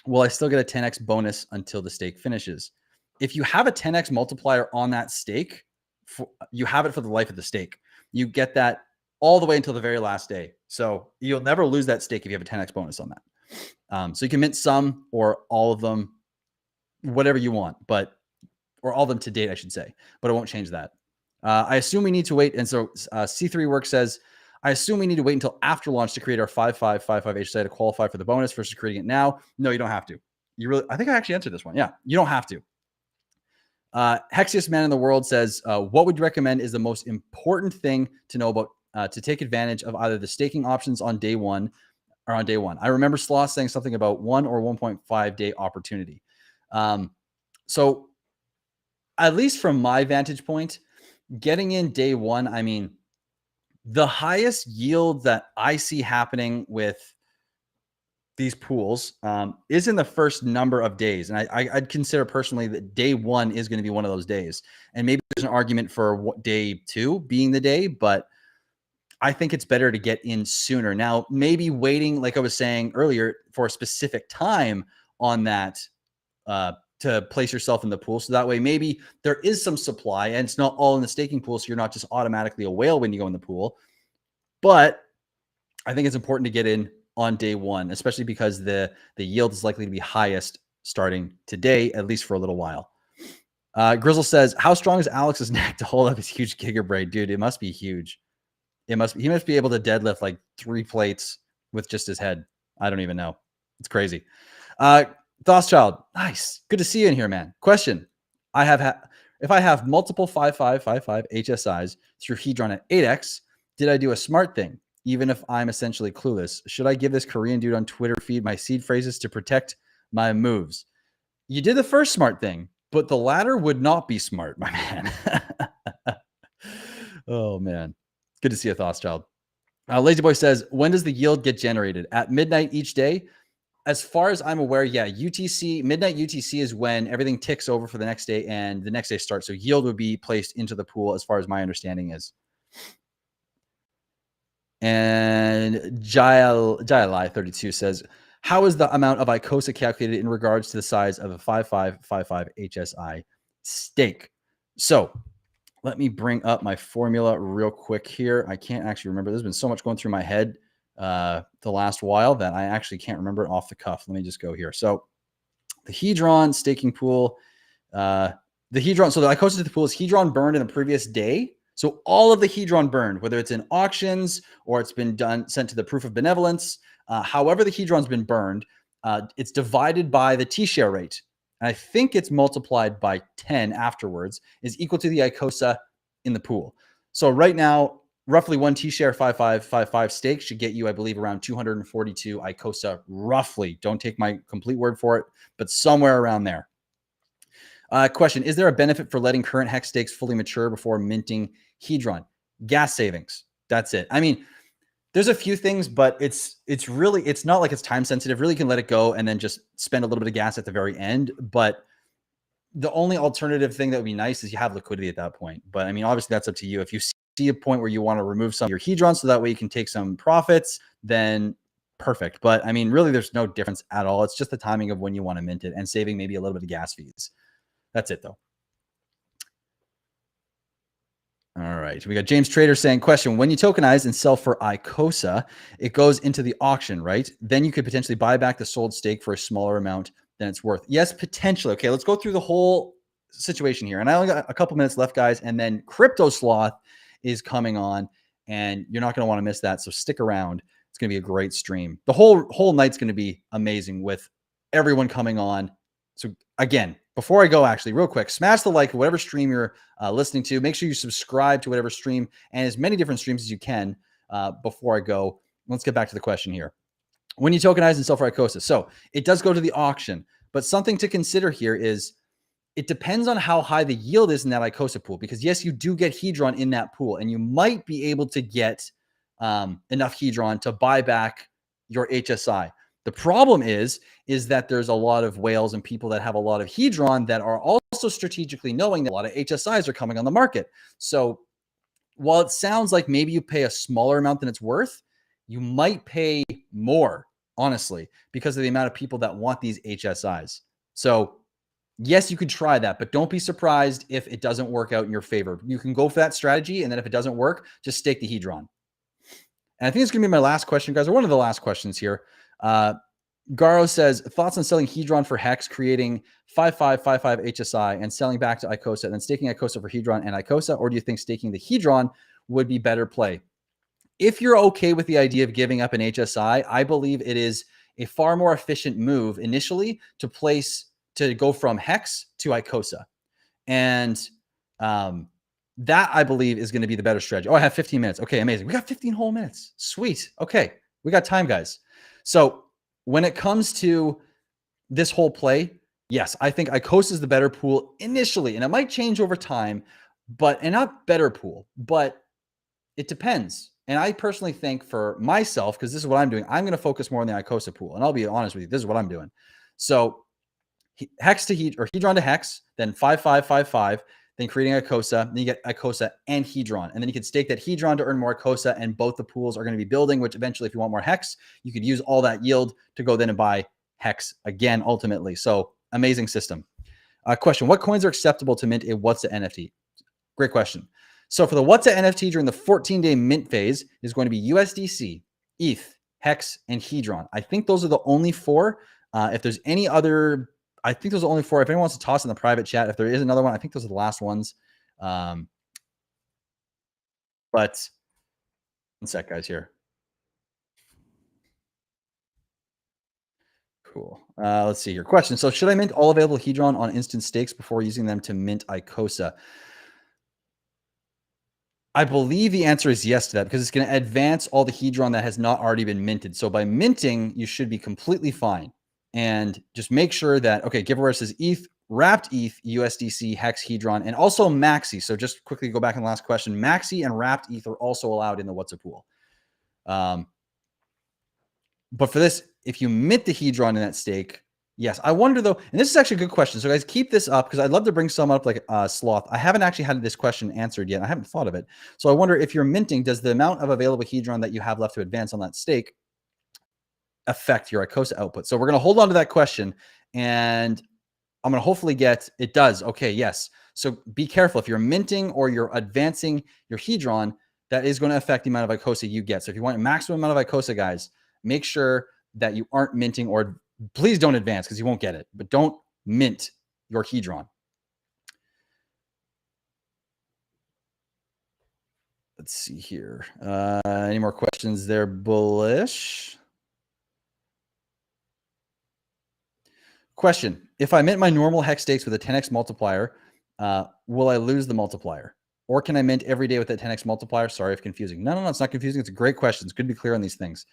will I still get a 10x bonus until the stake finishes? If you have a 10x multiplier on that stake, you have it for the life of the stake. You get that all the way until the very last day. So you'll never lose that stake if you have a 10x bonus on that. So you can mint some or all of them, whatever you want, or all of them to date, I should say, but it won't change that. I assume we need to wait. And so C3 Work says, I assume we need to wait until after launch to create our 5555 HSI to qualify for the bonus versus creating it now. No, you don't have to. I think I actually answered this one. Yeah, you don't have to. Hexiest Man in the World says, what would you recommend is the most important thing to know about to take advantage of either the staking options on day one or on day one? I remember Sloth saying something about 1 or 1.5 day opportunity. So at least from my vantage point, getting in day one, I mean, the highest yield that I see happening with these pools is in the first number of days. And I'd consider personally that day one is going to be one of those days. And maybe there's an argument for day two being the day, but I think it's better to get in sooner. Now, maybe waiting, like I was saying earlier, for a specific time on that to place yourself in the pool. So that way, maybe there is some supply and it's not all in the staking pool. So you're not just automatically a whale when you go in the pool. But I think it's important to get in on day one, especially because the yield is likely to be highest starting today, at least for a little while. Grizzle says, how strong is Alex's neck to hold up his huge Giga braid? Dude, it must be huge. He must be able to deadlift like 3 plates with just his head. I don't even know. It's crazy. Thothschild, nice. Good to see you in here, man. Question. If I have multiple 5555 HSIs through Hedron at 8x, did I do a smart thing? Even if I'm essentially clueless, should I give this Korean dude on Twitter feed my seed phrases to protect my moves? You did the first smart thing, but the latter would not be smart, my man. Oh, man. Good to see you, Thothschild. Lazy Boy says, when does the yield get generated? At midnight each day? As far as I'm aware, yeah, midnight UTC is when everything ticks over for the next day and the next day starts. So yield would be placed into the pool as far as my understanding is. And Jailai32 says, how is the amount of Icosa calculated in regards to the size of a 5555 HSI stake? So let me bring up my formula real quick here. I can't actually remember. There's been so much going through my head the last while that I actually can't remember it off the cuff. Let me just go here. So the Hedron staking pool, so the Icosa to the pool is Hedron burned in the previous day. So all of the Hedron burned, whether it's in auctions or it's been sent to the proof of benevolence, however the Hedron's been burned, it's divided by the T-share rate. And I think it's multiplied by 10 afterwards is equal to the Icosa in the pool. So right now, roughly 1 T-share 5555 stake should get you, I believe, around 242 Icosa, roughly. Don't take my complete word for it, but somewhere around there. Question, is there a benefit for letting current hex stakes fully mature before minting Hedron? Gas savings. That's it. I mean, There's a few things, but it's not like it's time sensitive. Really can let it go and then just spend a little bit of gas at the very end. But the only alternative thing that would be nice is you have liquidity at that point. But I mean, obviously that's up to you. If you see a point where you want to remove some of your hedron so that way you can take some profits, then perfect. But I mean, really there's no difference at all. It's just the timing of when you want to mint it and saving maybe a little bit of gas fees. That's it though. All right. We got James Trader saying, question, when you tokenize and sell for Icosa, it goes into the auction, right? Then you could potentially buy back the sold stake for a smaller amount than it's worth. Yes, potentially. Okay, let's go through the whole situation here. And I only got a couple minutes left, guys. And then Crypto Sloth is coming on, and you're not going to want to miss that. So stick around. It's going to be a great stream. The whole night's going to be amazing with everyone coming on. So again, before I go, actually, real quick, smash the like of whatever stream you're listening to. Make sure you subscribe to whatever stream and as many different streams as you can before I go. Let's get back to the question here. When you tokenize and sell for Icosa, so it does go to the auction, but something to consider here is it depends on how high the yield is in that Icosa pool, because yes, you do get hedron in that pool, and you might be able to get enough hedron to buy back your HSI. The problem is that there's a lot of whales and people that have a lot of hedron that are also strategically knowing that a lot of HSIs are coming on the market. So while it sounds like maybe you pay a smaller amount than it's worth, you might pay more, honestly, because of the amount of people that want these HSIs. So yes, you could try that, but don't be surprised if it doesn't work out in your favor. You can go for that strategy, and then if it doesn't work, just stake the hedron. And I think it's going to be my last question, guys, or one of the last questions here. Garo says, thoughts on selling hedron for Hex, creating 5555 HSI and selling back to Icosa, and then staking Icosa for hedron and Icosa, or do you think staking the hedron would be better play? If you're okay with the idea of giving up an HSI, I believe it is a far more efficient move initially to go from Hex to Icosa. And that, I believe, is going to be the better strategy. Oh, I have 15 minutes. Okay, amazing. We got 15 whole minutes. Sweet. Okay, we got time, guys. So when it comes to this whole play, yes, I think Icosa is the better pool initially, and it might change over time, and not better pool, but it depends. And I personally think for myself, because this is what I'm doing, I'm going to focus more on the Icosa pool. And I'll be honest with you, this is what I'm doing. So Hex to hedron to Hex, then 5555, then creating Icosa, then you get Icosa and hedron. And then you can stake that hedron to earn more Icosa, and both the pools are going to be building, which eventually, if you want more Hex, you could use all that yield to go then and buy Hex again, ultimately. So amazing system. Question, what coins are acceptable to mint a What's a NFT? Great question. So for the What's a NFT during the 14-day mint phase is going to be USDC, ETH, Hex, and hedron. I think those are the only four. If there's any other, I think those are the only four. If anyone wants to toss in the private chat, if there is another one, I think those are the last ones. But one sec, guys, here. Cool. Let's see here. Question. So should I mint all available hedron on instant stakes before using them to mint Icosa? I believe the answer is yes to that, because it's going to advance all the hedron that has not already been minted. So by minting, you should be completely fine. And just make sure that, okay, giveaway says ETH, wrapped ETH, USDC, Hex, hedron, and also Maxi. So just quickly go back in the last question. Maxi and wrapped ETH are also allowed in the What's a pool. But for this, if you mint the hedron in that stake, yes. I wonder though, and this is actually a good question. So guys, keep this up, because I'd love to bring some up like Sloth. I haven't actually had this question answered yet. I haven't thought of it. So I wonder, if you're minting, does the amount of available hedron that you have left to advance on that stake affect your Icosa output? So we're going to hold on to that question, and I'm going to hopefully get, it does. Okay, yes. So be careful. If you're minting or you're advancing your hedron, that is going to affect the amount of Icosa you get. So if you want a maximum amount of Icosa, guys, make sure that you aren't minting, or please don't advance, because you won't get it, but don't mint your hedron. Let's see here. Any more questions there, Bullish? Question. If I mint my normal Hex stakes with a 10x multiplier, will I lose the multiplier? Or can I mint every day with that 10x multiplier? Sorry if confusing. No, it's not confusing. It's a great question. It's good to be clear on these things.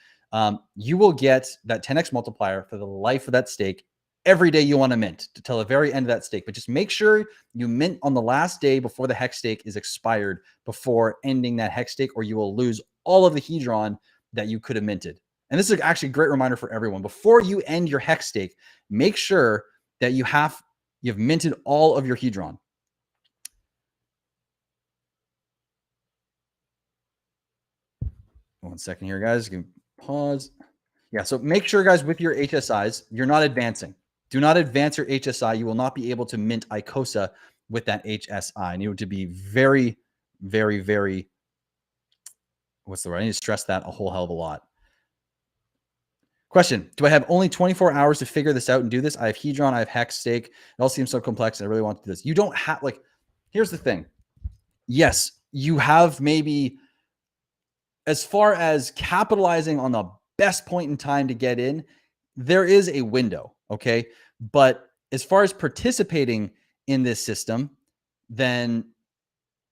You will get that 10x multiplier for the life of that stake every day you want to mint, till the very end of that stake. But just make sure you mint on the last day before the Hex stake is expired, before ending that Hex stake, or you will lose all of the hedron that you could have minted. And this is actually a great reminder for everyone. Before you end your hex stake, make sure that you've minted all of your Hedron. One second here, guys. You can pause. Yeah, so make sure, guys, with your HSIs, you're not advancing. Do not advance your HSI. You will not be able to mint Icosa with that HSI. I need to be very, very, very, what's the word? I need to stress that a whole hell of a lot. Question, do I have only 24 hours to figure this out and do this? I have Hedron, I have Hex Stake. It all seems so complex, and I really want to do this. You don't have, like, here's the thing. Yes, you have maybe, as far as capitalizing on the best point in time to get in, there is a window, okay? But as far as participating in this system, then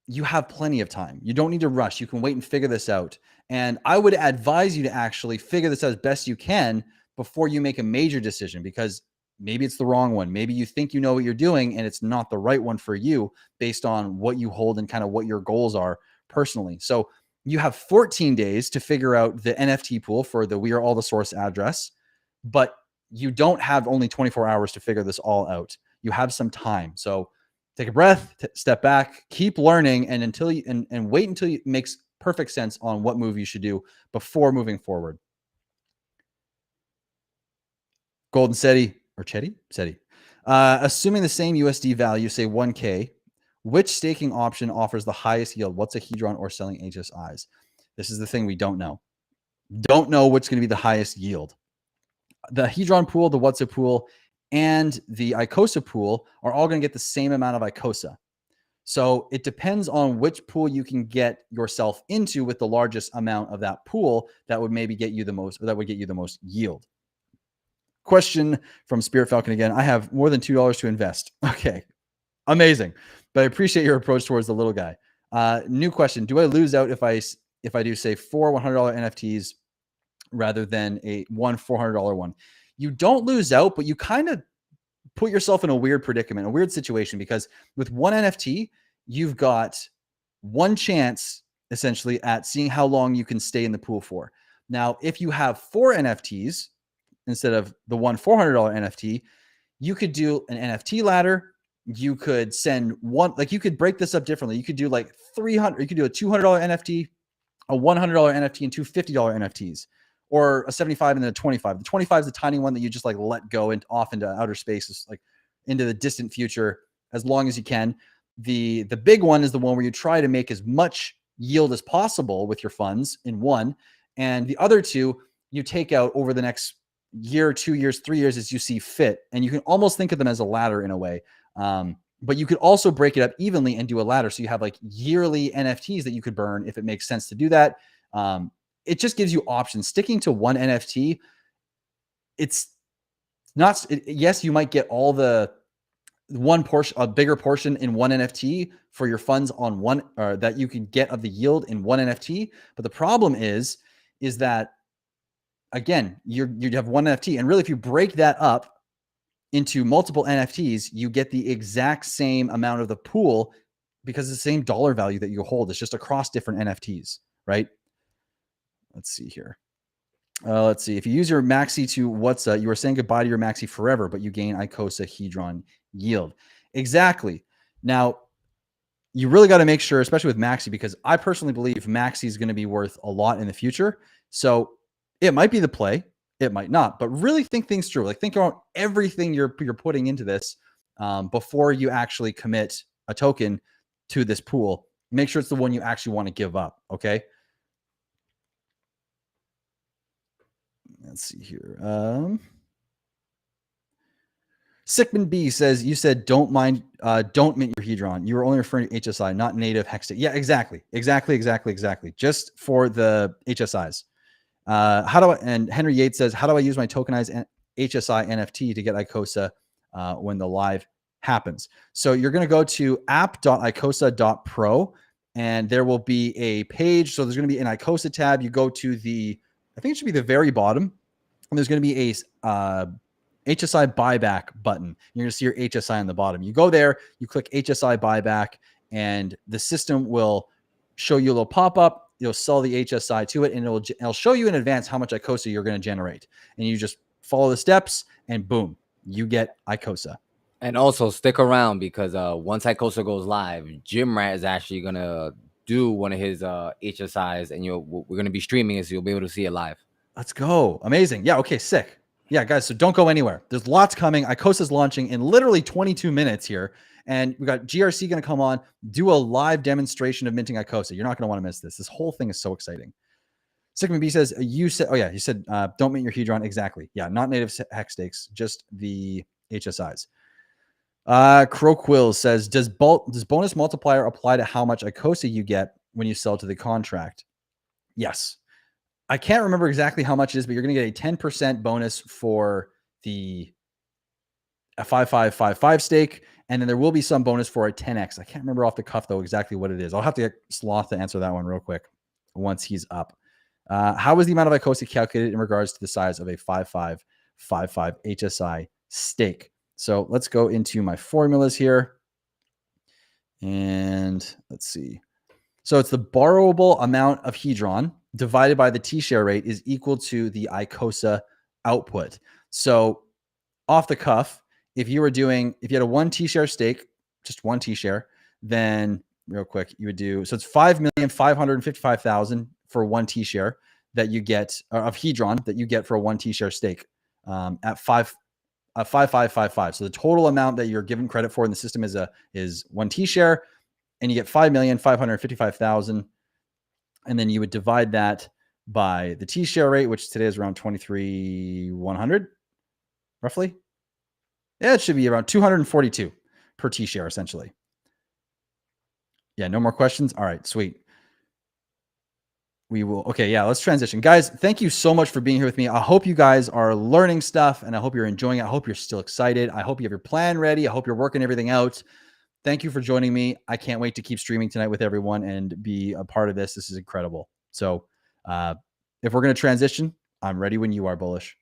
you have plenty of time. You don't need to rush. You can wait and figure this out. And I would advise you to actually figure this out as best you can before you make a major decision, because maybe it's the wrong one. Maybe you think you know what you're doing and it's not the right one for you based on what you hold and kind of what your goals are personally. So you have 14 days to figure out the NFT pool for the We Are All the Source address, but you don't have only 24 hours to figure this all out. You have some time. So take a breath, step back, keep learning, and until you and wait until it makes perfect sense on what move you should do before moving forward. Golden Seti or Chetty? Seti. Assuming the same USD value, say 1K, which staking option offers the highest yield? What's a Hedron or selling HSIs? This is the thing we don't know. Don't know what's going to be the highest yield. The Hedron pool, the WhatsApp pool, and the Icosa pool are all going to get the same amount of Icosa. So it depends on which pool you can get yourself into with the largest amount of that pool that would maybe get you the most, or that would get you the most yield. Question from Spirit Falcon again. I have more than $2 to invest. Okay, amazing. But I appreciate your approach towards the little guy. New question. Do I lose out if I do say 4 $100 NFTs rather than one $400 one? You don't lose out, but you kind of put yourself in a weird predicament, a weird situation, because with one NFT, you've got one chance essentially at seeing how long you can stay in the pool for. Now, if you have 4 NFTs instead of the one $400 NFT, you could do an NFT ladder. You could send one, like you could break this up differently. You could do like 300, you could do a $200 NFT, a $100 NFT, and two $50 NFTs, or a 75 and then a 25. The 25 is the tiny one that you just like let go off into outer space, like into the distant future as long as you can. The big one is the one where you try to make as much yield as possible with your funds in one. And the other two, you take out over the next year, 2 years, 3 years as you see fit. And you can almost think of them as a ladder in a way. But you could also break it up evenly and do a ladder. So you have like yearly NFTs that you could burn if it makes sense to do that. It just gives you options. Sticking to one NFT, it's not, yes, you might get all the one portion, a bigger portion in one NFT for your funds on one, or that you can get of the yield in one NFT. But the problem is that, again, you have one NFT. And really, if you break that up into multiple NFTs, you get the exact same amount of the pool because it's the same dollar value that you hold. It's just across different NFTs, right? Let's see here. Let's see. If you use your maxi to WhatsApp, you are saying goodbye to your maxi forever, but you gain Icosa Hedron yield. Exactly. Now, you really got to make sure, especially with maxi, because I personally believe maxi is going to be worth a lot in the future. So it might be the play. It might not, but really think things through. Like think about everything you're putting into this before you actually commit a token to this pool. Make sure it's the one you actually want to give up. Okay. Let's see here. Sickman B says, you said don't mint your Hedron. You were only referring to HSI, not native hex. Yeah, exactly. Just for the HSIs. And Henry Yates says, how do I use my tokenized HSI NFT to get Icosa when the live happens? So you're going to go to app.icosa.pro and there will be a page. So there's going to be an Icosa tab. You go to I think it should be the very bottom, and there's going to be a HSI buyback button. You're going to see your HSI on the bottom. You go there, you click HSI buyback, and the system will show you a little pop-up. you'll sell the HSI to it, and it'll show you in advance how much Icosa you're going to generate, and you just follow the steps, and boom, you get Icosa. And also stick around because once Icosa goes live, Jim Rat is actually gonna do one of his HSIs, and we're gonna be streaming it, so you'll be able to see it live. Let's go! Amazing. Yeah. Okay. Sick. Yeah, guys. So don't go anywhere. There's lots coming. Icosa's launching in literally 22 minutes here, and we got GRC going to come on, do a live demonstration of minting Icosa. You're not going to want to miss this. This whole thing is so exciting. Sigma B says, you said, oh yeah, you said, don't mint your Hedron. Exactly. Yeah. Not native hex stakes, just the HSIs. Croquill says, does bonus multiplier apply to how much Icosa you get when you sell to the contract? Yes. I can't remember exactly how much it is, but you're going to get a 10% bonus for a 5555 stake. And then there will be some bonus for a 10x. I can't remember off the cuff though exactly what it is. I'll have to get Sloth to answer that one real quick once he's up. How is the amount of Icosa calculated in regards to the size of a 5555 HSI stake? So let's go into my formulas here. And let's see. So it's the borrowable amount of Hedron divided by the T-share rate is equal to the Icosa output. So off the cuff, if you had a 1 T-share stake, just 1 T-share, then real quick, you would do, so it's 5,555,000 for 1 T-share that you get of Hedron that you get for a 1 T-share stake at 5555. So the total amount that you're given credit for in the system is 1 T-share, and you get 5,555,000. And then you would divide that by the T-share rate, which today is around 23,100, roughly. Yeah, it should be around 242 per T-share, essentially. Yeah, no more questions? All right, sweet. We will. Okay, yeah, let's transition. Guys, thank you so much for being here with me. I hope you guys are learning stuff, and I hope you're enjoying it. I hope you're still excited. I hope you have your plan ready. I hope you're working everything out. Thank you for joining me. I can't wait to keep streaming tonight with everyone and be a part of this. This is incredible. So if we're going to transition, I'm ready when you are, Bullish.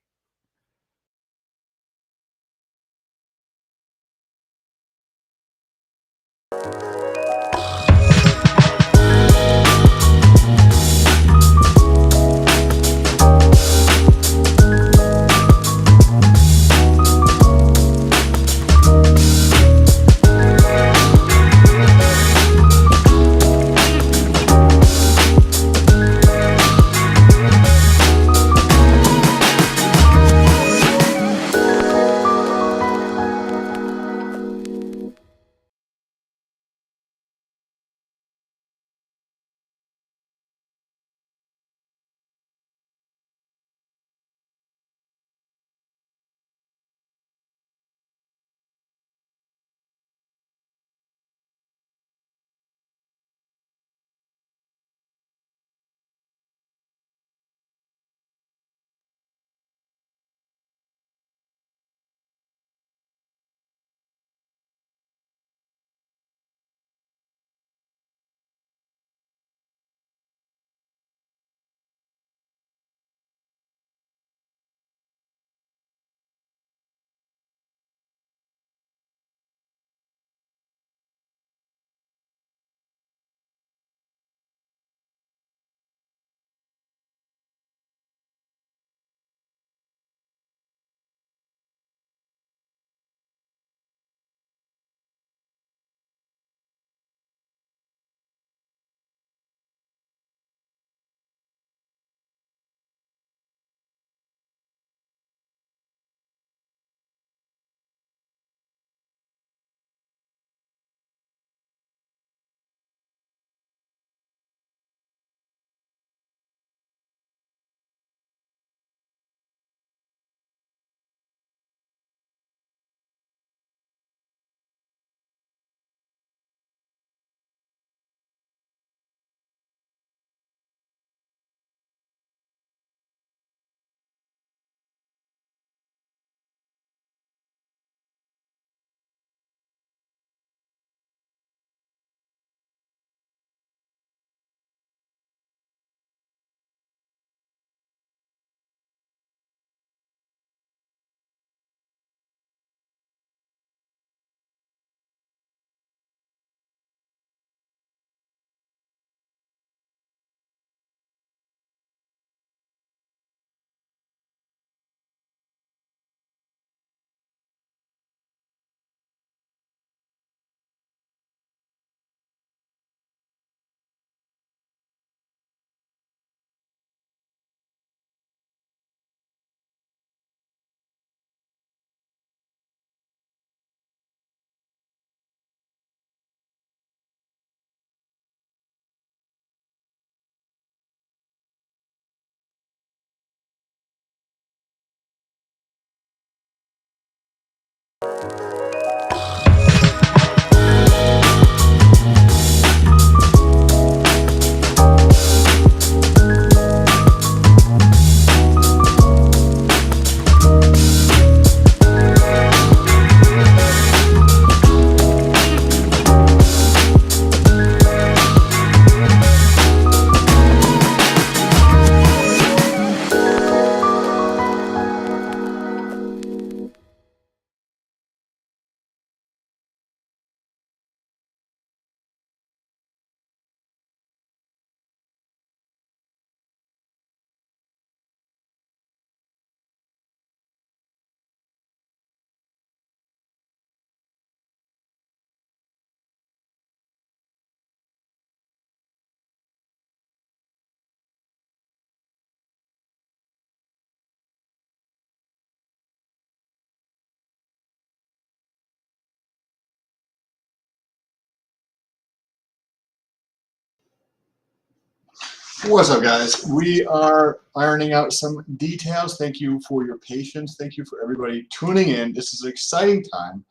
What's up, guys? We are ironing out some details. Thank you for your patience. Thank you for everybody tuning in. This is an exciting time.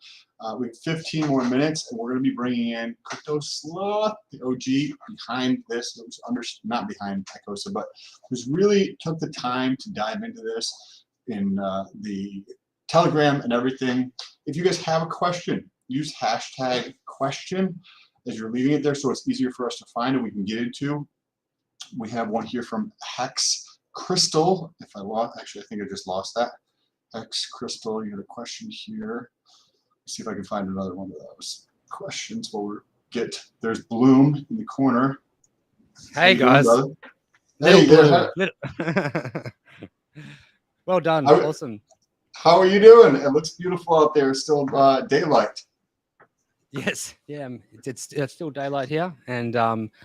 We have 15 more minutes, and we're going to be bringing in Crypto Sloth, the OG, behind this. It was not behind Icosa, but who's really took the time to dive into this in the Telegram and everything. If you guys have a question, use hashtag question as you're leaving it there, so it's easier for us to find and we can get into. We have one here from Hex Crystal. If I lost, actually, I think I just lost that. Hex Crystal, you had a question here. Let's see if I can find another one of those questions. There's Bloom in the corner. Hey guys. Hey, Well done. Awesome. How are you doing? It looks beautiful out there. It's still daylight. Yes, yeah, it's still daylight here, and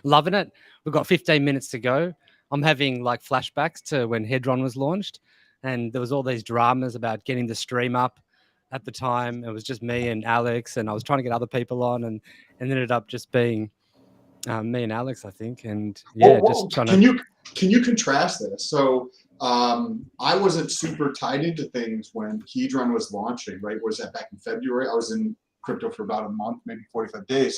loving it. We've got 15 minutes to go. I'm having like flashbacks to when Hedron was launched, and there was all these dramas about getting the stream up. At the time, it was just me and Alex, and I was trying to get other people on, and ended up just being me and Alex, I think. And yeah, just trying to. Can you contrast this? So I wasn't super tied into things when Hedron was launching. Right? Was that back in February? I was in crypto for about a month, maybe 45 days.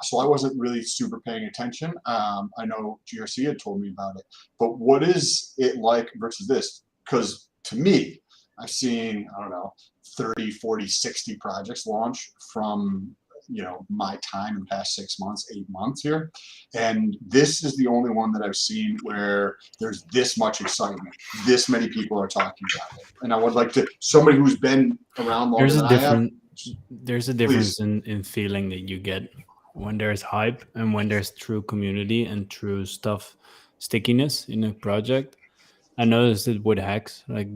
So I wasn't really super paying attention. I know GRC had told me about it, but what is it like versus this? Because to me, I've seen, I don't know, 30, 40, 60 projects launch from, my time in the past 6 months, 8 months here. And this is the only one that I've seen where there's this much excitement. This many people are talking about it. And I would like to, somebody who's been around longer than I have. There's a difference in feeling that you get when there's hype and when there's true community and true stickiness in a project. I noticed it with Hex, like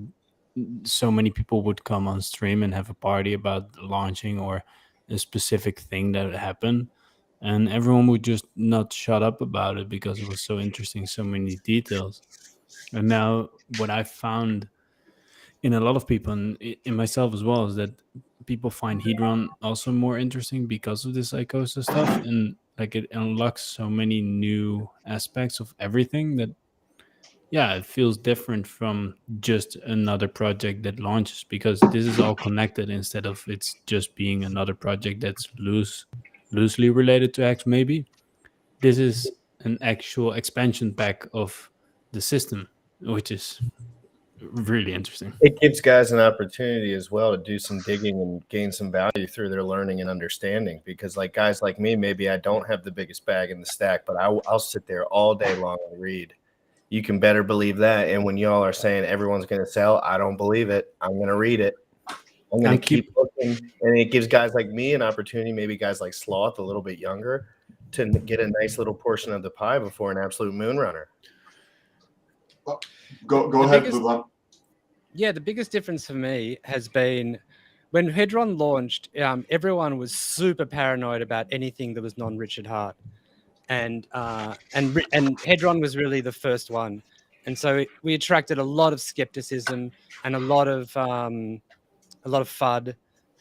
so many people would come on stream and have a party about launching or a specific thing that happened, and everyone would just not shut up about it because it was so interesting, so many details. And now what I found in a lot of people, and in myself as well, is that people find Hedron also more interesting because of this Icosa stuff, and like it unlocks so many new aspects of everything that it feels different from just another project that launches, because this is all connected instead of it's just being another project that's loosely related to X. Maybe this is an actual expansion pack of the system, which is really interesting. It gives guys an opportunity as well to do some digging and gain some value through their learning and understanding, because like guys like me, maybe I don't have the biggest bag in the stack, but I'll sit there all day long and read. You can better believe that. And when y'all are saying everyone's going to sell, I don't believe it. I'm going to read it. I'm going to keep looking. And it gives guys like me an opportunity, maybe guys like Sloth, a little bit younger, to get a nice little portion of the pie before an absolute moon runner. Go ahead, Blue. Yeah, the biggest difference for me has been when Hedron launched, everyone was super paranoid about anything that was non-Richard Hart. And Hedron was really the first one, and so we attracted a lot of skepticism and a lot of FUD,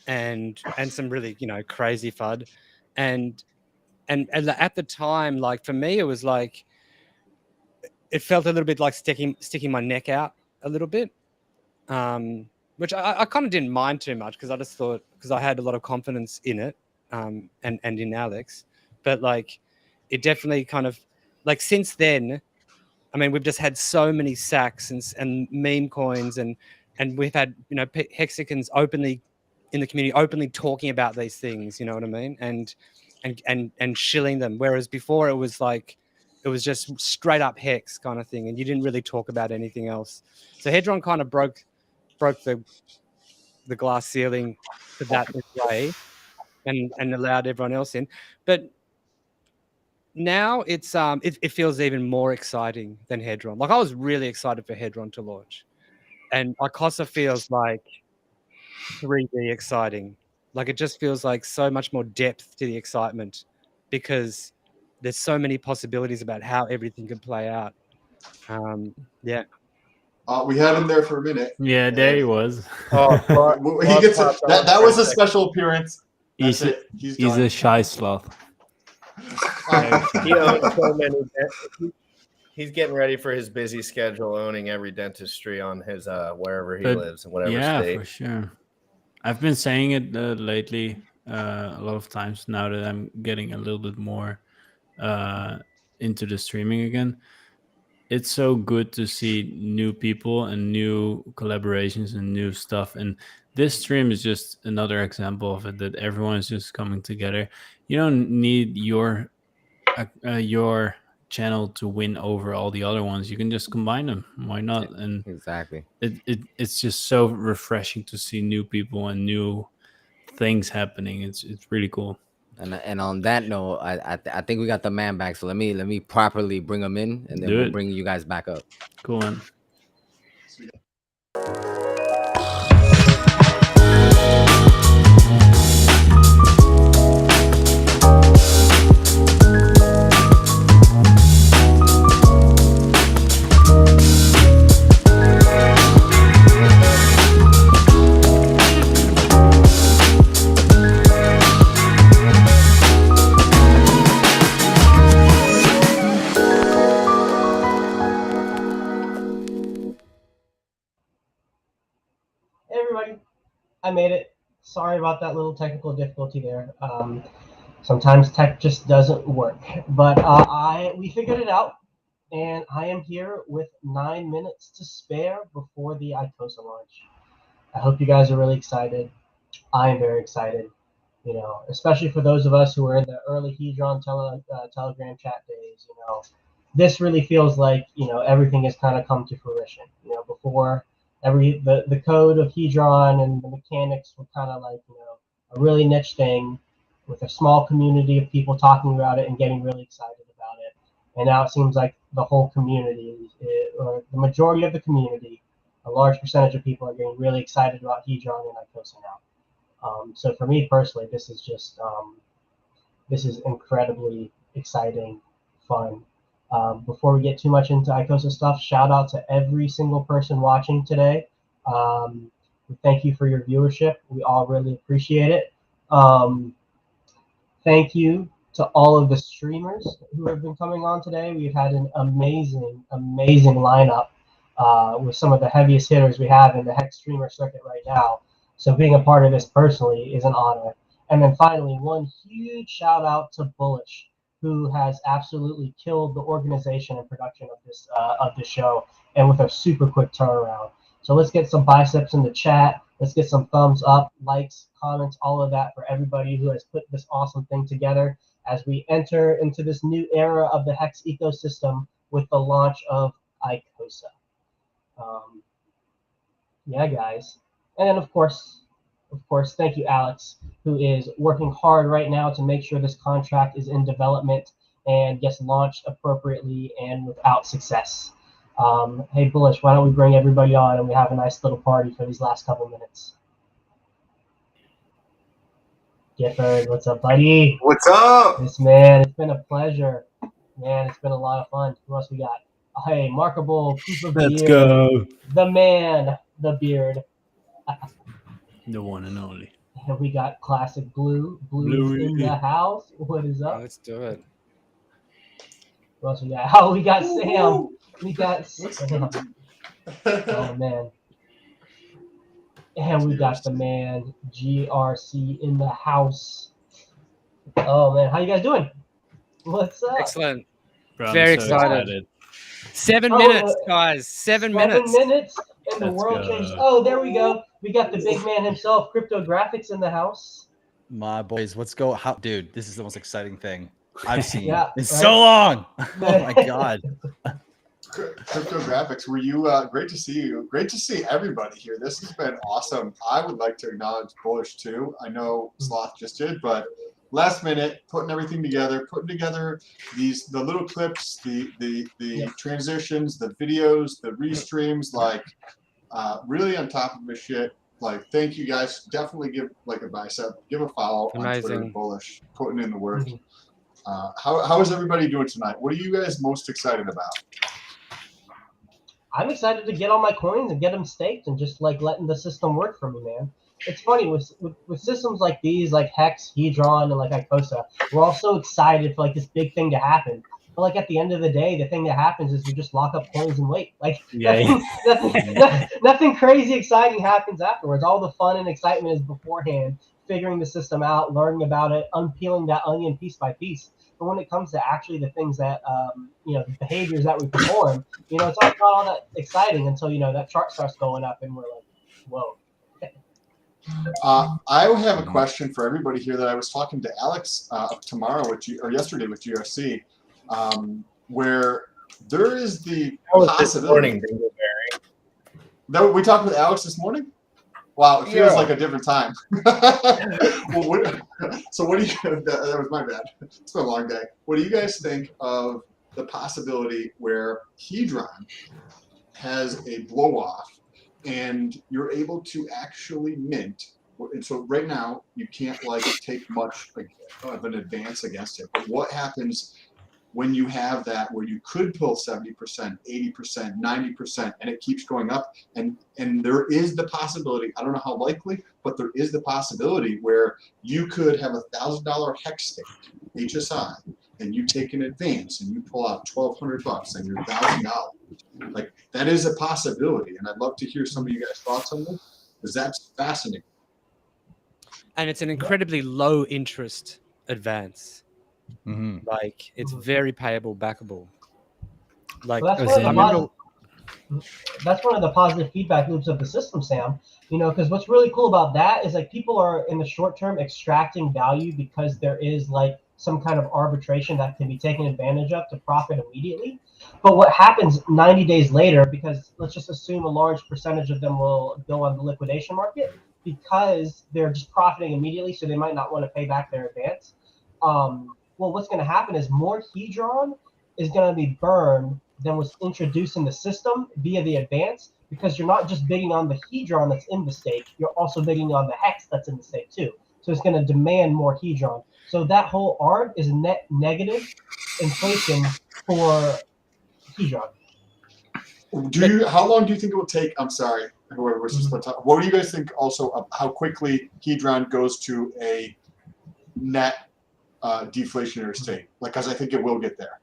and some really crazy FUD, and at the time, like for me, it was like it felt a little bit like sticking my neck out a little bit, which I kind of didn't mind too much because I just thought because I had a lot of confidence in it and in Alex, but like it definitely kind of like since then, I mean we've just had so many sacks and meme coins and we've had hexagons openly in the community openly talking about these things, you know what I mean, and shilling them, whereas before it was like it was just straight up hex kind of thing and you didn't really talk about anything else. So Hedron kind of broke the glass ceiling for that way and allowed everyone else in. But now it's it feels even more exciting than Hedron. Like I was really excited for Hedron to launch, and Icosa feels like 3D exciting. Like it just feels like so much more depth to the excitement because there's so many possibilities about how everything could play out. Yeah. We had him there for a minute. Yeah, there he was. He gets that was a special appearance. That's it. He's a shy sloth. He owns so many. He's getting ready for his busy schedule, owning every dentistry on his wherever he lives in whatever state. Yeah, for sure. I've been saying it lately a lot of times now that I'm getting a little bit more into the streaming again. It's so good to see new people and new collaborations and new stuff. And this stream is just another example of it, that everyone is just coming together. You don't need your channel to win over all the other ones. You can just combine them. Why not? And exactly, it's just so refreshing to see new people and new things happening. It's really cool. And on that note, I think we got the man back. So let me properly bring him in, and then we'll bring you guys back up. Cool, man. Hey everybody, I made it. Sorry about that little technical difficulty there. Sometimes tech just doesn't work, but we figured it out, and I am here with 9 minutes to spare before the Icosa launch. I hope you guys are really excited. I am very excited, especially for those of us who were in the early Hedron Telegram chat days. This really feels like everything has kind of come to fruition. Before the code of Hedron and the mechanics were kind of like a really niche thing with a small community of people talking about it and getting really excited about it. And now it seems like the whole community, or the majority of the community, a large percentage of people are getting really excited about Hedron and Icosa now. So for me personally, this is just this is incredibly exciting, fun. Before we get too much into Icosa stuff, shout out to every single person watching today. Thank you for your viewership. We all really appreciate it. Thank you to all of the streamers who have been coming on today. We've had an amazing, amazing lineup with some of the heaviest hitters we have in the Hex streamer circuit right now. So being a part of this personally is an honor. And then finally, one huge shout out to Bullish, who has absolutely killed the organization and production of this show, and with a super quick turnaround. So let's get some biceps in the chat. Let's get some thumbs up, likes, comments, all of that for everybody who has put this awesome thing together as we enter into this new era of the Hex ecosystem with the launch of Icosa. Yeah, guys. And then, of course, thank you, Alex, who is working hard right now to make sure this contract is in development and gets launched appropriately and without success. Hey, Bullish, why don't we bring everybody on and we have a nice little party for these last couple minutes? Gifford, what's up, buddy? What's up? It's been a pleasure. Man, it's been a lot of fun. Who else we got? Hey, Markable, Proof of Let's Beard, go. The man, the beard. The one and only. And we got Classic Blue. Blue's in the house. What is up? Let's do it. What else we got? Oh, we got Sam. We got Sam. Oh, man. And we got the man GRC in the house. Oh man, how you guys doing? What's up? Excellent. Bro, I'm Very so excited. 7 Oh, minutes, guys. 7 minutes. 7 minutes, and the Let's world go. changes. Oh, there we go. We got the big man himself, Cryptographics, in the house. My boys, let's go. How, dude, this is the most exciting thing I've seen Yeah, in right? so long. Oh my god. Cryptographics, were you great to see you. Great to see everybody here. This has been awesome. I would like to acknowledge Bullish too. I know Sloth just did, but last minute, putting everything together, putting together the little clips, the transitions, the videos, the restreams, like really on top of his shit. Like, thank you guys. Definitely give like a bicep, give a follow on Twitter to Amazing. Bullish, putting in the work. How is everybody doing tonight? What are you guys most excited about? I'm excited to get all my coins and get them staked and just like letting the system work for me, man. It's funny with systems like these, like Hex, Hedron, and like Icosa, we're all so excited for like this big thing to happen. But like at the end of the day, the thing that happens is we just lock up coins and wait. Like nothing crazy exciting happens afterwards. All the fun and excitement is beforehand, figuring the system out, learning about it, unpeeling that onion piece by piece. But when it comes to actually the things that the behaviors that we perform, it's not all that exciting until that chart starts going up and we're like, whoa. I have a question for everybody here that I was talking to Alex yesterday with GRC, where there is the possibility. That we talked with Alex this morning. Wow, it feels like a different time. So what do you? That was my bad. It's been a long day. What do you guys think of the possibility where Hedron has a blow off? And you're able to actually mint. And so right now you can't like take much of an advance against it. But what happens when you have that where you could pull 70%, 80%, 90%, and it keeps going up? And there is the possibility, I don't know how likely, but there is the possibility where you could have $1,000 hex stake, HSI, and you take an advance and you pull out $1,200 and you're $1,000. Like, that is a possibility, and I'd love to hear some of you guys' thoughts on this, because that's fascinating. And it's an incredibly low interest advance. Like, it's very payable, backable. Like, Well, that's one of the positive feedback loops of the system, Sam. Because what's really cool about that is like people are in the short term extracting value because there is like some kind of arbitration that can be taken advantage of to profit immediately. But what happens 90 days later, because let's just assume a large percentage of them will go on the liquidation market because they're just profiting immediately, so they might not want to pay back their advance. Well, what's going to happen is more Hedron is going to be burned than was introduced in the system via the advance, because you're not just bidding on the Hedron that's in the stake, you're also bidding on the Hex that's in the stake too. So it's going to demand more Hedron. So that whole ARB is net negative inflation for Hedron. How long do you think it will take? I'm sorry, whoever was just talking. What do you guys think also of how quickly Hedron goes to a net deflationary state? Like, because I think it will get there.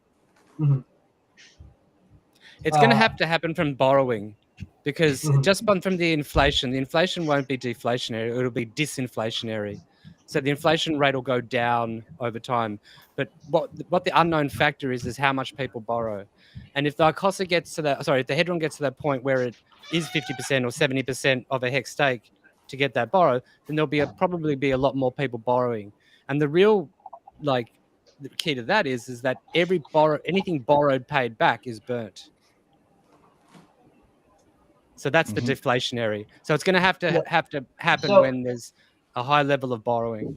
It's going to have to happen from borrowing, because just from the inflation won't be deflationary, it'll be disinflationary. So the inflation rate will go down over time. But what the unknown factor is how much people borrow. And if the Icosa gets to that, if the Hedron gets to that point where it is 50% or 70% of a hex stake to get that borrow, then there'll probably be a lot more people borrowing. And the real the key to that is that anything borrowed paid back is burnt. So that's the deflationary. So it's going to have to happen when there's a high level of borrowing.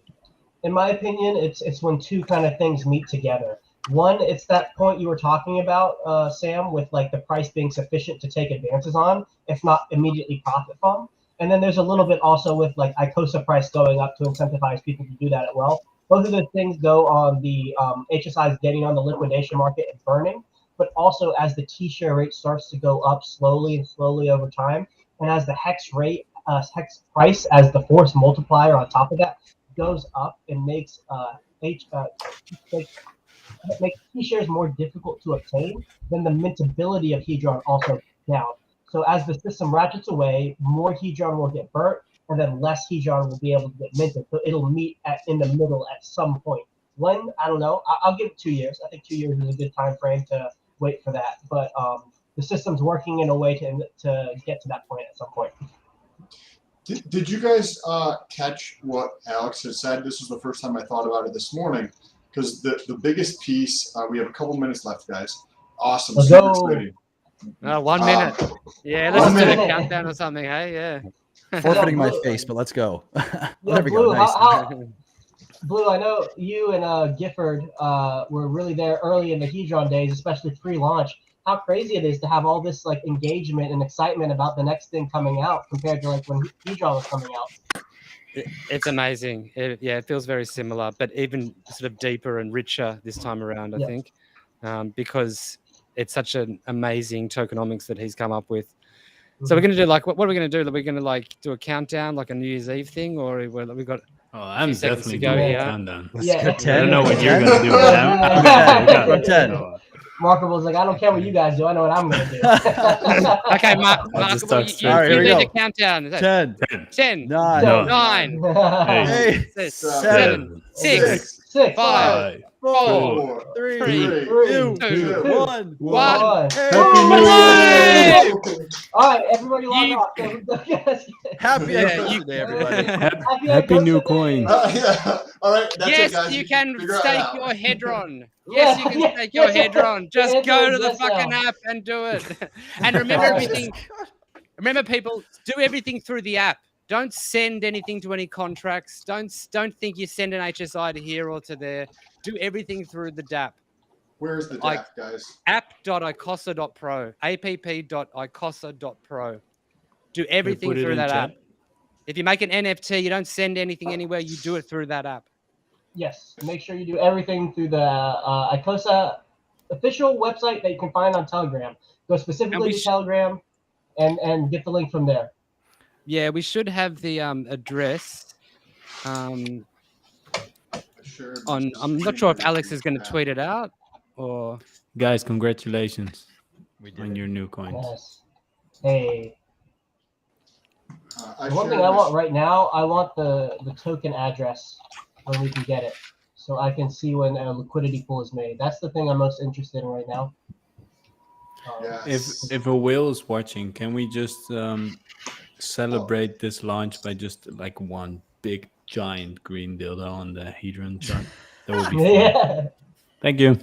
In my opinion, it's when two kind of things meet together. One, it's that point you were talking about, Sam, with like the price being sufficient to take advances on, if not immediately profit from. And then there's a little bit also with like Icosa price going up to incentivize people to do that as well. Both of those things go on the HSIs getting on the liquidation market and burning, but also as the T-share rate starts to go up slowly over time, and as the hex price as the force multiplier on top of that goes up and makes T-shares more difficult to obtain, then the mintability of Hedron also goes down. So as the system ratchets away, more Hedron will get burnt, and then less Hedron will be able to get minted. So it'll meet in the middle at some point. When, I don't know. I'll give it 2 years. I think 2 years is a good time frame to wait for that. But the system's working in a way to get to that point at some point. Did you guys catch what Alex has said? This was the first time I thought about it this morning, because the biggest piece, we have a couple minutes left, guys. Awesome. Let's Super go. exciting. 1 minute. Yeah, let's do a countdown or something. Hey, yeah. Forfeiting my face, but let's go. Yeah, There we Blue, go. Nice. Blue, I know you and Gifford were really there early in the Hedron days, especially pre-launch. How crazy it is to have all this like engagement and excitement about the next thing coming out compared to like when Hedron was coming out. It's amazing. It feels very similar, but even sort of deeper and richer this time around, I think, because it's such an amazing tokenomics that he's come up with. So we're going to do like, what are we going to do? Are we going to like do a countdown, like a New Year's Eve thing, or we've got I'm seconds to definitely go doing here? a countdown. Yeah. I don't know what you're going to do, but I'm going to do a countdown. Markable's like, I don't care what you guys do. I know what I'm going to do. Okay, Markable, you lead the countdown. 10, 9, 8, 7, 6, 5, 4, 3, 2, 1. Happy New Year! All right, everybody log off. Happy New Day, everybody. Happy new coin. All right, that's yes, it, guys. you can Figure it stake out. your Hedron. Yes, you can stake your Hedron. Just go to the fucking app and do it. And remember everything. Remember, people, do everything through the app. Don't send anything to any contracts. Don't think you send an HSI to here or to there. Do everything through the DApp. Where's the DApp, guys? App.icosa.pro. app.icosa.pro. Do everything through that app. If you make an NFT, you don't send anything anywhere. You do it through that app. Yes, make sure you do everything through the Icosa official website that you can find on Telegram. Go specifically to Telegram and get the link from there. Yeah, we should have the address. I'm not sure if Alex is going to tweet it out or. Guys, congratulations on your new coins. Yes. Hey. One thing I want right now, I want the token address when we can get it, so I can see when a liquidity pool is made. That's the thing I'm most interested in right now. If a whale is watching, can we just celebrate this launch by just like one big giant green dildo on the Hedron chart? That would be fun. Yeah. Thank you.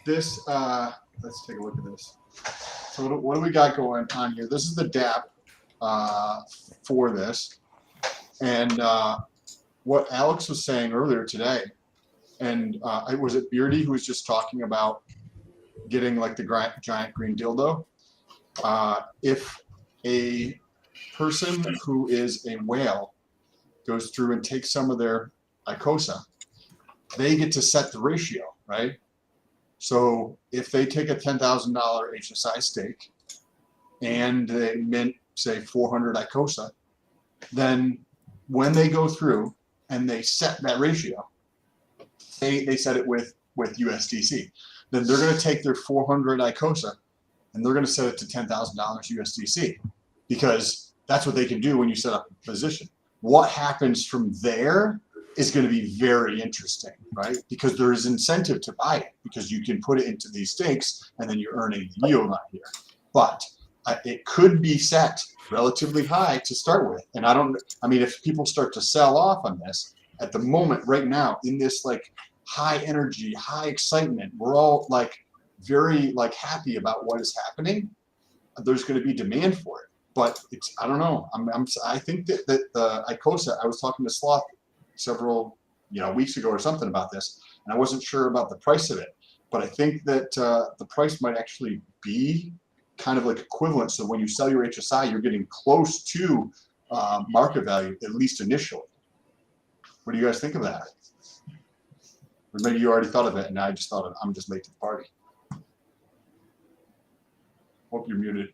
This, let's take a look at this. So what do we got going on here? This is the DApp for this. And what Alex was saying earlier today, and was it Beardy who was just talking about getting like the giant green dildo? If a person who is a whale goes through and takes some of their Icosa, they get to set the ratio, right? So if they take a $10,000 HSI stake and they mint, say, 400 Icosa, then when they go through and they set that ratio, they set it with USDC. Then they're going to take their 400 Icosa and they're going to set it to $10,000 USDC, because that's what they can do when you set up a position. What happens from there is going to be very interesting, right? Because there is incentive to buy it, because you can put it into these stakes and then you're earning the yield on here. But it could be set relatively high to start with. And I mean, if people start to sell off on this at the moment, right now, in this like high energy, high excitement, we're all like very like happy about what is happening. There's going to be demand for it, but it's, I don't know. I think that the Icosa, I was talking to Sloth several weeks ago or something about this, and I wasn't sure about the price of it, but I think that the price might actually be kind of like equivalent. So when you sell your HSI, you're getting close to market value, at least initially. What do you guys think of that? Or maybe you already thought of it and I just thought I'm just late to the party. Hope you're muted.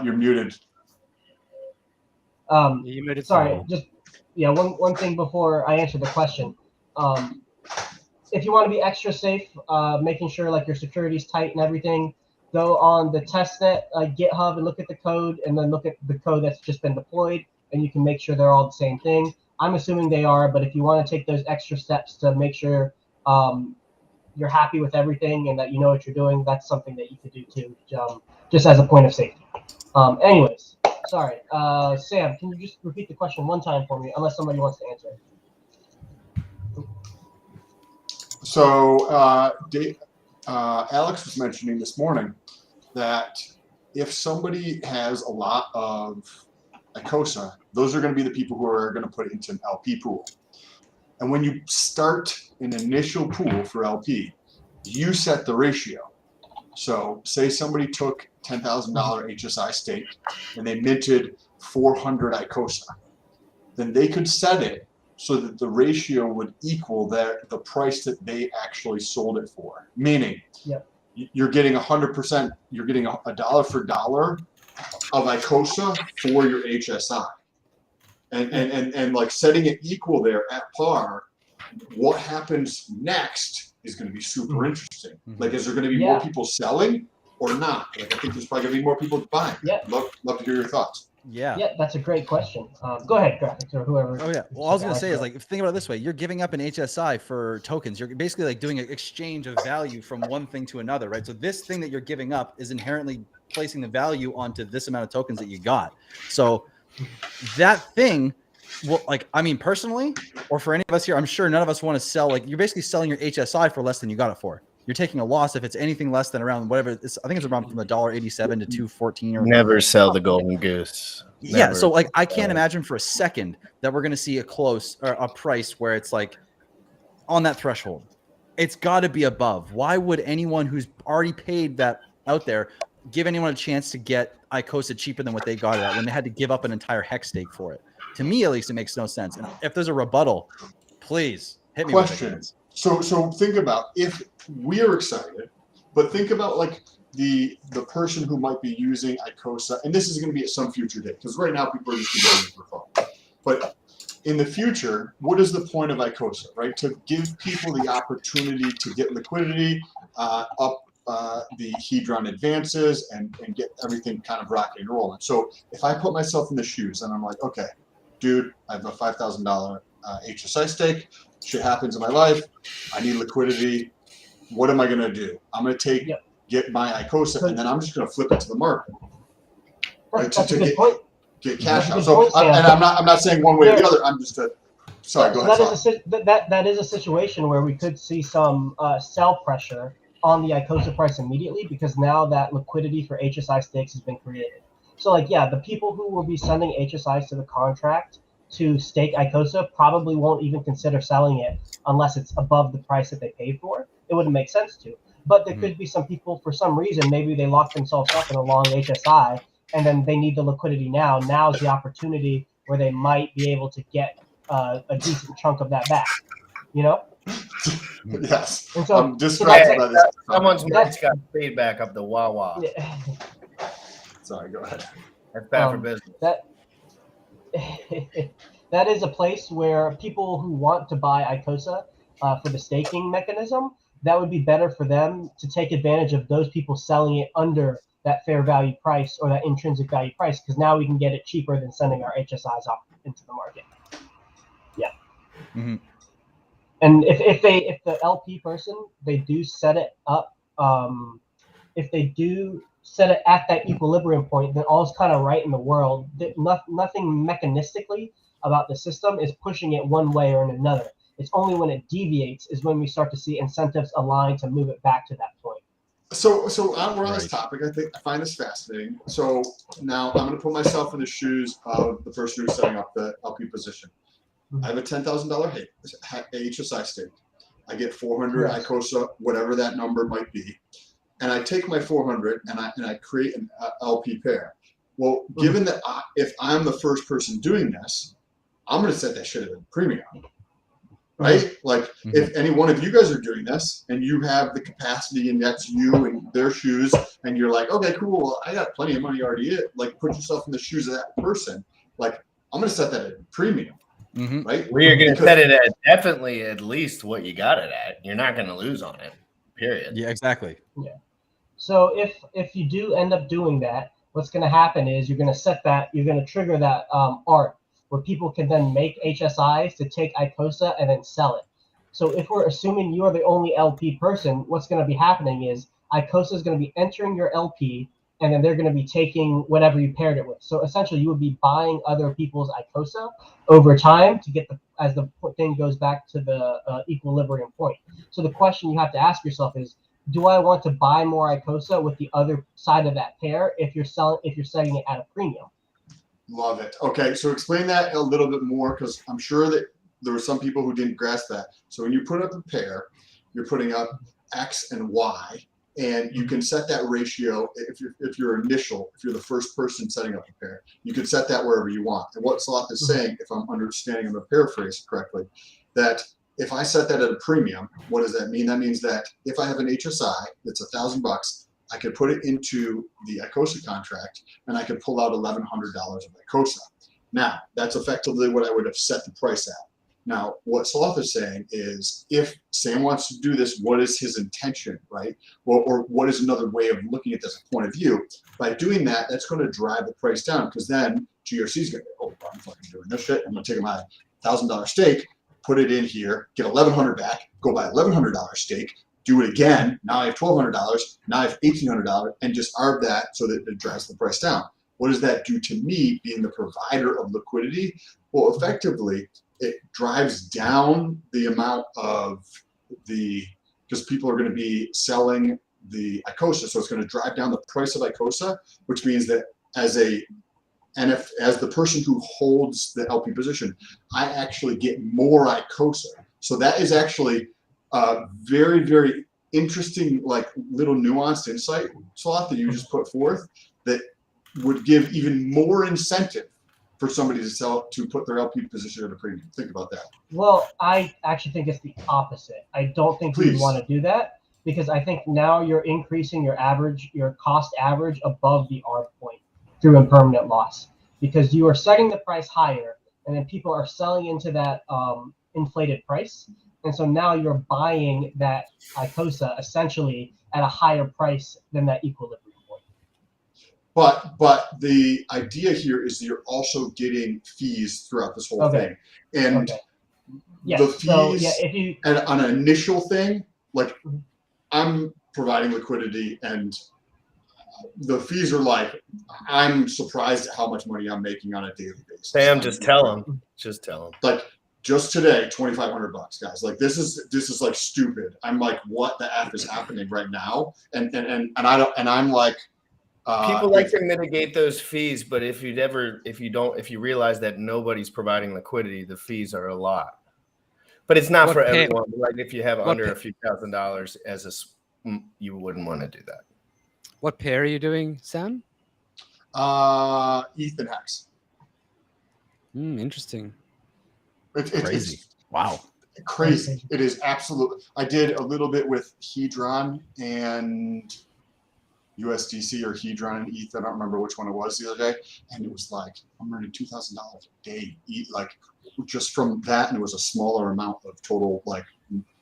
You're muted. You muted. Sorry, just one thing before I answer the question. if you want to be extra safe, making sure like your security's tight and everything, go on the testnet GitHub and look at the code, and then look at the code that's just been deployed, and you can make sure they're all the same thing. I'm assuming they are, but if you want to take those extra steps to make sure you're happy with everything and that you know what you're doing, that's something that you could do too, just as a point of safety. Anyways, sorry. Sam, can you just repeat the question one time for me, unless somebody wants to answer? So Alex was mentioning this morning that if somebody has a lot of Icosa, those are going to be the people who are going to put it into an LP pool. And when you start an initial pool for LP, you set the ratio. So say somebody took $10,000 HSI stake and they minted 400 Icosa, then they could set it so that the ratio would equal the price that they actually sold it for. Meaning, you're getting 100%, you're getting a dollar for dollar of Icosa for your HSI. And like setting it equal there at par, what happens next is going to be super interesting. Like, is there going to be more people selling or not? Like, I think there's probably going to be more people buying. Love to hear your thoughts. Yeah, that's a great question. Go ahead, Graphics, or whoever. Oh yeah. Well, I was gonna say is, like, if you think about it this way, you're giving up an HSI for tokens. You're basically like doing an exchange of value from one thing to another, right? So this thing that you're giving up is inherently placing the value onto this amount of tokens that you got. So that thing, well, like, I mean, personally, or for any of us here, I'm sure none of us want to sell. Like, you're basically selling your HSI for less than you got it for. You're taking a loss if it's anything less than around whatever. I think it's around from $1.87 to $2.14. Or never sell the golden goose. Never. Yeah, so like I can't imagine for a second that we're going to see a price where it's like on that threshold. It's got to be above. Why would anyone who's already paid that out there give anyone a chance to get Icosa cheaper than what they got it at when they had to give up an entire hex stake for it? To me, at least, it makes no sense. And if there's a rebuttal, please hit me with it. So think about, if we're excited, but think about like the person who might be using Icosa, and this is going to be at some future date, because right now people are just using it for fun. But in the future, what is the point of Icosa, right? To give people the opportunity to get liquidity, up the Hedron advances, and get everything kind of rocking and rolling. So if I put myself in the shoes and I'm like, okay, dude, I have a $5,000 HSI stake. Shit happens in my life. I need liquidity. What am I going to do? I'm going to get my Icosa, and then I'm just going to flip it to the market, right? To get cash out. So, and I'm not saying one way or the other. I'm just sorry. Go ahead. That is a situation where we could see some sell pressure on the Icosa price immediately, because now that liquidity for HSI stakes has been created. So, like, yeah, the people who will be sending HSIs to the contract to stake Icosa probably won't even consider selling it unless it's above the price that they paid for. It wouldn't make sense to. But there could be some people, for some reason, maybe they locked themselves up in a long HSI, and then they need the liquidity now. Now's the opportunity where they might be able to get a decent chunk of that back. You know? Yes. And so, I'm distracted by this. Someone's got feedback up the Wawa. Yeah. Sorry, go ahead. That's bad for business. That is a place where people who want to buy Icosa for the staking mechanism, that would be better for them to take advantage of those people selling it under that fair value price or that intrinsic value price, because now we can get it cheaper than sending our HSIs off into the market. Yeah. Mm-hmm. And if the LP person, they do set it up, if they do set it at that equilibrium point, then all's kind of right in the world. Nothing mechanistically about the system is pushing it one way or another. It's only when it deviates is when we start to see incentives align to move it back to that point. So we're on this topic. I find this fascinating. So now I'm going to put myself in the shoes of the person who's setting up the LP position. I have a $10,000 HSI stake. I get 400 Icosa, whatever that number might be, and I take my 400 and I create an LP pair. Well, given that if I'm the first person doing this, I'm going to set that shit at a premium, right? Like, if any one of you guys are doing this and you have the capacity, and that's you in their shoes, and you're like, okay, cool, I got plenty of money already. Like, put yourself in the shoes of that person. Like, I'm going to set that at a premium. right? Well, you're going to Because- set it at definitely at least what you got it at. You're not going to lose on it. Period. Yeah, exactly. Yeah. So if you do end up doing that, what's going to happen is you're going to set that, you're going to trigger that art where people can then make HSIs to take Icosa and then sell it. So if we're assuming you're the only LP person, what's going to be happening is Icosa is going to be entering your LP, and then they're going to be taking whatever you paired it with. So essentially, you would be buying other people's Icosa over time to get as the thing goes back to the equilibrium point. So the question you have to ask yourself is, do I want to buy more Icosa with the other side of that pair if you're setting it at a premium? Love it. Okay, so explain that a little bit more, because I'm sure that there were some people who didn't grasp that. So when you put up a pair, you're putting up X and Y, and you can set that ratio if you're the first person setting up a pair. You can set that wherever you want. And what Sloth is saying, if I'm understanding the paraphrase correctly, that if I set that at a premium, what does that mean? That means that if I have an HSI that's $1,000, I could put it into the Icosa contract, and I could pull out $1,100 of Icosa. Now, that's effectively what I would have set the price at. Now, what Sloth is saying is, if Sam wants to do this, what is his intention, right? Or what is another way of looking at this point of view? By doing that, that's going to drive the price down, because then GRC is going to go, oh, I'm fucking doing this shit. I'm going to take my $1,000 stake, put it in here, get $1,100 back, go buy $1,100 stake, do it again. Now I have $1,200. Now I have $1,800, and just arb that so that it drives the price down. What does that do to me, being the provider of liquidity? Well, effectively, it drives down the amount of because people are going to be selling the Icosa, so it's going to drive down the price of Icosa, which means that as the person who holds the LP position, I actually get more Icosa. So that is actually very, very interesting, like little nuanced insight, Sloth, that you just put forth, that would give even more incentive for somebody to put their LP position at a premium. Think about that. Well, I actually think it's the opposite. I don't think you would want to do that, because I think now you're increasing your cost average above the arb point through impermanent loss, because you are setting the price higher, and then people are selling into that inflated price. And so now you're buying that Icosa essentially at a higher price than that equilibrium point. But the idea here is you're also getting fees throughout this whole thing. And the fees on an initial thing, like I'm providing liquidity, and the fees are like, I'm surprised at how much money I'm making on a daily basis. Sam, just tell them. Just tell them. Like, just today, $2,500, guys. Like this is like stupid. I'm like, what the F is happening right now? And I'm like, people like to mitigate those fees, but if you realize that nobody's providing liquidity, the fees are a lot. But it's not for everyone. Like if you have under a few $1,000s you wouldn't want to do that. What pair are you doing, Sam? ETH and Hex. Interesting. It's crazy. Wow. Crazy. It is absolutely. I did a little bit with Hedron and USDC, or Hedron and ETH. I don't remember which one it was the other day. And it was like, I'm earning $2,000 a day, like just from that. And it was a smaller amount of total like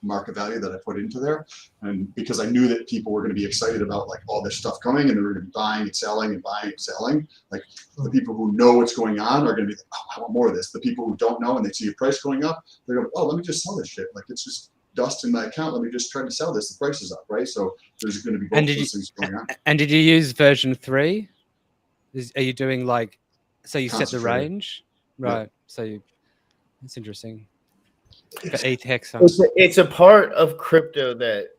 market value that I put into there. And because I knew that people were going to be excited about like all this stuff coming, and they were going to be buying and selling and buying and selling. Like the people who know what's going on are going to be, oh, I want more of this. The people who don't know and they see a price going up, they're going, oh, let me just sell this shit. Like it's just dust in my account. Let me just try to sell this. The price is up, right? So there's going to be both those things going on. And did you use version 3? Are you doing like, so you set the range? Right. Yeah. That's interesting. It's a part of crypto that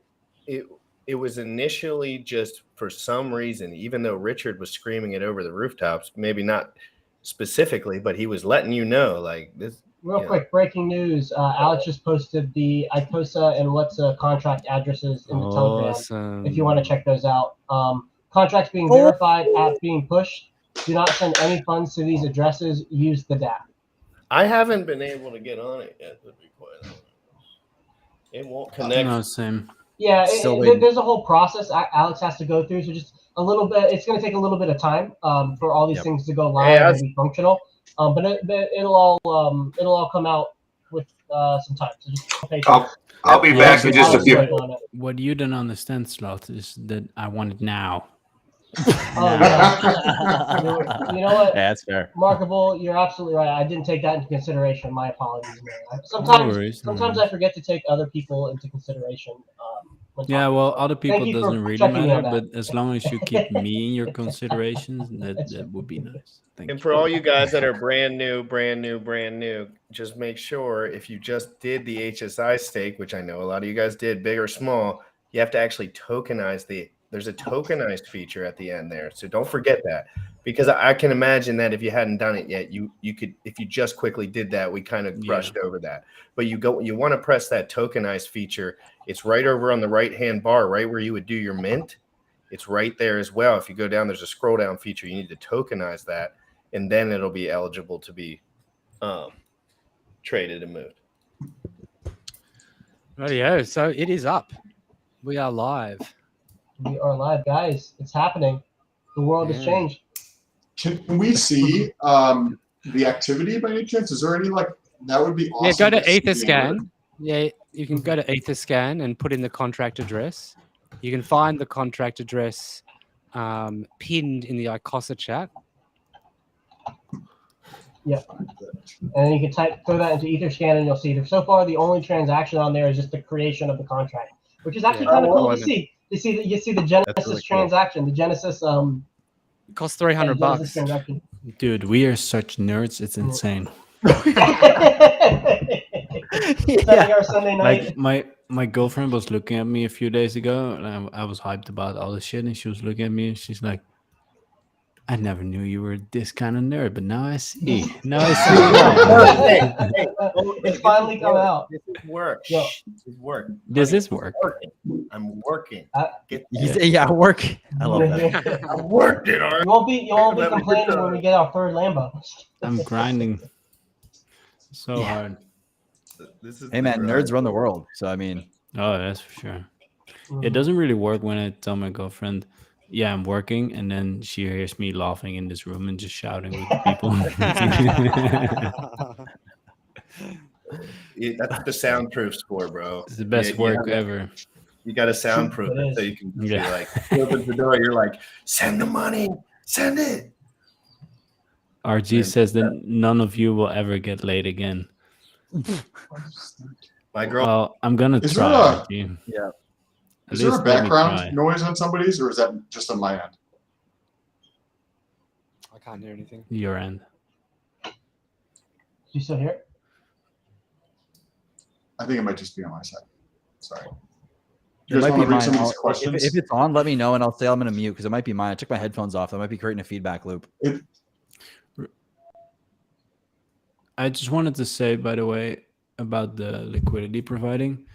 it was initially just for some reason, even though Richard was screaming it over the rooftops, maybe not specifically, but he was letting you know like this. Real quick, breaking news. Alex just posted the Icosa and what's contract addresses in the Telegram if you want to check those out. Contracts being verified, app being pushed. Do not send any funds to these addresses. Use the DApp. I haven't been able to get on it yet, to be quite honest. It won't connect. No, same. Yeah, there's a whole process Alex has to go through. So just a little bit. It's going to take a little bit of time for all these things to go live and be functional. But it'll all come out with some time. So just be patient. I'll be back in just a few. What you don't understand, Sloth, is that I want it now. Oh yeah. You know what? Yeah, that's fair. Markable, you're absolutely right. I didn't take that into consideration. My apologies, man. Sometimes I forget to take other people into consideration. Yeah, well, other people Thank you for doesn't really checking me matter, on that. but as long as you keep me in your considerations, that would be nice. Thank And you. for all you guys that are brand new, just make sure if you just did the HSI stake, which I know a lot of you guys did, big or small, you have to actually tokenize there's a tokenized feature at the end there. So don't forget that, because I can imagine that if you hadn't done it yet, you could, if you just quickly did that, we kind of brushed over that. But you want to press that tokenized feature. It's right over on the right-hand bar, right where you would do your mint. It's right there as well. If you go down, there's a scroll down feature. You need to tokenize that, and then it'll be eligible to be traded and moved. Rightio. So it is up. We are live. We are live, guys. It's happening. The world has changed. Can we see the activity by any chance? Is there any that would be awesome? Yeah, go to Etherscan. Yeah, you can go to Etherscan and put in the contract address. You can find the contract address pinned in the Icosa chat. Yeah. And then you can throw that into Etherscan, and you'll see that so far the only transaction on there is just the creation of the contract, which is actually kind of cool to see. You see the Genesis really cool. transaction. The Genesis it costs $300. Dude, we are such nerds. It's insane. Our Sunday night. Like my girlfriend was looking at me a few days ago, and I was hyped about all this shit, and she was looking at me, and she's like, I never knew you were this kind of nerd, but now I see. Now I see. It's finally come out. This is work. Yeah. This is work. This is work. I'm working. Yeah, work. I love that. I worked it. All right. You won't be complaining when we get our third Lambo. I'm grinding so hard. Hey man, nerds run the world. So I mean, oh, that's for sure. It doesn't really work when I tell my girlfriend, yeah, I'm working, and then she hears me laughing in this room and just shouting with people. That's the soundproof score, bro. It's the best work ever. You got to soundproof it so you can be like, you open the door, you're like, send the money, send it. RG says that none of you will ever get laid again. My girl. Well, I'm gonna Is try. there RG. Yeah. Is there a background noise on somebody's, or is that just on my end? I can't hear anything. Your end. You still hear it? I think it might just be on my side. Sorry. it might be mine. Questions? If it's on, let me know, and I'll say I'm going to mute because it might be mine. I took my headphones off. That might be creating a feedback loop. I just wanted to say, by the way, about the liquidity providing.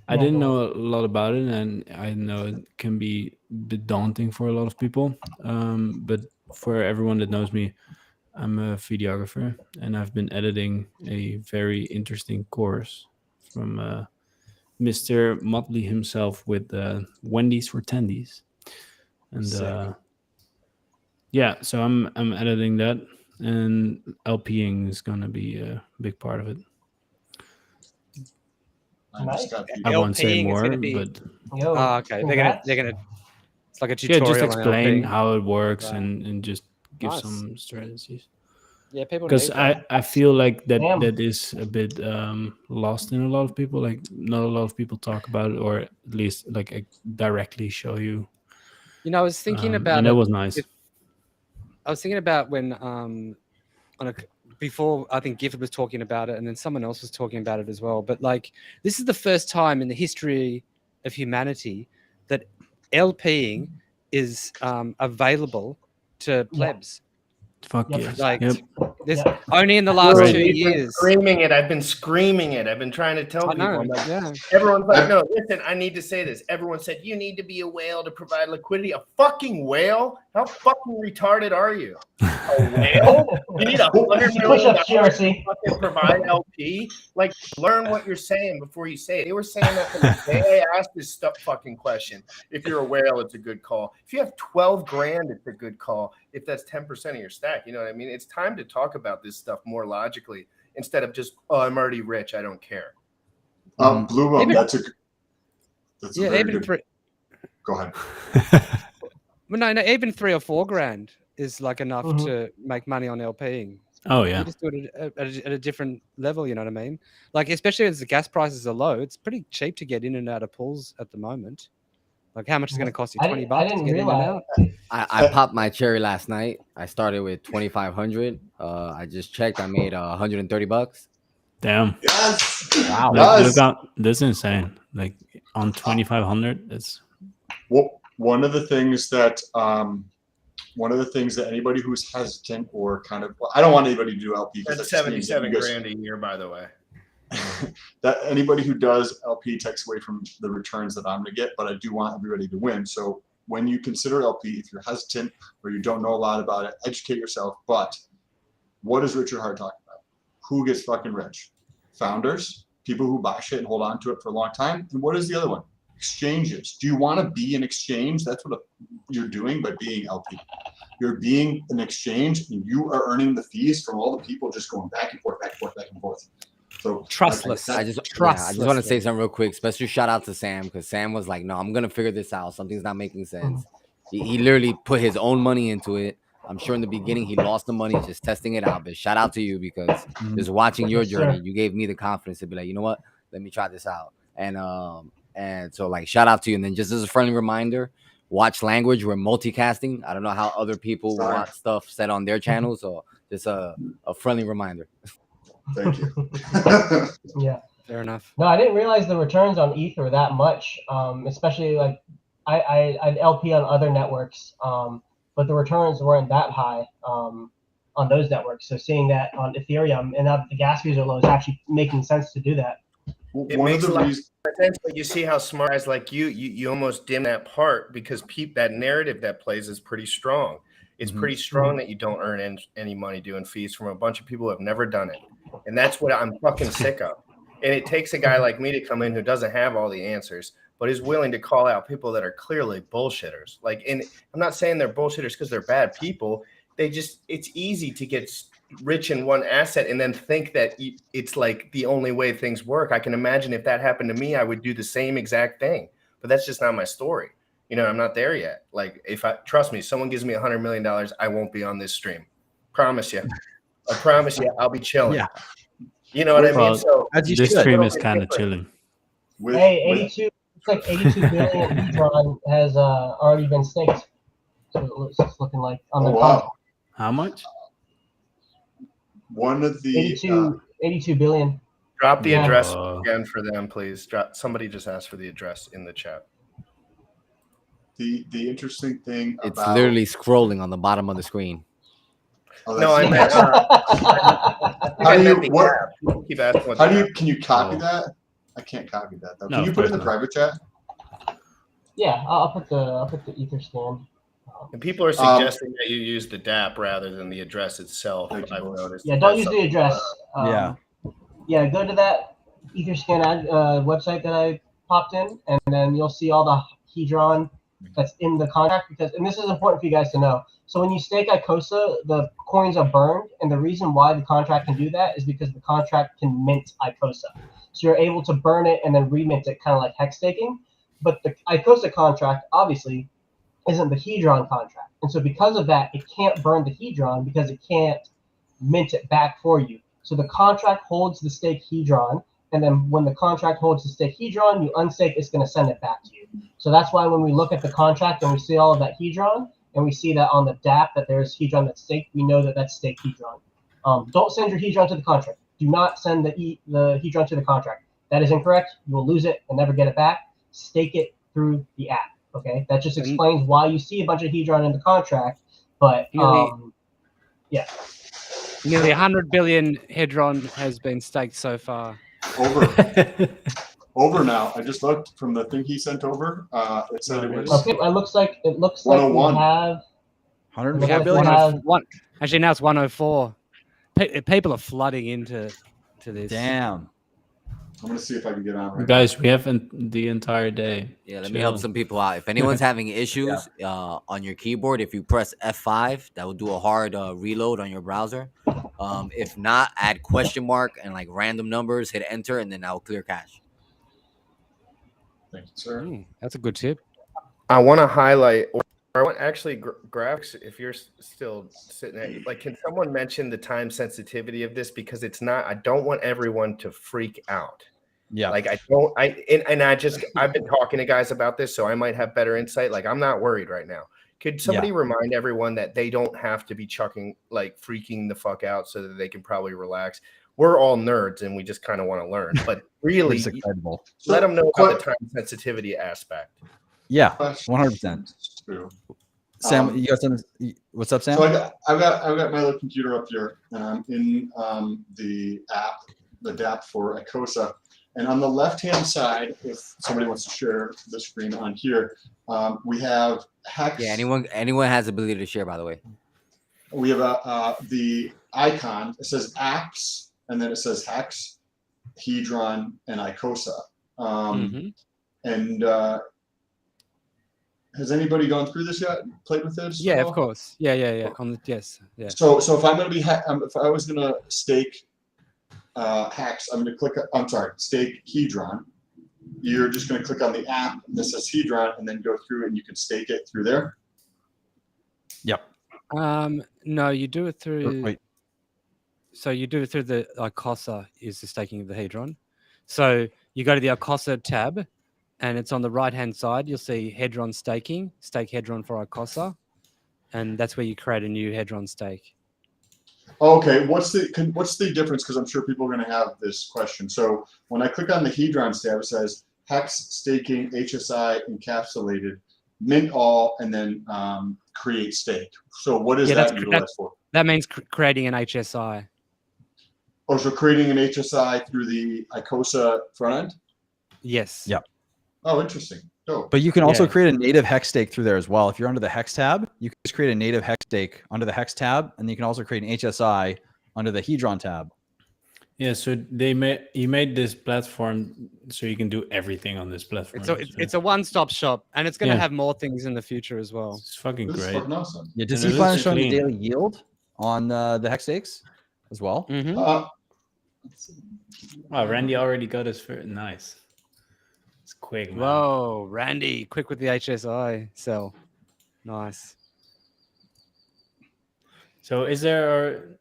I didn't know a lot about it, and I know it can be a bit daunting for a lot of people. But for everyone that knows me, I'm a videographer, and I've been editing a very interesting course from Mr. Motley himself with Wendy's for Tendies. And yeah, so I'm editing that, and LPing is going to be a big part of it. Nice. I won't say more, but okay, they're gonna. It's like a tutorial. Yeah, just explain on how it works, Right. and just give Nice. some strategies. Yeah, people Because need that. I feel like that is a bit lost in a lot of people. Like not a lot of people talk about it, or at least like directly show you. You know, I was thinking about and it. that was nice. I was thinking about when before I think Gifford was talking about it, and then someone else was talking about it as well. But like, this is the first time in the history of humanity that LPing is available to plebs. Fuck yes. Like, Yep. this only in the last 2 I've been years. screaming it. I've been screaming it. I've been trying to tell I people. know, I'm like, yeah. Everyone's like, no, listen, I need to say this. Everyone said, you need to be a whale to provide liquidity. A fucking whale? How fucking retarded are you? A whale? You need $100 million to fucking provide LP? Like, learn what you're saying before you say it. They were saying that from the day I asked this fucking question. If you're a whale, it's a good call. If you have 12 grand, it's a good call. If that's 10% of your stack. attack. You know what I mean? It's time to talk about this stuff more logically instead of just, oh, I'm already rich, I don't care. Blue Bum, that's a very even good. Go ahead. Well, no, even 3 or 4 grand is like enough Mhm. to make money on LPing. Oh, yeah. You just do it at a different level. You know what I mean? Like, especially as the gas prices are low, it's pretty cheap to get in and out of pools at the moment. Like, how much is it going to cost you? $20 to get in and out? I popped my cherry last night. I started with 2,500. I just checked. I made $130. Damn. Yes. Wow. Yes. Look out. That's insane. Like on 2,500, that's. Well, one of the things that anybody who's hesitant or kind of, well, I don't want anybody to do LP because That's 77 grand a year, by the way. That anybody who does LP takes away from the returns that I'm going to get, but I do want everybody to win. So when you consider LP, if you're hesitant or you don't know a lot about it, educate yourself. But what is Richard Hart talking about? Who gets fucking rich? Founders, people who buy shit and hold on to it for a long time. And what is the other one? Exchanges. Do you want to be an exchange? That's what you're doing by being LP. You're being an exchange and you are earning the fees from all the people just going back and forth, back and forth, back and forth. So trustless. I just want to say something real quick. Special shout out to Sam because Sam was like, "No, I'm gonna figure this out. Something's not making sense." He literally put his own money into it. I'm sure in the beginning he lost the money just testing it out. But shout out to you because just watching your journey, you gave me the confidence to be like, you know what, let me try this out. And so like shout out to you. And then just as a friendly reminder, watch language. We're multicasting. I don't know how other people want stuff said on their channel, so just a friendly reminder. Thank you. Yeah. Fair enough. No, I didn't realize the returns on ETH were that much. Especially like I'd LP on other networks, but the returns weren't that high on those networks. So seeing that on Ethereum and the gas fees are low is actually making sense to do that. It makes a lot of sense, but you see how smart guys like you almost dim that part because that narrative that plays is pretty strong. It's pretty strong that you don't earn any money doing fees from a bunch of people who have never done it. And that's what I'm fucking sick of. And it takes a guy like me to come in who doesn't have all the answers, but is willing to call out people that are clearly bullshitters. Like, and I'm not saying they're bullshitters because they're bad people. It's easy to get rich in one asset and then think that it's like the only way things work. I can imagine if that happened to me, I would do the same exact thing, but that's just not my story. You know, I'm not there yet. Like, trust me, someone gives me $100 million, I won't be on this stream. Promise you. I promise you, I'll be chilling. Yeah. You know what I mean? So this stream is kind of chilling. Hey, 82. It's like 82 billion Hedron has already been staked. So it's looking like on the contract. How much? One of the 82 billion. Drop the address again for them, please. Somebody just asked for the address in the chat. The interesting thing it's literally scrolling on the bottom of the screen. No, I meant. Can you copy that? I can't copy that though. Can you put it in the private chat? Yeah, I'll put the Etherscan. And people are suggesting that you use the DApp rather than the address itself. I've noticed. Yeah, don't use the address. Yeah, go to that Etherscan website that I popped in, and then you'll see all the Hedron that's in the contract. And this is important for you guys to know. So when you stake Icosa, the coins are burned, and the reason why the contract can do that is because the contract can mint Icosa. So you're able to burn it and then remint it, kind of like hex staking. But the Icosa contract, obviously, isn't the Hedron contract. And so because of that, it can't burn the Hedron because it can't mint it back for you. So the contract holds the stake Hedron, and then when the contract holds the stake Hedron, you unstake, it's going to send it back to you. So that's why when we look at the contract and we see all of that Hedron, and we see that on the DApp that there's Hedron that's staked, we know that that's staked Hedron. Don't send your Hedron to the contract. Do not send the Hedron to the contract. That is incorrect. You will lose it and never get it back. Stake it through the app. Okay, that just explains why you see a bunch of Hedron in the contract. But yeah, nearly 100 billion Hedron has been staked so far. Over now. I just looked from the thing he sent over. It said it was. Okay, it looks like we have 104 billion. Actually, now it's 104. People are flooding into this. Damn. I'm gonna see if I can get on right Guys, we have the entire day. Yeah, let me help some people out. If anyone's having issues on your keyboard, if you press F5, that will do a hard reload on your browser. If not, add question mark and like random numbers, hit enter, and then that will clear cache. Thank you, sir. That's a good tip. I want to highlight, or I want actually graphics. If you're still sitting at, like, can someone mention the time sensitivity of this, because it's not. I don't want everyone to freak out. Yeah, like I've been talking to guys about this, so I might have better insight. Like, I'm not worried right now. Could somebody remind everyone that they don't have to be freaking the fuck out so that they can probably relax? We're all nerds and we just kind of want to learn, but really let them know about the time sensitivity aspect. Yeah, 100%. Sam, you got something? What's up, Sam? So I've got my little computer up here, and I'm in the DApp for Icosa. And on the left-hand side, if somebody wants to share the screen on here, we have Hex. Yeah, anyone has the ability to share, by the way. We have the icon. It says apps, and then it says Hex, Hedron, and Icosa. And has anybody gone through this yet? Played with this? Yeah, of course. Yeah. Yes. Yeah. So if I'm going to be, if I was going to stake Hex, I'm going to click. I'm sorry, stake Hedron. You're just going to click on the app that says Hedron, and then go through, and you can stake it through there. Yep. No, you do it through. Wait. So you do it through the Icosa is the staking of the Hedron. So you go to the Icosa tab, and it's on the right-hand side. You'll see Hedron staking, stake Hedron for Icosa, and that's where you create a new Hedron stake. Okay, what's the difference? Because I'm sure people are going to have this question. So when I click on the Hedron tab, it says Hex staking HSI encapsulated, mint all, and then create stake. So what is that utilized for? That means creating an HSI. Oh, so creating an HSI through the Icosa front end? Yes. Yep. Oh, interesting. Dope. But you can also create a native hex stake through there as well. If you're under the hex tab, you can just create a native hex stake under the hex tab, and you can also create an HSI under the Hedron tab. Yeah, so he made this platform so you can do everything on this platform. It's a one-stop shop, and it's going to have more things in the future as well. It's fucking This is great. fucking awesome. Yeah, does he plan on showing the daily yield on the hex stakes as well? Wow, Randy already got his first. Nice. It's quick, man. Whoa, Randy, quick with the HSI sell. Nice. So is there?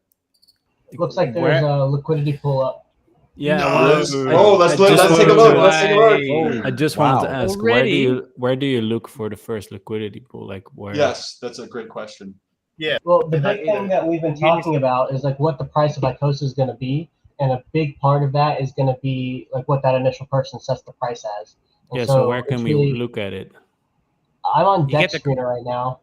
Looks like there's a liquidity pull up. Yeah. Let's take a look. Let's take a look. I just wanted to ask, where do you look for the first liquidity pool? Like where? Yes, that's a great question. Yeah. Well, the big thing that we've been talking about is like what the price of Icosa is going to be, and a big part of that is going to be like what that initial person sets the price as. And yeah. So where can we look at it? I'm on Deck Screener right now.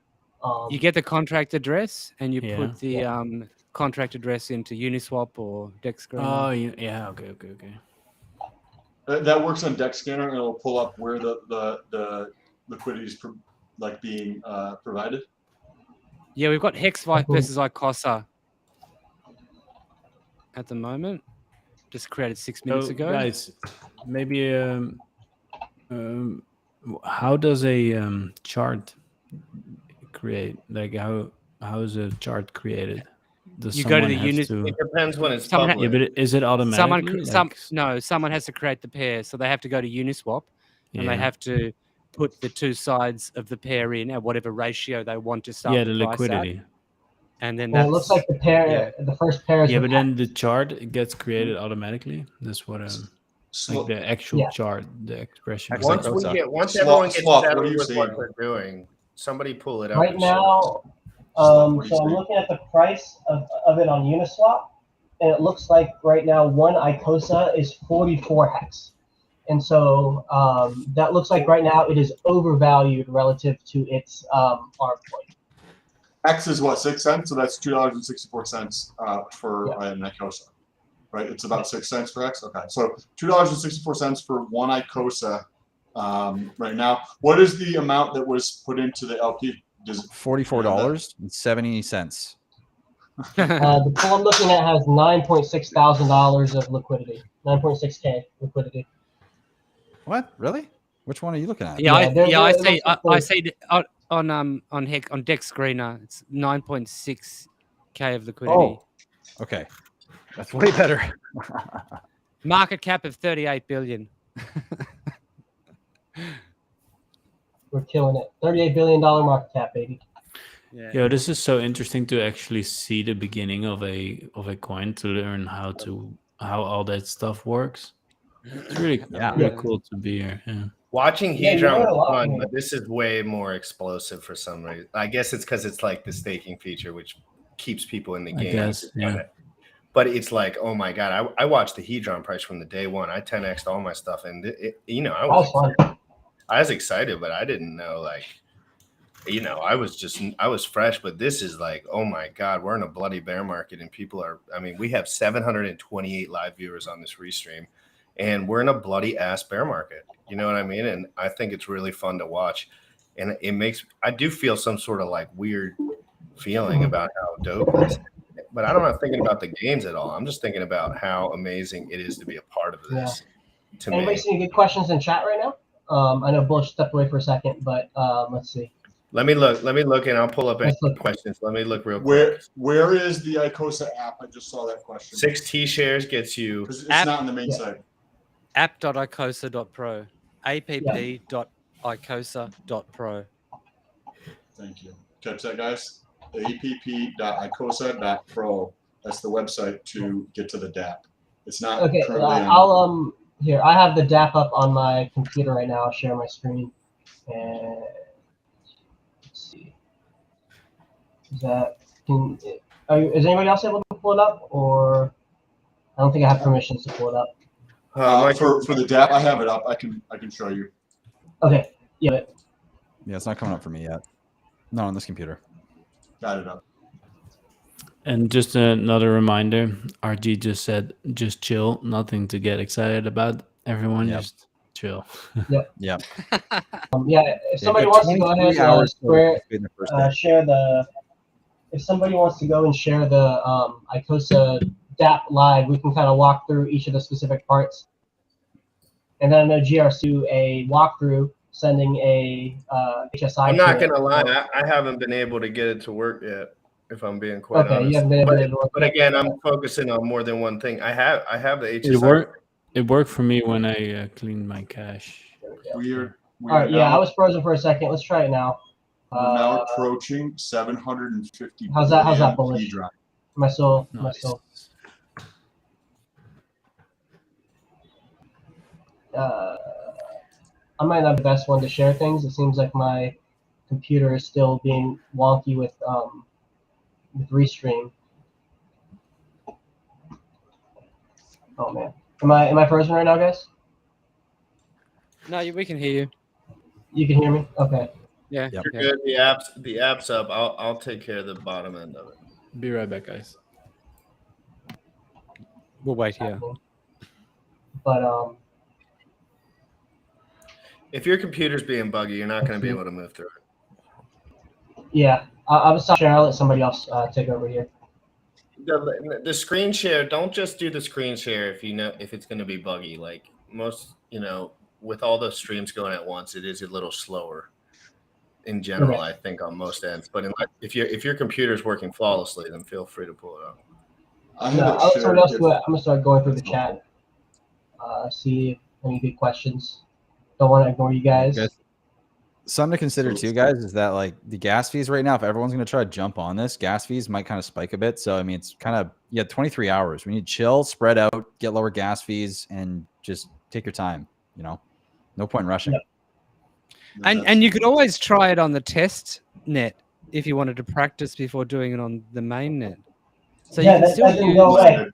You get the contract address, and you put the contract address into Uniswap or Deck Screener. Oh, yeah. Okay. That works on Deck Scanner, and it'll pull up where the liquidity is being provided. Yeah, we've got Hex versus Icosa at the moment. Just created 6 minutes ago. Guys, maybe how does a chart create? Like how is a chart created? You go to the Uniswap. It depends when it's public. Yeah, but is it automatically? Someone has to create the pair, so they have to go to Uniswap, and they have to put the two sides of the pair in at whatever ratio they want to start. Yeah, the liquidity. And then it looks like the pair, the first pair is. Yeah, but then the chart gets created automatically. That's what like the actual chart, the expression. Once everyone gets settled with what they're doing, somebody pull it up. Right now, so I'm looking at the price of it on Uniswap, and it looks like right now one Icosa is 44 hex. And so that looks like right now it is overvalued relative to its arm point. X is what, 6 cents? So that's $2.64 for an Icosa, right? It's about 6 cents for X. Okay, so $2.64 for one Icosa right now. What is the amount that was put into the LP? $44.70. The pool I'm looking at has $9.6 thousand of liquidity. 9.6K liquidity. What? Really? Which one are you looking at? Yeah, I it see. looks like I see on Dex Screener, it's 9.6K of liquidity. Oh, okay, that's way better. Market cap of 38 billion. We're killing it. $38 billion market cap, baby. Yeah. Yo, this is so interesting to actually see the beginning of a coin to learn how all that stuff works. It's really really cool to be here. Yeah. Watching Yeah, you Hedron learn a was lot fun, more. but this is way more explosive for some reason. I guess it's because it's like the staking feature, which keeps people in the I game. guess, yeah. But it's like, oh my god, I watched the Hedron price from the day one. I 10x'd all my stuff, and I was excited, but I didn't know, like, I was fresh. But this is like, oh my god, we're in a bloody bear market, and people are. I mean, we have 728 live viewers on this restream, and we're in a bloody ass bear market. You know what I mean? And I think it's really fun to watch, and I do feel some sort of like weird feeling about how dope this is. But I'm not thinking about the games at all. I'm just thinking about how amazing it is to be a part of this. To Anybody me, see any good questions in chat right now? I know Bush stepped away for a second, but let's see. let me look, and I'll pull up any questions. Let me look real quick. Where is the Icosa app? I just saw that question. 6 T shares gets you. It's not on the main site. App.icosa.pro. app.icosa.pro. Thank you. Catch that, guys. app.icosa.pro. That's the website to get to the DApp. It's not Okay, currently on. I'll here. I have the DApp up on my computer right now. I'll share my screen. And let's see. Is anybody else able to pull it up, or I don't think I have permissions to pull it up. For the DApp, I have it up. I can show you. Okay. Yeah. Yeah, it's not coming up for me yet. Not on this computer. Got it up. And just another reminder, RG just said, just chill, nothing to get excited about. Everyone just chill. Yep. Yeah. If somebody wants to go ahead and share the, if somebody wants to go and share the Icosa DApp live, we can kind of walk through each of the specific parts. And then I know GRC do a walkthrough, sending a HSI. I'm not gonna lie, I haven't been able to get it to work yet. If I'm being quite honest. You haven't been able to work. But again, I'm focusing on more than one thing. I have the HSI. It worked for me when I cleaned my cache. Weird. All right, I was frozen for a second. Let's try it now. We're now approaching 750. How's that bullish? My soul. I might not be the best one to share things. It seems like my computer is still being wonky with Restream. Oh man, am I frozen right now, guys? No, we can hear you. You can hear me? Okay. Yeah. You're good. The app's up. I'll take care of the bottom end of it. Be right back, guys. We'll wait here. But if your computer's being buggy, you're not going to be able to move through it. Yeah, I was sharing. I'll let somebody else take over here. The screen share, don't just do the screen share if it's going to be buggy. Like most, with all those streams going at once, it is a little slower in general, I think, on most ends. But if your computer's working flawlessly, then feel free to pull it up. I'll let somebody else do it. I'm going to start going through the chat. See if any good questions. Don't want to ignore you guys. Something to consider too, guys, is that like the gas fees right now, if everyone's going to try to jump on this, gas fees might kind of spike a bit. So, I mean, it's kind of, 23 hours. We need to chill, spread out, get lower gas fees, and just take your time, No point in rushing. Yep. And you could always try it on the test net if you wanted to practice before doing it on the main net. So you can still use... go away.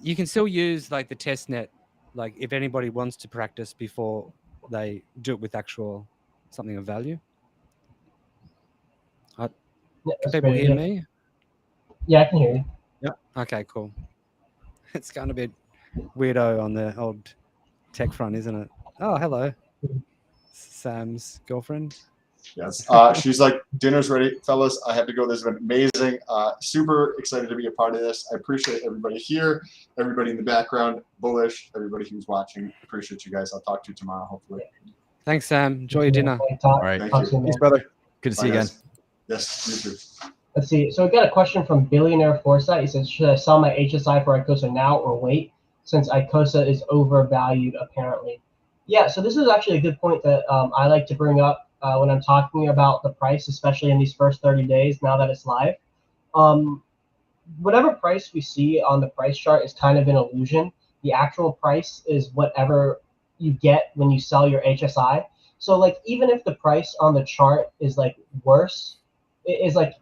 You can still use like the test net, like if anybody wants to practice before they do it with actual something of value. Can people hear me? Yeah, I can hear you. Yep. Okay, cool. It's kind of a bit weirdo on the old tech front, isn't it? Oh, hello. Sam's girlfriend. Yes. She's like, dinner's ready, fellas. I have to go. This has been amazing. Super excited to be a part of this. I appreciate everybody here, everybody in the background, Bullish, everybody who's watching. Appreciate you guys. I'll talk to you tomorrow, hopefully. Thanks, Sam. Enjoy your dinner. All right. Thank you. Peace, brother. Good to see you Bye, again. guys. Yes, you too. Let's see. So we got a question from Billionaire Foresight. He says, should I sell my HSI for Icosa now or wait, since Icosa is overvalued apparently? Yeah, so this is actually a good point that I like to bring up when I'm talking about the price, especially in these first 30 days now that it's live. Whatever price we see on the price chart is kind of an illusion. The actual price is whatever you get when you sell your HSI. So like even if the price on the chart is like worse, it is like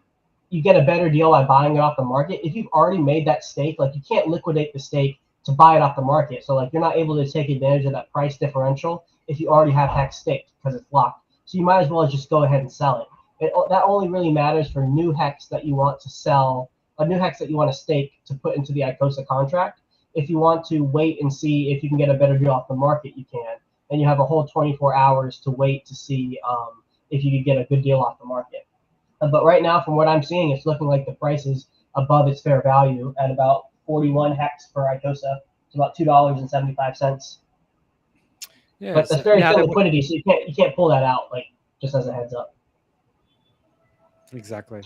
you get a better deal by buying it off the market. If you've already made that stake, like you can't liquidate the stake to buy it off the market. So like you're not able to take advantage of that price differential if you already have Hex staked because it's locked. So you might as well just go ahead and sell it. That only really matters for new Hex that you want to sell, a new Hex that you want to stake to put into the Icosa contract. If you want to wait and see if you can get a better deal off the market, you can. And you have a whole 24 hours to wait to see if you could get a good deal off the market. But right now, from what I'm seeing, it's looking like the price is above its fair value at about 41 Hex per Icosa. It's about $2.75. Yeah, But that's very thin liquidity, so you can't pull that out, like just as a heads up. Exactly.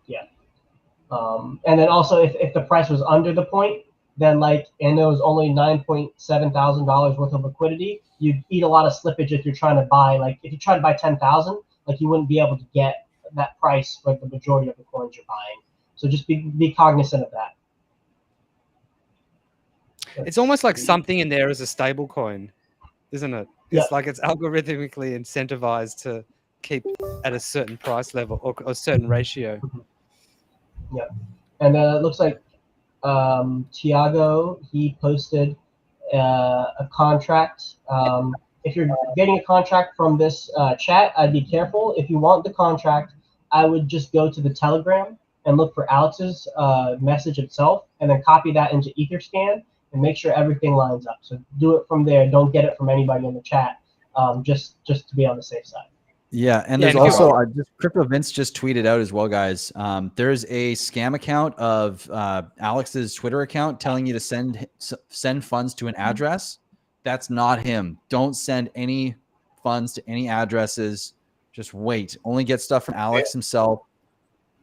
Yeah. And then also, if the price was under the point, then and there was only $9,700 worth of liquidity, you'd eat a lot of slippage if you're trying to buy. Like if you try to buy 10,000, you wouldn't be able to get that price for the majority of the coins you're buying. So just be cognizant of that. It's almost like something in there is a stable coin, isn't it? It's like it's algorithmically incentivized to keep at a certain price level or a certain ratio. Yeah. And it looks like Tiago, he posted a contract. If you're getting a contract from this chat, I'd be careful. If you want the contract, I would just go to the Telegram and look for Alex's message itself and then copy that into Etherscan and make sure everything lines up. So do it from there. Don't get it from anybody in the chat, just to be on the safe side. Yeah, and there's also Crypto Vince just tweeted out as well, guys. There's a scam account of Alex's Twitter account telling you to send funds to an address. That's not him. Don't send any funds to any addresses. Just wait. Only get stuff from Alex himself.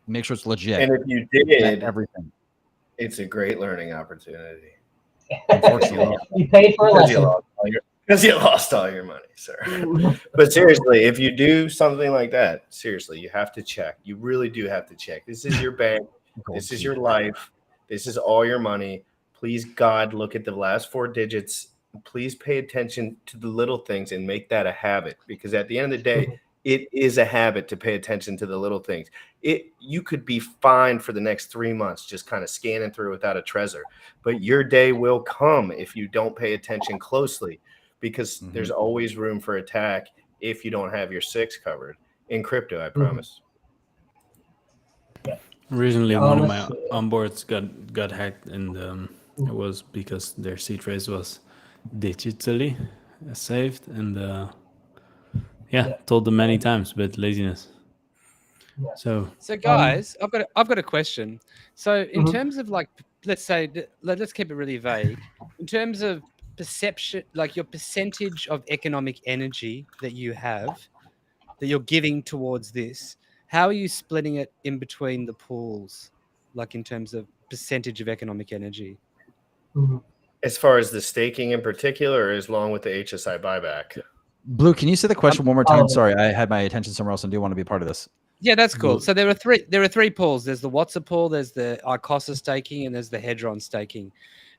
Make sure it's legit. And if you did everything, it's a great learning opportunity. Unfortunately, you paid for a lesson. Because you lost all your money, sir. But seriously, if you do something like that, seriously, you have to check. You really do have to check. This is your bank. This is your life. This is all your money. Please, God, look at the last 4 digits. Please pay attention to the little things and make that a habit. Because at the end of the day, it is a habit to pay attention to the little things. You could be fine for the next 3 months just kind of scanning through without a treasure. But your day will come if you don't pay attention closely. Because there's always room for attack if you don't have your 6 covered in crypto, I promise. Recently, one of my onboards got hacked, and it was because their seed phrase was digitally saved, and told them many times, but laziness. So guys, I've got a question. So in terms of let's keep it really vague. In terms of perception, your percentage of economic energy that you have, that you're giving towards this, how are you splitting it in between the pools, in terms of percentage of economic energy? As far as the staking in particular, or along with the HSI buyback? Blue, can you say the question one more time? Sorry, I had my attention somewhere else and do want to be a part of this. Yeah, that's cool. So there are three pools. There's the Watson pool, there's the Icosa staking, and there's the Hedron staking.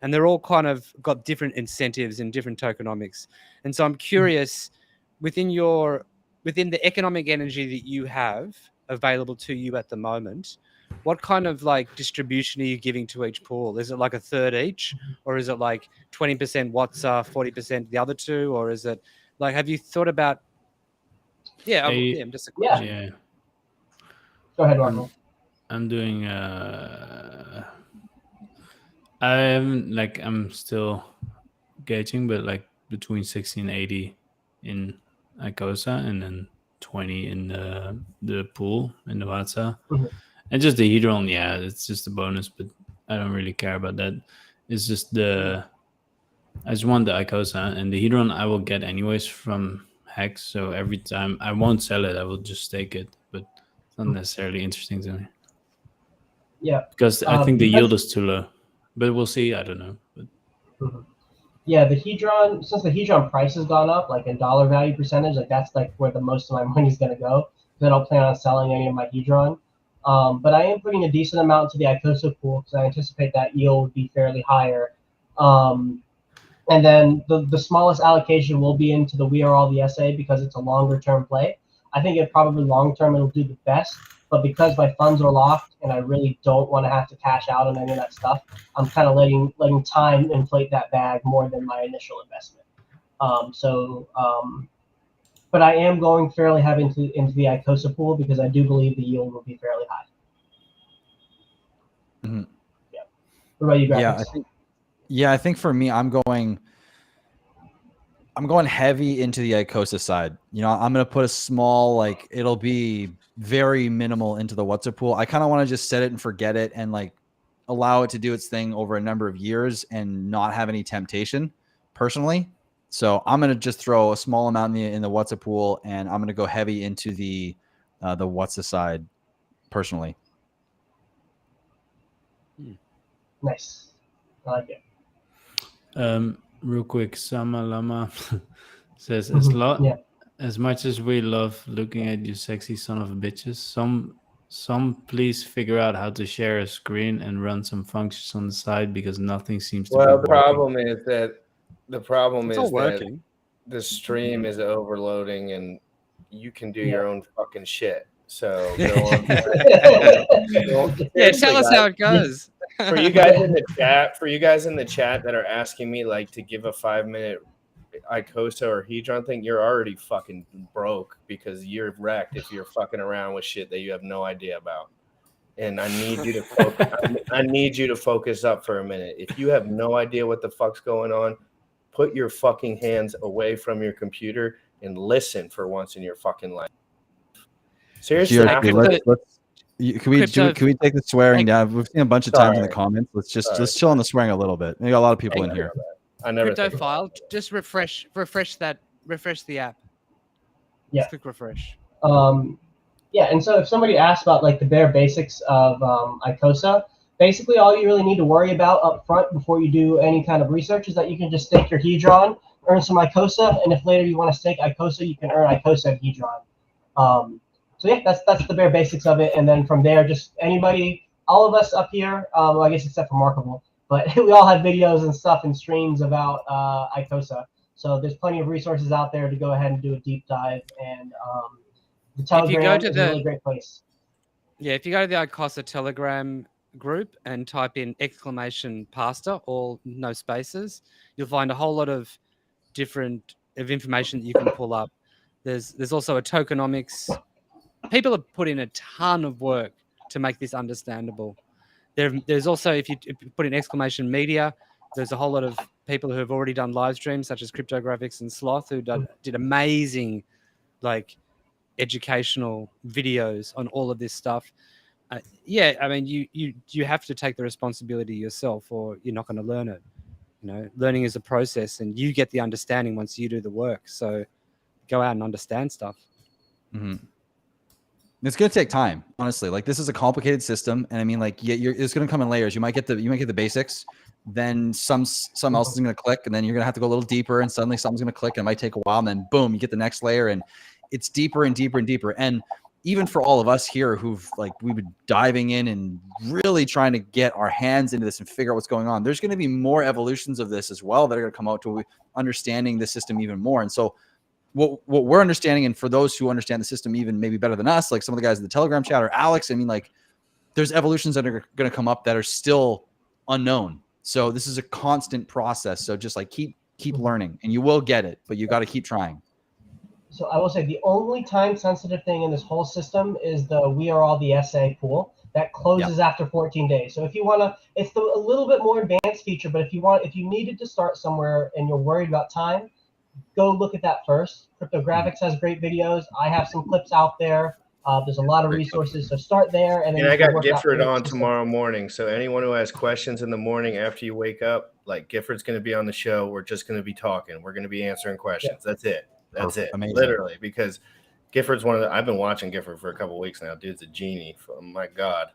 And they're all kind of got different incentives and different tokenomics. And so I'm curious, within the economic energy that you have available to you at the moment, what kind of distribution are you giving to each pool? Is it a third each, or is it 20% Watsa, 40% the other two, or is it have you thought about? Just a question. Yeah. Go ahead, Marco. I'm doing. I'm still gauging, but between 60 and 80 in Icosa, and then 20 in the pool in the Vatsa. Mhm. And just the Hedron, yeah, it's just a bonus, but I don't really care about that. It's just I just want the Icosa, and the Hedron I will get anyways from Hex. So every time I won't sell it, I will just stake it, but it's not necessarily interesting to me. Yeah, because I think the because- yield is too low, but we'll see. I don't know. But Mhm. Yeah, the Hedron, since the Hedron price has gone up, like in dollar value percentage, like that's like where the most of my money is going to go. Because I don't plan on selling any of my Hedron. But I am putting a decent amount into the Icosa pool because I anticipate that yield would be fairly higher. And then the smallest allocation will be into the We Are All the SA because it's a longer term play. I think it probably long term it'll do the best, but because my funds are locked and I really don't want to have to cash out on any of that stuff, I'm kind of letting time inflate that bag more than my initial investment. But I am going fairly heavy into the Icosa pool because I do believe the yield will be fairly high. Mhm. Yeah. What about you, Graphics? I think for me, I'm going heavy into the Icosa side. You know, I'm going to put a small, like, it'll be very minimal into the WhatsApp pool. I kind of want to just set it and forget it and like allow it to do its thing over a number of years and not have any temptation personally. So I'm going to just throw a small amount in the WhatsApp pool, and I'm going to go heavy into the WhatsApp side personally. Nice. I like it. Real quick, Sama Lama says, Yeah. as much as we love looking at you sexy son of bitches, some please figure out how to share a screen and run some functions on the side because nothing seems to be Well, working. the problem It's is all that working. the stream is overloading and you can do your own fucking shit. So go on. Yeah, tell us how it goes. For you guys in the chat that are asking me like to give a 5-minute Icosa or Hedron thing, you're already fucking broke because you're wrecked if you're fucking around with shit that you have no idea about. And I need you to focus. I need you to focus up for a minute. If you have no idea what the fuck's going on, put your fucking hands away from your computer and listen for once in your fucking life. Seriously, can we take the swearing down? We've seen a bunch of times in the comments. Let's chill on the swearing a little bit. We got a lot of people in here. I never Crypto file. Just refresh the app. Yeah. Just click refresh. Yeah, and so if somebody asks about like the bare basics of Icosa, basically all you really need to worry about up front before you do any kind of research is that you can just stake your Hedron, earn some Icosa, and if later you want to stake Icosa, you can earn Icosa and Hedron. So yeah, that's the bare basics of it, and then from there, just anybody, all of us up here, well, I guess except for Markable, but we all have videos and stuff and streams about Icosa. So there's plenty of resources out there to go ahead and do a deep dive, and the Telegram is a really great place. Yeah, if you go to the Icosa Telegram group and type in !pastor, all no spaces, you'll find a whole lot of different information that you can pull up. There's also a tokenomics. People have put in a ton of work to make this understandable. There's also, if you put in !media, there's a whole lot of people who have already done live streams, such as Cryptographics and Sloth, who did amazing, like, educational videos on all of this stuff. Yeah, I mean, you have to take the responsibility yourself, or you're not going to learn it. You know, learning is a process, and you get the understanding once you do the work. So, go out and understand stuff. Mm-hmm. It's going to take time, honestly. Like, this is a complicated system, and I mean, like, it's going to come in layers. You might get the basics, then some else is going to click, and then you're going to have to go a little deeper, and suddenly something's going to click, and it might take a while, and then boom, you get the next layer, and it's deeper and deeper and deeper. And even for all of us here we've been diving in and really trying to get our hands into this and figure out what's going on, there's going to be more evolutions of this as well that are going to come out to understanding the system even more. And so what we're understanding, and for those who understand the system even maybe better than us, like some of the guys in the Telegram chat or Alex, I mean, like, there's evolutions that are going to come up that are still unknown. So this is a constant process. So just like keep learning, and you will get it, but you got to keep trying. So I will say the only time-sensitive thing in this whole system is the We Are All the SA pool that closes after 14 days. So if you want to, it's a little bit more advanced feature, but if you needed to start somewhere and you're worried about time, go look at that first. Cryptographics has great videos. I have some clips out there. There's a lot of resources, so start there, and then And you I can got work out Gifford your on specific. tomorrow morning. So anyone who has questions in the morning after you wake up, like Gifford's going to be on the show. We're just going to be talking. We're going to be answering questions. That's it. That's it. Amazing. Literally, because Gifford's one of the. I've been watching Gifford for a couple of weeks now. Dude's a genie. Oh my god,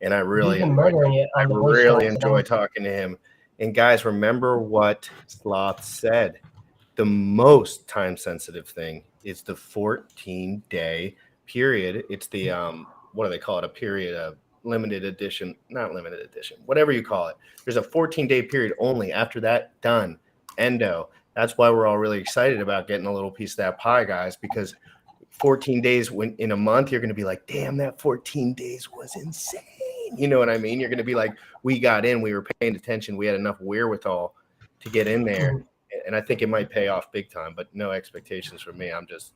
and I really He's been enjoy. murdering it I on the voice really chat, so enjoy talking to him. And guys, remember what Sloth said. The most time sensitive thing is the 14-day period. It's the what do they call it? A period of limited edition, not limited edition, whatever you call it. There's a 14-day period only. After that, done. Endo. That's why we're all really excited about getting a little piece of that pie, guys, because 14 days when in a month, you're going to be like, damn, that 14 days was insane. You know what I mean? You're going to be like, we got in, we were paying attention, we had enough wherewithal to get in there. And I think it might pay off big time, but no expectations from me. I'm just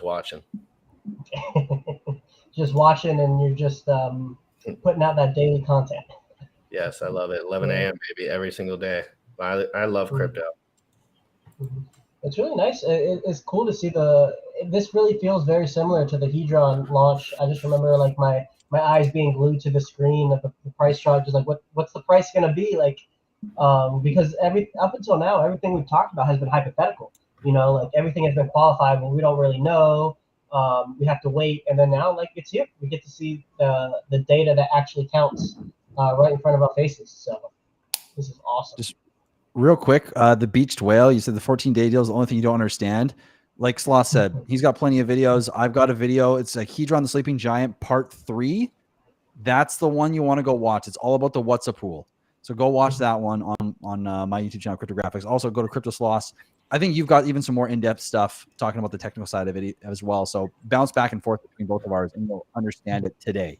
watching. Just watching, and you're just putting out that daily content. Yes, I love it. 11 a.m. baby, every single day. I love crypto. It's really nice. It's cool to see this really feels very similar to the Hedron launch. I just remember like my eyes being glued to the screen of the price chart, just like what's the price gonna be like? Because up until now, everything we've talked about has been hypothetical. You know, like everything has been qualified, but we don't really know. We have to wait, and then now, like it's here. We get to see the data that actually counts right in front of our faces. So this is awesome. Just real quick, the beached whale. You said the 14-day deal is the only thing you don't understand. Like Sloth said, he's got plenty of videos. I've got a video. It's like Hedron the Sleeping Giant Part 3. That's the one you want to go watch. It's all about the What's a Pool. So go watch that one on my YouTube channel, Cryptographics. Also go to Crypto Sloths. I think you've got even some more in-depth stuff talking about the technical side of it as well. So bounce back and forth between both of ours, and you'll understand it today.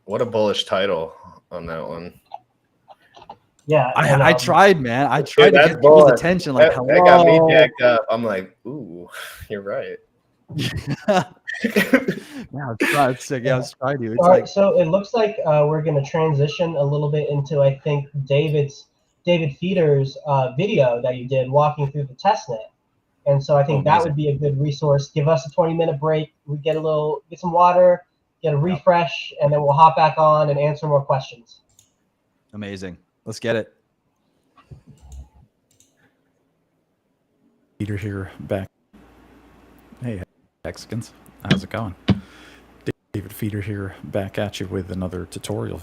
What a bullish title on that one. Yeah, I tried, man. I tried to get people's attention. Like, that got me jacked up. I'm like, ooh, you're right. Yeah, it's sick. Yeah, let's try to. It's All right, like, so it looks like we're going to transition a little bit into, I think, David Feeder's video that you did walking through the testnet. And so I think that would be a good resource. Give us a 20-minute break. We get some water, get a refresh, and then we'll hop back on and answer more questions. amazing. Let's get it. Peter here, back. Hey, Mexicans. How's it going? David Feeder here, back at you with another tutorial.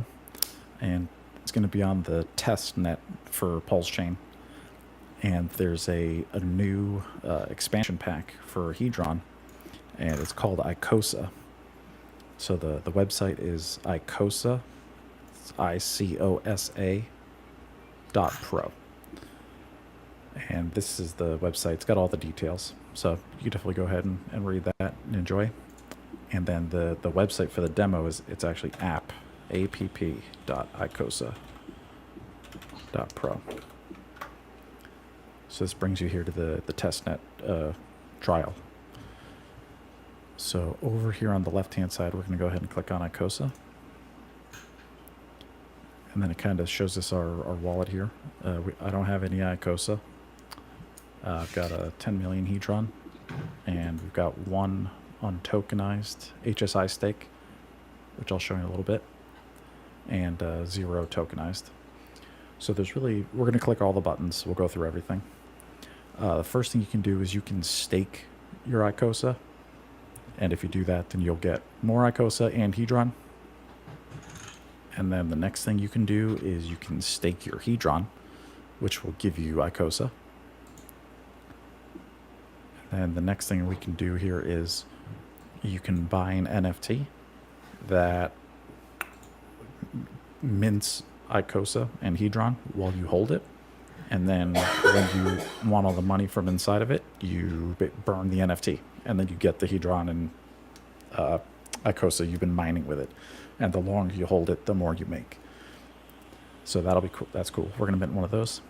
And it's going to be on the test net for Pulse Chain. And there's a new expansion pack for Hedron, and it's called Icosa. So the website is Icosa, it's ICOSA.pro. And this is the website. It's got all the details. So you definitely go ahead and read that and enjoy. And then the website for the demo it's actually app.icosa.pro. So this brings you here to the testnet trial. So over here on the left-hand side, we're going to go ahead and click on Icosa. And then it kind of shows us our wallet here. I don't have any Icosa. I've got a 10 million Hedron, and we've got one untokenized HSI stake, which I'll show you in a little bit, and 0 tokenized. So we're going to click all the buttons. We'll go through everything. The first thing you can do is you can stake your Icosa, and if you do that, then you'll get more Icosa and Hedron. And then the next thing you can do is you can stake your Hedron, which will give you Icosa. And the next thing we can do here is you can buy an NFT that mints Icosa and Hedron while you hold it. And then when you want all the money from inside of it, you burn the NFT. And then you get the Hedron and Icosa you've been mining with it. And the longer you hold it, the more you make. So that'll be cool. That's cool. We're going to mint one of those.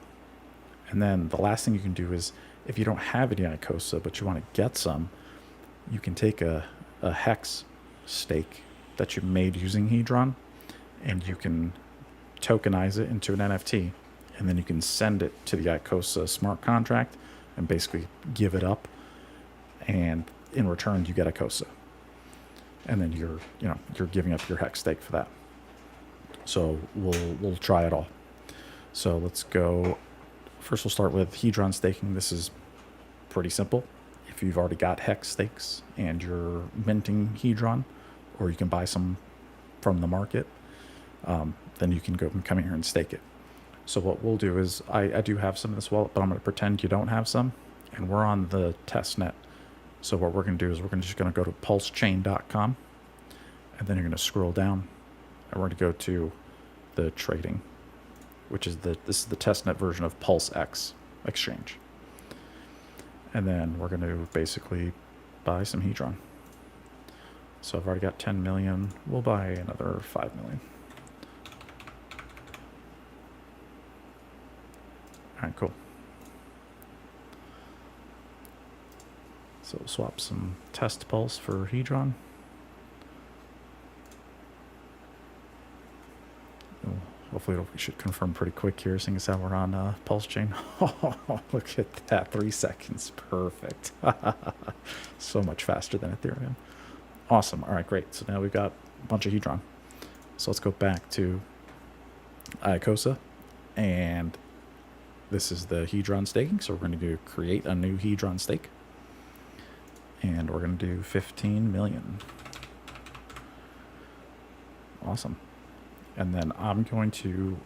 And then the last thing you can do is, if you don't have any Icosa, but you want to get some, you can take a hex stake that you made using Hedron, and you can tokenize it into an NFT, and then you can send it to the Icosa smart contract and basically give it up, and in return you get Icosa, and then you're giving up your hex stake for that. So we'll try it all. So let's go. First, we'll start with Hedron staking. This is pretty simple. If you've already got hex stakes and you're minting Hedron, or you can buy some from the market, then you can go and come here and stake it. So what we'll do is, I do have some in this wallet, but I'm going to pretend you don't have some, and we're on the test net. So what we're going to do is we're just going to go to pulsechain.com, and then you're going to scroll down, and we're going to go to the trading, which is this is the testnet version of PulseX exchange. And then we're going to basically buy some Hedron. So I've already got 10 million. We'll buy another 5 million. All right, cool. So we'll swap some test pulse for Hedron. Hopefully we should confirm pretty quick here, seeing as how we're on Pulse Chain. Oh, look at that, 3 seconds, perfect. So much faster than Ethereum. Awesome, all right, great. So now we've got a bunch of Hedron. So let's go back to Icosa, and this is the Hedron staking. So we're going to create a new Hedron stake, and we're going to do 15 million. Awesome. And then I'm going to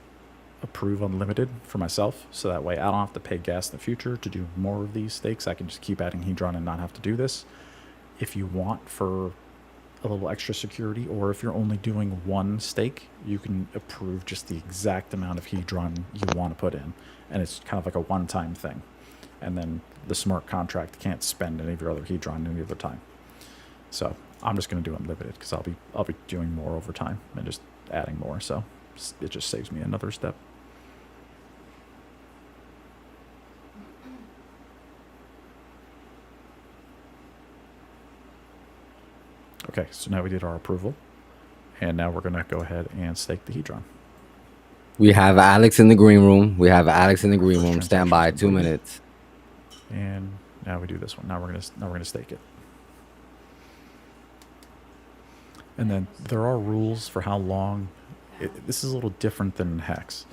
approve unlimited for myself, so that way I don't have to pay gas in the future to do more of these stakes. I can just keep adding Hedron and not have to do this. If you want for a little extra security, or if you're only doing one stake, you can approve just the exact amount of Hedron you want to put in, and it's kind of like a one-time thing. And then the smart contract can't spend any of your other Hedron any other time. So I'm just going to do unlimited because I'll be doing more over time and just adding more, so it just saves me another step. Okay, so now we did our approval, and now we're going to go ahead and stake the Hedron. We have Alex in the green room. Stand by, 2 minutes. And now we do this one. Now we're gonna stake it. And then there are rules for how long. This is a little different than Hex.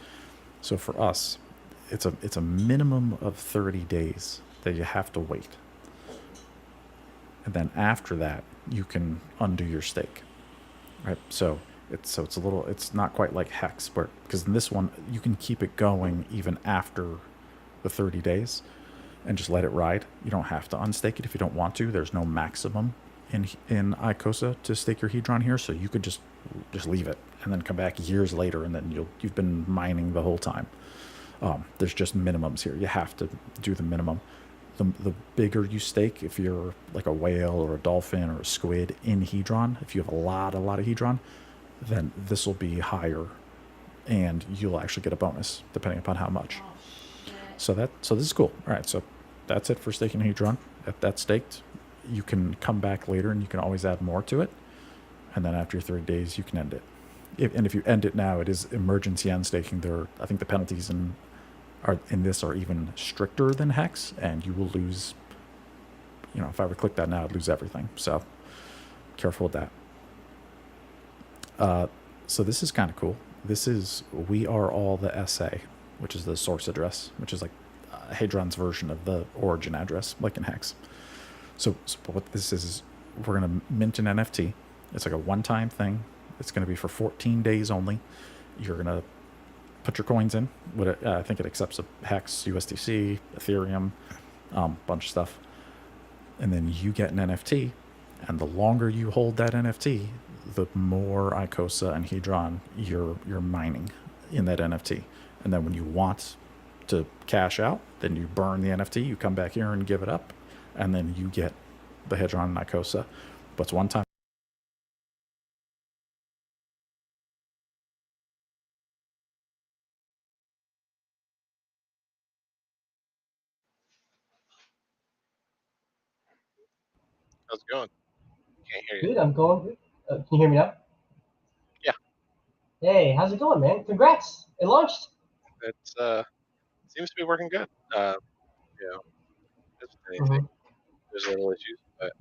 So for us, it's a minimum of 30 days that you have to wait. And then after that, you can undo your stake. Right? So it's not quite like Hex, because in this one you can keep it going even after the 30 days and just let it ride. You don't have to unstake it if you don't want to. There's no maximum in Icosa to stake your Hedron here, so you could just leave it and then come back years later, and then you've been mining the whole time. There's just minimums here. You have to do the minimum. The bigger you stake, if you're like a whale or a dolphin or a squid in Hedron, if you have a lot of Hedron, then this will be higher, and you'll actually get a bonus depending upon how much. So this is cool. All right, so that's it for staking Hedron. That's staked. You can come back later and you can always add more to it, and then after 30 days you can end it. If you end it now, it is emergency unstaking. I think the penalties in this are even stricter than Hex, and you will lose. If I were to click that now, I'd lose everything. So careful with that. So this is kind of cool. This is We Are All the SA, which is the source address, which is like Hadron's version of the origin address, like in Hex. So what this is we're going to mint an NFT. It's like a one-time thing. It's going to be for 14 days only. You're going to put your coins in. I think it accepts a Hex, USDC, Ethereum, bunch of stuff. And then you get an NFT. And the longer you hold that NFT, the more Icosa and Hedron you're mining in that NFT. And then when you want to cash out, then you burn the NFT, you come back here and give it up, and then you get the Hedron and Icosa. But it's one time. How's it going? Can't hear you. Good, I'm going good. Can you hear me now? Yeah. Hey, how's it going, man? Congrats! It launched. It's seems to be working good. anything. There's little issues, but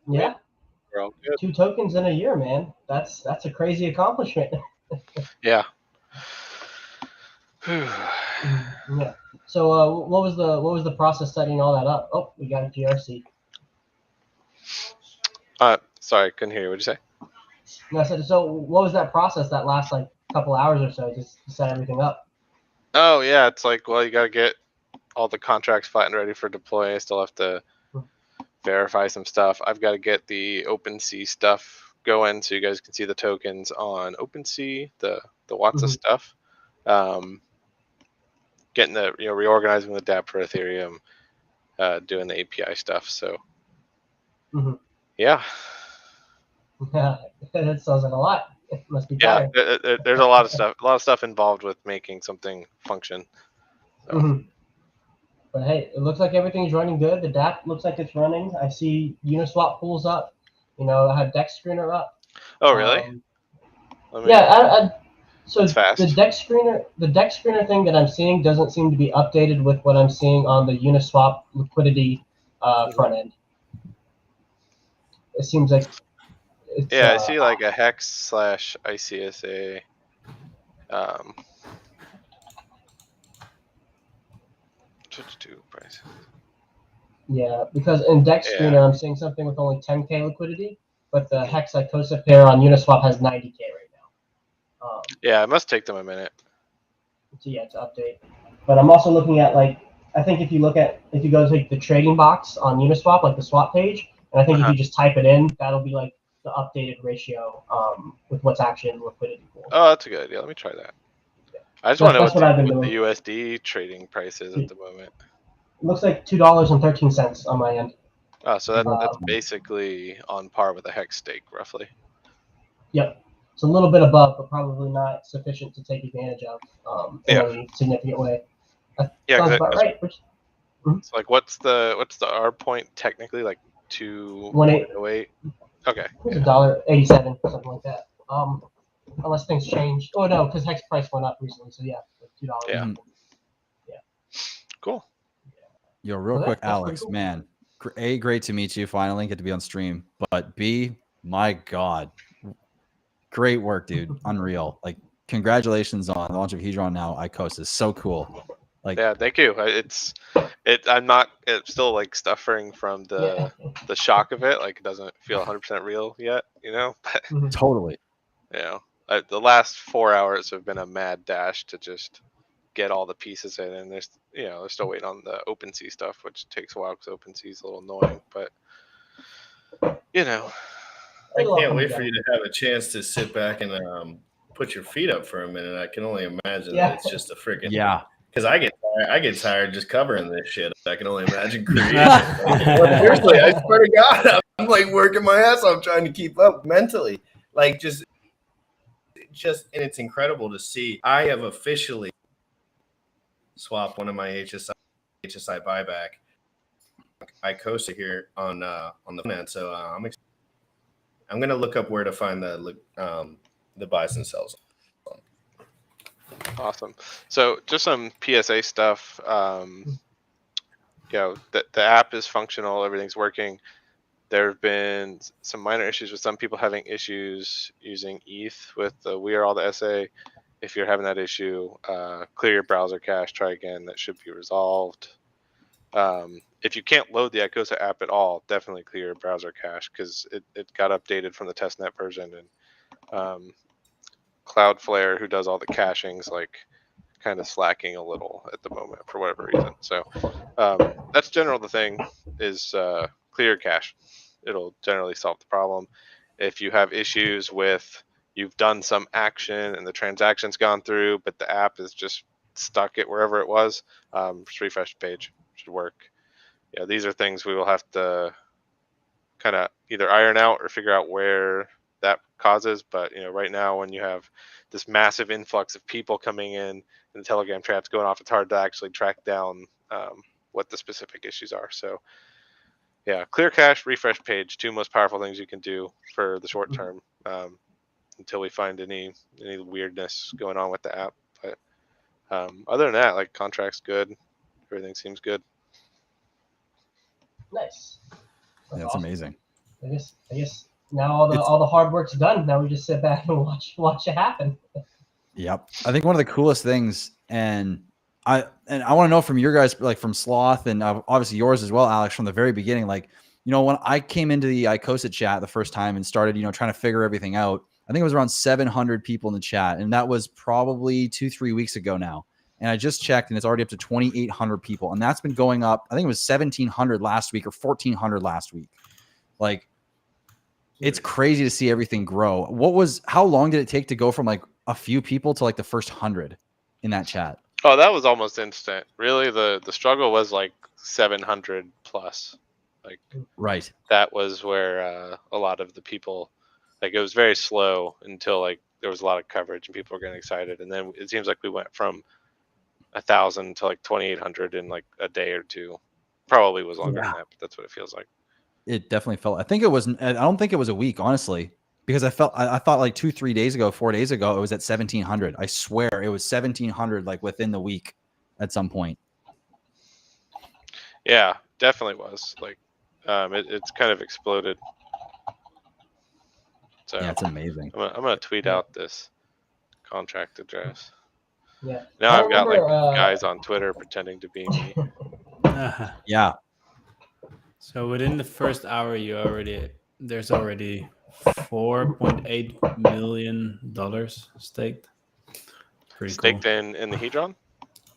Yeah. we're all good. 2 tokens in a year, man. That's a crazy accomplishment. Yeah. Yeah. So what was the process setting all that up? Oh, we got a GRC. Sorry, couldn't hear you. What'd you say? No, so what was that process that last like couple hours or so just to set everything up? Oh yeah, it's like, well, you got to get all the contracts flat and ready for deploy. I still have to verify some stuff. I've got to get the OpenSea stuff going so you guys can see the tokens on OpenSea, the Watsa stuff. Getting the reorganizing the dApp for Ethereum, doing the API stuff. So yeah. Yeah, that sounds like a lot. It must be Yeah, tired. there's a lot of stuff involved with making something function. So. But hey, it looks like everything's running good. The dApp looks like it's running. I see Uniswap pools up. I have Dex Screener up. Oh really? Yeah, so that's fast. the Dex Screener thing that I'm seeing doesn't seem to be updated with what I'm seeing on the Uniswap liquidity front end. It seems like it's, I see like a hex / ICSA. Price. Yeah, because in Dex Screener I'm seeing something with only 10K liquidity, but the Hex Icosa pair on Uniswap has 90K right now. Yeah, it must take them a minute. To update. But I'm also looking at I think if you go to the trading box on Uniswap, like the swap page, and I think if you just type it in, that'll be like the updated ratio with what's actually in the liquidity pool. Oh, that's a good idea. Let me try that. I just want to know what the USD trading price is at the moment. It looks like $2.13 on my end. Oh, so that's basically on par with a hex stake, roughly. Yep. It's a little bit above, but probably not sufficient to take advantage of in any significant way. Sounds about right. It's like what's the R point technically, like 2.08? Okay. It's $1.87, something like that. Unless things change. Oh no, because hex price went up recently, so yeah, like $2. Yeah. Cool. Yo, real quick, Alex, cool. Man, A, great to meet you. Finally get to be on stream. But B, my God, great work, dude. Unreal. Like, congratulations on the launch of Hedron now. Icosa is so cool. Like, yeah, thank you. I'm still like suffering from the shock of it. Like, it doesn't feel 100% real yet, Totally. The last 4 hours have been a mad dash to just get all the pieces in, and they're still waiting on the OpenSea stuff, which takes a while because OpenSea is a little annoying, but I can't wait for you to have a chance to sit back and put your feet up for a minute. I can only imagine that it's just a freaking because I get tired just covering this shit. I can only imagine creating. Seriously, I swear to God, I'm like working my ass off trying to keep up mentally. Like just and it's incredible to see. I have officially swapped one of my HSI buyback Icosa here on the net, so I'm gonna look up where to find the buys and sells. Awesome. So just some PSA stuff. The app is functional. Everything's working. There have been some minor issues with some people having issues using ETH with the We Are All the SA. If you're having that issue, clear your browser cache. Try again. That should be resolved. If you can't load the Icosa app at all, definitely clear your browser cache because it got updated from the testnet version, and Cloudflare, who does all the cachings, like kind of slacking a little at the moment for whatever reason. So that's general. The thing is clear your cache. It'll generally solve the problem. If you have issues with you've done some action and the transaction's gone through, but the app is just stuck at wherever it was, just refresh the page. Should work. Yeah, these are things we will have to kind of either iron out or figure out where that causes. But right now, when you have this massive influx of people coming in and the Telegram chat's going off, it's hard to actually track down what the specific issues are. So yeah, clear cache, refresh page, 2 most powerful things you can do for the short term until we find any weirdness going on with the app. But other than that, like contract's good, everything seems good. Nice. That's awesome. amazing. I guess now all the hard work's done. Now we just sit back and watch it happen. Yep. I think one of the coolest things, and I want to know from your guys, like from Sloth and obviously yours as well, Alex, from the very beginning, like, you know, when I came into the Icosa chat the first time and started, you know, trying to figure everything out, I think it was around 700 people in the chat. And that was probably 2-3 weeks ago now. And I just checked and it's already up to 2,800 people. And that's been going up. I think it was 1,700 last week or 1,400 last week. Like, it's crazy to see everything grow. How long did it take to go from like a few people to like the first 100 in that chat? Oh, that was almost instant. Really, the struggle was like 700 plus. Like, right. That was where a lot of the people, like, it was very slow until like there was a lot of coverage and people were getting excited, and then it seems like we went from 1,000 to like 2,800 in like a day or two. Probably was longer than that, but that's what it feels like. It definitely felt. I don't think it was a week, honestly, because I thought like 2-3 days ago, 4 days ago, it was at 1,700. I swear it was 1,700 like within the week at some point. Yeah, definitely was. Like, it's kind of exploded. So yeah, it's amazing. I'm gonna tweet out this contract address. Yeah. Now I I've got remember, like guys on Twitter pretending to be me. Yeah. So within the first hour, there's already $4.8 million staked. Pretty Staked cool. in the Hedron?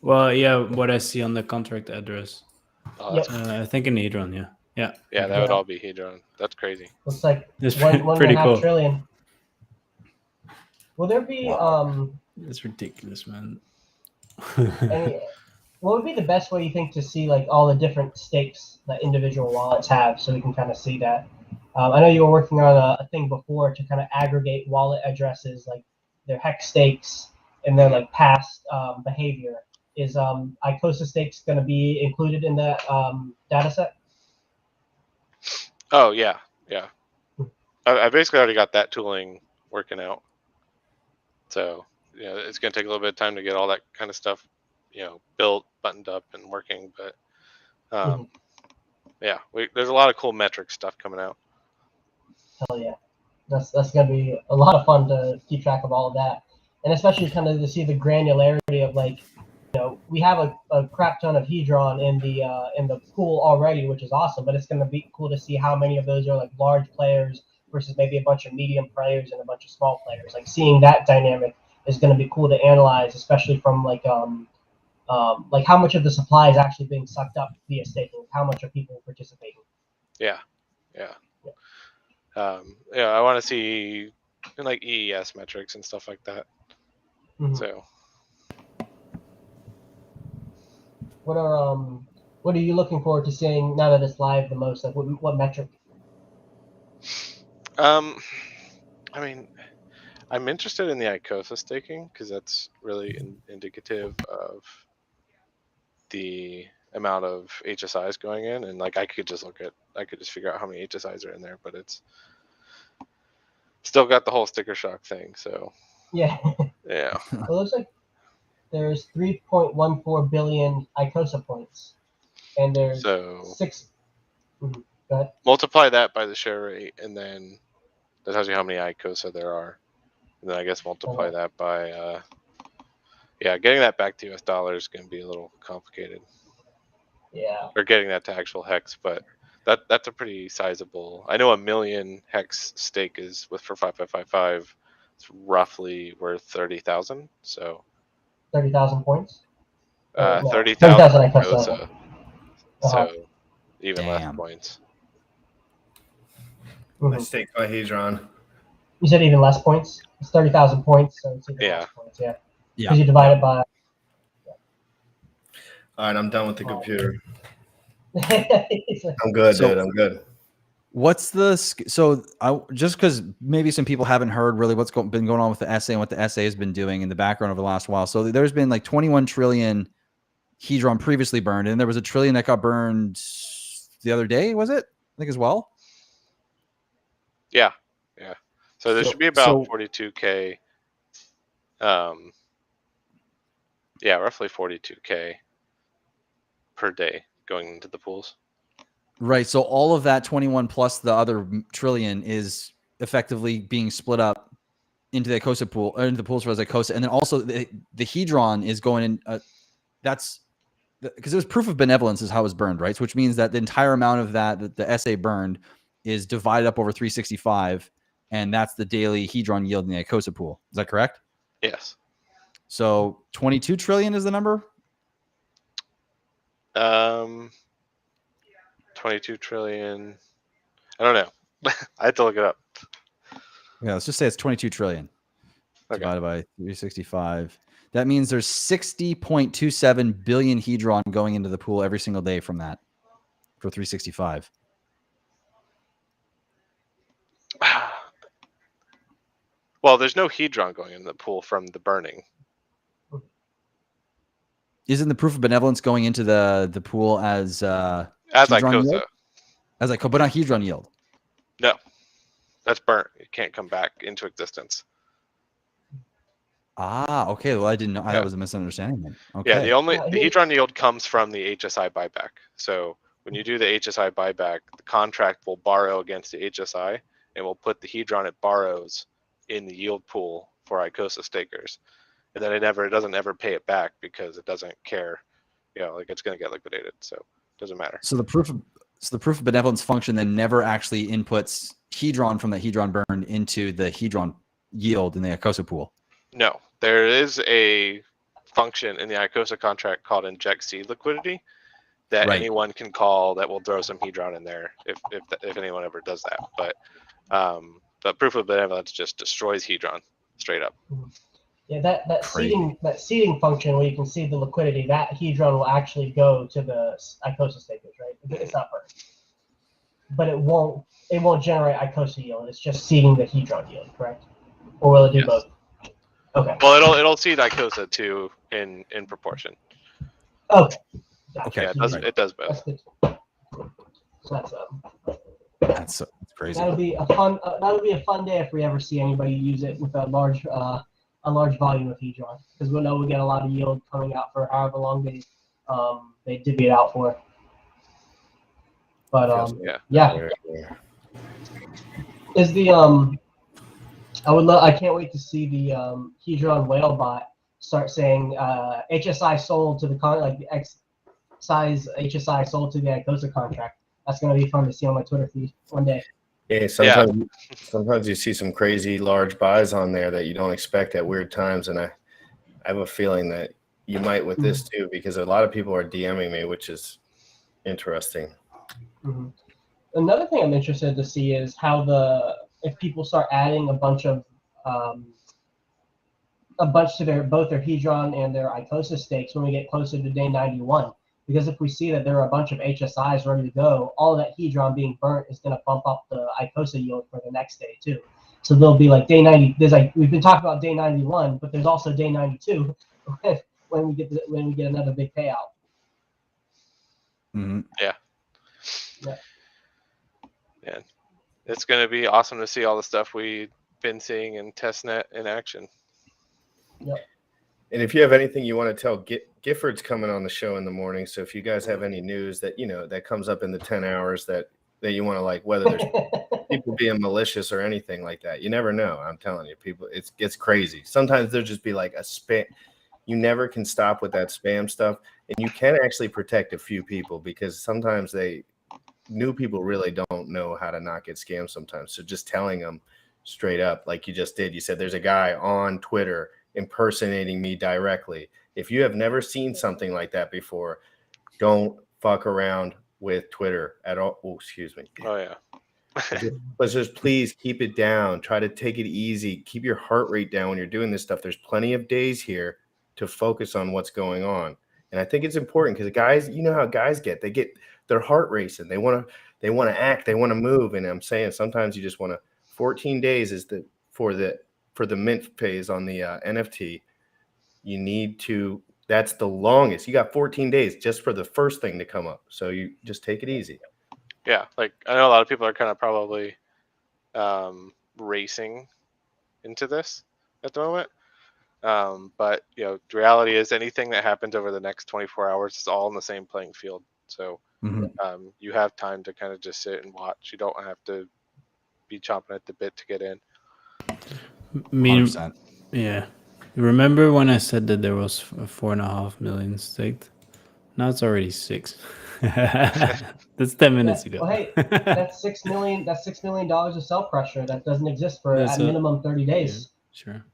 Well, yeah, what I see on the contract address. That's I think in Hedron, yeah. Yeah. Yeah, that would all be Hedron. That's crazy. Looks like It's one and pretty a half cool. trillion. Will there be It's ridiculous, man. what would be the best way you think to see like all the different stakes that individual wallets have, so we can kind of see that? I know you were working on a thing before to kind of aggregate wallet addresses, like their hex stakes and their like past behavior. Is Icosa stakes going to be included in that data set? Oh yeah, yeah. I basically already got that tooling working out. So yeah, it's gonna take a little bit of time to get all that kind of stuff, built, buttoned up, and working. But yeah, there's a lot of cool metric stuff coming out. Hell yeah, that's going to be a lot of fun to keep track of all of that, and especially kind of to see the granularity of like, we have a crap ton of Hedron in the pool already, which is awesome. But it's going to be cool to see how many of those are like large players versus maybe a bunch of medium players and a bunch of small players. Like seeing that dynamic is going to be cool to analyze, especially from like how much of the supply is actually being sucked up via staking. How much are people participating? Yeah. I want to see like EES metrics and stuff like that. Mhm. So what are you looking forward to seeing now that it's live the most? Like what metric? I mean, I'm interested in the Icosa staking because that's really indicative of the amount of HSIs going in, and like I could just figure out how many HSIs are in there, but it's still got the whole sticker shock thing. So Yeah. yeah. Well, it looks like there's 3.14 billion Icosa points, and there's So 6. Go ahead. Multiply that by the share rate, and then that tells you how many Icosa there are. And then I guess multiply that by getting that back to US dollars is going to be a little complicated. Yeah. Or getting that to actual hex, but that's a pretty sizable. I know 1 million hex stake is for 5555. It's roughly worth 30,000. So 30,000 points. 30,000 Icosa. Uh-huh. So even less points. I stake my Hedron. You said even less points? It's 30,000 points, so it's even less points, yeah. Because you divide it by... All right, I'm done with the computer. I'm good, dude. I'm good. What's just because maybe some people haven't heard really what's been going on with the SA and what the SA has been doing in the background over the last while. So there's been like 21 trillion Hedron previously burned, and there was a trillion that got burned the other day, was it? I think as well. Yeah. So there should be about 42K. Roughly 42K per day going into the pools. Right. So all of that 21 plus the other trillion is effectively being split up into the Icosa pool, into the pools for Icosa, and then also the Hedron is going in. That's because it was proof of benevolence is how it was burned, right? So which means that the entire amount of that the SA burned is divided up over 365, and that's the daily Hedron yield in the Icosa pool. Is that correct? Yes. So 22 trillion is the number. 22 trillion. I don't know. I had to look it up. Yeah, let's just say it's 22 trillion divided by 365. That means there's 60.27 billion Hedron going into the pool every single day from that for 365. Well, there's no Hedron going in the pool from the burning. Isn't the proof of benevolence going into the pool as Hedron Icosa? yield? As but not Hedron yield. No, that's burnt. It can't come back into existence. Ah, okay. Well, I didn't know. That was a misunderstanding then. Okay. Yeah, the Hedron yield comes from the HSI buyback. So when you do the HSI buyback, the contract will borrow against the HSI and will put the Hedron it borrows in the yield pool for Icosa stakers. And then it doesn't ever pay it back because it doesn't care, like it's going to get liquidated. So it doesn't matter. So the proof of benevolence function then never actually inputs Hedron from the Hedron burn into the Hedron yield in the Icosa pool. No, there is a function in the Icosa contract called inject seed liquidity that anyone can call that will throw some Hedron in there if anyone ever does that. But proof of benevolence just destroys Hedron straight up. Yeah, that seeding function where you can see the liquidity, that Hedron will actually go to the Icosa stakers, right? It's not burned, but it won't generate Icosa yield. It's just seeding the Hedron yield, correct? Or will it do both? Okay. Well, it'll seed Icosa too in proportion. Okay. Okay. Yeah, it does both. That's crazy. That'll be a fun day if we ever see anybody use it with a large volume of Hedron, because we'll know we get a lot of yield coming out for however long they divvy it out for. But yeah. Is the I can't wait to see the Hedron whale bot start saying HSI sold to the X size HSI sold to the Icosa contract. That's gonna be fun to see on my Twitter feed one day. Yeah, sometimes you see some crazy large buys on there that you don't expect at weird times, and I have a feeling that you might with this too, because a lot of people are DMing me, which is interesting. Mm-hmm. Another thing I'm interested to see is how if people start adding a bunch to both their Hedron and their Icosa stakes when we get closer to day 91. Because if we see that there are a bunch of HSIs ready to go, all of that Hedron being burnt is going to bump up the Icosa yield for the next day too. So there'll be like day 90. We've been talking about day 91, but there's also day 92 when we get another big payout. Mm-hmm. Yeah. It's going to be awesome to see all the stuff we've been seeing in testnet in action. Yep. And if you have anything you want to tell, Gifford's coming on the show in the morning. So if you guys have any news that that comes up in the 10 hours that you want to whether there's people being malicious or anything like that, you never know. I'm telling you, people, it gets crazy. Sometimes there'll just be like a spam. You never can stop with that spam stuff, and you can actually protect a few people because sometimes new people really don't know how to not get scammed sometimes. So just telling them straight up, like you just did, you said there's a guy on Twitter impersonating me directly. If you have never seen something like that before, don't fuck around with Twitter at all. Oh, excuse me. Oh yeah. Let's just please keep it down. Try to take it easy. Keep your heart rate down when you're doing this stuff. There's plenty of days here to focus on what's going on. And I think it's important because guys, you know how guys get their heart racing. They want to act, they want to move. And I'm saying sometimes you just want to 14 days is for the mint phase on the NFT. You need to, that's the longest. You got 14 days just for the first thing to come up. So you just take it easy. Yeah, like I know a lot of people are kind of probably racing into this at the moment. But the reality is anything that happens over the next 24 hours is all in the same playing field. So You have time to kind of just sit and watch. You don't have to be chomping at the bit to get in. Yeah. Remember when I said that there was 4.5 million staked? Now it's already 6. That's 10 minutes ago. Well, hey, that's $6 million. That's $6 million of sell pressure that doesn't exist for at minimum 30 days. Yeah, sure.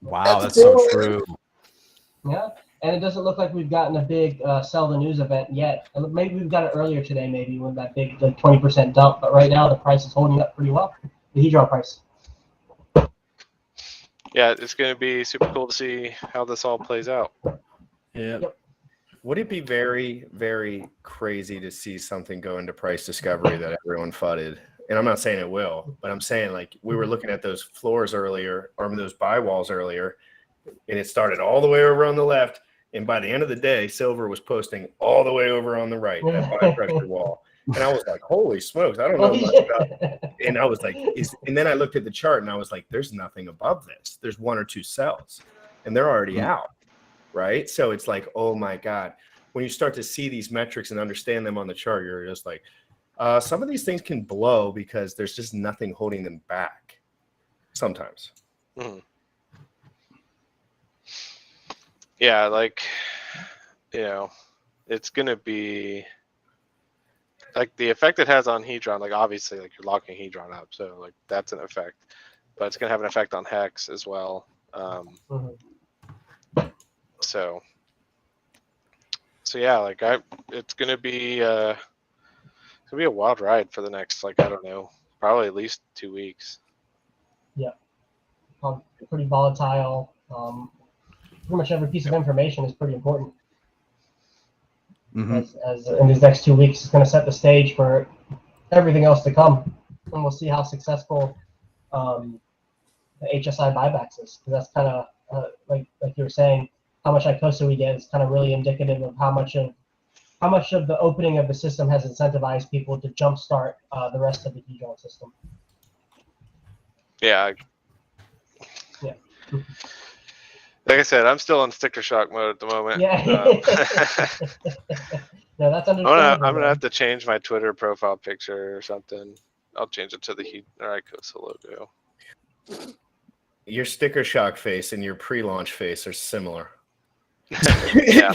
Wow, that's so true. Yeah, and it doesn't look like we've gotten a big sell the news event yet. Maybe we've got it earlier today, maybe with that big 20% dump. But right now, the price is holding up pretty well. The Hedron price. Yeah, it's going to be super cool to see how this all plays out. Yeah. Yep. Would it be very, very crazy to see something go into price discovery that everyone fudded? And I'm not saying it will, but I'm saying like we were looking at those floors earlier, or those buy walls earlier, and it started all the way over on the left. And by the end of the day, silver was posting all the way over on the right, that buy pressure wall. And I was like, holy smokes, I don't know much about it. And I was like, and then I looked at the chart and I was like, there's nothing above this. There's 1 or 2 cells and they're already out. Right. So it's like, oh my God, when you start to see these metrics and understand them on the chart, you're just like, some of these things can blow because there's just nothing holding them back sometimes. Yeah, like, it's going to be like the effect it has on Hedron. Like, obviously, like you're locking Hedron up. So, like, that's an effect. But it's going to have an effect on Hex as well. So yeah, like it's gonna be a wild ride for the next, like, I don't know, probably at least 2 weeks. Yeah, pretty volatile. Pretty much every piece of information is pretty important. As in these next 2 weeks, is going to set the stage for everything else to come, and we'll see how successful the HSI buybacks is, because that's kind of like you were saying. How much Icosa we get is kind of really indicative of how much of the opening of the system has incentivized people to jumpstart the rest of the Hedron system. Yeah. Like I said, I'm still in sticker shock mode at the moment. Yeah. No, that's understandable. I'm gonna have to change my Twitter profile picture or something. I'll change it to the Icosa logo. Your sticker shock face and your pre-launch face are similar. Yeah.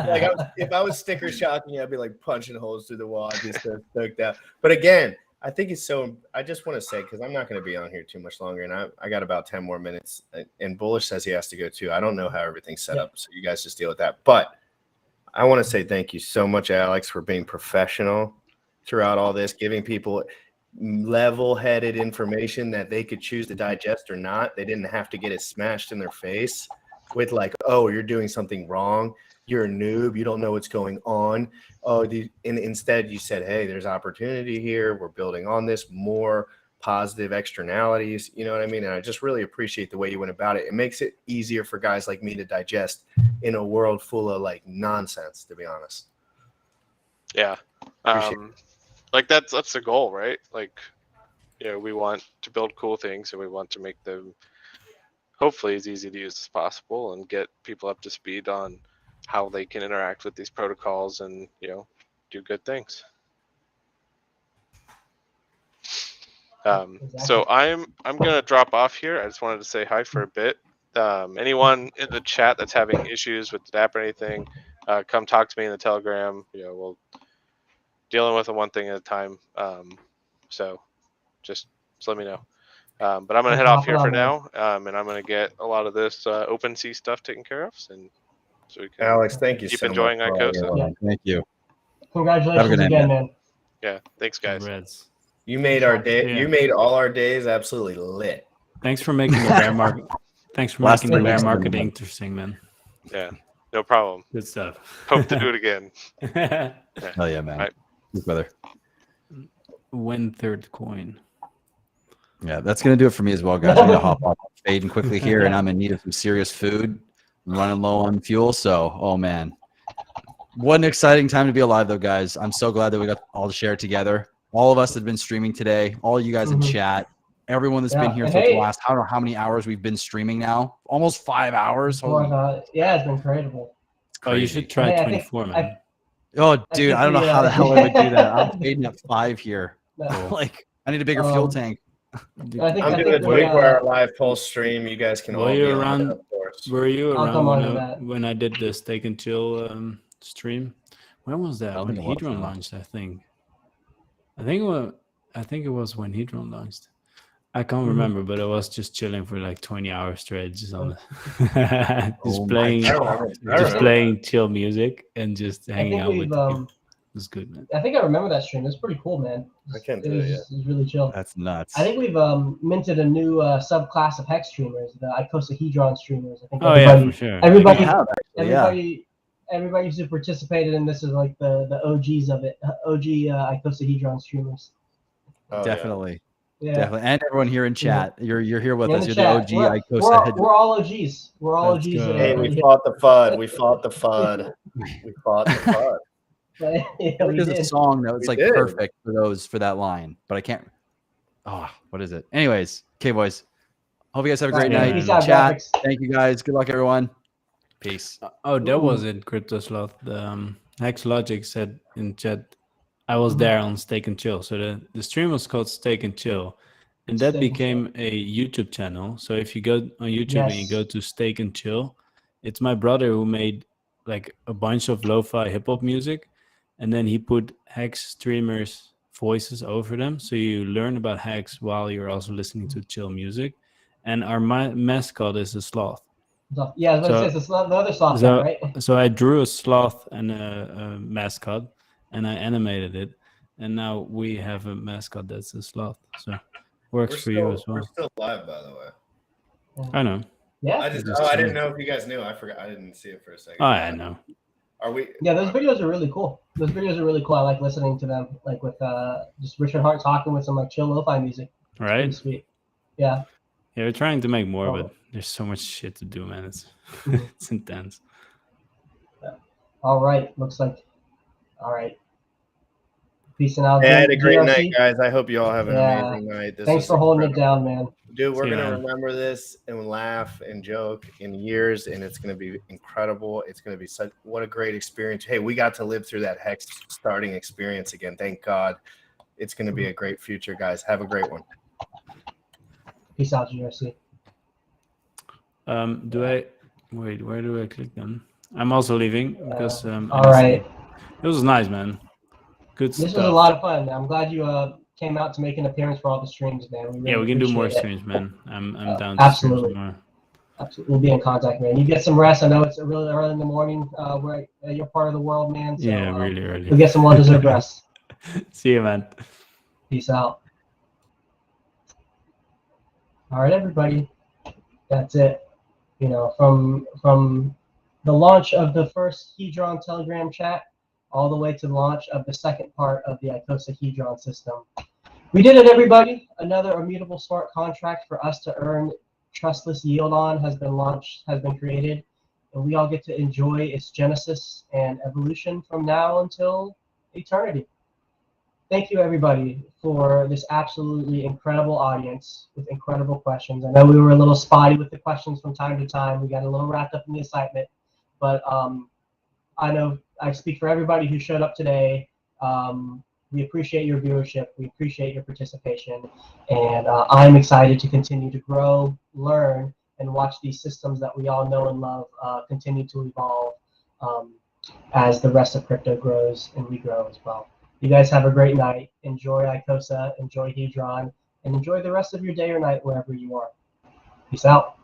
Like if I was sticker shocking, I'd be like punching holes through the wall. I'd be so stoked out. But again, I think it's so. I just want to say, because I'm not going to be on here too much longer, and I got about 10 more minutes. And Bullish says he has to go too. I don't know how everything's set up, so you guys just deal with that. But I want to say thank you so much, Alex, for being professional throughout all this, giving people level-headed information that they could choose to digest or not. They didn't have to get it smashed in their face with like, oh, you're doing something wrong. You're a noob. You don't know what's going on. Oh, and instead you said, hey, there's opportunity here. We're building on this, more positive externalities. You know what I mean? And I just really appreciate the way you went about it. It makes it easier for guys like me to digest in a world full of like nonsense, to be honest. Yeah. Like that's the goal, right? Like, we want to build cool things and we want to make them hopefully as easy to use as possible and get people up to speed on how they can interact with these protocols and, do good things. So I'm going to drop off here. I just wanted to say hi for a bit. Anyone in the chat that's having issues with the DApp or anything, come talk to me in the Telegram. We'll dealing with them one thing at a time. So just let me know. But I'm going to head off here for now, and I'm going to get a lot of this OpenSea stuff taken care of. And so we can Alex, thank you keep so enjoying much. Icosa. Yeah. Thank you. Congratulations again, man. Yeah, thanks, guys. Congrats. You made our day. Yeah. You made all our days absolutely lit. Thanks for making the bear market. Thanks for making the bear market interesting, man. Yeah, no problem. Good stuff. Hope to do it again. Hell yeah, man. Right. Good brother. Win third coin. Yeah, that's gonna do it for me as well, guys. I'm gonna hop off fading quickly here, and I'm in need of some serious food. I'm running low on fuel, so oh man, what an exciting time to be alive, though, guys. I'm so glad that we got all to share it together. All of us that have been streaming today, all you guys in chat, everyone that's been here for the last, I don't know how many hours we've been streaming now. Almost 5 hours. Yeah, it's been incredible. Oh, you should try 24, man. Oh, dude, I don't know how the hell I would do that. I'm yeah. fading at 5 here. No. Like, I need a bigger fuel tank. I'm doing a we, 24-hour live pulse stream. You guys can Were all you be on it, around? of course. Were you I'll around come when on to that. when I did the Steak and Chill stream? When was that? I don't When think it was, Hedron no. launched, I think. I think it was when Hedron launched. I can't Mhm. remember, but I was just chilling for like 20 hours straight, just on just Oh my playing, God. just playing chill music and just I hanging think out with we've the people. It was good, man. I think I remember that stream. It was pretty cool, man. I can't It do it yet. was really chill. That's nuts. I think we've minted a new subclass of hex streamers, the icosahedron streamers. I think Oh, yeah, for sure. Everybody, We have, actually, yeah. everybody who participated in this is like the OGs of it, OG icosahedron streamers. Oh, Definitely. Yeah. Definitely. And everyone here in chat. You're here with In us. the You're the chat. OG Icosa. We're all OGs. We're all Let's OGs. go. Hey, we fought the FUD. We fought the FUD. We fought the FUD. Yeah, There's a song that was We like did. perfect for that line, but I can't. Oh, what is it? Anyways, okay, boys. Hope you guys have a great Yeah, night. man. Peace out, Chat. graphics. Thank you guys. Good luck, everyone. Peace. Oh, that was it, Crypto Sloth. The Hex Logic said in chat, I was there on Steak and Chill. So the stream was called Steak and Chill. And that Steak and became a YouTube channel. So if you go on YouTube and you Yes. go to Steak and Chill, it's my brother who made like a bunch of lo-fi hip-hop music. And then he put Hex streamers' voices over them. So you learn about Hex while you're also listening to chill music. And our mascot is a sloth. Yeah, I was about to say, it's the other sloth guy, right? So I drew a sloth and a mascot, and I animated it, and now we have a mascot that's a sloth. So works for you as well. We're still live, by the way. I know. Yeah. I didn't know if you guys knew. I forgot. I didn't see it for a second. Oh, I know. Are we? Yeah, those videos are really cool. Those videos are really cool. I like listening to them, like with just Richard Hart talking with some like chill lo-fi music. It's Right? pretty sweet. Yeah. Yeah, we're trying to make more, Oh. but there's so much shit to do, man. It's Mhm. it's intense. All right. Looks like. All right. Peace and out. Hey, I had a great GRC. night, guys. I hope you all have an Yeah. amazing night. This Thanks was for holding it incredible. down, man. Dude, we're See you, gonna man. remember this and laugh and joke in years, and it's gonna be incredible. It's gonna be such what a great experience. Hey, we got to live through that Hex starting experience again. Thank God. It's gonna be a great future, guys. Have a great one. Peace out, GRC. Do I wait? Where do I click then? I'm also leaving because All right. It was nice, man. Good This stuff. was a lot of fun. I'm glad you came out to make an appearance for all the streams, man. We really Yeah, we can do more appreciate it. streams, man. I'm down to Absolutely. stream some more. Absolutely. We'll be in contact, man. You get some rest. I know it's really early in the morning where you're part of the world, man. So, Yeah, really early. You'll get some well-deserved rest. See you, man. Peace out. All right, everybody. That's it. You know, from the launch of the first Hedron Telegram chat all the way to the launch of the second part of the Icosa Hedron system. We did it, everybody. Another immutable smart contract for us to earn trustless yield on has been launched, has been created, and we all get to enjoy its genesis and evolution from now until eternity. Thank you, everybody, for this absolutely incredible audience with incredible questions. I know we were a little spotty with the questions from time to time. We got a little wrapped up in the excitement, but I know I speak for everybody who showed up today. We appreciate your viewership. We appreciate your participation. And I'm excited to continue to grow, learn, and watch these systems that we all know and love continue to evolve as the rest of crypto grows and we grow as well. You guys have a great night. Enjoy Icosa, enjoy Hedron, and enjoy the rest of your day or night wherever you are. Peace out.